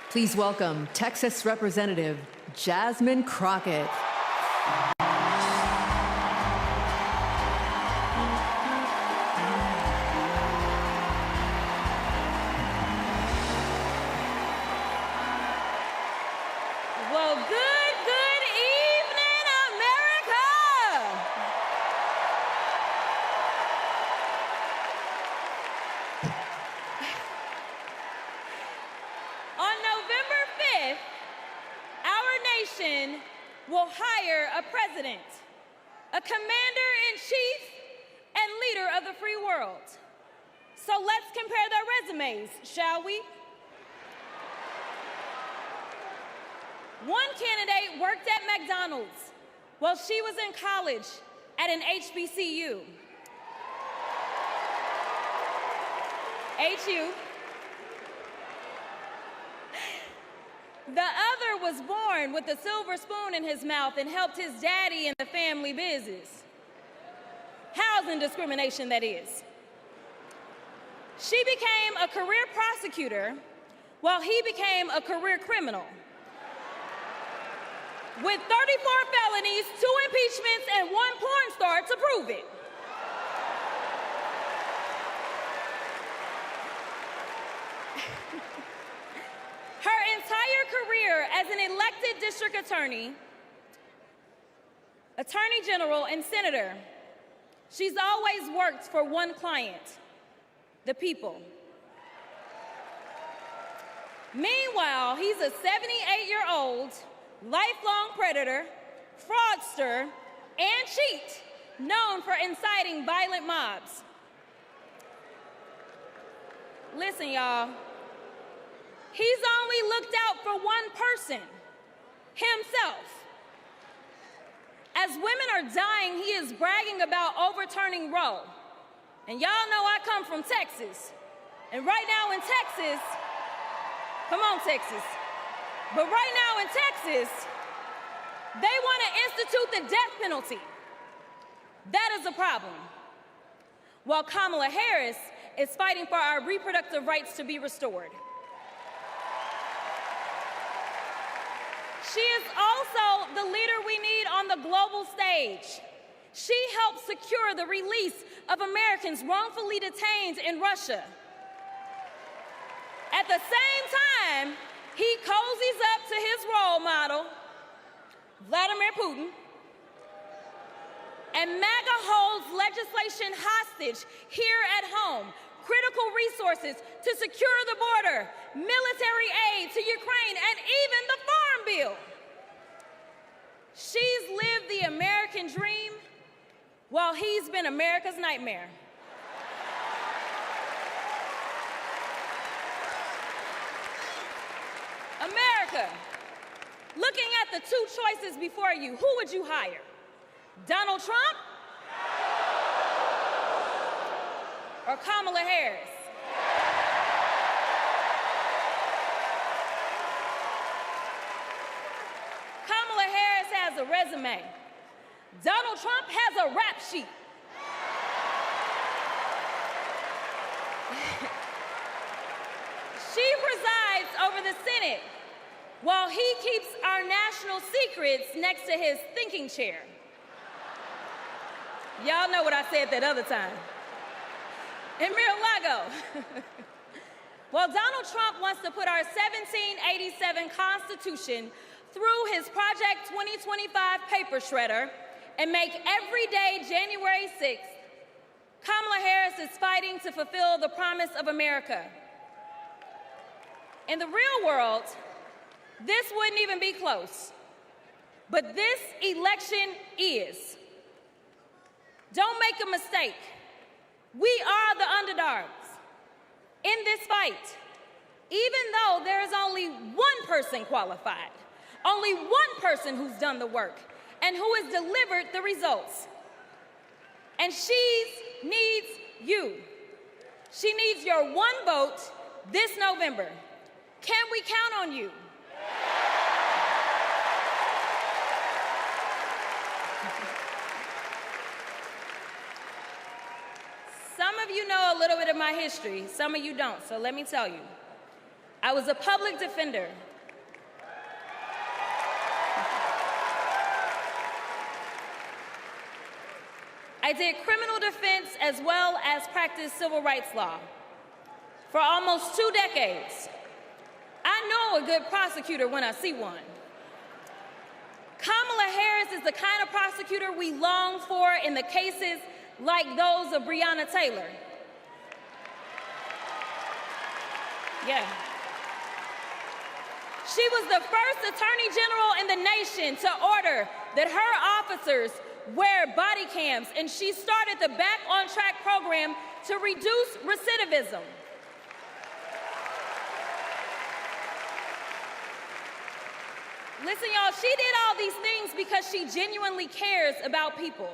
Please welcome Texas Representative Jasmine Crockett. Well, good evening, America! On November 5th, our nation will hire a president, a commander-in-chief, and leader of the free world. So let's compare their resumes, shall we? One candidate worked at McDonald's while she was in college at an HBCU. HU. The other was born with a silver spoon in his mouth and helped his daddy in the family business. Housing discrimination, that is. She became a career prosecutor while he became a career criminal. With 34 felonies, 2 impeachments, and 1 porn star to prove it. Her entire career as an elected district attorney, attorney general, and senator, she's always worked for one client, the people. Meanwhile, he's a 78-year-old, lifelong predator, fraudster, and cheat, known for inciting violent mobs. Listen, y'all, he's only looked out for one person, himself. As women are dying, he is bragging about overturning Roe. And y'all know I come from Texas. And right now in Texas, come on, Texas. But right now in Texas, they want to institute the death penalty. That is a problem. While Kamala Harris is fighting for our reproductive rights to be restored. She is also the leader we need on the global stage. She helped secure the release of Americans wrongfully detained in Russia. At the same time, he cozies up to his role model, Vladimir Putin, and MAGA holds legislation hostage here at home, critical resources to secure the border, military aid to Ukraine, and even the Farm Bill. She's lived the American dream while he's been America's nightmare. America, looking at the two choices before you, who would you hire? Donald Trump or Kamala Harris? Kamala Harris has a resume. Donald Trump has a rap sheet. She presides over the Senate while he keeps our national secrets next to his thinking chair. Y'all know what I said that other time. In Mar-a-Lago. Well, Donald Trump wants to put our 1787 Constitution through his Project 2025 paper shredder and make every day January 6th, Kamala Harris is fighting to fulfill the promise of America. In the real world, this wouldn't even be close. But this election is. Don't make a mistake. We are the underdogs in this fight, even though there is only one person qualified, only one person who's done the work and who has delivered the results. And she needs you. She needs your one vote this November. Can we count on you? Some of you know a little bit of my history, some of you don't, so let me tell you. I was a public defender. I did criminal defense as well as practiced civil rights law for almost 2 decades. I know a good prosecutor when I see one. Kamala Harris is the kind of prosecutor we long for in the cases like those of Breonna Taylor. Yeah. She was the first attorney general in the nation to order that her officers wear body cams, and she started the Back on Track program to reduce recidivism. Listen, y'all, she did all these things because she genuinely cares about people.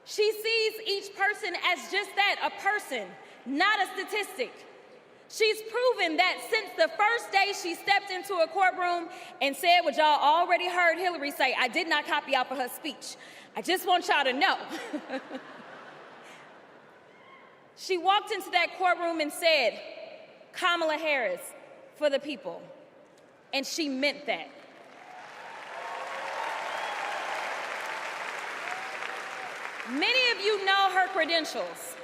She sees each person as just that, a person, not a statistic. She's proven that since the first day she stepped into a courtroom and said what y'all already heard Hillary say, I did not copy out for her speech. I just want y'all to know. She walked into that courtroom and said, Kamala Harris for the people. And she meant that. Many of you know her credentials,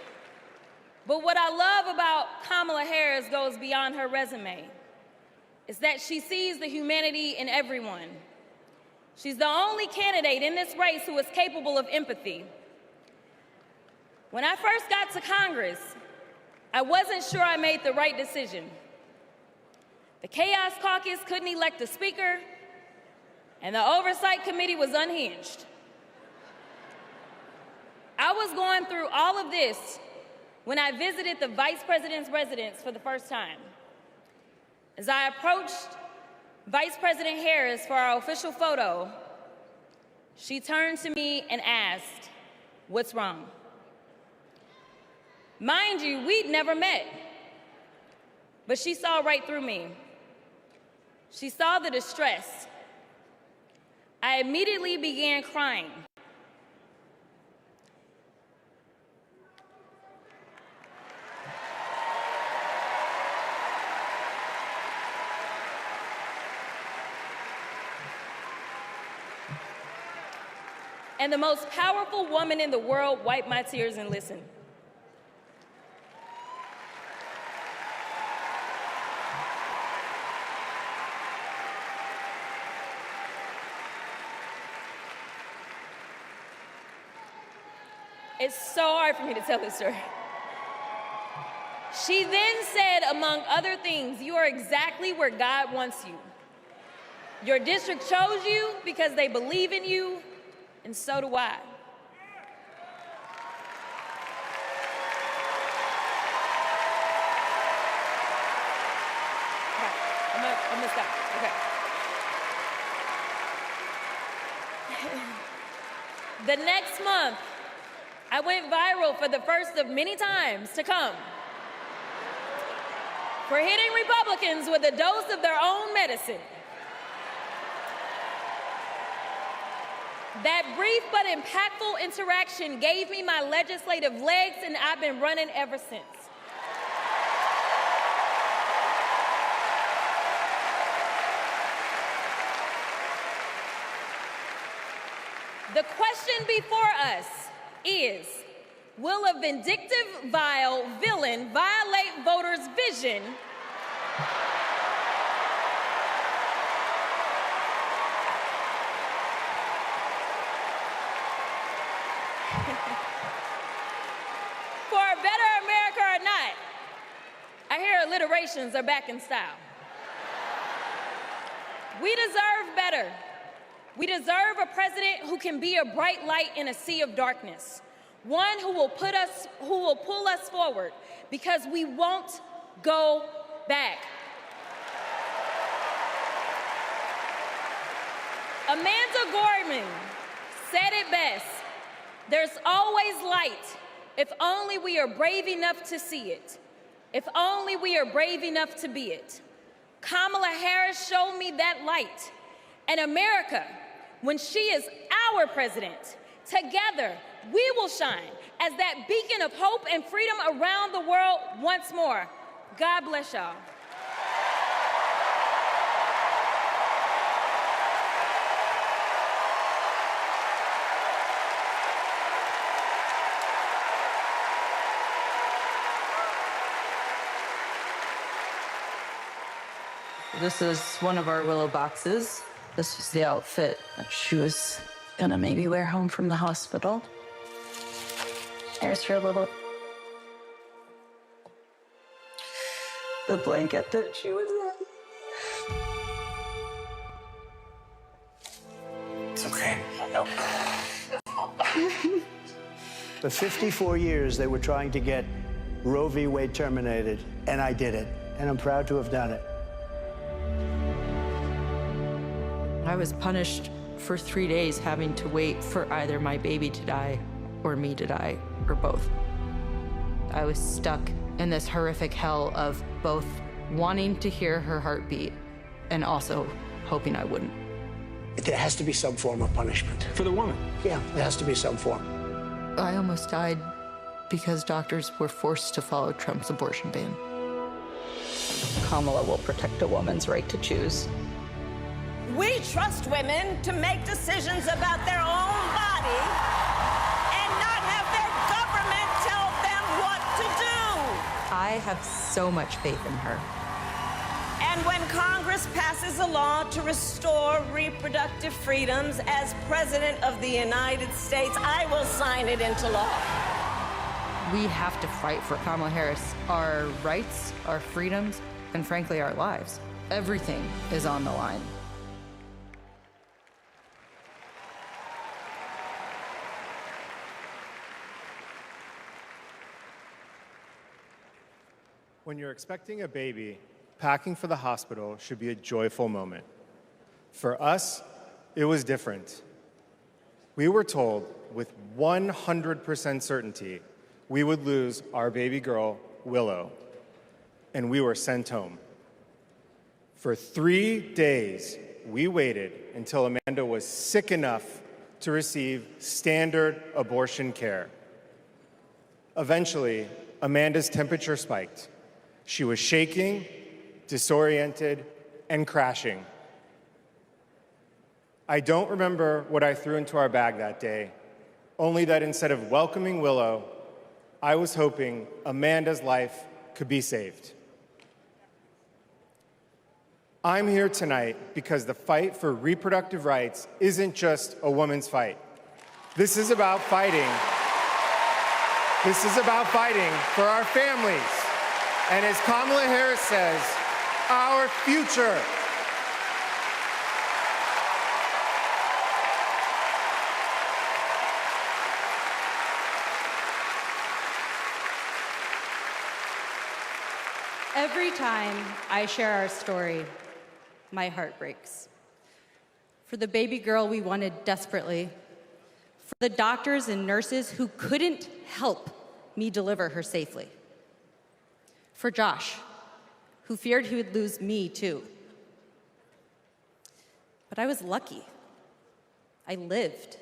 but what I love about Kamala Harris goes beyond her resume, is that she sees the humanity in everyone. She's the only candidate in this race who is capable of empathy. When I first got to Congress, I wasn't sure I made the right decision. The Chaos Caucus couldn't elect a speaker, and the Oversight Committee was unhinged. I was going through all of this when I visited the Vice President's residence for the first time. As I approached Vice President Harris for our official photo, she turned to me and asked, "What's wrong?" Mind you, we'd never met, but she saw right through me. She saw the distress. I immediately began crying. And the most powerful woman in the world wiped my tears and listened. It's so hard for me to tell this story. She then said, among other things, "You are exactly where God wants you. Your district chose you because they believe in you, and so do I." I'm gonna stop. Okay. The next month, I went viral for the first of many times to come for hitting Republicans with a dose of their own medicine. That brief but impactful interaction gave me my legislative legs, and I've been running ever since. The question before us is, will a vindictive, vile villain violate voters' vision for a better America or not? I hear alliterations are back in style. We deserve better. We deserve a president who can be a bright light in a sea of darkness, one who will pull us forward, because we won't go back. Amanda Gorman said it best: "There's always light if only we are brave enough to see it, if only we are brave enough to be it." Kamala Harris showed me that light. And America, when she is our president, together we will shine as that beacon of hope and freedom around the world once more. God bless y'all. This is one of our willow boxes. This was the outfit that she was gonna maybe wear home from the hospital. Here's her little... the blanket that she was in. It's okay. No. For 54 years, they were trying to get Roe v. Wade terminated, and I did it. And I'm proud to have done it. I was punished for 3 days having to wait for either my baby to die or me to die, or both. I was stuck in this horrific hell of both wanting to hear her heartbeat and also hoping I wouldn't. There has to be some form of punishment. For the woman? Yeah, there has to be some form. I almost died because doctors were forced to follow Trump's abortion ban. Kamala will protect a woman's right to choose. We trust women to make decisions about their own body and not have their government tell them what to do. I have so much faith in her. And when Congress passes a law to restore reproductive freedoms as President of the United States, I will sign it into law. We have to fight for Kamala Harris, our rights, our freedoms, and frankly, our lives. Everything is on the line. When you're expecting a baby, packing for the hospital should be a joyful moment. For us, it was different. We were told with 100% certainty we would lose our baby girl, Willow, and we were sent home. For 3 days, we waited until Amanda was sick enough to receive standard abortion care. Eventually, Amanda's temperature spiked. She was shaking, disoriented, and crashing. I don't remember what I threw into our bag that day, only that instead of welcoming Willow, I was hoping Amanda's life could be saved. I'm here tonight because the fight for reproductive rights isn't just a woman's fight. This is about fighting. This is about fighting for our families. And as Kamala Harris says, our future. Every time I share our story, my heart breaks. For the baby girl we wanted desperately, for the doctors and nurses who couldn't help me deliver her safely, for Josh, who feared he would lose me too. But I was lucky. I lived.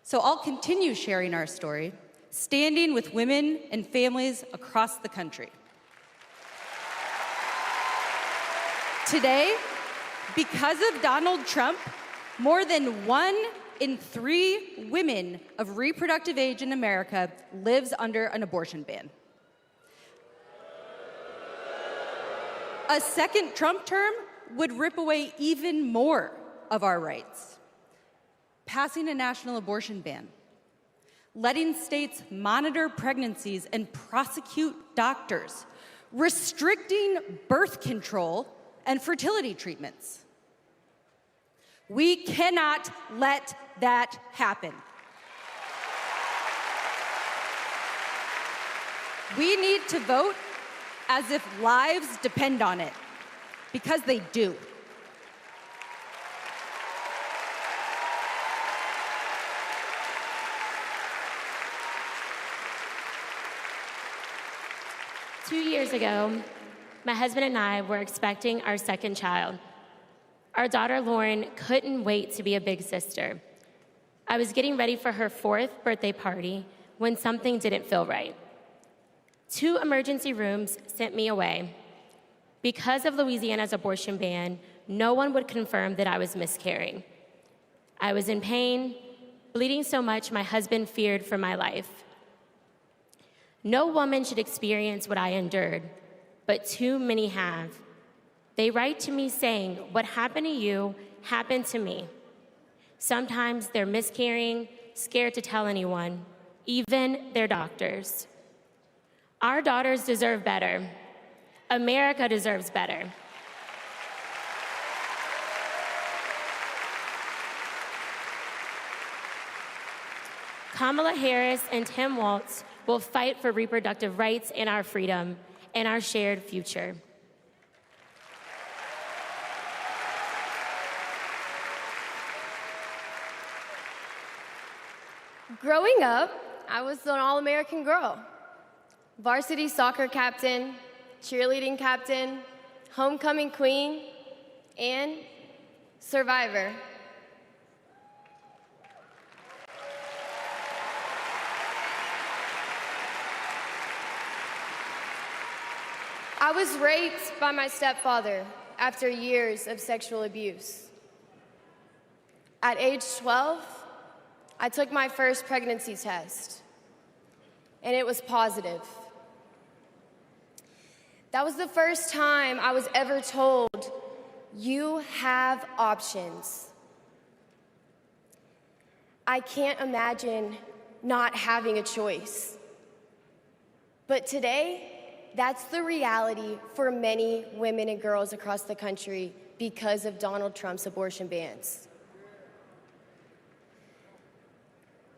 So I'll continue sharing our story, standing with women and families across the country. Today, because of Donald Trump, more than 1 in 3 women of reproductive age in America lives under an abortion ban. A second Trump term would rip away even more of our rights. Passing a national abortion ban, letting states monitor pregnancies and prosecute doctors, restricting birth control and fertility treatments. We cannot let that happen. We need to vote as if lives depend on it, because they do. Two years ago, my husband and I were expecting our second child. Our daughter, Lauren, couldn't wait to be a big sister. I was getting ready for her 4th birthday party when something didn't feel right. 2 emergency rooms sent me away. Because of Louisiana's abortion ban, no one would confirm that I was miscarrying. I was in pain, bleeding so much my husband feared for my life. No woman should experience what I endured, but too many have. They write to me saying, "What happened to you happened to me." Sometimes they're miscarrying, scared to tell anyone, even their doctors. Our daughters deserve better. America deserves better. Kamala Harris and Tim Walz will fight for reproductive rights and our freedom and our shared future. Growing up, I was an all-American girl. Varsity soccer captain, cheerleading captain, homecoming queen, and survivor. I was raped by my stepfather after years of sexual abuse. At age 12, I took my first pregnancy test, and it was positive. That was the first time I was ever told, you have options. I can't imagine not having a choice. But today, that's the reality for many women and girls across the country because of Donald Trump's abortion bans.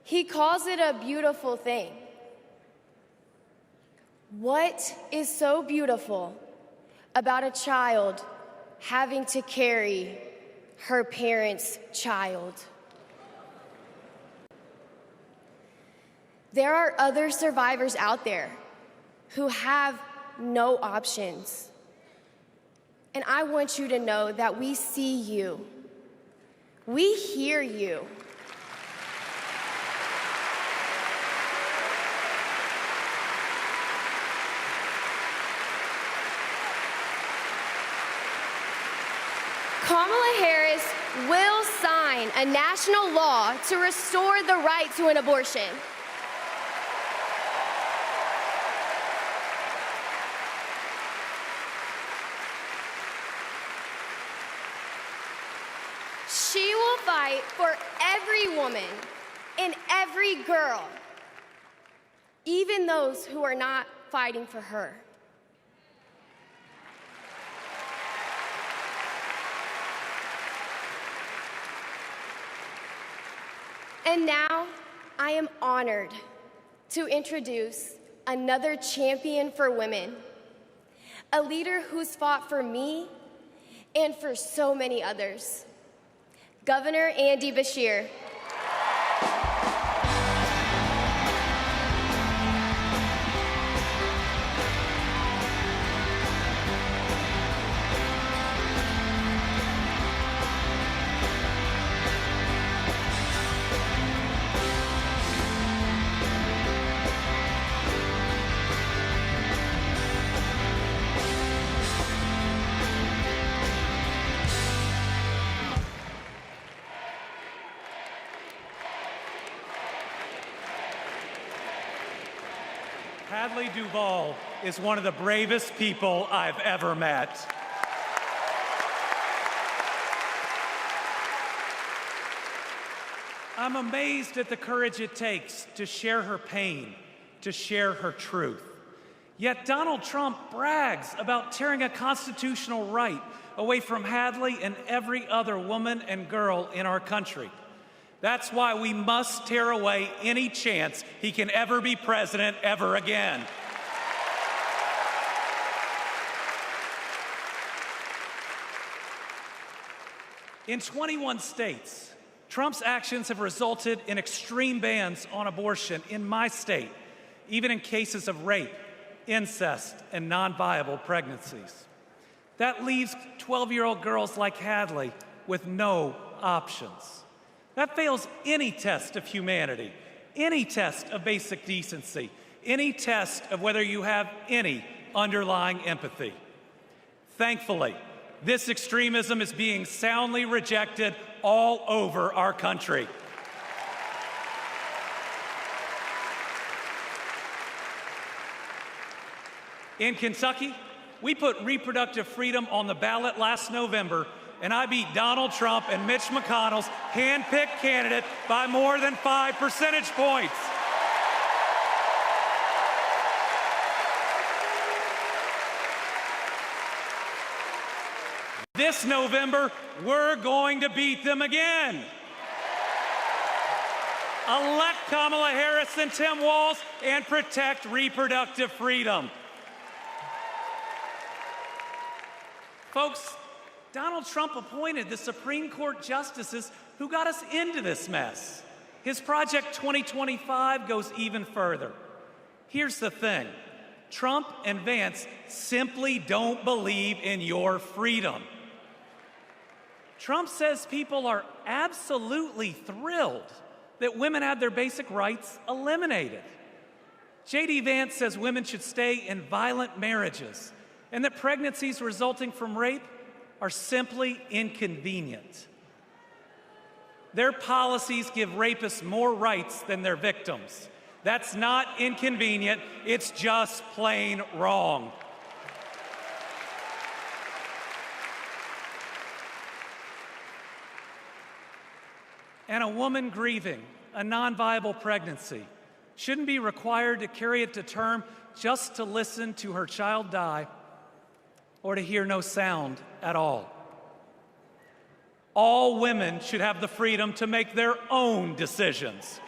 He calls it a beautiful thing. What is so beautiful about a child having to carry her parent's child? There are other survivors out there who have no options. And I want you to know that we see you. We hear you. Kamala Harris will sign a national law to restore the right to an abortion. She will fight for every woman and every girl, even those who are not fighting for her. And now, I am honored to introduce another champion for women, a leader who's fought for me and for so many others, Governor Andy Beshear. Hadley Duvall is one of the bravest people I've ever met. I'm amazed at the courage it takes to share her pain, to share her truth. Yet Donald Trump brags about tearing a constitutional right away from Hadley and every other woman and girl in our country. That's why we must tear away any chance he can ever be president ever again. In 21 states, Trump's actions have resulted in extreme bans on abortion in my state, even in cases of rape, incest, and non-viable pregnancies. That leaves 12-year-old girls like Hadley with no options. That fails any test of humanity, any test of basic decency, any test of whether you have any underlying empathy. Thankfully, this extremism is being soundly rejected all over our country. In Kentucky, we put reproductive freedom on the ballot last November, and I beat Donald Trump and Mitch McConnell's hand-picked candidate by more than 5 percentage points. This November, we're going to beat them again. Elect Kamala Harris and Tim Walz and protect reproductive freedom. Folks, Donald Trump appointed the Supreme Court justices who got us into this mess. His Project 2025 goes even further. Here's the thing. Trump and Vance simply don't believe in your freedom. Trump says people are absolutely thrilled that women had their basic rights eliminated. J.D. Vance says women should stay in violent marriages and that pregnancies resulting from rape are simply inconvenient. Their policies give rapists more rights than their victims. That's not inconvenient, it's just plain wrong. And a woman grieving a non-viable pregnancy shouldn't be required to carry it to term just to listen to her child die or to hear no sound at all. All women should have the freedom to make their own decisions.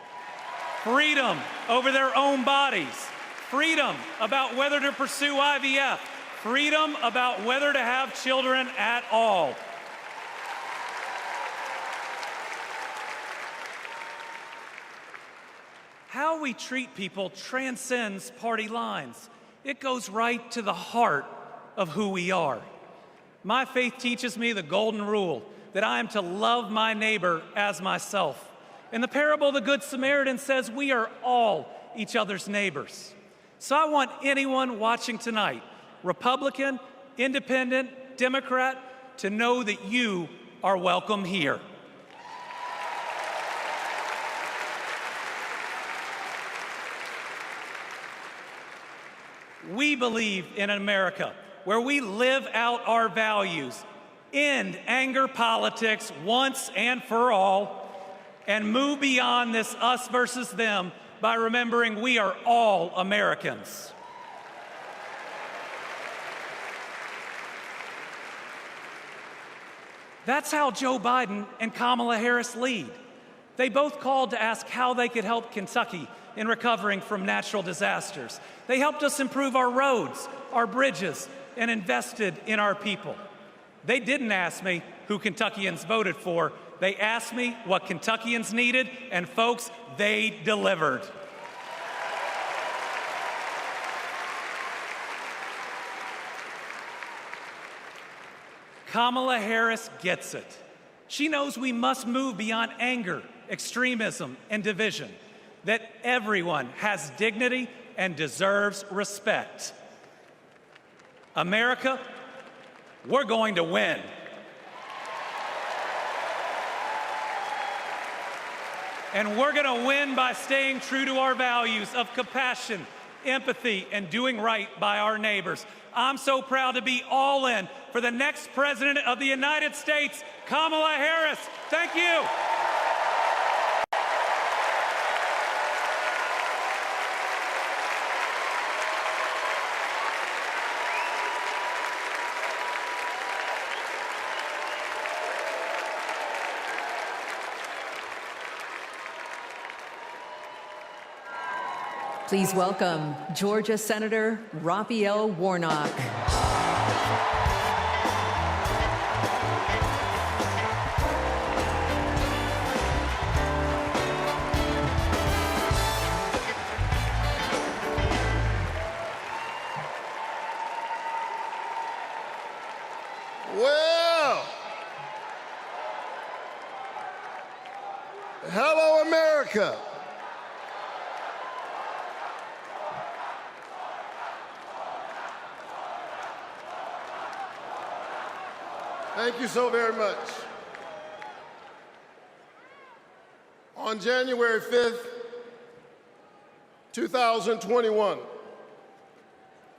Freedom over their own bodies. Freedom about whether to pursue IVF. Freedom about whether to have children at all. How we treat people transcends party lines. It goes right to the heart of who we are. My faith teaches me the golden rule that I am to love my neighbor as myself. In the parable, the Good Samaritan says we are all each other's neighbors. So I want anyone watching tonight, Republican, Independent, Democrat, to know that you are welcome here. We believe in an America where we live out our values, end anger politics once and for all, and move beyond this us versus them by remembering we are all Americans. That's how Joe Biden and Kamala Harris lead. They both called to ask how they could help Kentucky in recovering from natural disasters. They helped us improve our roads, our bridges, and invested in our people. They didn't ask me who Kentuckians voted for. They asked me what Kentuckians needed, and folks, they delivered. Kamala Harris gets it. She knows we must move beyond anger, extremism, and division, that everyone has dignity and deserves respect. America, we're going to win. And we're going to win by staying true to our values of compassion, empathy, and doing right by our neighbors. I'm so proud to be all in for the next President of the United States, Kamala Harris. Thank you. Please welcome Georgia Senator Raphael Warnock. Well, hello, America. Thank you so very much. On January 5th, 2021,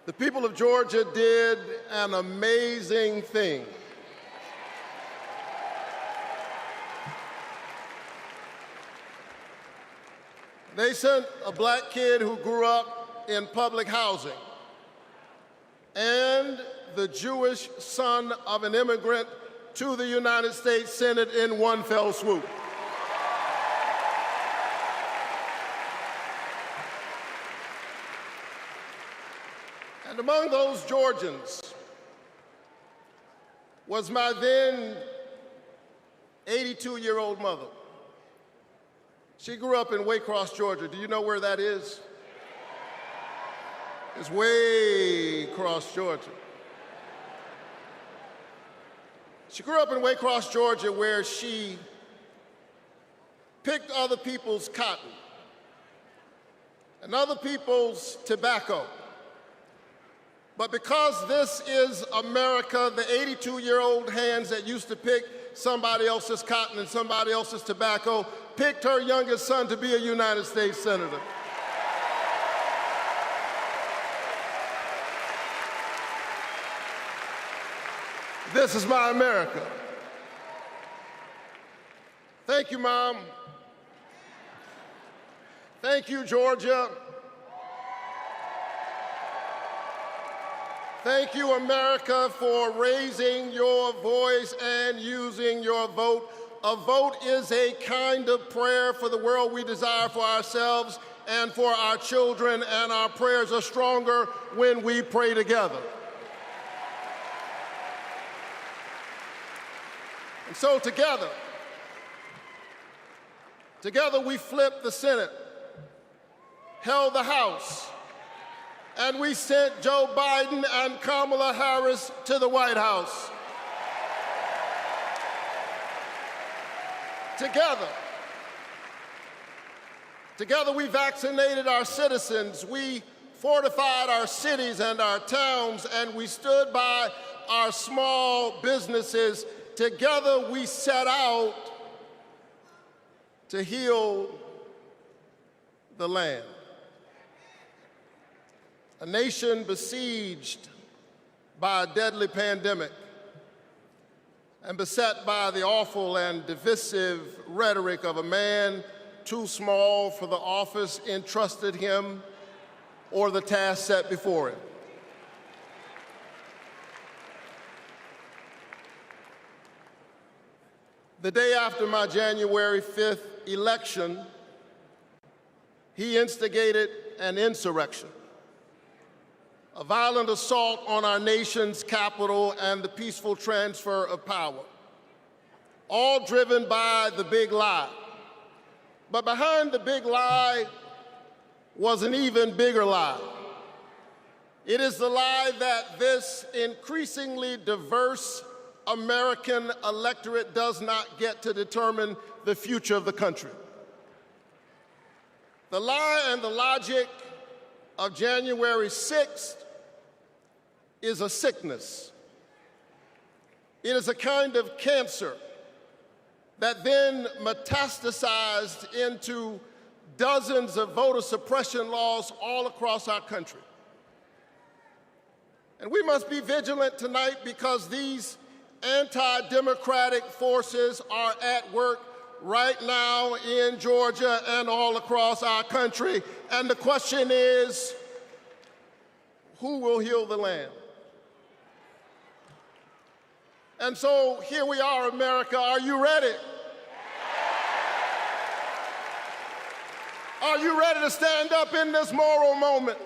the people of Georgia did an amazing thing. They sent a black kid who grew up in public housing and the Jewish son of an immigrant to the United States Senate in one fell swoop. And among those Georgians was my then 82-year-old mother. She grew up in Waycross, Georgia. Do you know where that is? It's Waycross, Georgia. She grew up in Waycross, Georgia, where she picked other people's cotton and other people's tobacco. But because this is America, the 82-year-old hands that used to pick somebody else's cotton and somebody else's tobacco picked her youngest son to be a United States Senator. This is my America. Thank you, Mom. Thank you, Georgia. Thank you, America, for raising your voice and using your vote. A vote is a kind of prayer for the world we desire for ourselves and for our children, and our prayers are stronger when we pray together. And so together we flipped the Senate, held the House, and we sent Joe Biden and Kamala Harris to the White House. Together we vaccinated our citizens, we fortified our cities and our towns, and we stood by our small businesses. Together we set out to heal the land. A nation besieged by a deadly pandemic and beset by the awful and divisive rhetoric of a man too small for the office entrusted him or the task set before him. The day after my January 5th election, he instigated an insurrection, a violent assault on our nation's capital and the peaceful transfer of power, all driven by the big lie. But behind the big lie was an even bigger lie. It is the lie that this increasingly diverse American electorate does not get to determine the future of the country. The lie and the logic of January 6th is a sickness. It is a kind of cancer that then metastasized into dozens of voter suppression laws all across our country. And we must be vigilant tonight because these anti-democratic forces are at work right now in Georgia and all across our country. And the question is, who will heal the land? And so here we are, America. Are you ready? Are you ready to stand up in this moral moment?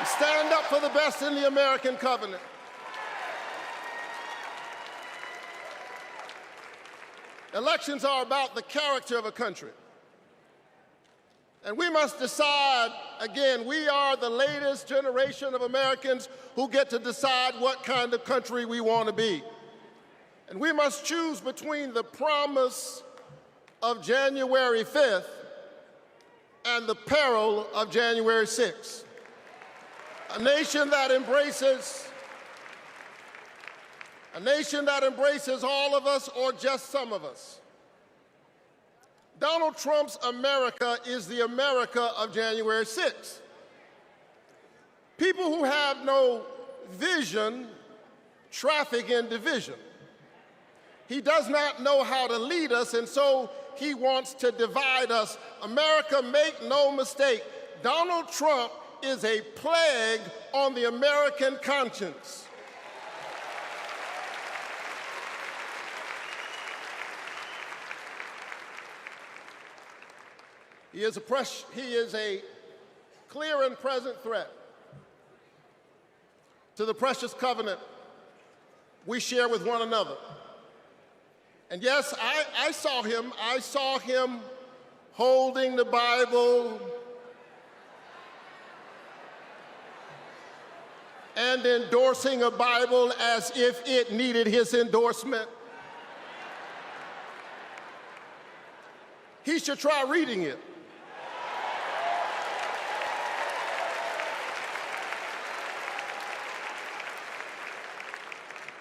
Stand up for the best in the American covenant. Elections are about the character of a country. And we must decide, again, we are the latest generation of Americans who get to decide what kind of country we want to be. And we must choose between the promise of January 5th and the peril of January 6th. A nation that embraces all of us or just some of us. Donald Trump's America is the America of January 6th. People who have no vision traffic in division. He does not know how to lead us, and so he wants to divide us. America, make no mistake, Donald Trump is a plague on the American conscience. He is a clear and present threat to the precious covenant we share with one another. And yes, I saw him holding the Bible and endorsing a Bible as if it needed his endorsement. He should try reading it.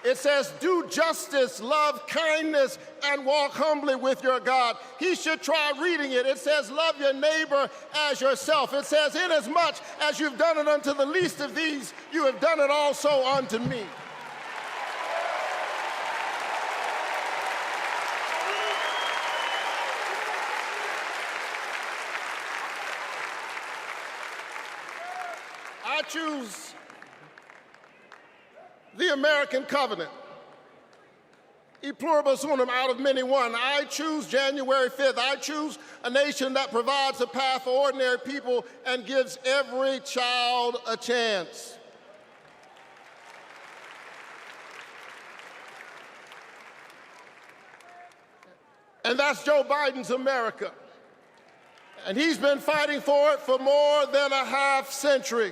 It says, do justice, love kindness, and walk humbly with your God. He should try reading it. It says, love your neighbor as yourself. It says, inasmuch as you've done it unto the least of these, you have done it also unto me. choose the American covenant. E pluribus unum, out of many one. I choose January 5th. I choose a nation that provides a path for ordinary people and gives every child a chance. And that's Joe Biden's America. And he's been fighting for it for more than a half century.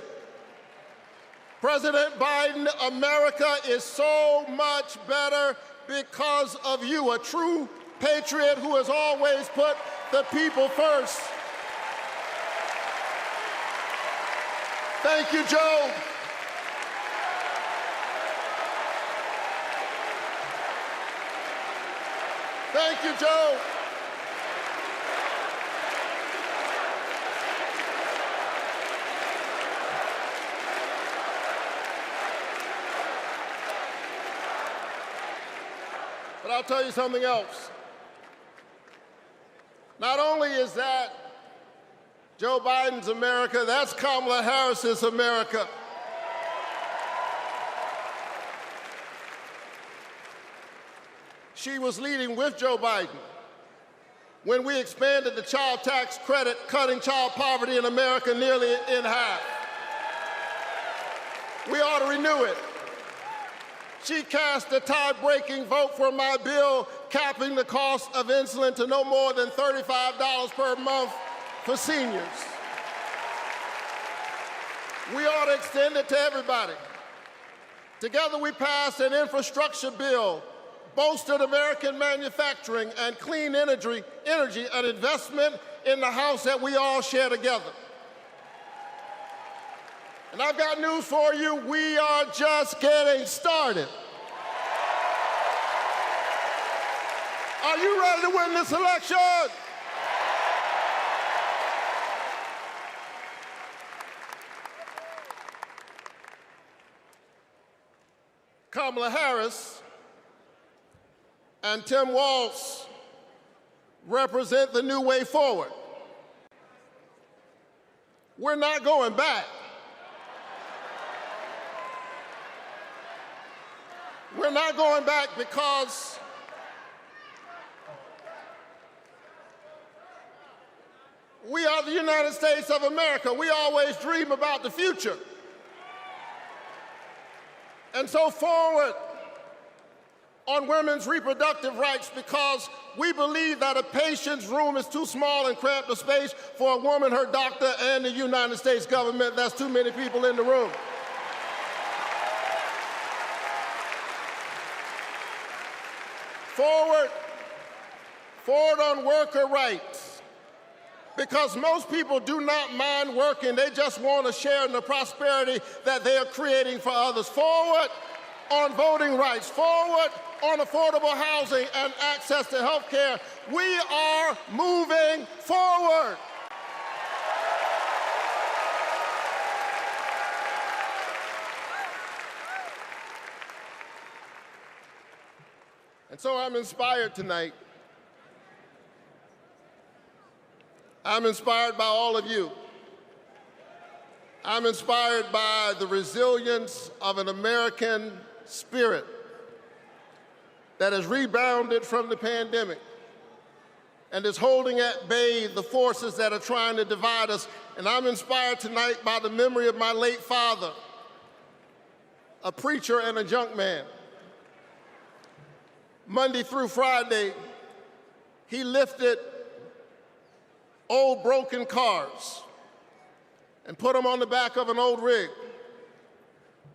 President Biden, America is so much better because of you, a true patriot who has always put the people first. Thank you, Joe. Thank you, Joe. But I'll tell you something else. Not only is that Joe Biden's America, that's Kamala Harris's America. She was leading with Joe Biden when we expanded the child tax credit, cutting child poverty in America nearly in half. We ought to renew it. She cast a tie-breaking vote for my bill capping the cost of insulin to no more than $35 per month for seniors. We ought to extend it to everybody. Together we passed an infrastructure bill, bolstered American manufacturing and clean energy, an investment in the house that we all share together. And I've got news for you, we are just getting started. Are you ready to win this election? Kamala Harris and Tim Walz represent the new way forward. We're not going back. We're not going back because we are the United States of America. We always dream about the future. And so forward on women's reproductive rights, because we believe that a patient's room is too small and cramped a space for a woman, her doctor, and the United States government. That's too many people in the room. Forward on worker rights, because most people do not mind working, they just want to share in the prosperity that they are creating for others. Forward on voting rights, forward on affordable housing and access to health care. We are moving forward. And so I'm inspired tonight. I'm inspired by all of you. I'm inspired by the resilience of an American spirit that has rebounded from the pandemic and is holding at bay the forces that are trying to divide us. And I'm inspired tonight by the memory of my late father, a preacher and a junk man. Monday through Friday, he lifted old broken cars and put them on the back of an old rig.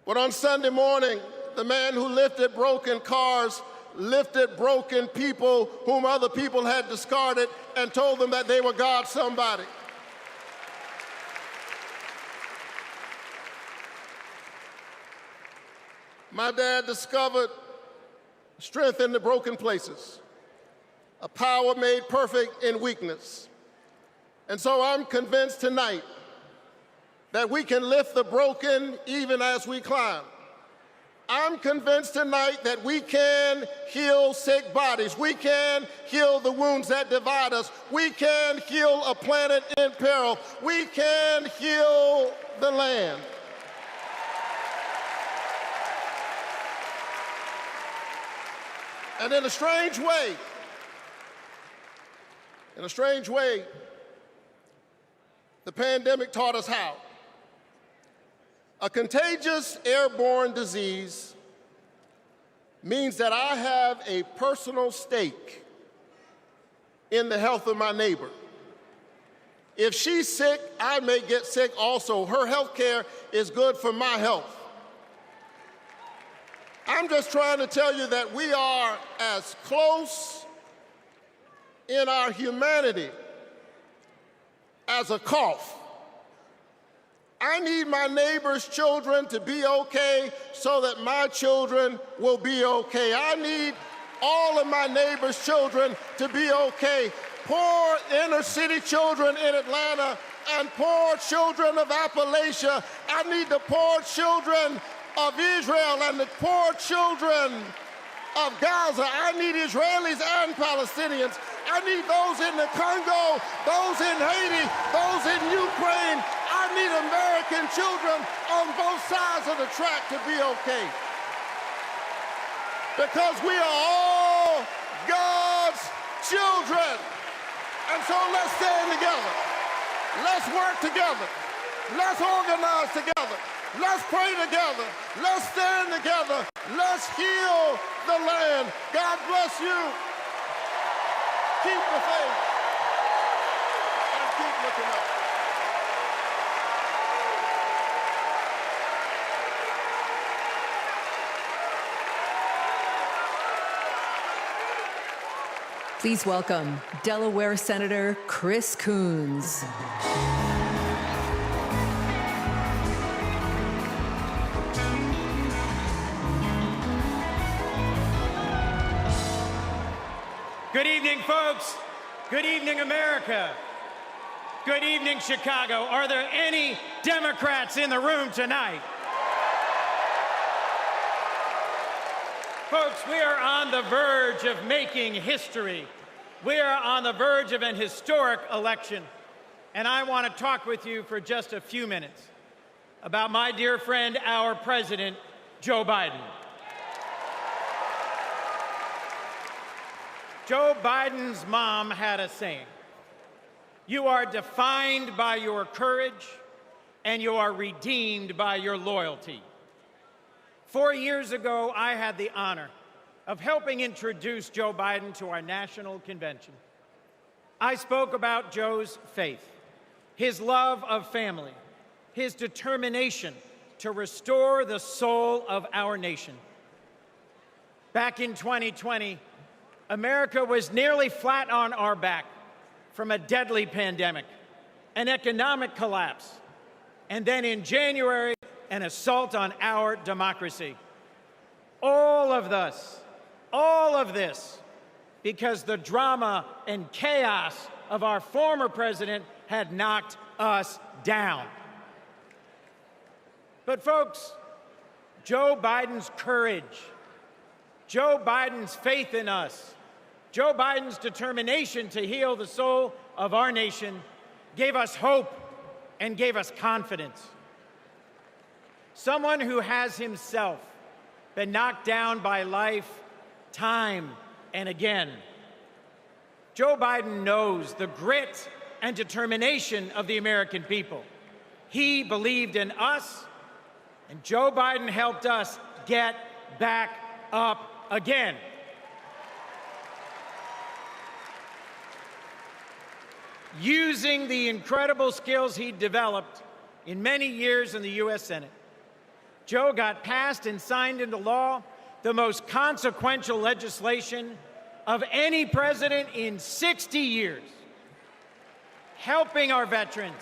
But on Sunday morning, the man who lifted broken cars lifted broken people whom other people had discarded and told them that they were God's somebody. My dad discovered strength in the broken places, a power made perfect in weakness. And so I'm convinced tonight that we can lift the broken even as we climb. I'm convinced tonight that we can heal sick bodies. We can heal the wounds that divide us. We can heal a planet in peril. We can heal the land. And in a strange way, the pandemic taught us how. A contagious airborne disease means that I have a personal stake in the health of my neighbor. If she's sick, I may get sick also. Her health care is good for my health. I'm just trying to tell you that we are as close in our humanity as a cough. I need my neighbor's children to be okay so that my children will be okay. I need all of my neighbor's children to be okay. Poor inner city children in Atlanta and poor children of Appalachia. I need the poor children of Israel and the poor children of Gaza. I need Israelis and Palestinians. I need those in the Congo, those in Haiti, those in Ukraine. I need American children on both sides of the track to be okay. Because we are all God's children. And so let's stand together. Let's work together. Let's organize together. Let's pray together. Let's stand together. Let's heal the land. God bless you. Keep the faith and keep looking up. Please welcome Delaware Senator Chris Coons. Good evening, folks. Good evening, America. Good evening, Chicago. Are there any Democrats in the room tonight? Folks, we are on the verge of making history. We are on the verge of an historic election. And I want to talk with you for just a few minutes about my dear friend, our president, Joe Biden. Joe Biden's mom had a saying: "You are defined by your courage, and you are redeemed by your loyalty." 4 years ago, I had the honor of helping introduce Joe Biden to our national convention. I spoke about Joe's faith, his love of family, his determination to restore the soul of our nation. Back in 2020, America was nearly flat on our back from a deadly pandemic, an economic collapse, and then in January, an assault on our democracy. All of this, because the drama and chaos of our former president had knocked us down. But folks, Joe Biden's courage, Joe Biden's faith in us, Joe Biden's determination to heal the soul of our nation gave us hope and gave us confidence. Someone who has himself been knocked down by life time and again. Joe Biden knows the grit and determination of the American people. He believed in us, and Joe Biden helped us get back up again. Using the incredible skills he developed in many years in the U.S. Senate, Joe got passed and signed into law the most consequential legislation of any president in 60 years, helping our veterans,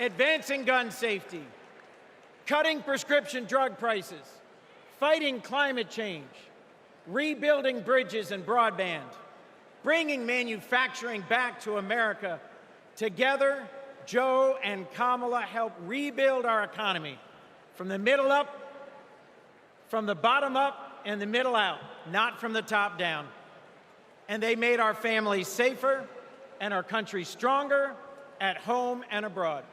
advancing gun safety, cutting prescription drug prices, fighting climate change, rebuilding bridges and broadband, bringing manufacturing back to America. Together, Joe and Kamala helped rebuild our economy from the middle up, from the bottom up, and the middle out, not from the top down. And they made our families safer and our country stronger at home and abroad.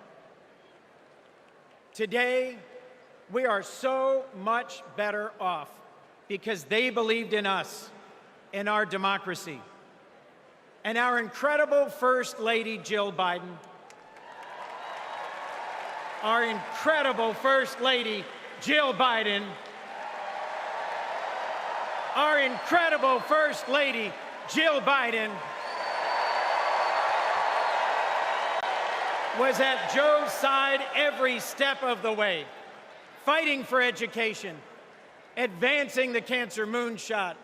Today, we are so much better off because they believed in us, in our democracy. And our incredible First Lady, Jill Biden, our incredible First Lady, Jill Biden, our incredible First Lady, Jill Biden, was at Joe's side every step of the way, fighting for education, advancing the cancer moonshot,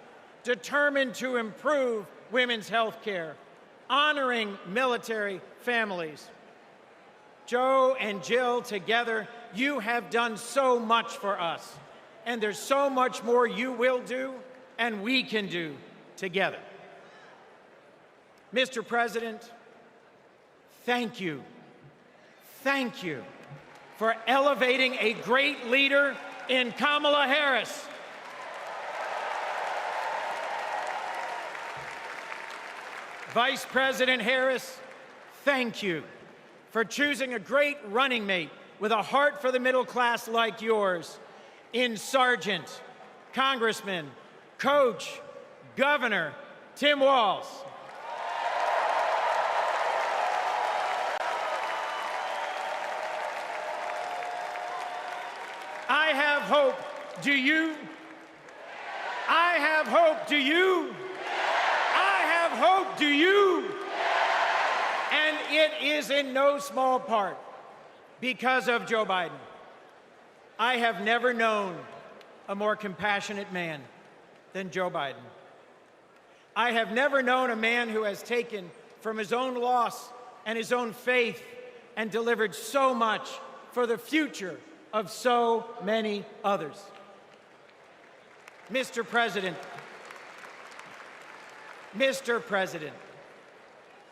determined to improve women's health care, honoring military families. Joe and Jill together, you have done so much for us, and there's so much more you will do and we can do together. Mr. President, thank you. Thank you for elevating a great leader in Kamala Harris. Vice President Harris, thank you for choosing a great running mate with a heart for the middle class like yours in Sergeant, Congressman, Coach, Governor Tim Walz. I have hope. Do you? I have hope. Do you? I have hope. Do you? And it is in no small part because of Joe Biden. I have never known a more compassionate man than Joe Biden. I have never known a man who has taken from his own loss and his own faith and delivered so much for the future of so many others. Mr. President,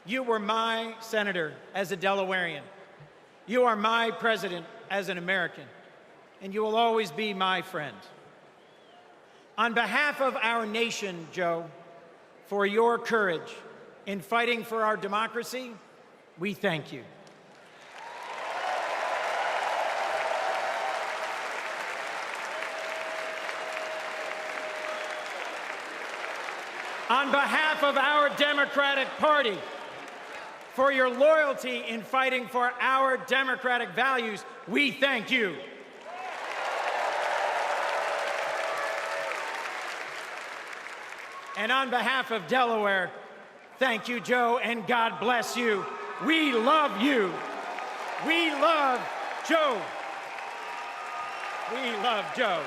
you were my senator as a Delawarean. You are my president as an American, and you will always be my friend. On behalf of our nation, Joe, for your courage in fighting for our democracy, we thank you. On behalf of our Democratic Party, for your loyalty in fighting for our democratic values, we thank you. And on behalf of Delaware, thank you, Joe, and God bless you. We love you. We love Joe. We love Joe.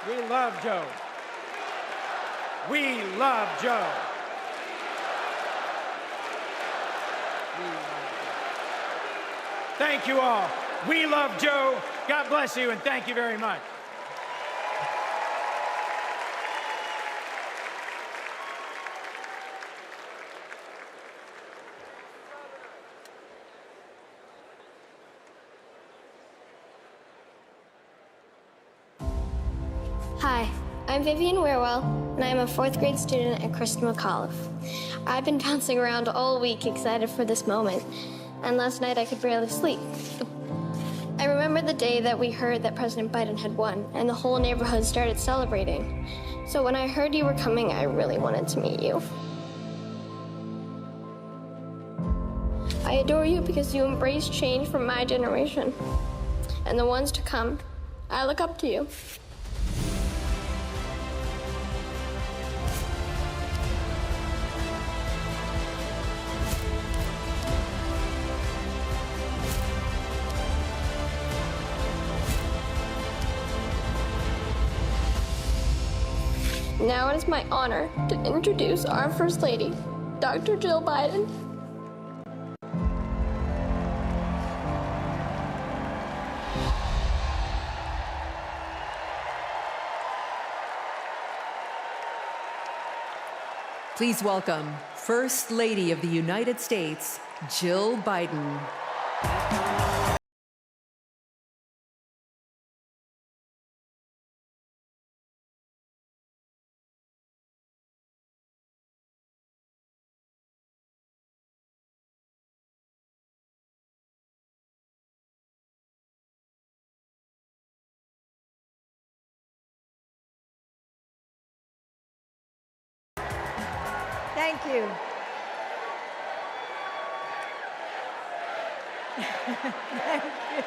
We love Joe. We love Joe. Thank you all. We love Joe. God bless you, and thank you very much. Hi, I'm Vivian Weirwell, and I am a 4th grade student at Kristen McAuliffe. I've been bouncing around all week excited for this moment, and last night I could barely sleep. I remember the day that we heard that President Biden had won, and the whole neighborhood started celebrating. So when I heard you were coming, I really wanted to meet you. I adore you because you embrace change from my generation and the ones to come. I look up to you. Now it is my honor to introduce our First Lady, Dr. Jill Biden. Please welcome First Lady of the United States, Jill Biden. Thank you. Thank you.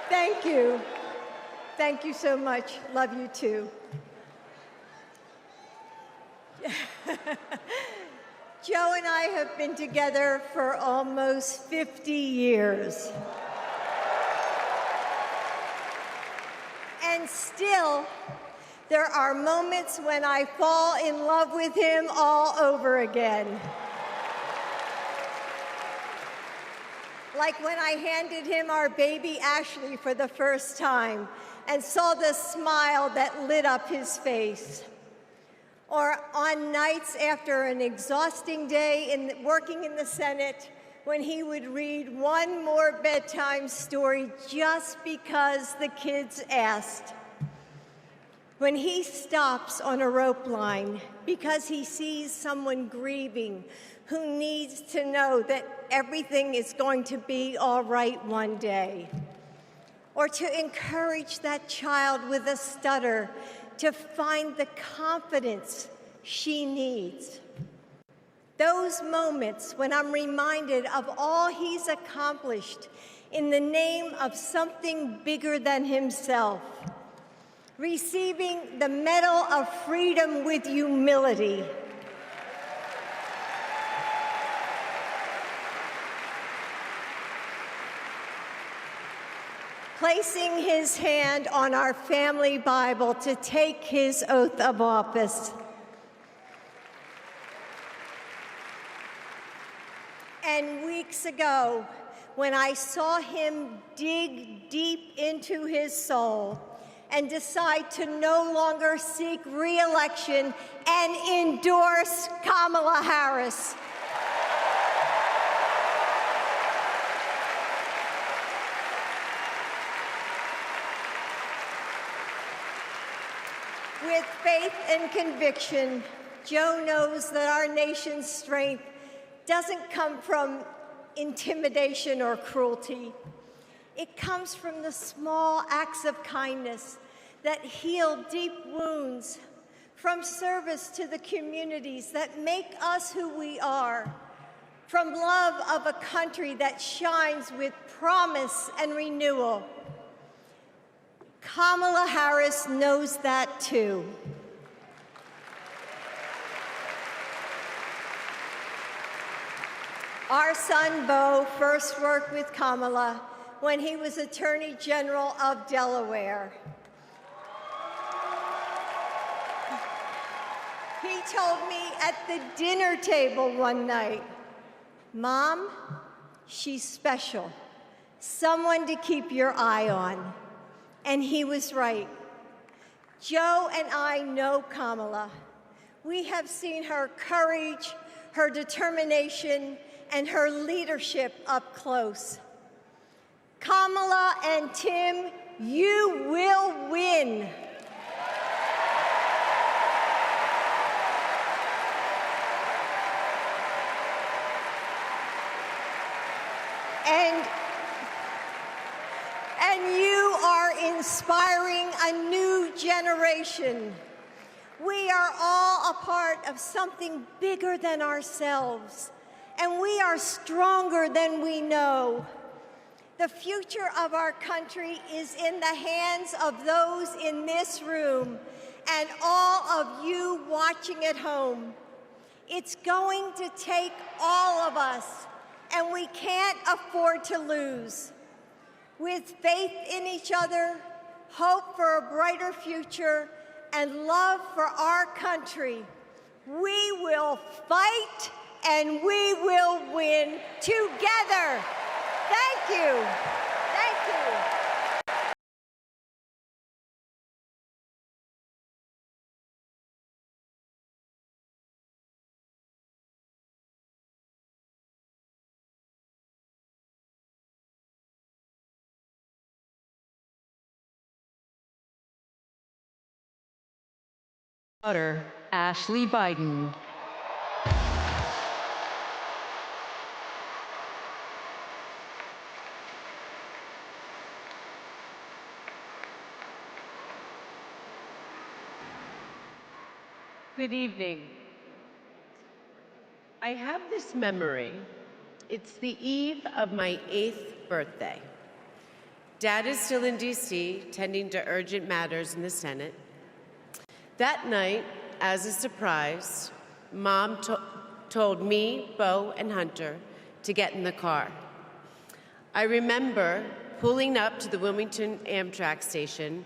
Thank you. Thank you so much. Love you too. Joe and I have been together for almost 50 years. And still, there are moments when I fall in love with him all over again. Like when I handed him our baby Ashley for the first time and saw the smile that lit up his face. Or on nights after an exhausting day working in the Senate, when he would read one more bedtime story just because the kids asked. When he stops on a rope line because he sees someone grieving who needs to know that everything is going to be all right one day. Or to encourage that child with a stutter to find the confidence she needs. Those moments when I'm reminded of all he's accomplished in the name of something bigger than himself. Receiving the Medal of Freedom with humility. Placing his hand on our family Bible to take his oath of office. And weeks ago, when I saw him dig deep into his soul and decide to no longer seek re-election and endorse Kamala Harris. With faith and conviction, Joe knows that our nation's strength doesn't come from intimidation or cruelty. It comes from the small acts of kindness that heal deep wounds, from service to the communities that make us who we are, from love of a country that shines with promise and renewal. Kamala Harris knows that too. Our son, Beau, first worked with Kamala when he was Attorney General of Delaware. He told me at the dinner table one night, "Mom, she's special, someone to keep your eye on." And he was right. Joe and I know Kamala. We have seen her courage, her determination, and her leadership up close. Kamala and Tim, you will win. And you are inspiring a new generation. We are all a part of something bigger than ourselves, and we are stronger than we know. The future of our country is in the hands of those in this room and all of you watching at home. It's going to take all of us, and we can't afford to lose. With faith in each other, hope for a brighter future, and love for our country, we will fight and we will win together. Thank you. Thank you. Butter, Ashley Biden. Good evening. I have this memory. It's the eve of my 8th birthday. Dad is still in D.C., tending to urgent matters in the Senate. That night, as a surprise, Mom told me, Bo, and Hunter to get in the car. I remember pulling up to the Wilmington Amtrak station,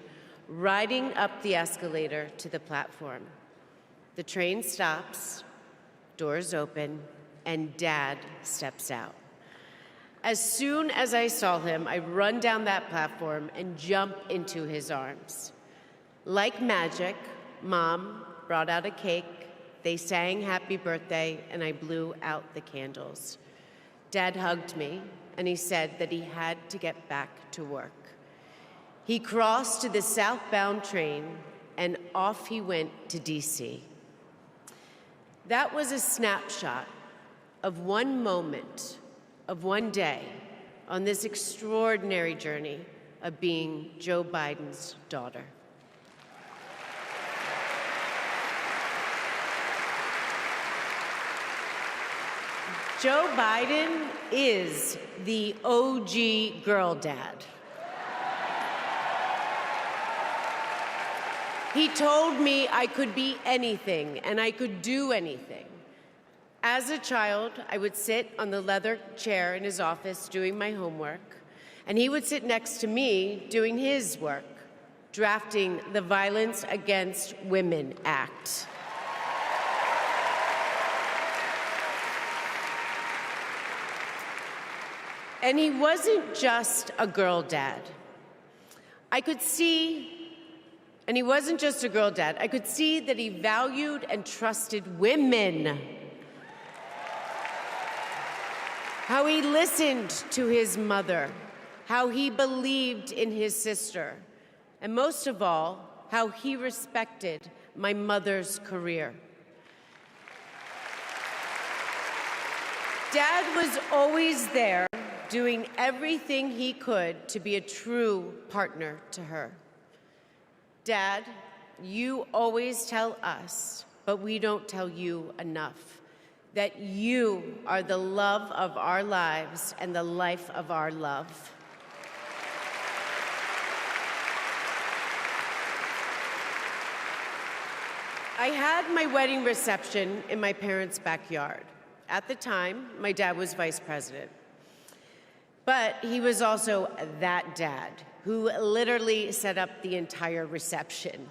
riding up the escalator to the platform. The train stops, doors open, and Dad steps out. As soon as I saw him, I run down that platform and jump into his arms. Like magic, Mom brought out a cake, they sang happy birthday, and I blew out the candles. Dad hugged me, and he said that he had to get back to work. He crossed to the southbound train, and off he went to D.C. That was a snapshot of one moment, of one day, on this extraordinary journey of being Joe Biden's daughter. Joe Biden is the OG girl dad. He told me I could be anything and I could do anything. As a child, I would sit on the leather chair in his office doing my homework, and he would sit next to me doing his work, drafting the Violence Against Women Act. And he wasn't just a girl dad. I could see that he valued and trusted women. How he listened to his mother, how he believed in his sister, and most of all, how he respected my mother's career. Dad was always there, doing everything he could to be a true partner to her. Dad, you always tell us, but we don't tell you enough, that you are the love of our lives and the life of our love. I had my wedding reception in my parents' backyard. At the time, my dad was vice president. But he was also that dad who literally set up the entire reception.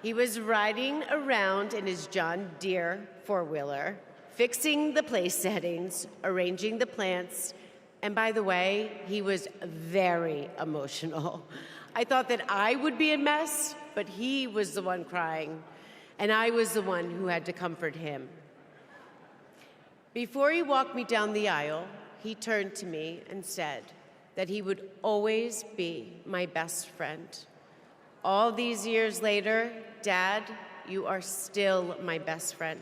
He was riding around in his John Deere four-wheeler, fixing the place settings, arranging the plants, and by the way, he was very emotional. I thought that I would be a mess, but he was the one crying, and I was the one who had to comfort him. Before he walked me down the aisle, he turned to me and said that he would always be my best friend. All these years later, Dad, you are still my best friend.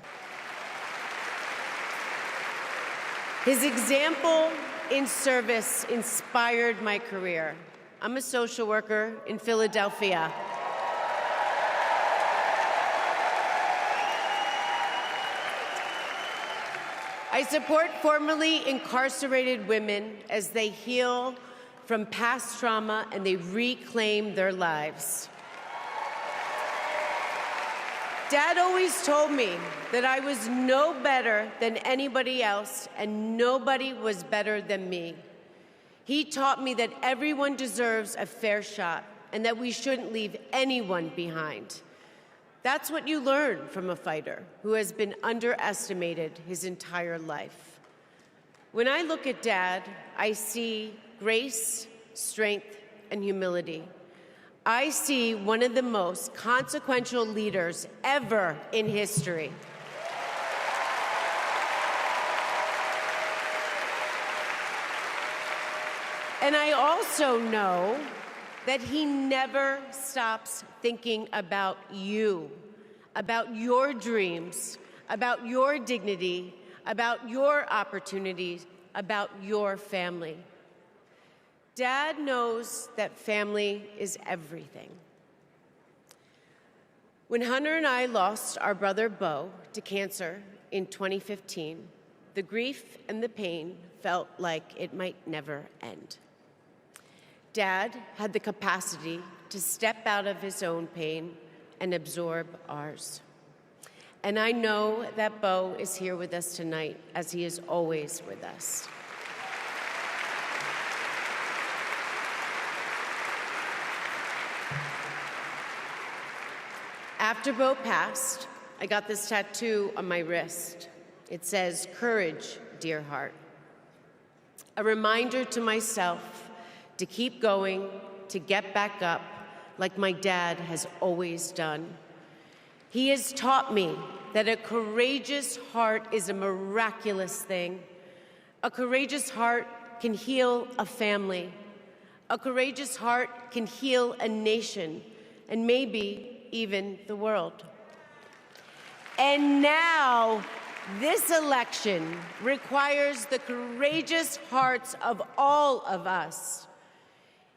His example in service inspired my career. I'm a social worker in Philadelphia. I support formerly incarcerated women as they heal from past trauma and they reclaim their lives. Dad always told me that I was no better than anybody else and nobody was better than me. He taught me that everyone deserves a fair shot and that we shouldn't leave anyone behind. That's what you learn from a fighter who has been underestimated his entire life. When I look at Dad, I see grace, strength, and humility. I see one of the most consequential leaders ever in history. And I also know that he never stops thinking about you, about your dreams, about your dignity, about your opportunities, about your family. Dad knows that family is everything. When Hunter and I lost our brother Beau to cancer in 2015, the grief and the pain felt like it might never end. Dad had the capacity to step out of his own pain and absorb ours. And I know that Beau is here with us tonight, as he is always with us. After Beau passed, I got this tattoo on my wrist. It says, "Courage, dear heart." A reminder to myself to keep going, to get back up, like my dad has always done. He has taught me that a courageous heart is a miraculous thing. A courageous heart can heal a family. A courageous heart can heal a nation, and maybe even the world. And now, this election requires the courageous hearts of all of us.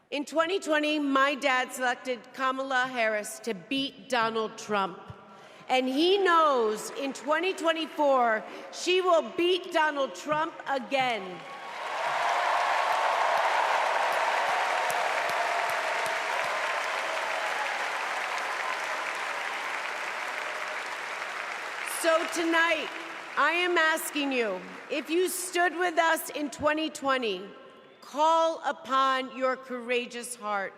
In 2020, my dad selected Kamala Harris to beat Donald Trump. And he knows in 2024, she will beat Donald Trump again. So tonight, I am asking you, if you stood with us in 2020, call upon your courageous heart.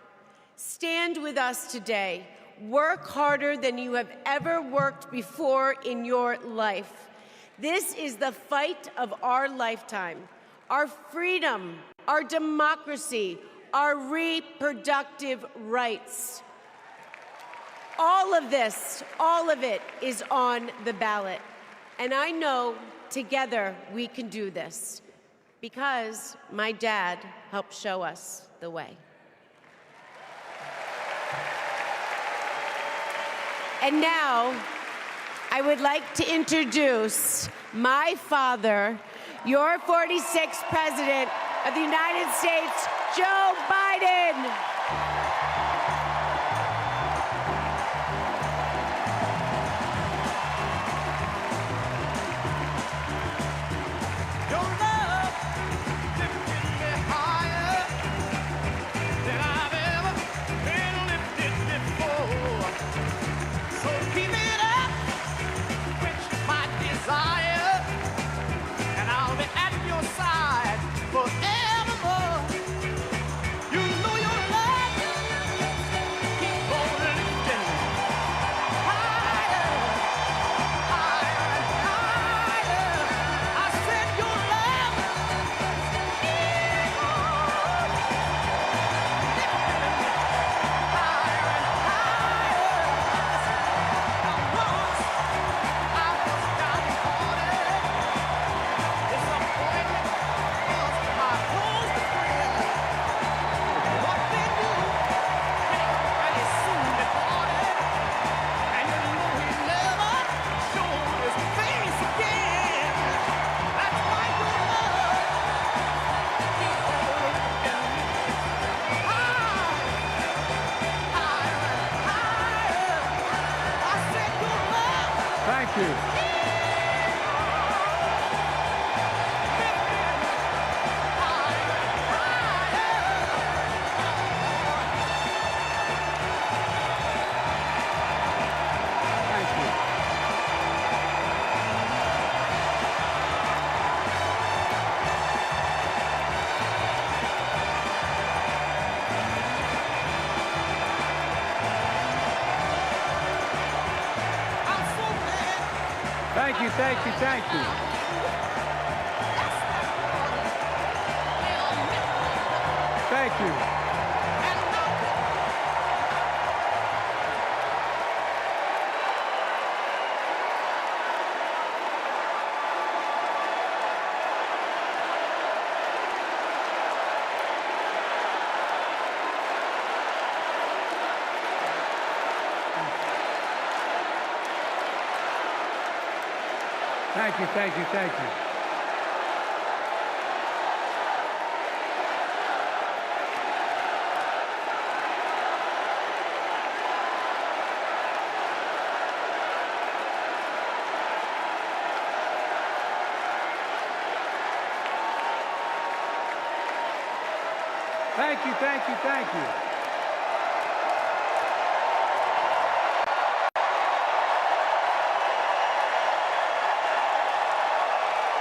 Stand with us today. Work harder than you have ever worked before in your life. This is the fight of our lifetime. Our freedom, our democracy, our reproductive rights. All of this, all of it is on the ballot. And I know together we can do this because my dad helped show us the way. And now I would like to introduce my father, your 46th President of the United States, Joe Biden. Thank you, thank you, thank you. Thank you. Thank you, thank you, thank you. Thank you, thank you, thank you.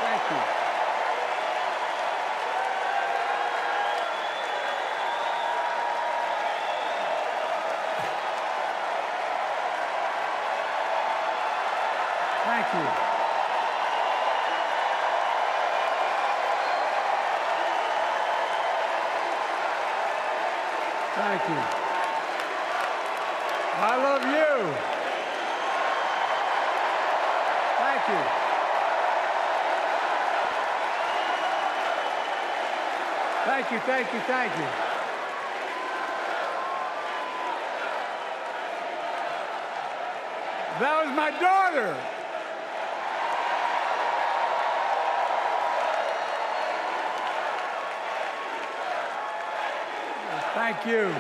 Thank you. Thank you. Thank you. I love you. Thank you. Thank you, thank you, thank you. That was my daughter. Thank you.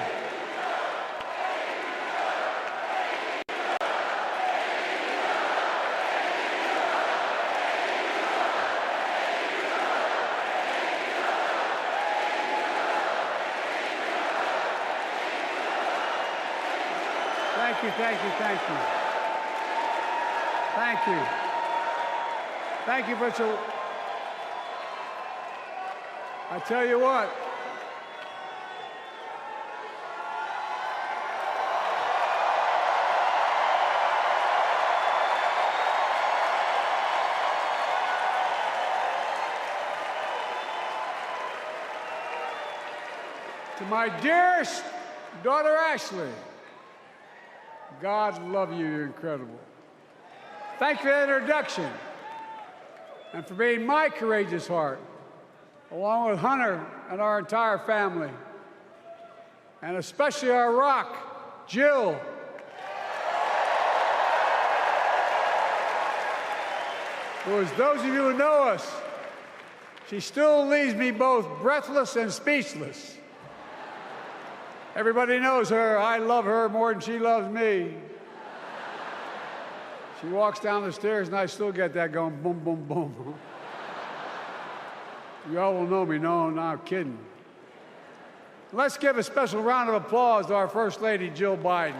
Thank you, thank you, thank you. Thank you. Thank you for so. I tell you what. To my dearest daughter, Ashley, God love you, you're incredible. Thank you for that introduction and for being my courageous heart, along with Hunter and our entire family, and especially our rock, Jill. Who, as those of you who know us, she still leaves me both breathless and speechless. Everybody knows her. I love her more than she loves me. She walks down the stairs and I still get that going boom, boom, boom. Y'all will know me. No, not kidding. Let's give a special round of applause to our First Lady, Jill Biden.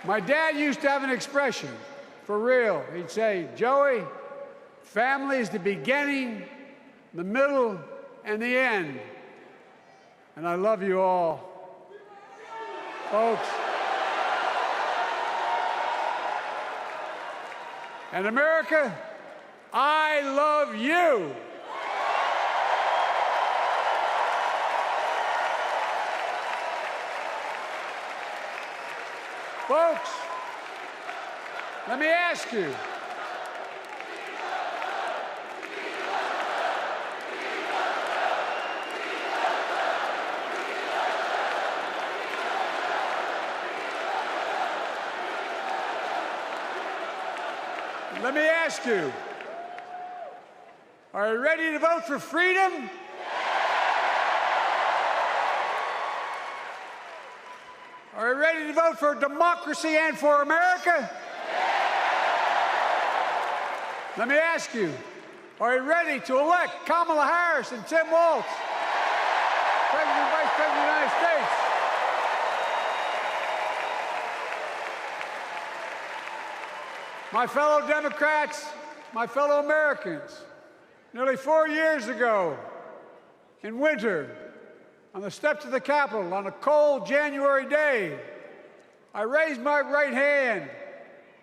My dad used to have an expression, for real. He'd say, Joey, family is the beginning, the middle, and the end. And I love you all. Folks. And America, I love you. Folks, let me ask you. Let me ask you, are you ready to vote for freedom? Are you ready to vote for democracy and for America? Let me ask you, are you ready to elect Kamala Harris and Tim Walz, President and Vice President of the United States? My fellow Democrats, my fellow Americans, nearly 4 years ago, in winter, on the steps of the Capitol, on a cold January day, I raised my right hand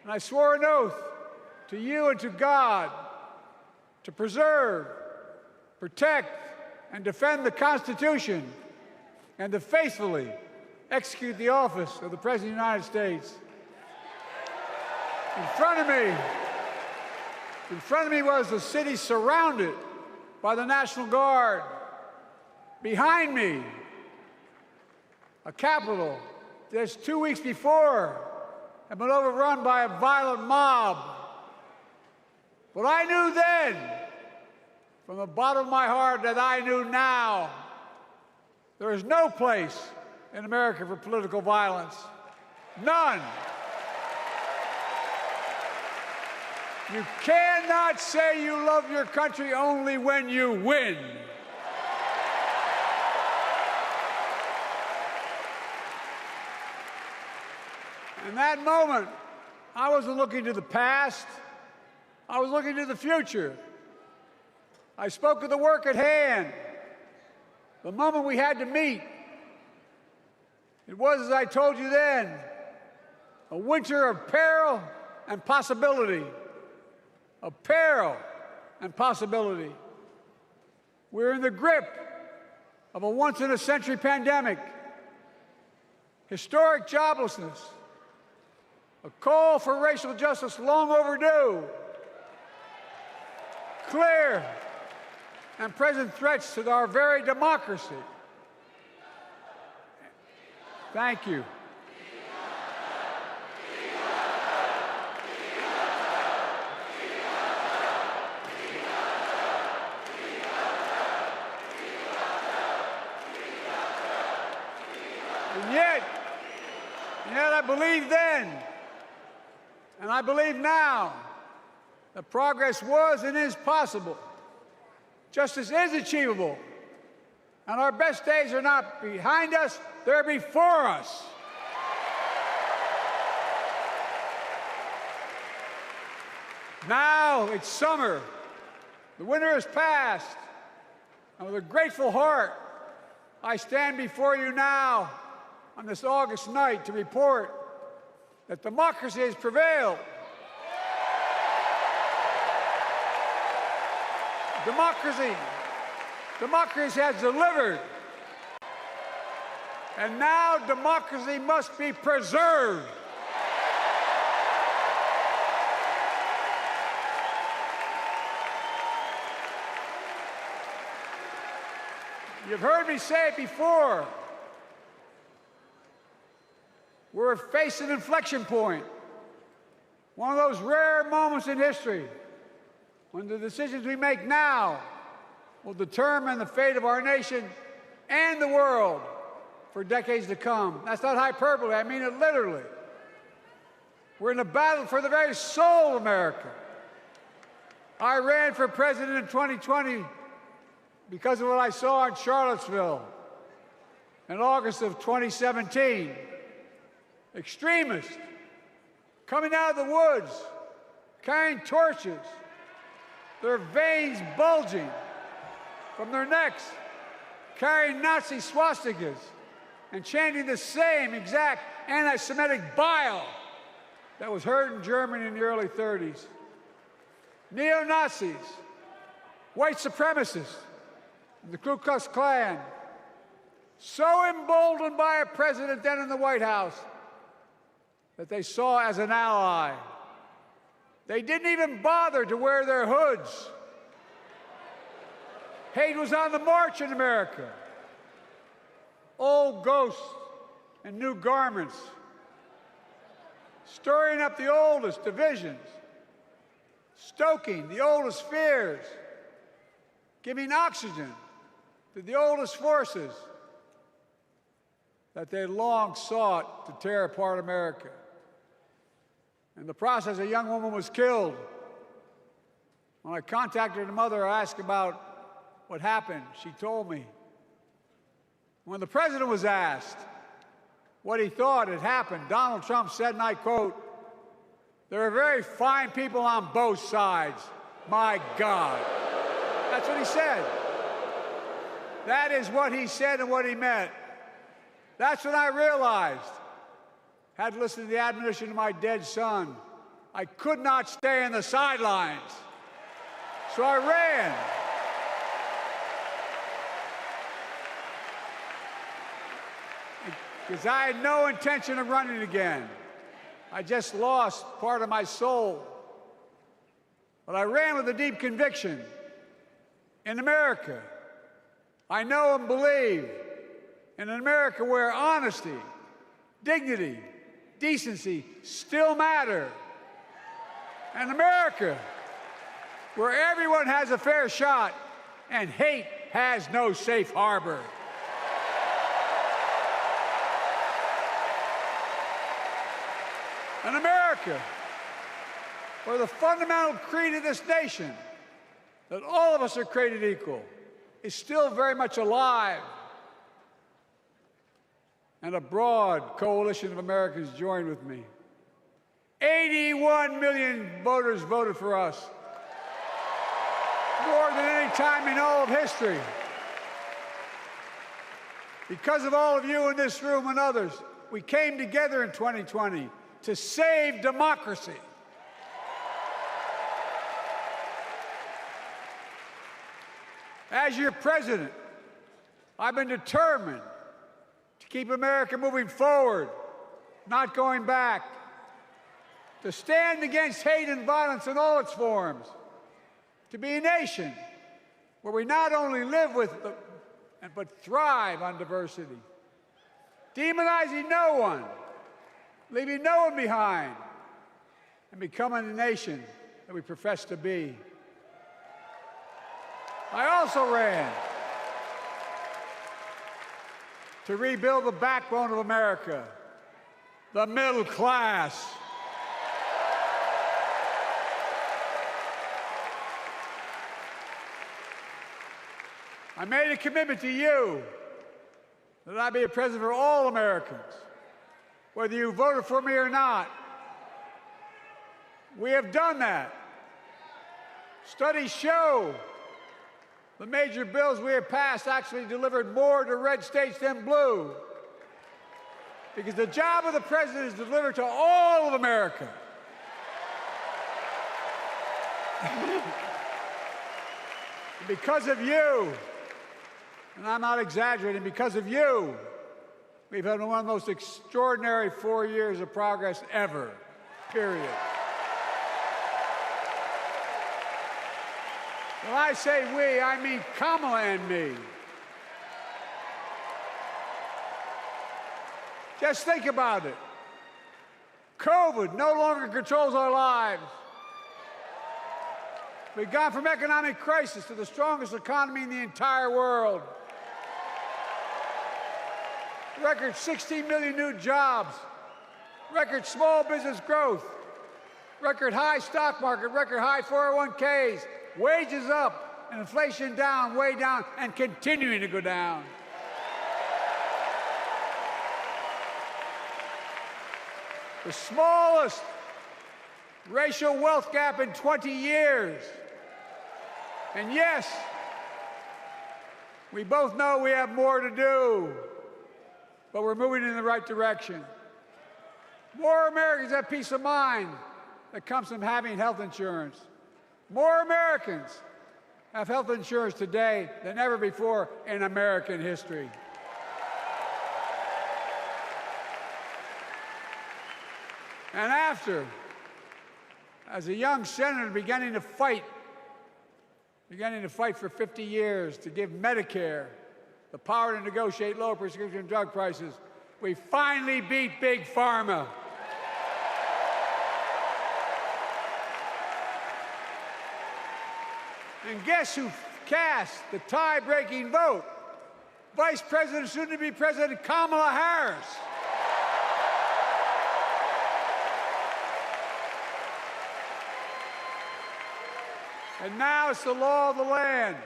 and I swore an oath to you and to God to preserve, protect, and defend the Constitution and to faithfully execute the office of the President of the United States. In front of me was the city surrounded by the National Guard. Behind me, a Capitol just 2 weeks before had been overrun by a violent mob. But I knew then, from the bottom of my heart, that I knew now, there is no place in America for political violence. None. You cannot say you love your country only when you win. In that moment, I wasn't looking to the past. I was looking to the future. I spoke of the work at hand, the moment we had to meet. It was, as I told you then, a winter of peril and possibility. Of peril and possibility. We're in the grip of a once-in-a-century pandemic, historic joblessness, a call for racial justice long overdue, clear and present threats to our very democracy. Thank you. And yet I believed then, and I believe now, that progress was and is possible. Justice is achievable. And our best days are not behind us, they're before us. Now it's summer. The winter has passed. And with a grateful heart, I stand before you now on this August night to report that democracy has prevailed. Democracy has delivered. And now democracy must be preserved. You've heard me say it before. We're facing an inflection point. One of those rare moments in history when the decisions we make now will determine the fate of our nation and the world for decades to come. That's not hyperbole, I mean it literally. We're in a battle for the very soul of America. I ran for president in 2020 because of what I saw in Charlottesville in August of 2017. Extremists coming out of the woods, carrying torches, their veins bulging from their necks, carrying Nazi swastikas, and chanting the same exact anti-Semitic bile that was heard in Germany in the early 30s. Neo-Nazis, white supremacists, and the Ku Klux Klan, so emboldened by a president then in the White House that they saw as an ally. They didn't even bother to wear their hoods. Hate was on the march in America. Old ghosts and new garments, stirring up the oldest divisions, stoking the oldest fears, giving oxygen to the oldest forces that they long sought to tear apart America. In the process, a young woman was killed. When I contacted her mother, I asked about what happened. She told me. When the president was asked what he thought had happened, Donald Trump said, and I quote, "There are very fine people on both sides. My God." That's what he said. That is what he said and what he meant. That's when I realized, had to listen to the admonition of my dead son, I could not stay on the sidelines. So I ran. Because I had no intention of running again. I just lost part of my soul. But I ran with a deep conviction. In America, I know and believe in an America where honesty, dignity, decency still matter. And America where everyone has a fair shot and hate has no safe harbor. An America where the fundamental creed of this nation, that all of us are created equal, is still very much alive. And a broad coalition of Americans joined with me. 81 million voters voted for us, more than any time in all of history. Because of all of you in this room and others, we came together in 2020 to save democracy. As your president, I've been determined to keep America moving forward, not going back, to stand against hate and violence in all its forms, to be a nation where we not only live with but thrive on diversity, demonizing no one, leaving no one behind, and becoming a nation that we profess to be. I also ran to rebuild the backbone of America, the middle class. I made a commitment to you that I'd be a president for all Americans, whether you voted for me or not. We have done that. Studies show the major bills we have passed actually delivered more to red states than blue, because the job of the president is to deliver to all of America. And because of you, and I'm not exaggerating, because of you, we've had one of the most extraordinary 4 years of progress ever, period. When I say we, I mean Kamala and me. Just think about it. COVID no longer controls our lives. We've gone from economic crisis to the strongest economy in the entire world. Record 16 million new jobs, record small business growth, record high stock market, record high 401ks, wages up, and inflation down, way down, and continuing to go down. The smallest racial wealth gap in 20 years. And yes, we both know we have more to do, but we're moving in the right direction. More Americans have peace of mind that comes from having health insurance. More Americans have health insurance today than ever before in American history. And after, as a young senator beginning to fight for 50 years to give Medicare the power to negotiate low prescription drug prices, we finally beat Big Pharma. And guess who cast the tie-breaking vote? Vice President, soon-to-be President Kamala Harris. And now it's the law of the land.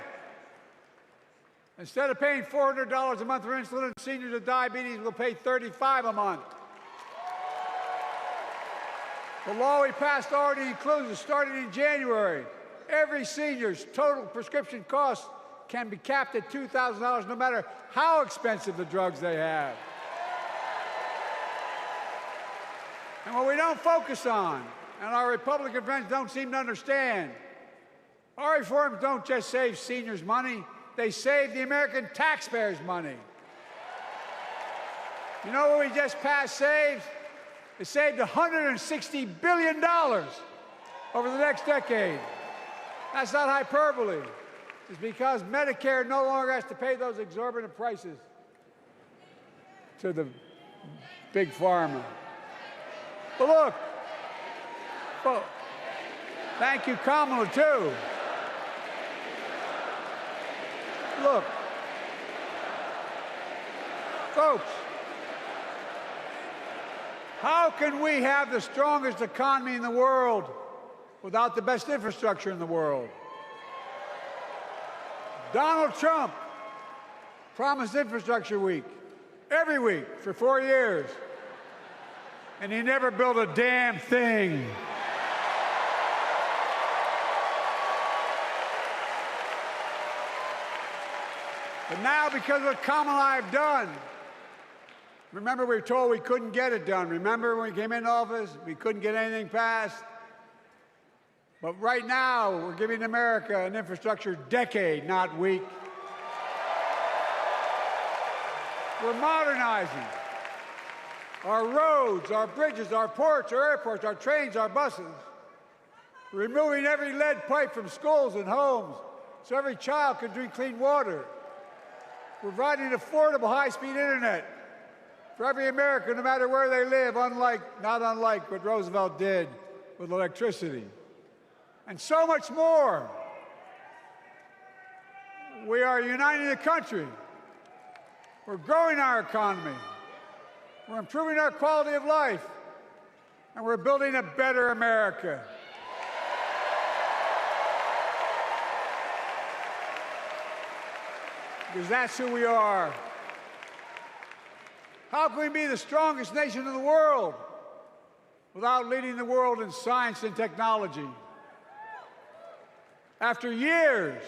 Instead of paying $400 a month for insulin, seniors with diabetes will pay $35 a month. The law we passed already includes, starting in January, every senior's total prescription cost can be capped at $2,000 no matter how expensive the drugs they have. And what we don't focus on, and our Republican friends don't seem to understand, our reforms don't just save seniors money, they save the American taxpayers money. You know what we just passed saves? It saved $160 billion over the next decade. That's not hyperbole. It's because Medicare no longer has to pay those exorbitant prices to the big pharma. But look, thank you, Kamala, too. Look, folks, how can we have the strongest economy in the world without the best infrastructure in the world? Donald Trump promised Infrastructure Week every week for 4 years, and he never built a damn thing. But now, because of what Kamala and I have done, remember we were told we couldn't get it done. Remember when we came into office, we couldn't get anything passed? But right now, we're giving America an infrastructure decade, not week. We're modernizing our roads, our bridges, our ports, our airports, our trains, our buses. We're removing every lead pipe from schools and homes so every child can drink clean water. We're providing affordable high-speed internet for every American, no matter where they live, not unlike what Roosevelt did with electricity. And so much more. We are uniting the country. We're growing our economy. We're improving our quality of life. And we're building a better America. Because that's who we are. How can we be the strongest nation in the world without leading the world in science and technology? After years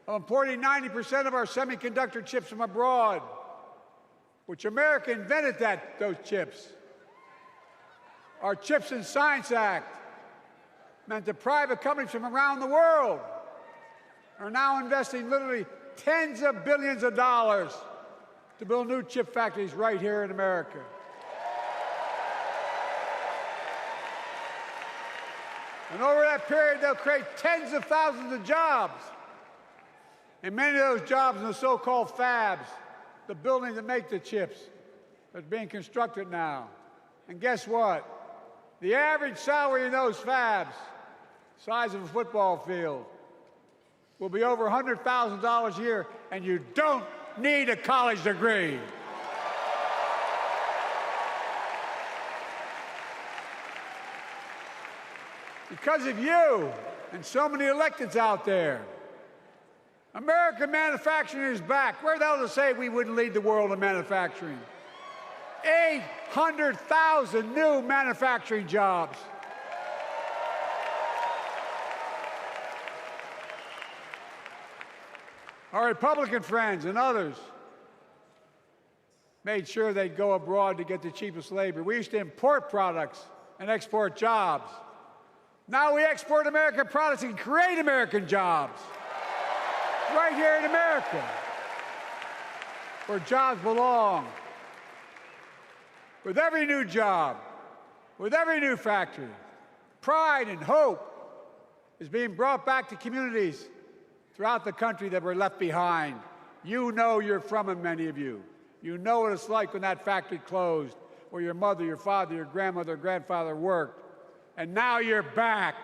of importing 90% of our semiconductor chips from abroad, which America invented those chips, our Chips and Science Act meant that private companies from around the world are now investing literally tens of billions of dollars to build new chip factories right here in America. And over that period, they'll create tens of thousands of jobs. And many of those jobs in the so-called fabs, the buildings that make the chips, that's being constructed now. And guess what? The average salary in those fabs, size of a football field, will be over $100,000 a year, and you don't need a college degree. Because of you and so many electeds out there, American manufacturing is back. Where the hell to say we wouldn't lead the world in manufacturing? 800,000 new manufacturing jobs. Our Republican friends and others made sure they'd go abroad to get the cheapest labor. We used to import products and export jobs. Now we export American products and create American jobs right here in America, where jobs belong. With every new job, with every new factory, pride and hope is being brought back to communities throughout the country that were left behind. You know you're from them, many of you. You know what it's like when that factory closed, where your mother, your father, your grandmother, grandfather worked. And now you're back,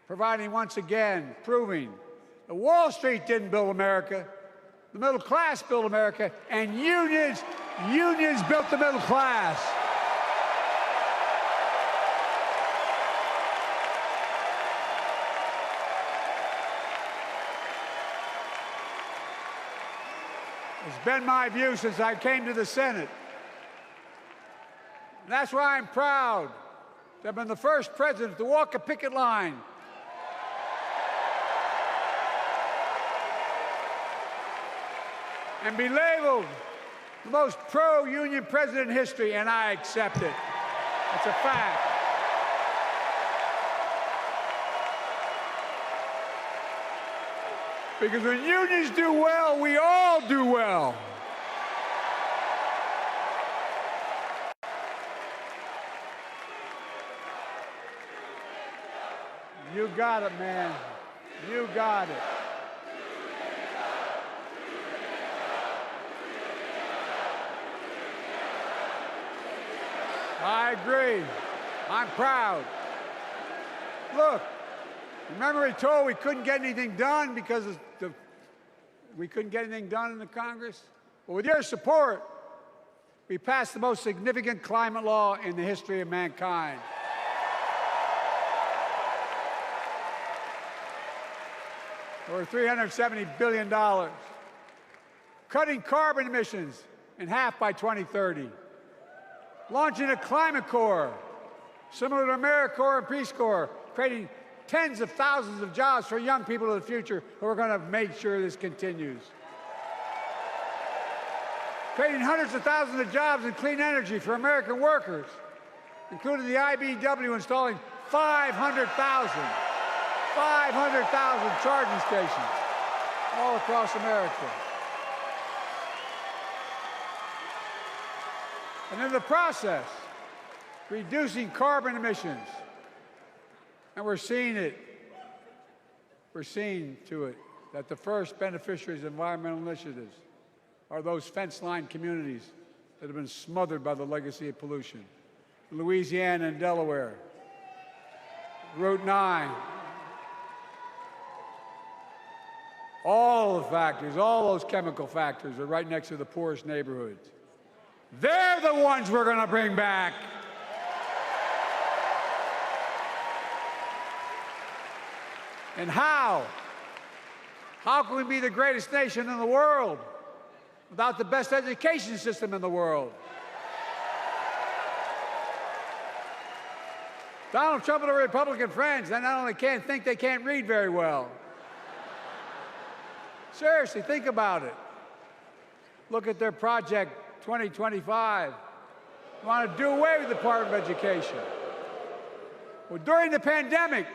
providing once again, proving that Wall Street didn't build America, the middle class built America, and unions built the middle class. It's been my view since I came to the Senate. And that's why I'm proud to have been the first president to walk a picket line and be labeled the most pro-union president in history, and I accept it. It's a fact. Because when unions do well, we all do well. You got it, man. You got it. I agree. I'm proud. Look, remember we told we couldn't get anything done because we couldn't get anything done in the Congress. But with your support, we passed the most significant climate law in the history of mankind. Over $370 billion. Cutting carbon emissions in half by 2030. Launching a climate corps, similar to AmeriCorps and Peace Corps, creating tens of thousands of jobs for young people of the future who are going to make sure this continues. Creating hundreds of thousands of jobs in clean energy for American workers, including the IBEW installing 500,000 charging stations all across America. And in the process, reducing carbon emissions. And we're seeing it. We're seeing to it that the first beneficiaries of environmental initiatives are those fence-lined communities that have been smothered by the legacy of pollution. Louisiana and Delaware, Route 9, all the factories, all those chemical factories are right next to the poorest neighborhoods. They're the ones we're going to bring back. And how? How can we be the greatest nation in the world without the best education system in the world? Donald Trump and the Republican friends, they not only can't think, they can't read very well. Seriously, think about it. Look at their Project 2025. They want to do away with the Department of Education. Well, during the pandemic,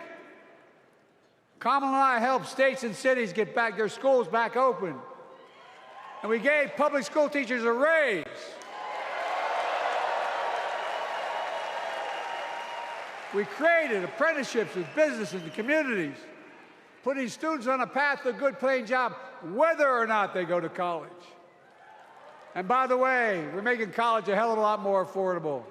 Kamala and I helped states and cities get back their schools back open. And we gave public school teachers a raise. We created apprenticeships with business in the communities, putting students on a path to a good paying job, whether or not they go to college. And by the way, we're making college a hell of a lot more affordable.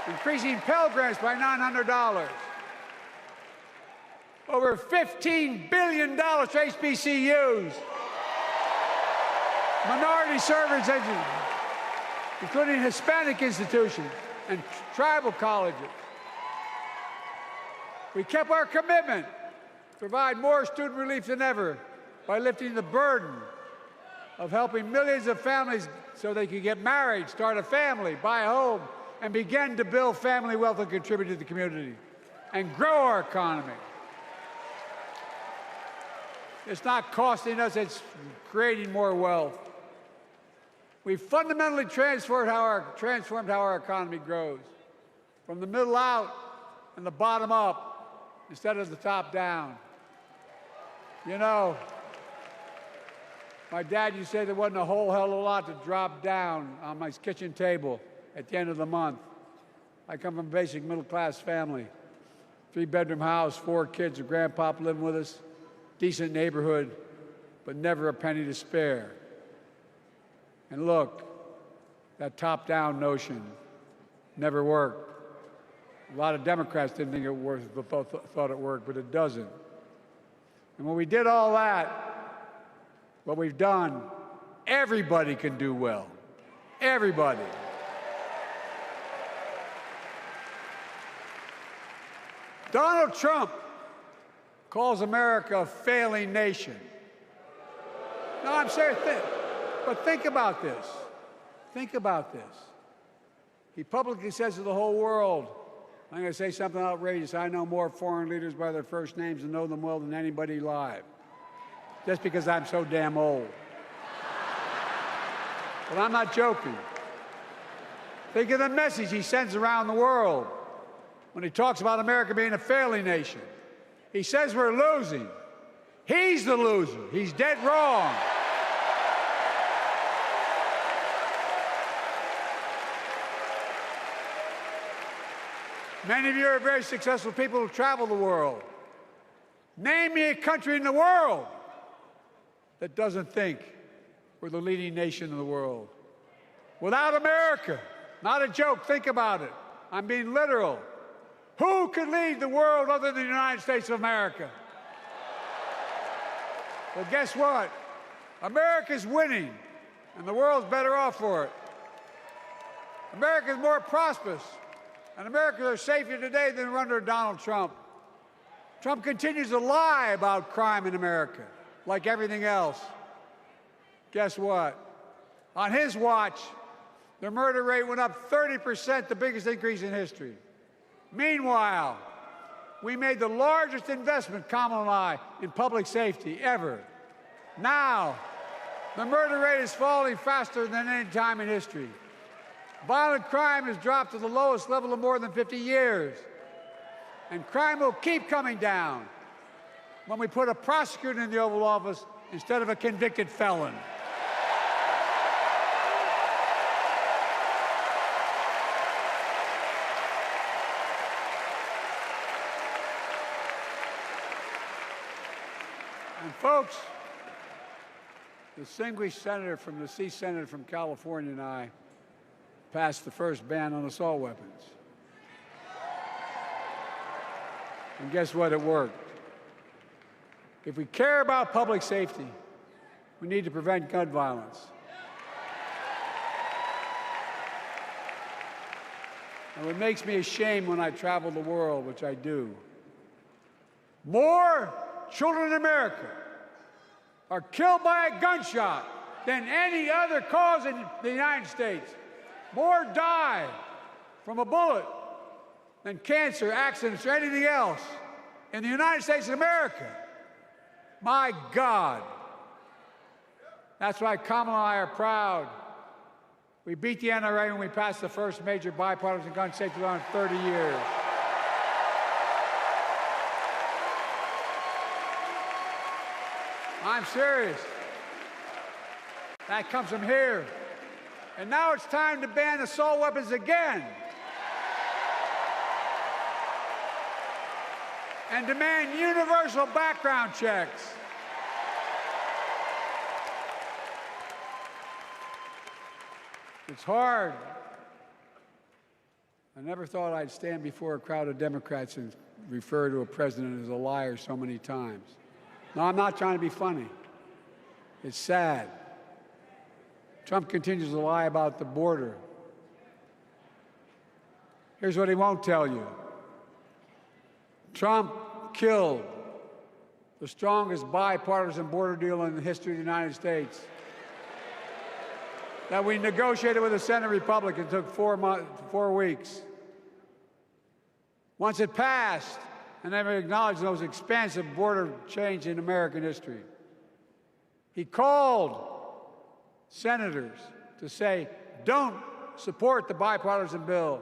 Increasing Pell Grants by $900. Over $15 billion to HBCUs. Minority service education, including Hispanic institutions and tribal colleges. We kept our commitment to provide more student relief than ever by lifting the burden of helping millions of families so they could get married, start a family, buy a home, and begin to build family wealth and contribute to the community and grow our economy. It's not costing us, it's creating more wealth. We fundamentally transformed how our economy grows, from the middle out and the bottom up instead of the top down. You know, my dad used to say there wasn't a whole hell of a lot to drop down on my kitchen table at the end of the month. I come from a basic middle-class family, 3-bedroom house, 4 kids, a grandpop living with us, decent neighborhood, but never a penny to spare. And look, that top-down notion never worked. A lot of Democrats didn't think it worked, thought it worked, but it doesn't. And when we did all that, what we've done, everybody can do well. Everybody. Donald Trump calls America a failing nation. No, I'm serious. But think about this. Think about this. He publicly says to the whole world, I'm going to say something outrageous. I know more foreign leaders by their first names and know them well than anybody alive. Just because I'm so damn old. But I'm not joking. Think of the message he sends around the world when he talks about America being a failing nation. He says we're losing. He's the loser. He's dead wrong. Many of you are very successful people who travel the world. Name me a country in the world that doesn't think we're the leading nation in the world. Without America, not a joke, think about it. I'm being literal. Who could lead the world other than the United States of America? Well, guess what? America's winning, and the world's better off for it. America's more prosperous, and Americans are safer today than were under Donald Trump. Trump continues to lie about crime in America, like everything else. Guess what? On his watch, the murder rate went up 30%, the biggest increase in history. Meanwhile, we made the largest investment, Kamala and I, in public safety ever. Now, the murder rate is falling faster than any time in history. Violent crime has dropped to the lowest level of more than 50 years. And crime will keep coming down when we put a prosecutor in the Oval Office instead of a convicted felon. And folks, the distinguished senator from the C Senate from California and I passed the first ban on assault weapons. And guess what? It worked. If we care about public safety, we need to prevent gun violence. And what makes me ashamed when I travel the world, which I do, more children in America are killed by a gunshot than any other cause in the United States. More die from a bullet than cancer, accidents, or anything else in the United States of America. My God. That's why Kamala and I are proud. We beat the NRA when we passed the first major bipartisan gun safety law in 30 years. I'm serious. That comes from here. And now it's time to ban assault weapons again. And demand universal background checks. It's hard. I never thought I'd stand before a crowd of Democrats and refer to a president as a liar so many times. No, I'm not trying to be funny. It's sad. Trump continues to lie about the border. Here's what he won't tell you. Trump killed the strongest bipartisan border deal in the history of the United States that we negotiated with the Senate Republicans. Took 4 weeks. Once it passed, and never acknowledged the most expansive border change in American history. He called senators to say, don't support the bipartisan bill,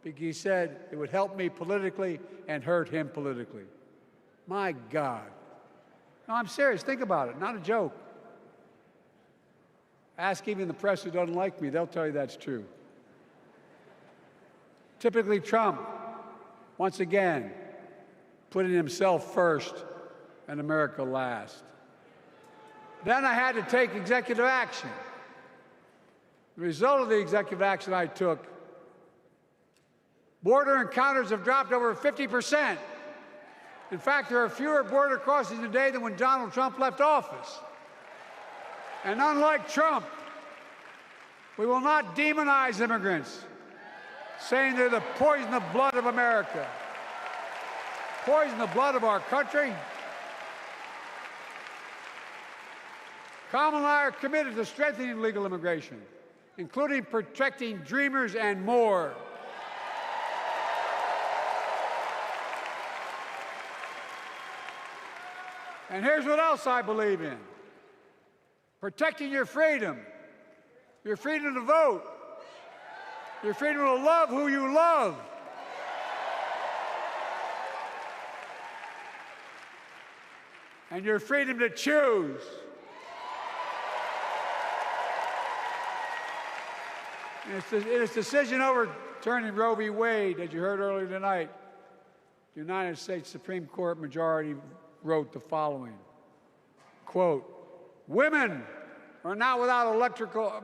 because he said it would help me politically and hurt him politically. My God. No, I'm serious. Think about it. Not a joke. Ask even the press who doesn't like me. They'll tell you that's true. Typically, Trump, once again, putting himself first and America last. Then I had to take executive action. The result of the executive action I took, border encounters have dropped over 50%. In fact, there are fewer border crossings today than when Donald Trump left office. And unlike Trump, we will not demonize immigrants, saying they're the poison of blood of America. Poison the blood of our country. Kamala and I are committed to strengthening legal immigration, including protecting dreamers and more. And here's what else I believe in. Protecting your freedom to vote, your freedom to love who you love. And your freedom to choose. In its decision overturning Roe v. Wade, as you heard earlier tonight, the United States Supreme Court majority wrote the following, quote, women are not without electoral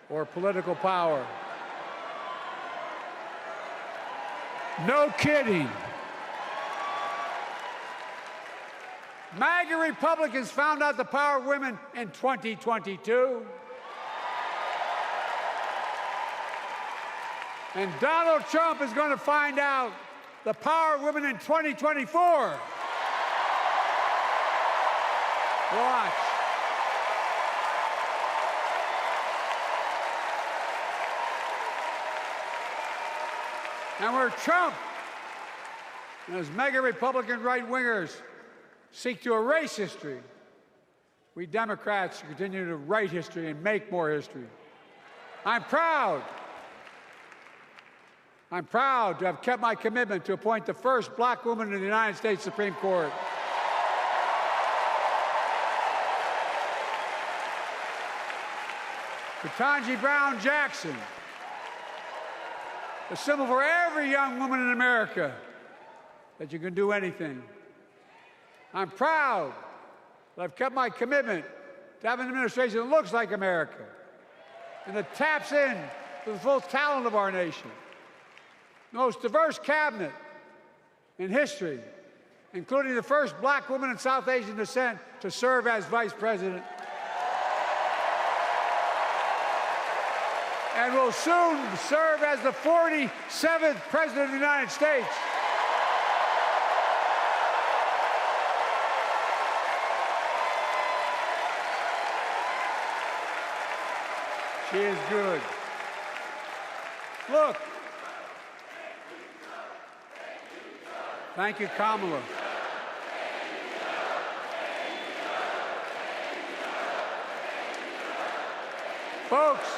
or political power. No kidding. MAGA Republicans found out the power of women in 2022. And Donald Trump is going to find out the power of women in 2024. Watch. And where Trump and his mega Republican right-wingers seek to erase history, we Democrats continue to write history and make more history. I'm proud to have kept my commitment to appoint the first black woman to the United States Supreme Court. Ketanji Brown Jackson, a symbol for every young woman in America that you can do anything. I'm proud that I've kept my commitment to have an administration that looks like America and that taps in to the full talent of our nation. The most diverse cabinet in history, including the first black woman of South Asian descent to serve as vice president. And will soon serve as the 47th president of the United States. She is good. Look. Thank you, Kamala. Folks,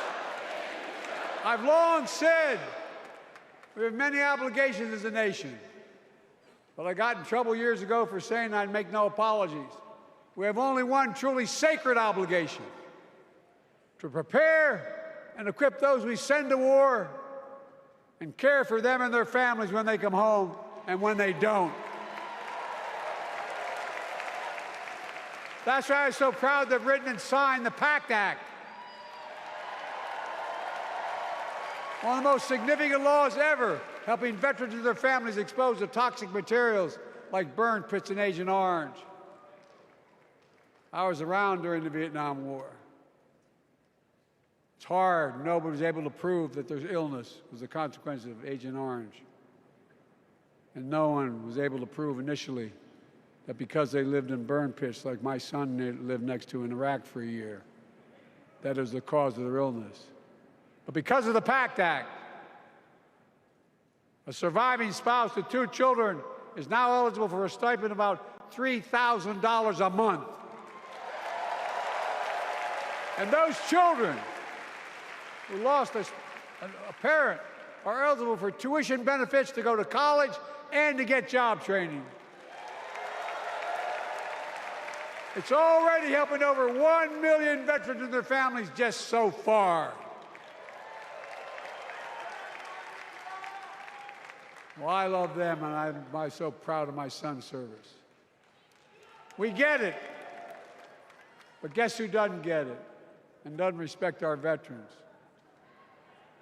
I've long said we have many obligations as a nation, but I got in trouble years ago for saying I'd make no apologies. We have only one truly sacred obligation: to prepare and equip those we send to war and care for them and their families when they come home and when they don't. That's why I'm so proud to have written and signed the PACT Act, one of the most significant laws ever, helping veterans and their families exposed to toxic materials like burn pits in Agent Orange. I was around during the Vietnam War. It's hard. Nobody was able to prove that there's illness was a consequence of Agent Orange. And no one was able to prove initially that because they lived in burn pits like my son lived next to in Iraq for a year, that is the cause of their illness. But because of the PACT Act, a surviving spouse with 2 children is now eligible for a stipend of about $3,000 a month. And those children who lost a parent are eligible for tuition benefits to go to college and to get job training. It's already helping over 1 million veterans and their families just so far. Well, I love them, and I'm so proud of my son's service. We get it. But guess who doesn't get it and doesn't respect our veterans?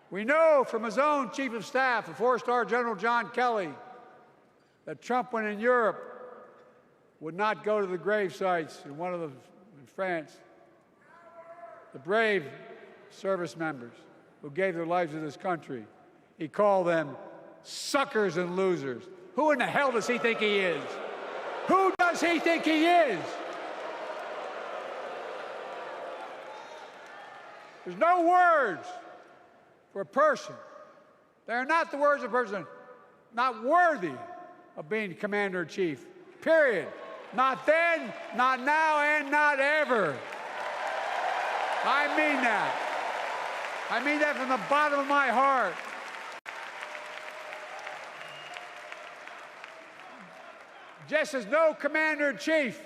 We know from his own chief of staff, the 4-star General John Kelly, that Trump, when in Europe, would not go to the grave sites in France. The brave service members who gave their lives to this country. He called them suckers and losers. Who in the hell does he think he is? Who does he think he is? There's no words for a person. They are not the words of a person not worthy of being commander-in-chief, period. Not then, not now, and not ever. I mean that. I mean that from the bottom of my heart. Just as no commander-in-chief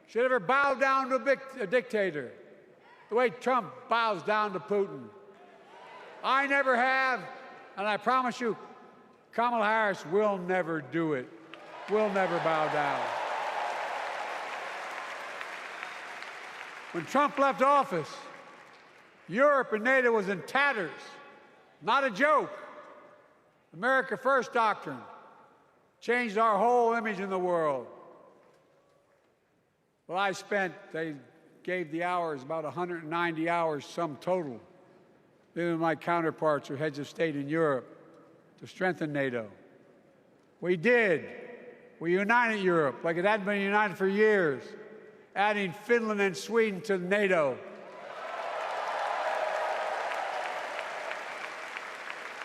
should ever bow down to a dictator, the way Trump bows down to Putin. I never have, and I promise you, Kamala Harris will never do it. Will never bow down. When Trump left office, Europe and NATO was in tatters. Not a joke. America First doctrine changed our whole image in the world. Well, they gave the hours, about 190 hours sum total, than my counterparts or heads of state in Europe, to strengthen NATO. We did. We united Europe like it hadn't been united for years, adding Finland and Sweden to NATO.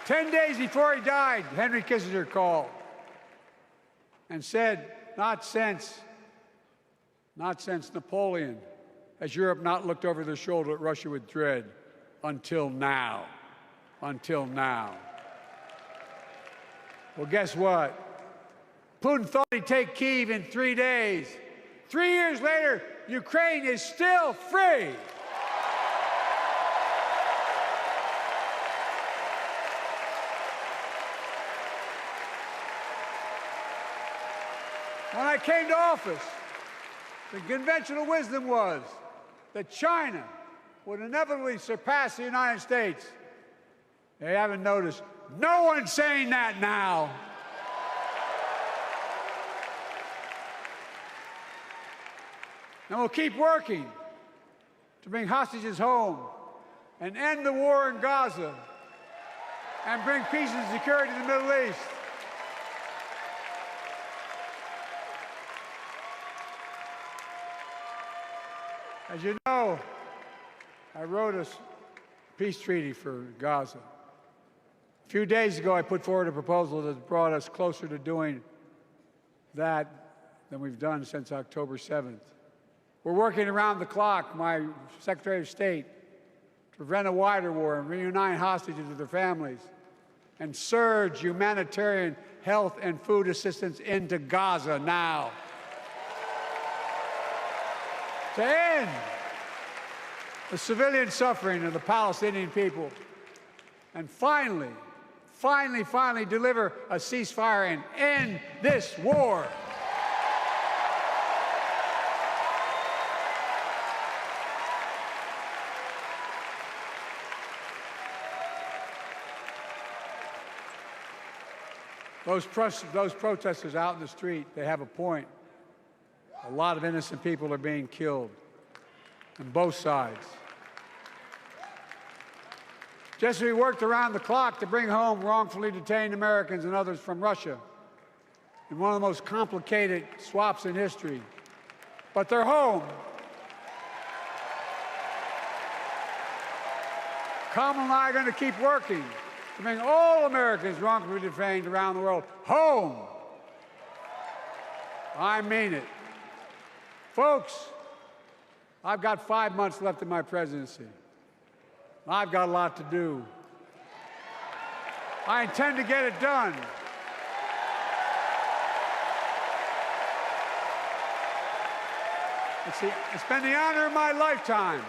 10 days before he died, Henry Kissinger called and said, not since Napoleon has Europe not looked over their shoulder at Russia with dread, until now. Until now. Well, guess what? Putin thought he'd take Kyiv in 3 days. 3 years later, Ukraine is still free. When I came to office, the conventional wisdom was that China would inevitably surpass the United States. They haven't noticed. No one's saying that now. And we'll keep working to bring hostages home and end the war in Gaza and bring peace and security to the Middle East. As you know, I wrote a peace treaty for Gaza. A few days ago, I put forward a proposal that brought us closer to doing that than we've done since October 7th. We're working around the clock, my Secretary of State, to prevent a wider war and reunite hostages with their families and surge humanitarian health and food assistance into Gaza now. To end the civilian suffering of the Palestinian people, and finally deliver a ceasefire and end this war. Those protesters out in the street, they have a point. A lot of innocent people are being killed on both sides. Just as we worked around the clock to bring home wrongfully detained Americans and others from Russia in one of the most complicated swaps in history, but they're home. Kamala and I are going to keep working to bring all Americans wrongfully detained around the world home. I mean it. Folks, I've got 5 months left in my presidency. I've got a lot to do. I intend to get it done. It's been the honor of my lifetime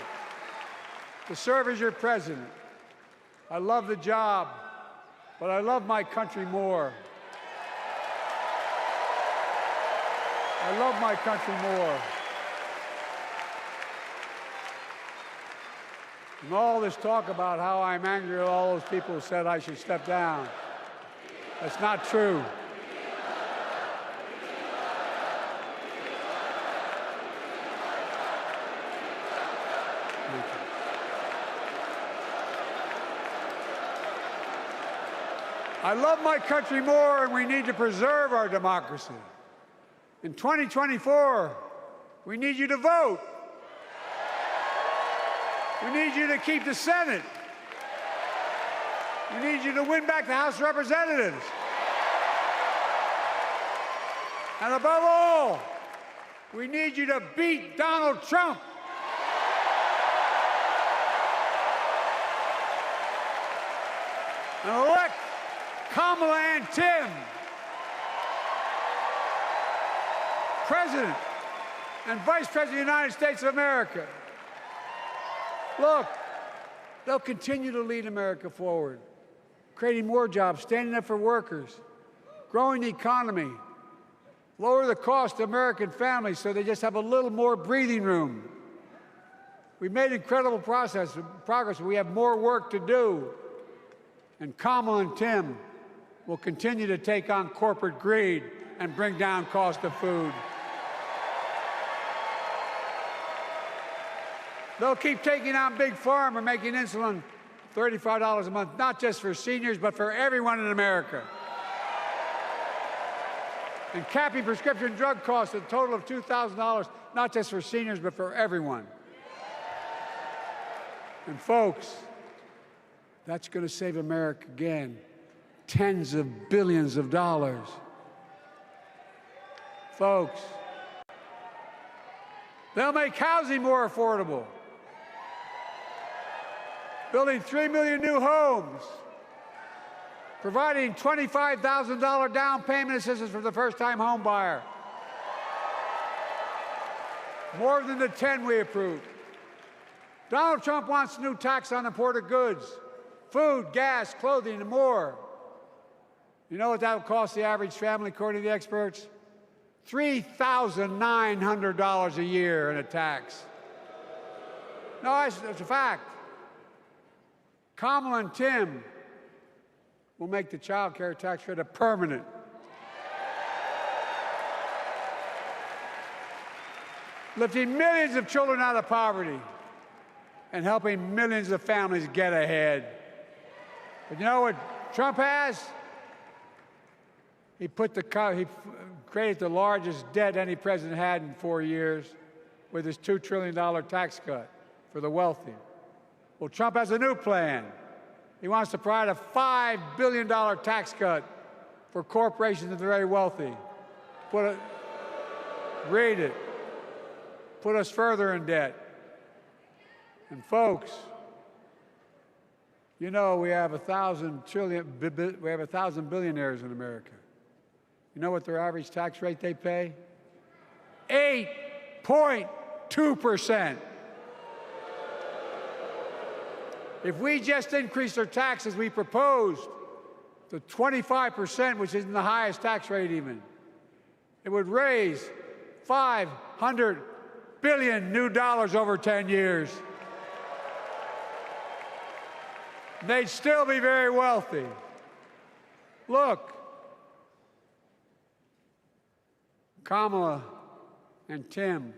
to serve as your president. I love the job, but I love my country more. I love my country more. And all this talk about how I'm angry at all those people who said I should step down, that's not true. I love my country more, and we need to preserve our democracy. In 2024, we need you to vote. We need you to keep the Senate. We need you to win back the House of Representatives. And above all, we need you to beat Donald Trump. And elect Kamala and Tim President and Vice President of the United States of America. Look, they'll continue to lead America forward, creating more jobs, standing up for workers, growing the economy, lower the cost to American families so they just have a little more breathing room. We've made incredible progress, but we have more work to do. And Kamala and Tim will continue to take on corporate greed and bring down cost of food. They'll keep taking on Big Pharma, making insulin $35 a month, not just for seniors, but for everyone in America. And capping prescription drug costs at a total of $2,000, not just for seniors, but for everyone. And folks, that's going to save America again tens of billions of dollars. Folks, they'll make housing more affordable, building 3 million new homes, providing $25,000 down payment assistance for the first-time home buyer, more than the 10 we approved. Donald Trump wants a new tax on imported goods, food, gas, clothing, and more. You know what that will cost the average family, according to the experts? $3,900 a year in a tax. No, it's a fact. Kamala and Tim will make the child care tax credit permanent. Lifting millions of children out of poverty and helping millions of families get ahead. But you know what Trump has? He created the largest debt any president had in 4 years with his $2 trillion tax cut for the wealthy. Well, Trump has a new plan. He wants to provide a $5 billion tax cut for corporations and the very wealthy. Read it. Put us further in debt. And folks, you know we have 1,000 billionaires in America. You know what their average tax rate they pay? 8.2%. If we just increased our taxes we proposed to 25%, which isn't the highest tax rate even, it would raise $500 billion new dollars over 10 years. They'd still be very wealthy. Look, Kamala and Tim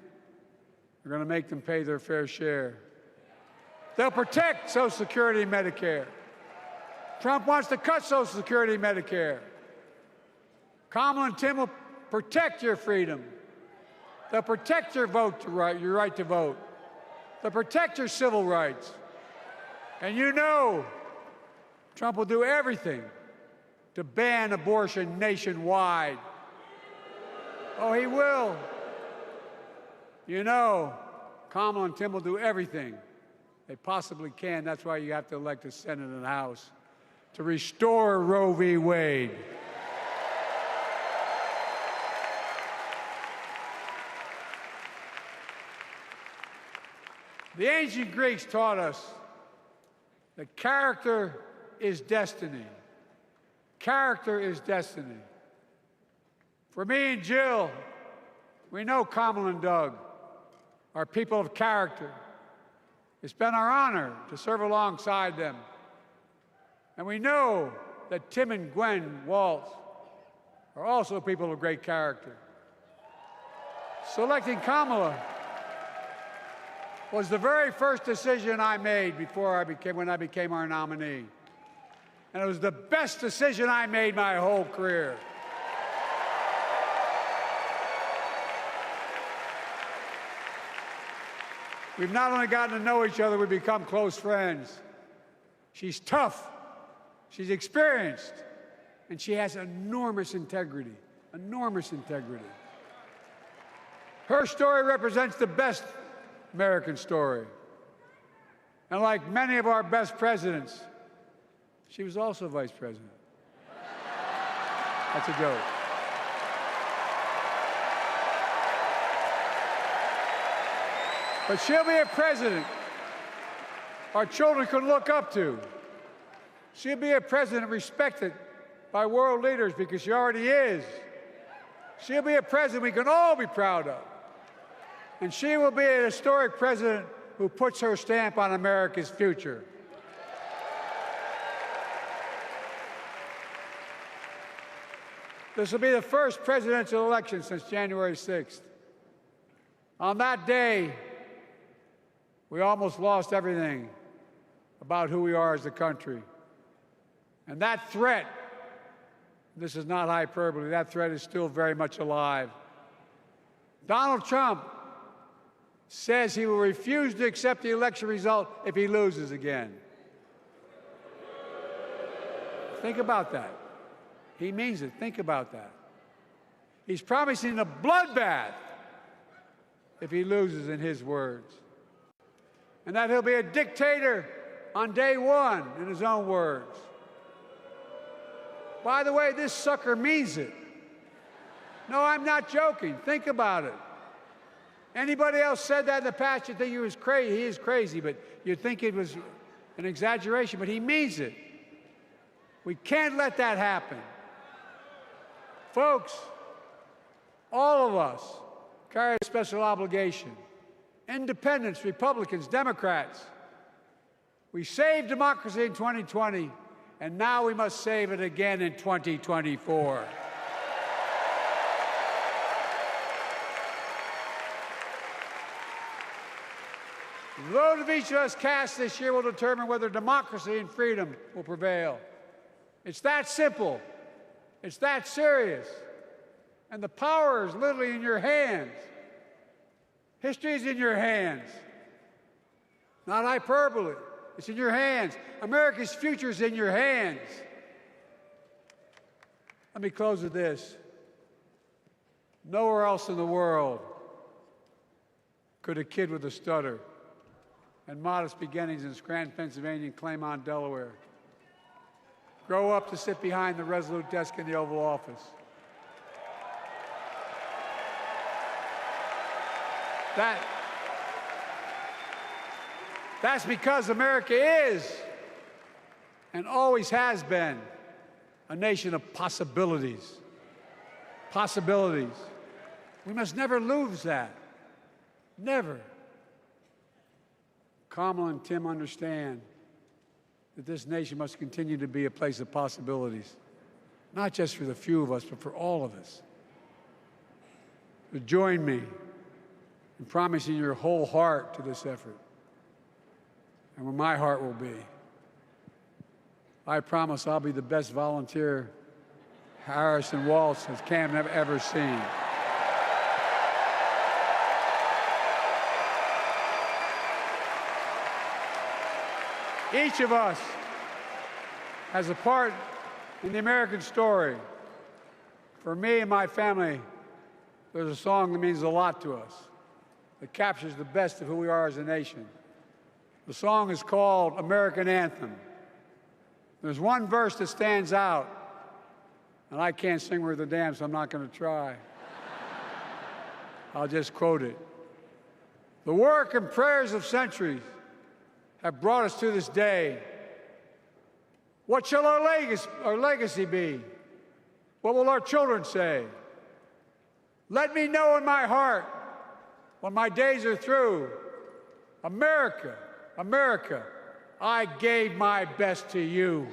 are going to make them pay their fair share. They'll protect Social Security and Medicare. Trump wants to cut Social Security and Medicare. Kamala and Tim will protect your freedom. They'll protect your your right to vote. They'll protect your civil rights. And you know Trump will do everything to ban abortion nationwide. Oh, he will. You know Kamala and Tim will do everything they possibly can. That's why you have to elect a Senate and House to restore Roe v. Wade. The ancient Greeks taught us that character is destiny. Character is destiny. For me and Jill, we know Kamala and Doug are people of character. It's been our honor to serve alongside them. And we know that Tim and Gwen Waltz are also people of great character. Selecting Kamala was the very first decision I made when I became our nominee. And it was the best decision I made my whole career. We've not only gotten to know each other, we've become close friends. She's tough, she's experienced, and she has enormous integrity, enormous integrity. Her story represents the best American story. And like many of our best presidents, she was also vice president. That's a joke. But she'll be a president our children can look up to. She'll be a president respected by world leaders because she already is. She'll be a president we can all be proud of. And she will be a historic president who puts her stamp on America's future. This will be the first presidential election since January 6th. On that day, we almost lost everything about who we are as a country. And that threat, this is not hyperbole, that threat is still very much alive. Donald Trump says he will refuse to accept the election result if he loses again. Think about that. He means it. Think about that. He's promising a bloodbath if he loses, in his words. And that he'll be a dictator on day one, in his own words. By the way, this sucker means it. No, I'm not joking. Think about it. Anybody else said that in the past, you'd think he was crazy. He is crazy, but you'd think it was an exaggeration, but he means it. We can't let that happen. Folks, all of us carry a special obligation. Independents, Republicans, Democrats. We saved democracy in 2020, and now we must save it again in 2024. The vote of each of us cast this year will determine whether democracy and freedom will prevail. It's that simple. It's that serious. And the power is literally in your hands. History is in your hands. Not hyperbole. It's in your hands. America's future is in your hands. Let me close with this. Nowhere else in the world could a kid with a stutter and modest beginnings in Scranton, Pennsylvania, and Claymont, Delaware, grow up to sit behind the resolute desk in the Oval Office. That's because America is and always has been a nation of possibilities. Possibilities. We must never lose that. Never. Kamala and Tim understand that this nation must continue to be a place of possibilities, not just for the few of us, but for all of us. So join me in promising your whole heart to this effort, and where my heart will be. I promise I'll be the best volunteer Harrison Waltz has Cam ever seen. Each of us has a part in the American story. For me and my family, there's a song that means a lot to us, that captures the best of who we are as a nation. The song is called American Anthem. There's one verse that stands out, and I can't sing worth a damn, so I'm not going to try. I'll just quote it. The work and prayers of centuries have brought us to this day. What shall our legacy be? What will our children say? Let me know in my heart, when my days are through, America, America, I gave my best to you.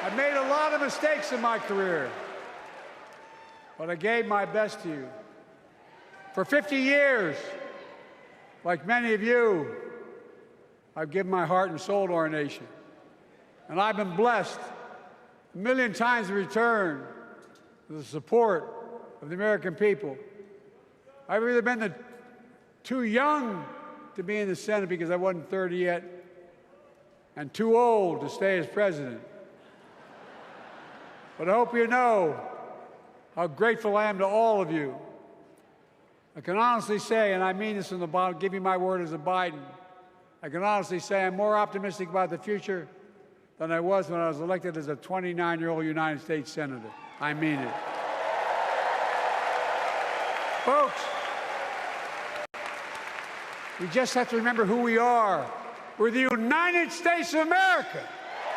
I've made a lot of mistakes in my career, but I gave my best to you. For 50 years, like many of you, I've given my heart and soul to our nation. And I've been blessed a million times in return with the support of the American people. I've either been too young to be in the Senate because I wasn't 30 yet, and too old to stay as president. But I hope you know how grateful I am to all of you. I can honestly say, and I mean this from the bottom, give you my word as a Biden, I can honestly say I'm more optimistic about the future than I was when I was elected as a 29-year-old United States Senator. I mean it. Folks, We just have to remember who we are. We're the United States of America.